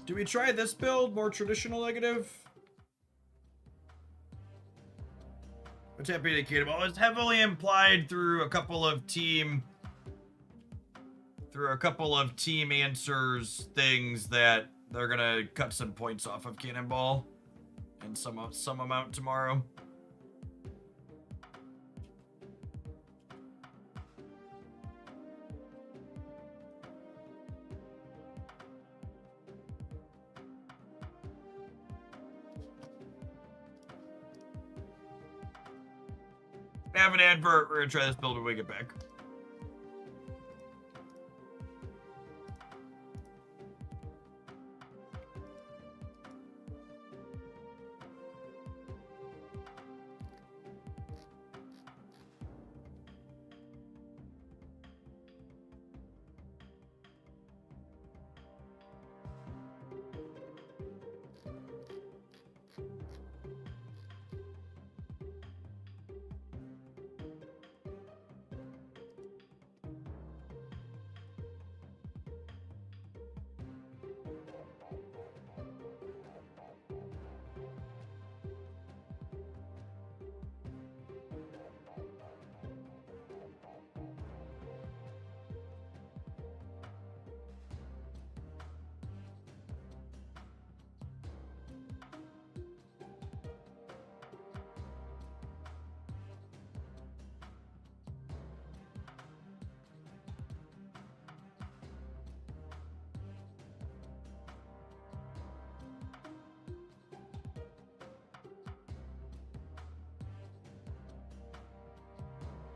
Do we try this build? More traditional negative? Untapped Cannonball is heavily implied through a couple of team answers things that they're gonna cut some points off of Cannonball and some amount tomorrow. Have an advert. We're gonna try this build when we get back.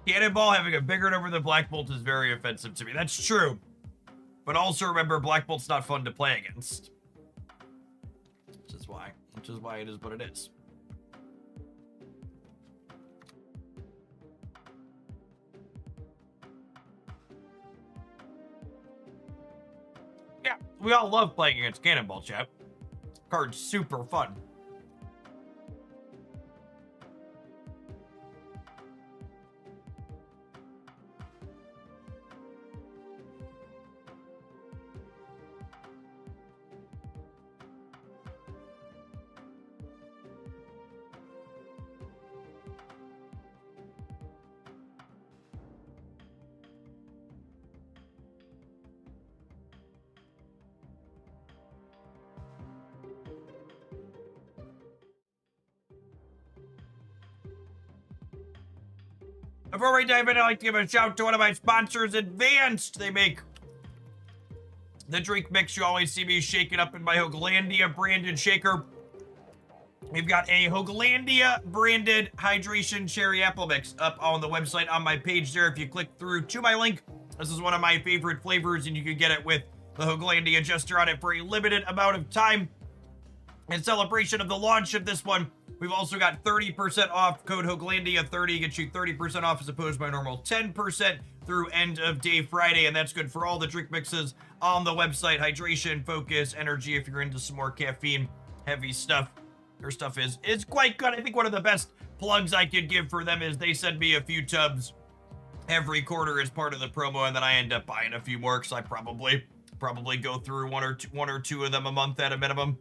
Cannonball having a bigger number than Black Bolt is very offensive to me. That's true. But also remember, Black Bolt's not fun to play against. Which is why it is what it is. Yeah, we all love playing against Cannonball, chat. Card's super fun. Before we dive in, I'd like to give a shout to one of my sponsors, Advanced. They make the drink mix you always see me shaking up in my Hoaglandia branded shaker. We've got a Hoaglandia branded hydration cherry apple mix up on the website on my page there. If you click through to my link, this is one of my favorite flavors, and you can get it with the Hoaglandia Jester on it for a limited amount of time. In celebration of the launch of this one, we've also got 30% off. Code Hoaglandia30 gets you 30% off as opposed to my normal 10% through end of day Friday, and that's good for all the drink mixes on the website. Hydration, focus, energy, if you're into some more caffeine heavy stuff. Their stuff is quite good. I think one of the best plugs I could give for them is they send me a few tubs every quarter as part of the promo, and then I end up buying a few more because I probably go through one or two of them a month at a minimum.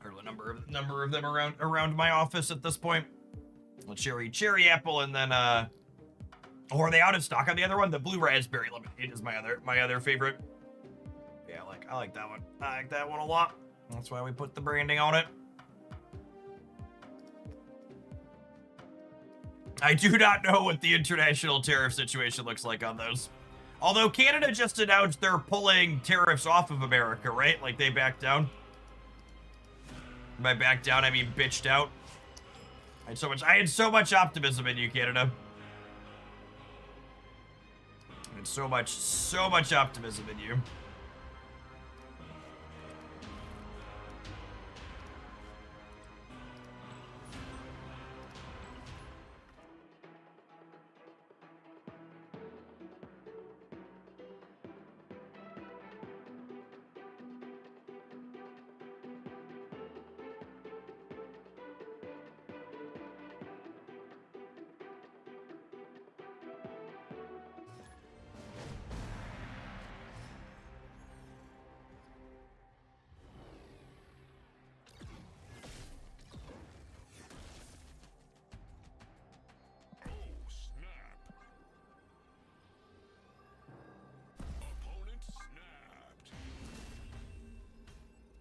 Or the number of them around my office at this point. A cherry apple, and then or are they out of stock on the other one? The blue raspberry lemonade is my other favorite. Yeah, I like that one. I like that one a lot. That's why we put the branding on it. I do not know what the international tariff situation looks like on those. Although Canada just announced they're pulling tariffs off of America, right? Like they backed down. By back down, I mean bitched out. I had so much optimism in you, Canada. I had so much optimism in you.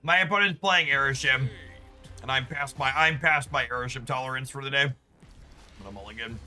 My opponent's playing Erishim, and I'm past my Erishim tolerance for the day. But I'm mulligan.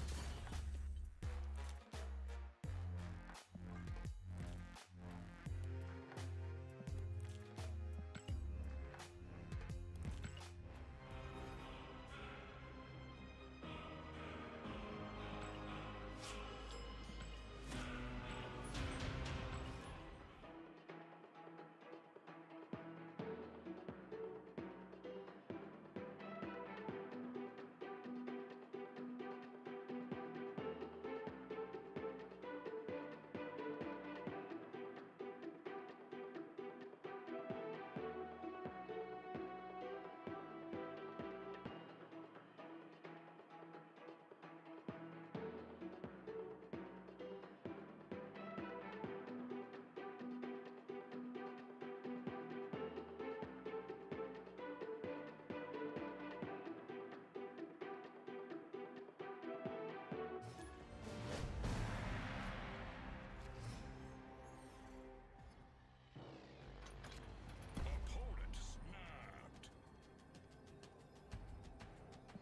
Opponent snapped.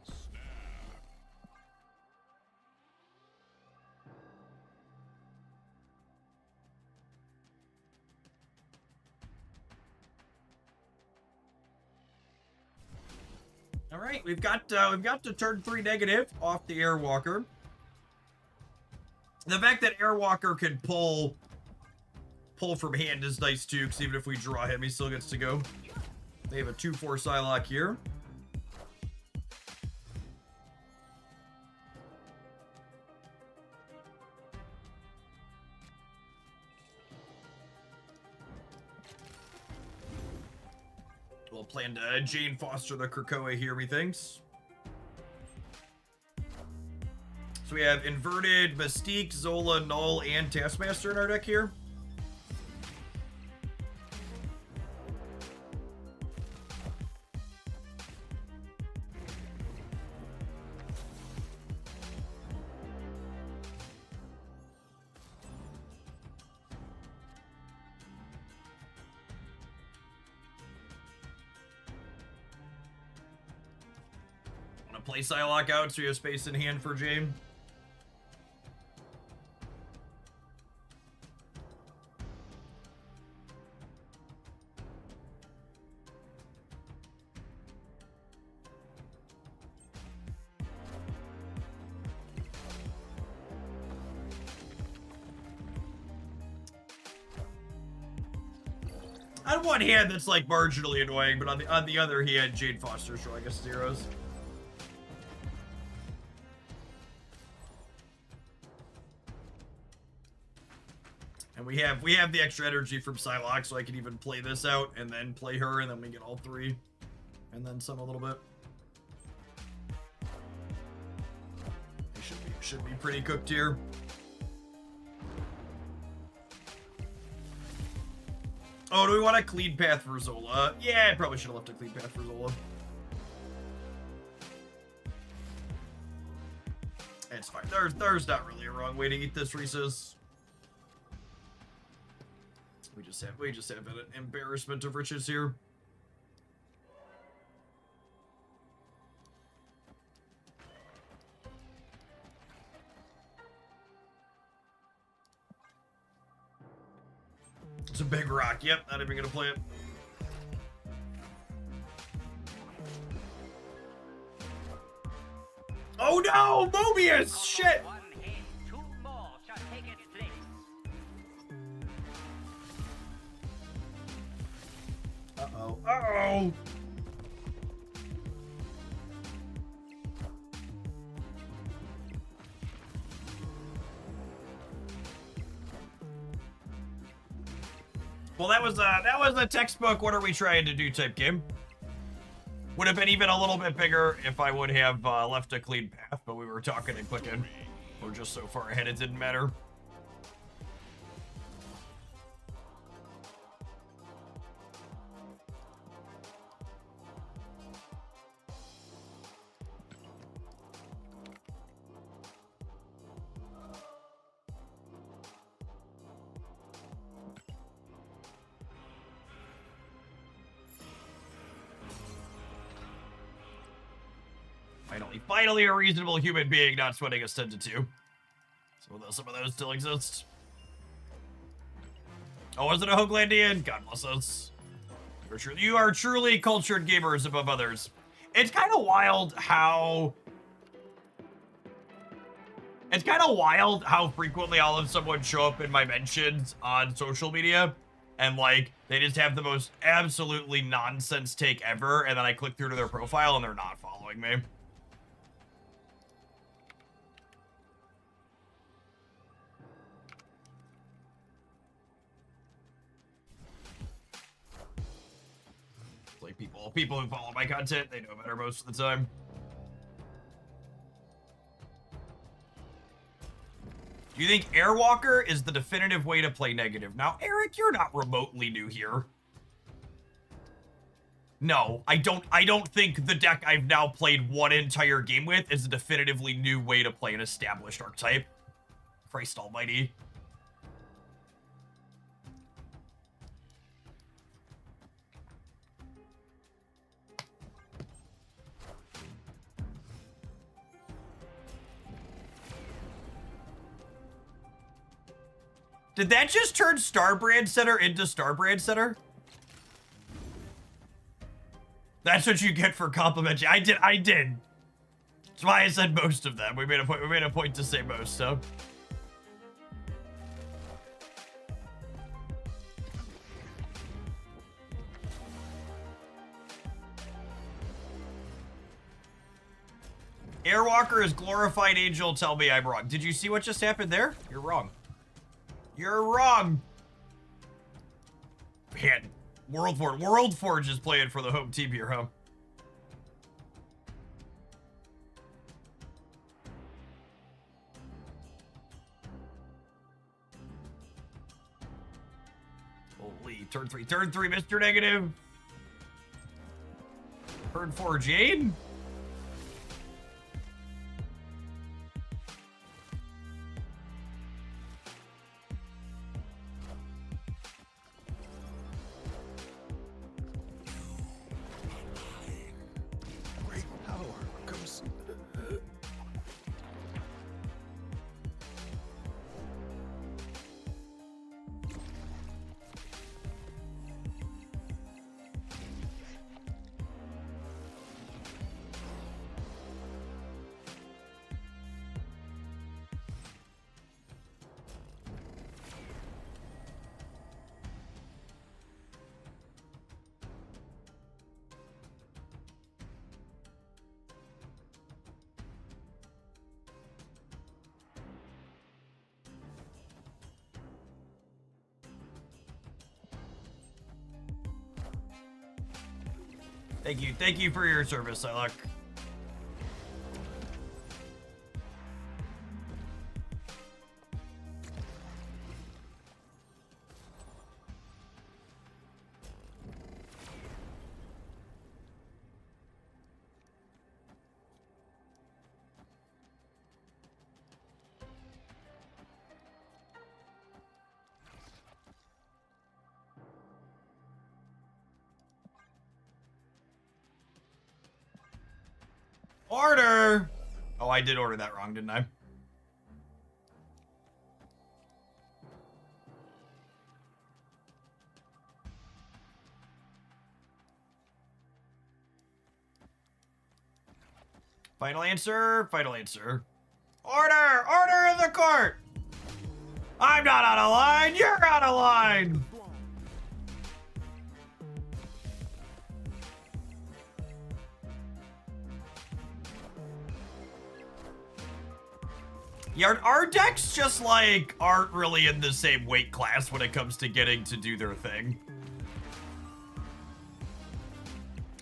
Snap. All right, we've got to turn 3 negative off the Airwalker. The fact that Airwalker can pull from hand is nice too, because even if we draw him, he still gets to go. They have a 2/4 Psylocke here. We'll plan to Jane Foster the Krakoa here, methinks. So we have Inverted, Mystique, Zola, Null, and Taskmaster in our deck here. Play Psylocke out so you have space in hand for Jane. On one hand, that's like marginally annoying, but on the other hand, Jane Foster's showing us zeros. And we have the extra energy from Psylocke, so I can even play this out and then play her, and then we get all 3, and then some a little bit. It should be pretty cooked here. Oh, do we want a clean path for Zola? Yeah, I probably should have left a clean path for Zola. It's fine. There's not really a wrong way to eat this, Reese's. We just have an embarrassment of riches here. It's a big rock. Yep, not even gonna play it. Oh no, Mobius! Shit! One hit, 2 more shall take its place. Uh-oh. Uh-oh! Well, that was a textbook what are we trying to do type game. Would have been even a little bit bigger if I would have left a clean path, but we were talking and clicking. We're just so far ahead it didn't matter. Finally a reasonable human being not sweating a stint to two. Some of those still exist. Oh, was it a Hoaglandian? God bless us. You are truly cultured gamers above others. It's kind of wild how... It's kind of wild how frequently I'll have someone show up in my mentions on social media and, like, they just have the most absolutely nonsense take ever, and then I click through to their profile and they're not following me. Like, people who follow my content, they know better most of the time. Do you think Airwalker is the definitive way to play negative? Now, Eric, you're not remotely new here. No, I don't think the deck I've now played one entire game with is a definitively new way to play an established archetype. Christ almighty. Did that just turn Starbrand Center into Starbrand Center? That's what you get for complimenting. I did. That's why I said most of them. We made a point to say most, so. Airwalker is glorified angel. Tell me I'm wrong. Did you see what just happened there? You're wrong. You're wrong. Man, World Forge is playing for the home team here, huh? Holy, turn three, Mr. Negative. Turn 4, Jade. Thank you for your service, Psylocke. Order! Oh, I did order that wrong, didn't I? Final answer, final answer. Order! Order in the court! I'm not out of line, you're out of line! Yeah, our decks just, like, aren't really in the same weight class when it comes to getting to do their thing.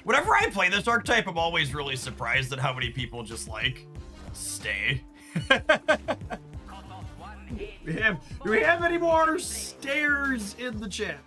Whenever I play this archetype, I'm always really surprised at how many people just, like, stay. Do we have any more stayers in the chat?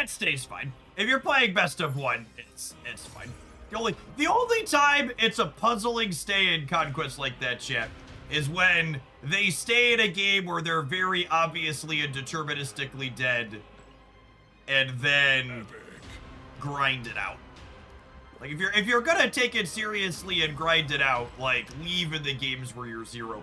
that stays fine. If you're playing best of one, it's fine. The only time it's a puzzling stay in Conquest like that, chat, is when they stay in a game where they're very obviously and deterministically dead, and then grind it out. Like if you're gonna take it seriously and grind it out, like leave in the games where you're 0%.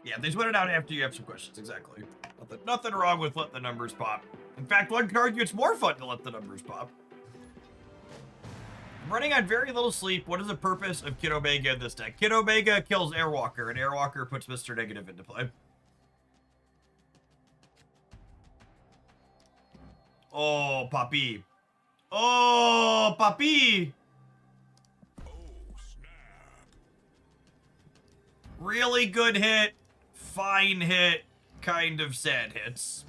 Yeah, they split it out after you have some questions, exactly. Nothing wrong with letting the numbers pop. In fact, one could argue it's more fun to let the numbers pop. I'm running on very little sleep. What is the purpose of Kid Omega in this deck? Kid Omega kills Airwalker, and Airwalker puts Mr. Negative into play. Oh, Papi. Oh, Papi! Oh, snap. Really good hit, fine hit, kind of sad hits.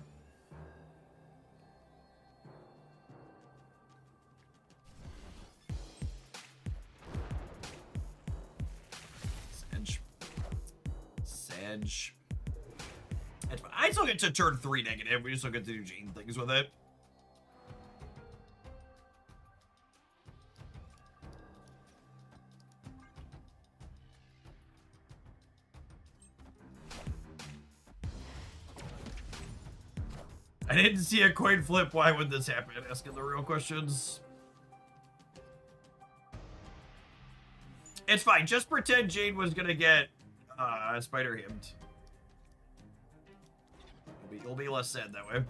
Sedge. I still get to turn 3 negative. We still get to do Jane things with it. I didn't see a coin flip. Why would this happen? Asking the real questions. It's fine. Just pretend Jane was gonna get spider hemmed. You'll be less sad that way.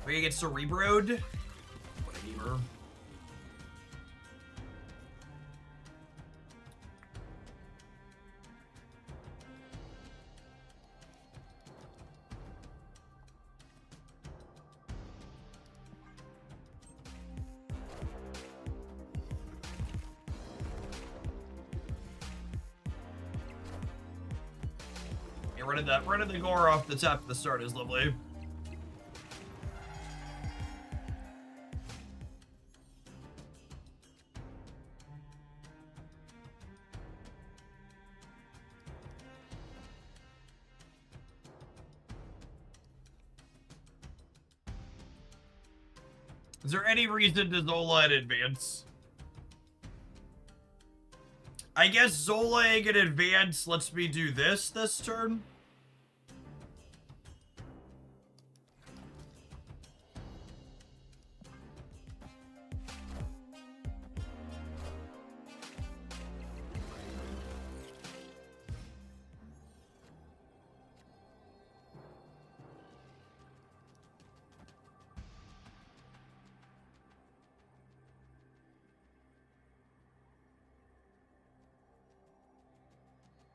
We're gonna get Cerebroed. What a gamer. Running the gore off the top of the start is lovely. Is there any reason to Zola in advance? I guess Zola in advance lets me do this turn.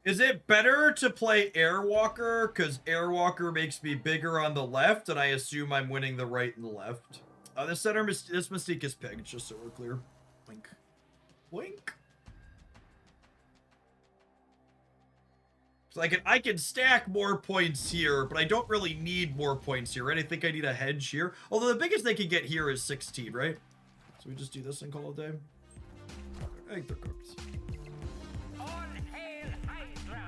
Is it better to play Airwalker? Because Airwalker makes me bigger on the left, and I assume I'm winning the right and the left. This Mystique is pegged, just so we're clear. Wink. Wink. So I can stack more points here, but I don't really need more points here, right? I think I need a hedge here. Although the biggest they can get here is 16, right? So we just do this and call it a day. I think they're cooked. All hail Hydra!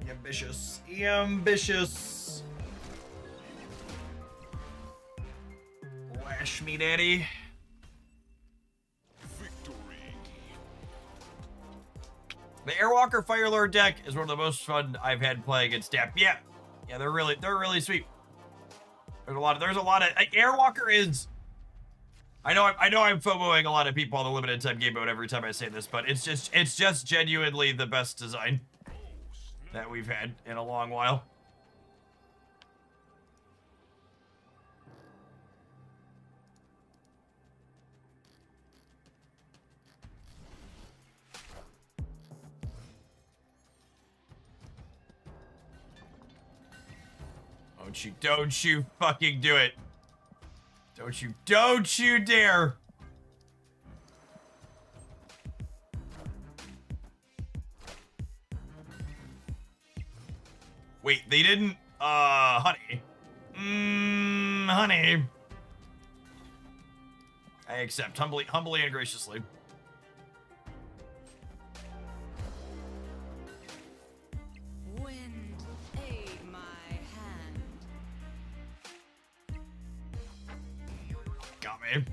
Ambitious. Ambitious. Lash me, daddy. Victory. The Airwalker Firelord deck is one of the most fun I've had playing against Dap. Yeah, they're really sweet. There's a lot of like, Airwalker is. I know I'm FOMOing a lot of people on the limited time game mode every time I say this, but it's just genuinely the best design that we've had in a long while. Don't you fucking do it. Don't you dare. Wait, they didn't, honey. Honey. I accept, humbly and graciously. Wind, aid my hand. Got me.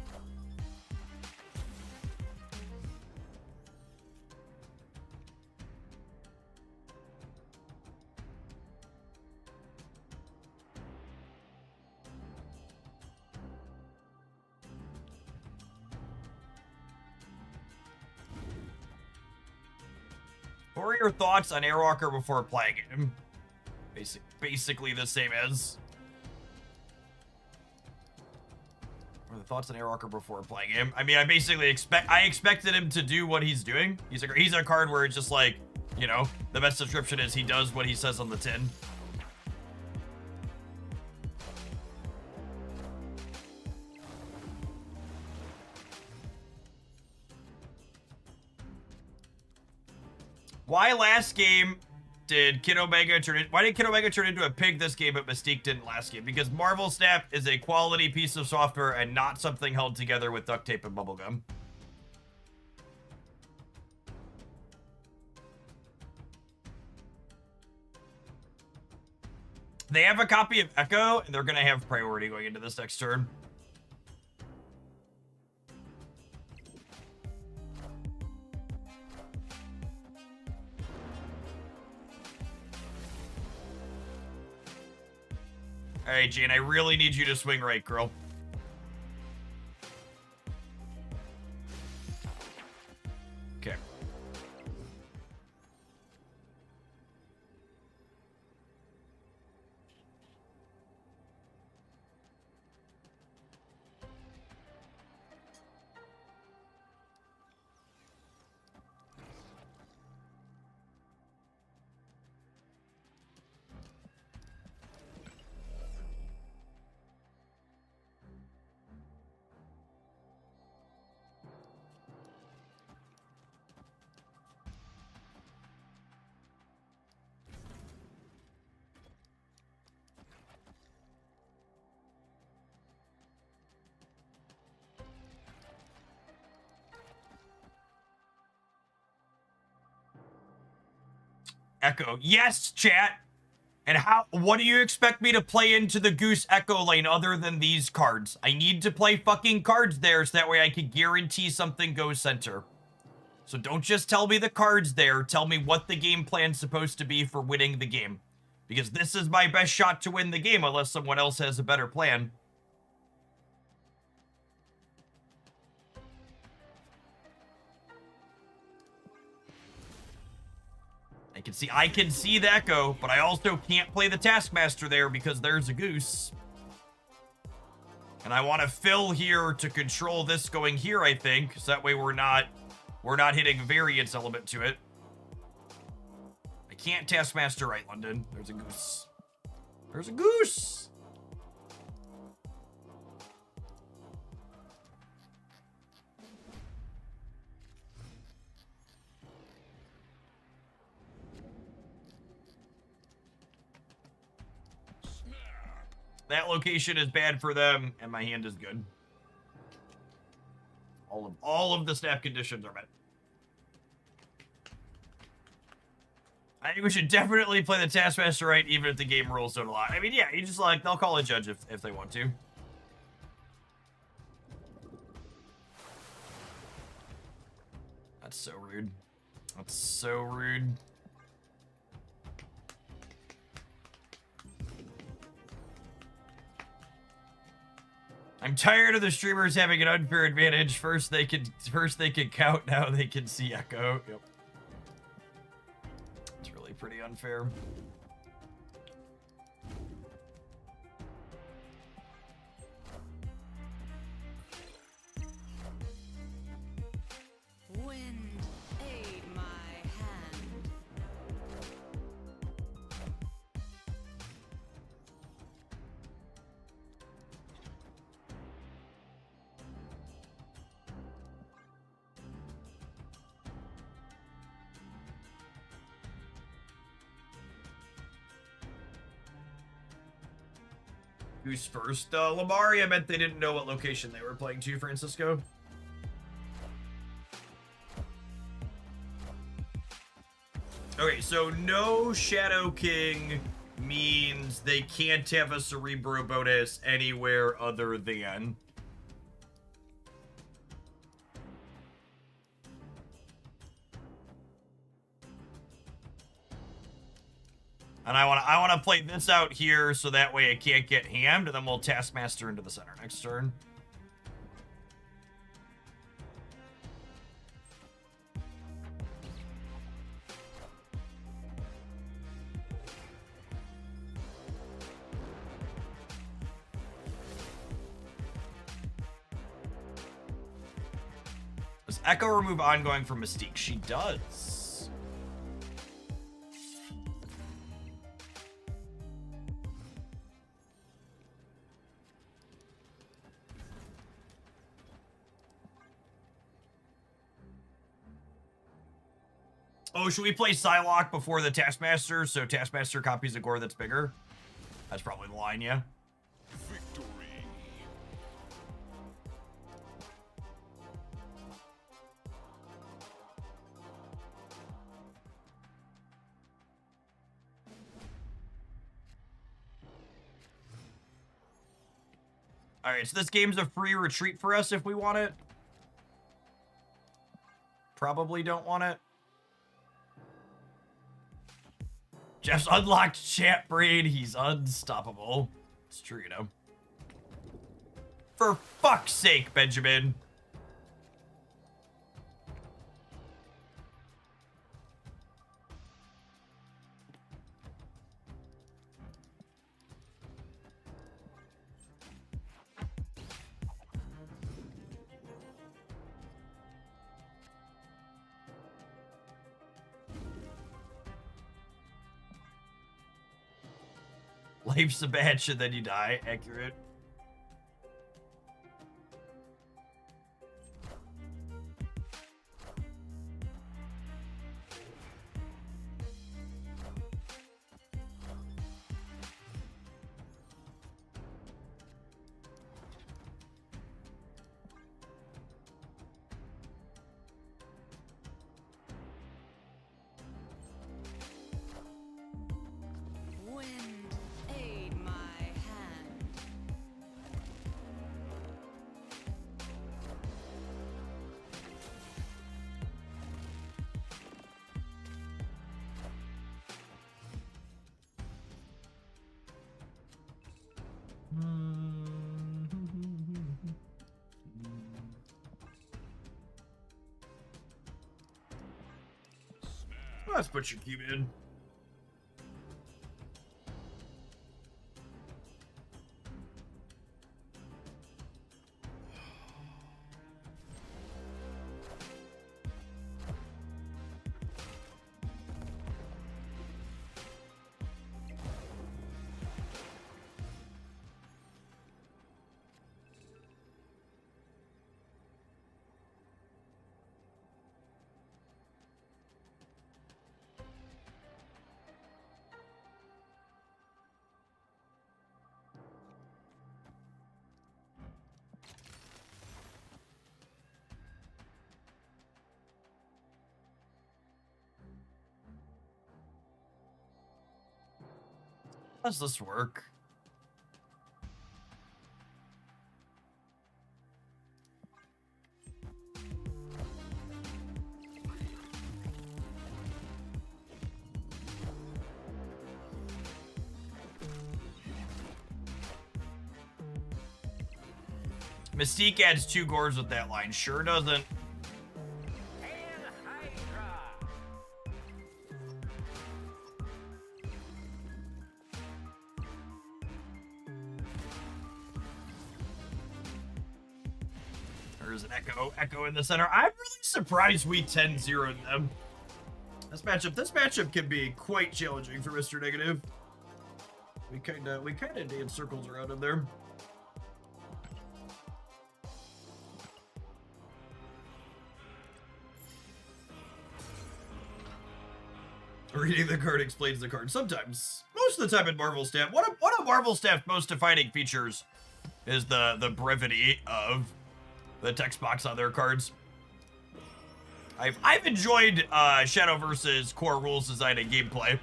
What were your thoughts on Airwalker before playing him? Basically the same as. What are the thoughts on Airwalker before playing him? I mean, I expected him to do what he's doing. He's a card where it's just like, you know, the best description is he does what he says on the tin. Why last game did Kid Omega why did Kid Omega turn into a pig this game but Mystique didn't last game? Because Marvel Snap is a quality piece of software and not something held together with duct tape and bubblegum. They have a copy of Echo and they're gonna have priority going into this next turn. All right, Jane, I really need you to swing right, girl. Okay. Echo. Yes, chat. And what do you expect me to play into the Goose Echo lane other than these cards? I need to play fucking cards there so that way I can guarantee something goes center. So don't just tell me the cards there. Tell me what the game plan's supposed to be for winning the game. Because this is my best shot to win the game unless someone else has a better plan. I can see the Echo, but I also can't play the Taskmaster there because there's a Goose. And I want to fill here to control this going here, I think, so that way we're not hitting variance element to it. I can't Taskmaster right, London. There's a Goose. There's a Goose! That location is bad for them, and my hand is good. All of the snap conditions are met. I think we should definitely play the Taskmaster right, even if the game rules don't allow. I mean, yeah, you just like, they'll call a judge if they want to. That's so rude. That's so rude. I'm tired of the streamers having an unfair advantage. First they could count, now they can see Echo. Yep. It's really pretty unfair. Wind, aid my hand. Who's first? Lamaria meant they didn't know what location they were playing to, Francisco. Okay, so no Shadow King means they can't have a Cerebro bonus anywhere other than... And I want to play this out here so that way it can't get hammed, and then we'll Taskmaster into the center next turn. Does Echo remove ongoing from Mystique? She does. Oh, should we play Psylocke before the Taskmaster so Taskmaster copies a gore that's bigger? That's probably the line, yeah. Victory. Alright, so this game's a free retreat for us if we want it. Probably don't want it. Jeff's unlocked chat brain. He's unstoppable. It's true, you know. For fuck's sake, Benjamin. Life's a match and then you die. Accurate. Wind, aid my hand. Let's put your cube in. How does this work? Mystique adds 2 gores with that line. Sure doesn't. Hail Hydra! There's an Echo in the center. I'm really surprised we 10-0'd them. This matchup can be quite challenging for Mr. Negative. We kinda dance circles around him there. Reading the card explains the card. Sometimes. most of the time in Marvel Snap, one of Marvel Snap's most defining features is the brevity of the text box on their cards. I've enjoyed Shadowverse's core rules design and gameplay,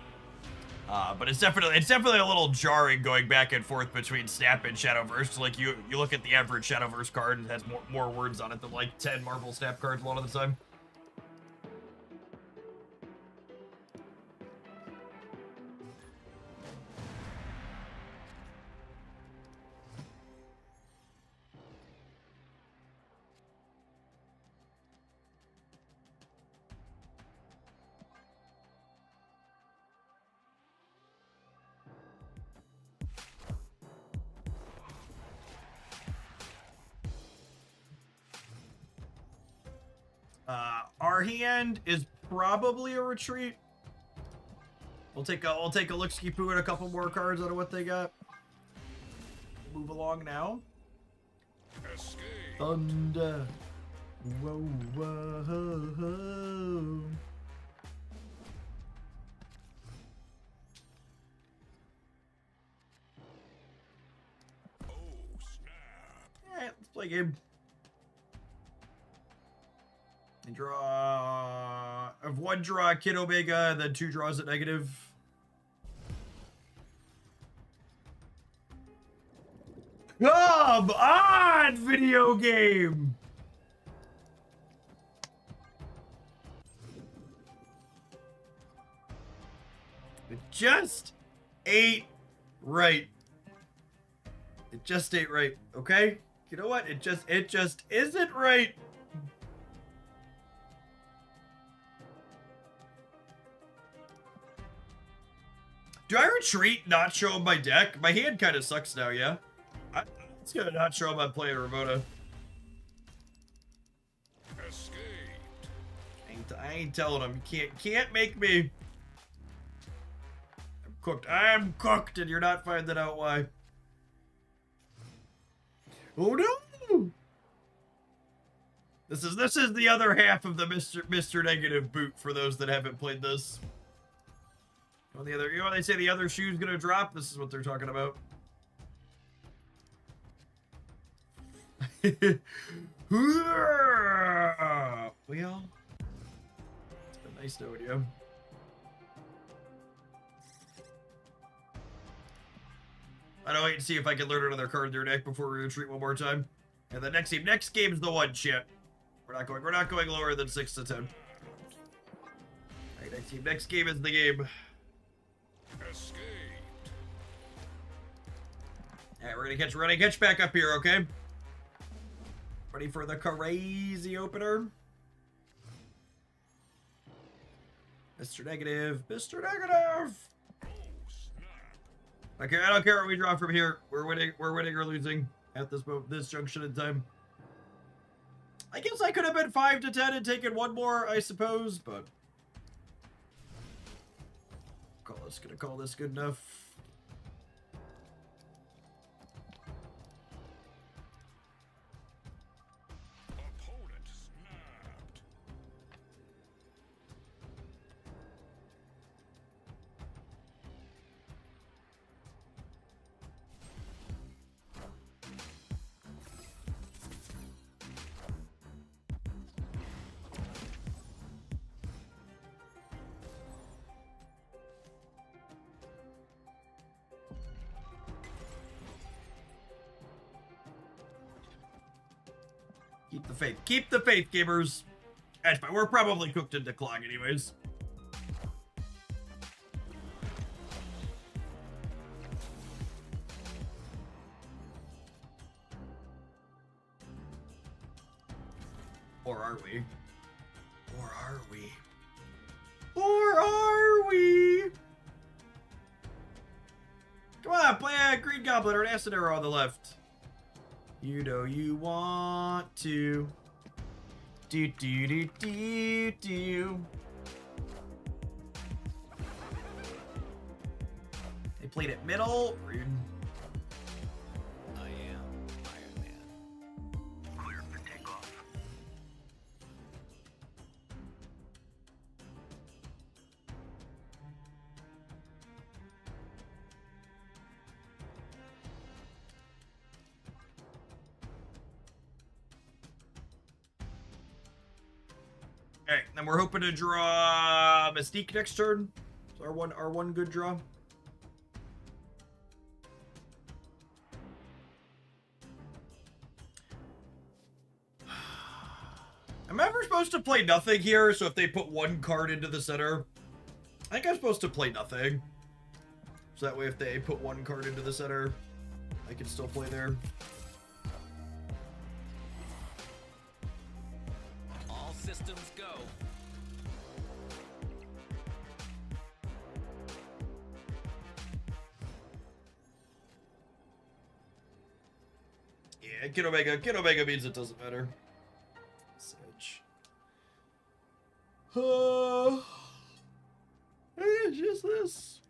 but it's definitely a little jarring going back and forth between Snap and Shadowverse. Like you look at the average Shadowverse card and it has more words on it than like 10 Marvel Snap cards a lot of the time. Our hand is probably a retreat. We'll take a look-ski poo and a couple more cards out of what they got. Move along now. Escape. Thunder. Whoa, whoa. Oh, snap. Alright, let's play a game. And draw of one draw Kid Omega, and then 2 draws at negative. Come on, video game! It just ain't right. It just ain't right, okay? You know what? It just isn't right. Do I retreat, not show him my deck? My hand kind of sucks now, yeah? It's gonna not show him I'm playing Ramona. Escape. I ain't telling him. You can't make me. I'm cooked. I'm cooked, and you're not finding out why. Oh no! This is the other half of the Mr. Negative boot for those that haven't played this. On the other, you know when they say the other shoe's gonna drop? This is what they're talking about. Well, it's been nice knowing you. I don't wait and see if I can learn another card in their deck before we retreat one more time. And the next game's the one, shit. We're not going lower than 6 to 10. Alright, next game is the game. Escape. Alright, we're gonna catch back up here, okay? Ready for the crazy opener? Mr. Negative. Mr. Negative! Oh, snap. Okay, I don't care what we draw from here. We're winning or losing at this junction in time. I guess I could have been 5 to 10 and taken one more, I suppose, but gonna call this good enough. Opponent snapped. Keep the faith. Keep the faith, gamers. That's fine. We're probably cooked into clog anyways. Or are we? Or are we? Or are we? Come on, play a Green Goblin or an Acid Arrow on the left. You know you want to. Do. They played it middle. Rude. I am Iron Man. Clear for takeoff. Alright, then we're hoping to draw Mystique next turn. It's our one good draw. Am I ever supposed to play nothing here? So if they put one card into the center, I think I'm supposed to play nothing. So that way if they put one card into the center, I can still play there. All systems go. Yeah, Kid Omega means it doesn't matter. Sedge. Just this.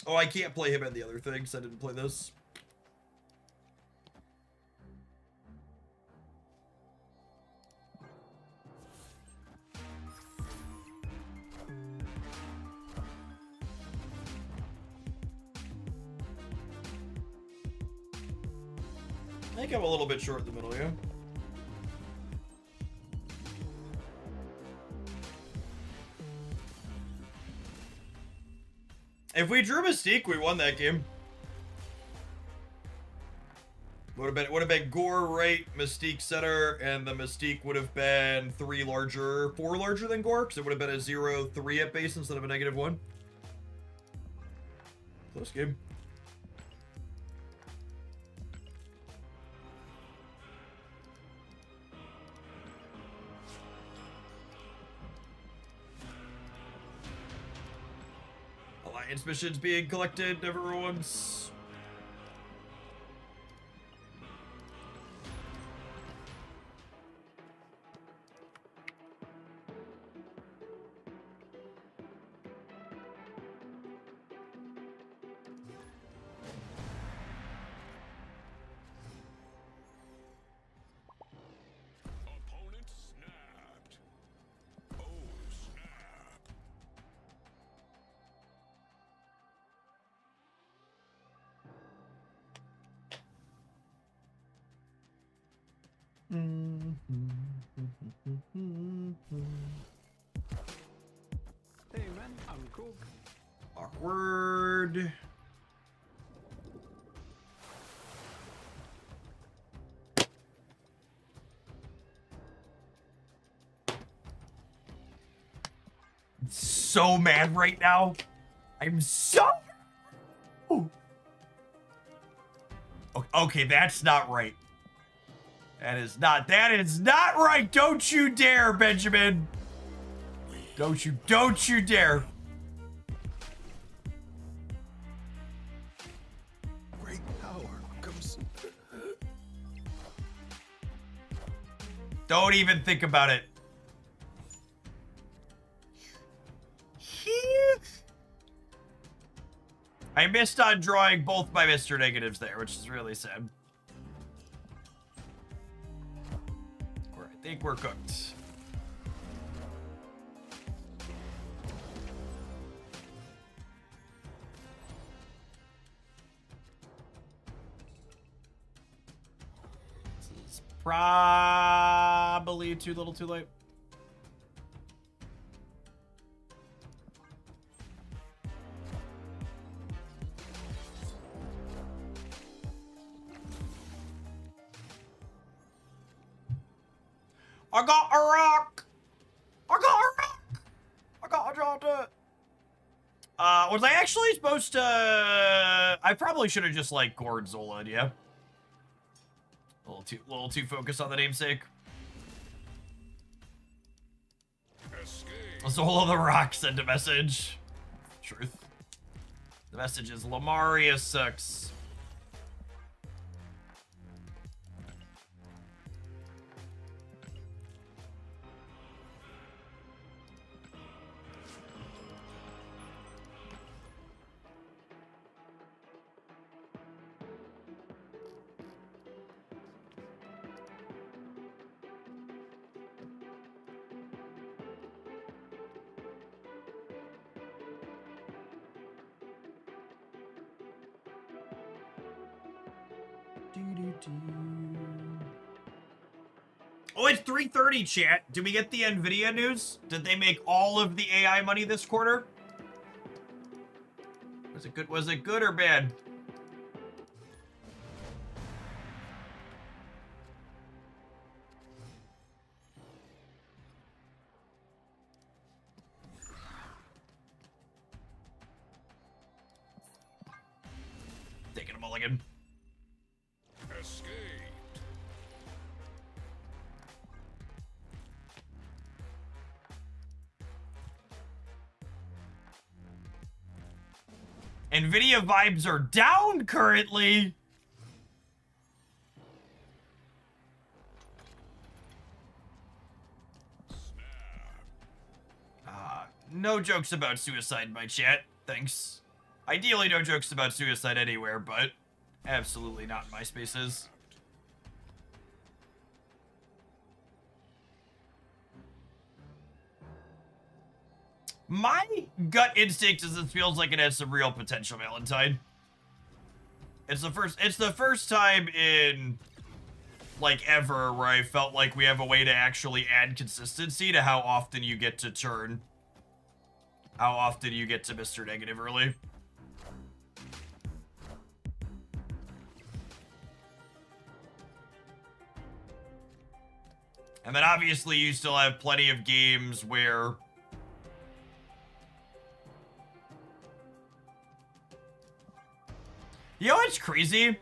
Oh, I can't play him and the other things. I didn't play this. I think I'm a little bit short in the middle, yeah. If we drew Mystique, we won that game. Would have been Gore right, Mystique center, and the Mystique would have been 4 larger than Gore, because it would have been a 0-3 at base instead of a -1. Close game. Alliance missions being collected never once. Opponent snapped. Oh, snap. Hey man, I'm cool. Awkward. So mad right now. I'm so. Okay, that's not right. That is not right. Don't you dare, Benjamin. Don't you dare. Great power comes. Don't even think about it. I missed on drawing both my Mr. Negatives there, which is really sad. I think we're cooked. This is probably too little too late. I got a rock! I got a draw to it. Was I actually supposed to... I probably should have just, like, gored Zola, yeah? A little too focused on the namesake. Escape. Zola the Rock sent a message. Truth. The message is Lamaria sucks. Oh, it's 3:30, chat. Did we get the NVIDIA news? Did they make all of the AI money this quarter? Was it good or bad? Taking a mulligan. Escaped. NVIDIA vibes are down currently. No jokes about suicide, my chat. Thanks. Ideally, no jokes about suicide anywhere, but absolutely not in my spaces. My gut instinct is this feels like it has some real potential, Valentine. It's the first time in like ever where I felt like we have a way to actually add consistency to how often you get to turn. How often you get to Mr. Negative early. And then obviously you still have plenty of games where you know what's crazy?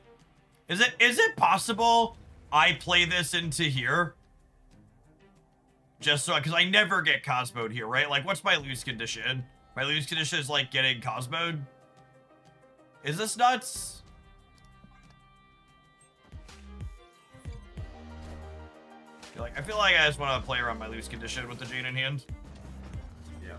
Is it possible I play this into here? Just so, because I never get Cosmoed here, right? Like, what's my lose condition? My lose condition is like getting Cosmoed? Is this nuts? I feel like I just want to play around my lose condition with the Jane in hand. Yeah.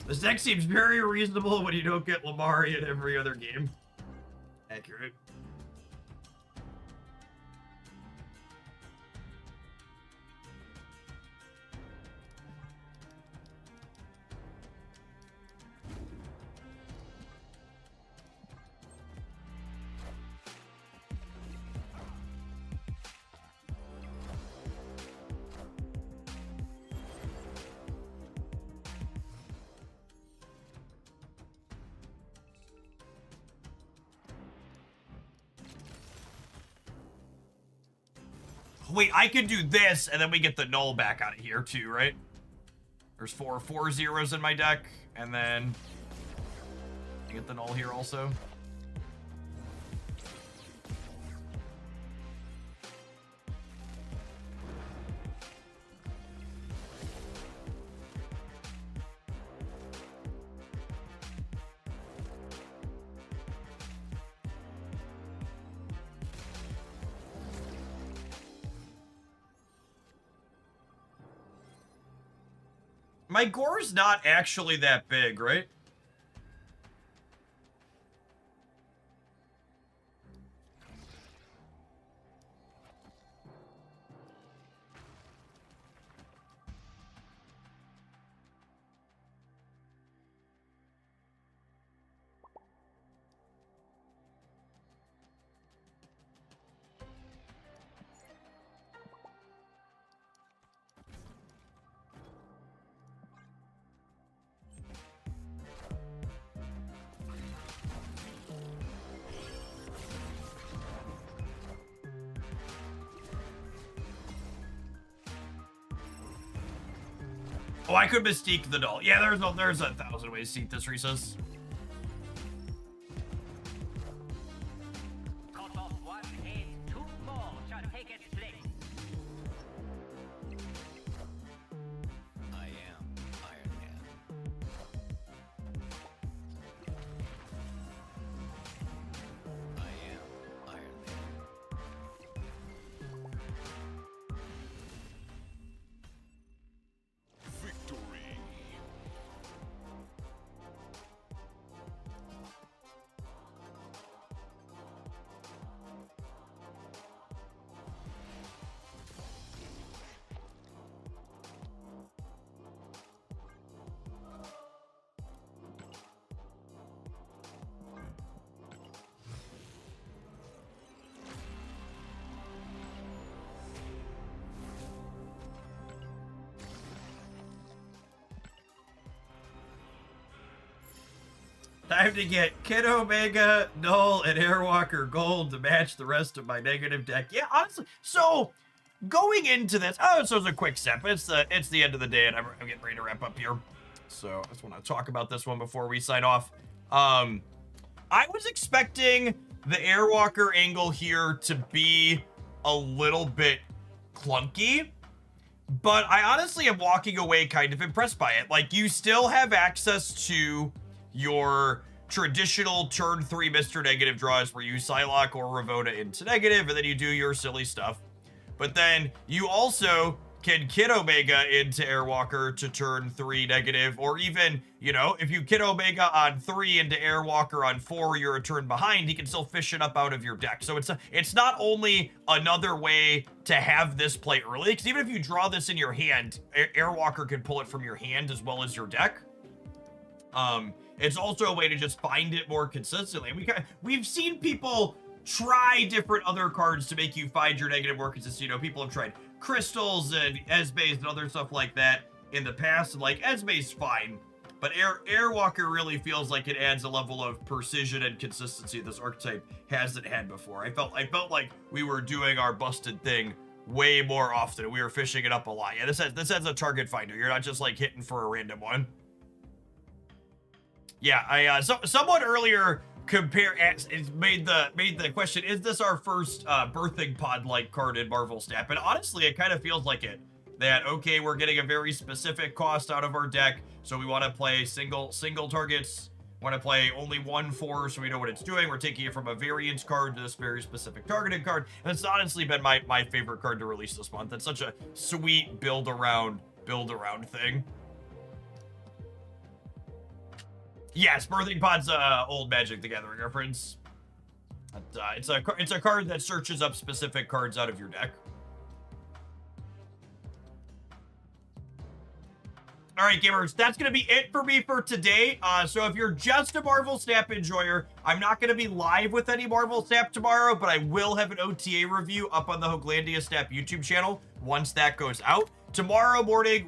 This deck seems very reasonable when you don't get Lamari in every other game. Accurate. Wait, I could do this, and then we get the null back out of here, too, right? There's four zeros in my deck, and then I get the null here also. My gore's not actually that big, right? Oh, I could Mystique the null. Yeah, there's 1,000 ways to seek this, Reese's. Cut off one head, two more shall take its place. I am Iron Man. I am Iron Man. Victory. Time to get Kid Omega, Null, and Airwalker Gold to match the rest of my negative deck. Yeah, honestly. So, going into this, so it's a quick step. It's the end of the day, and I'm getting ready to wrap up here. So, I just want to talk about this one before we sign off. I was expecting the Airwalker angle here to be a little bit clunky, but I honestly am walking away kind of impressed by it. Like, you still have access to your traditional turn 3 Mr. Negative draws where you Psylocke or Ravona into negative, and then you do your silly stuff. But then you also can Kid Omega into Airwalker to turn 3 negative, or even, you know, if you Kid Omega on 3 into Airwalker on 4, you're a turn behind, he can still fish it up out of your deck. So it's not only another way to have this play early, because even if you draw this in your hand, Airwalker can pull it from your hand as well as your deck. It's also a way to just find it more consistently. We've seen people try different other cards to make you find your negative more consistently. You know, people have tried crystals and Esbes and other stuff like that in the past, and like Esbes fine, but Airwalker really feels like it adds a level of precision and consistency this archetype hasn't had before. I felt like we were doing our busted thing way more often. We were fishing it up a lot. Yeah, this has a target finder. You're not just like hitting for a random one. Yeah, someone earlier made the question, is this our first birthing pod like card in Marvel Snap? And honestly, it kind of feels like it. That, okay, we're getting a very specific cost out of our deck, so we want to play single targets, want to play only 1/4 so we know what it's doing. We're taking it from a variance card to this very specific targeted card, and it's honestly been my favorite card to release this month. It's such a sweet build around thing. Yes, Birthing Pod's old Magic the Gathering reference. It's a card that searches up specific cards out of your deck. All right, gamers, that's going to be it for me for today. So if you're just a Marvel Snap enjoyer, I'm not going to be live with any Marvel Snap tomorrow, but I will have an OTA review up on the Hoaglandia Snap YouTube channel once that goes out. Tomorrow morning,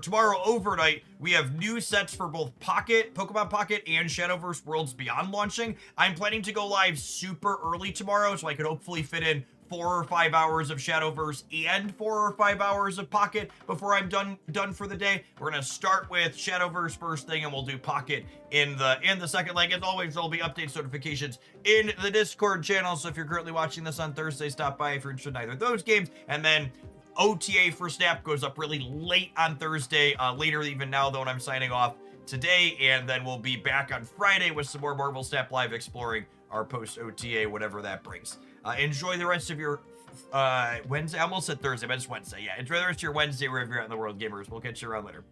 tomorrow overnight, we have new sets for both Pokemon Pocket, and Shadowverse Worlds Beyond launching. I'm planning to go live super early tomorrow, so I could hopefully fit in 4 or 5 hours of Shadowverse and 4 or 5 hours of Pocket before I'm done for the day. We're gonna start with Shadowverse first thing, and we'll do Pocket in the second leg. As always, there'll be updates, notifications in the Discord channel. So if you're currently watching this on Thursday, stop by if you're interested in either of those games. And then OTA for Snap goes up really late on Thursday, later even now though, when I'm signing off today, and then we'll be back on Friday with some more Marvel Snap Live exploring our post-OTA, whatever that brings. Enjoy the rest of your Wednesday. I almost said Thursday, but it's Wednesday. Yeah, enjoy the rest of your Wednesday wherever you're at in the world, gamers. We'll catch you around later.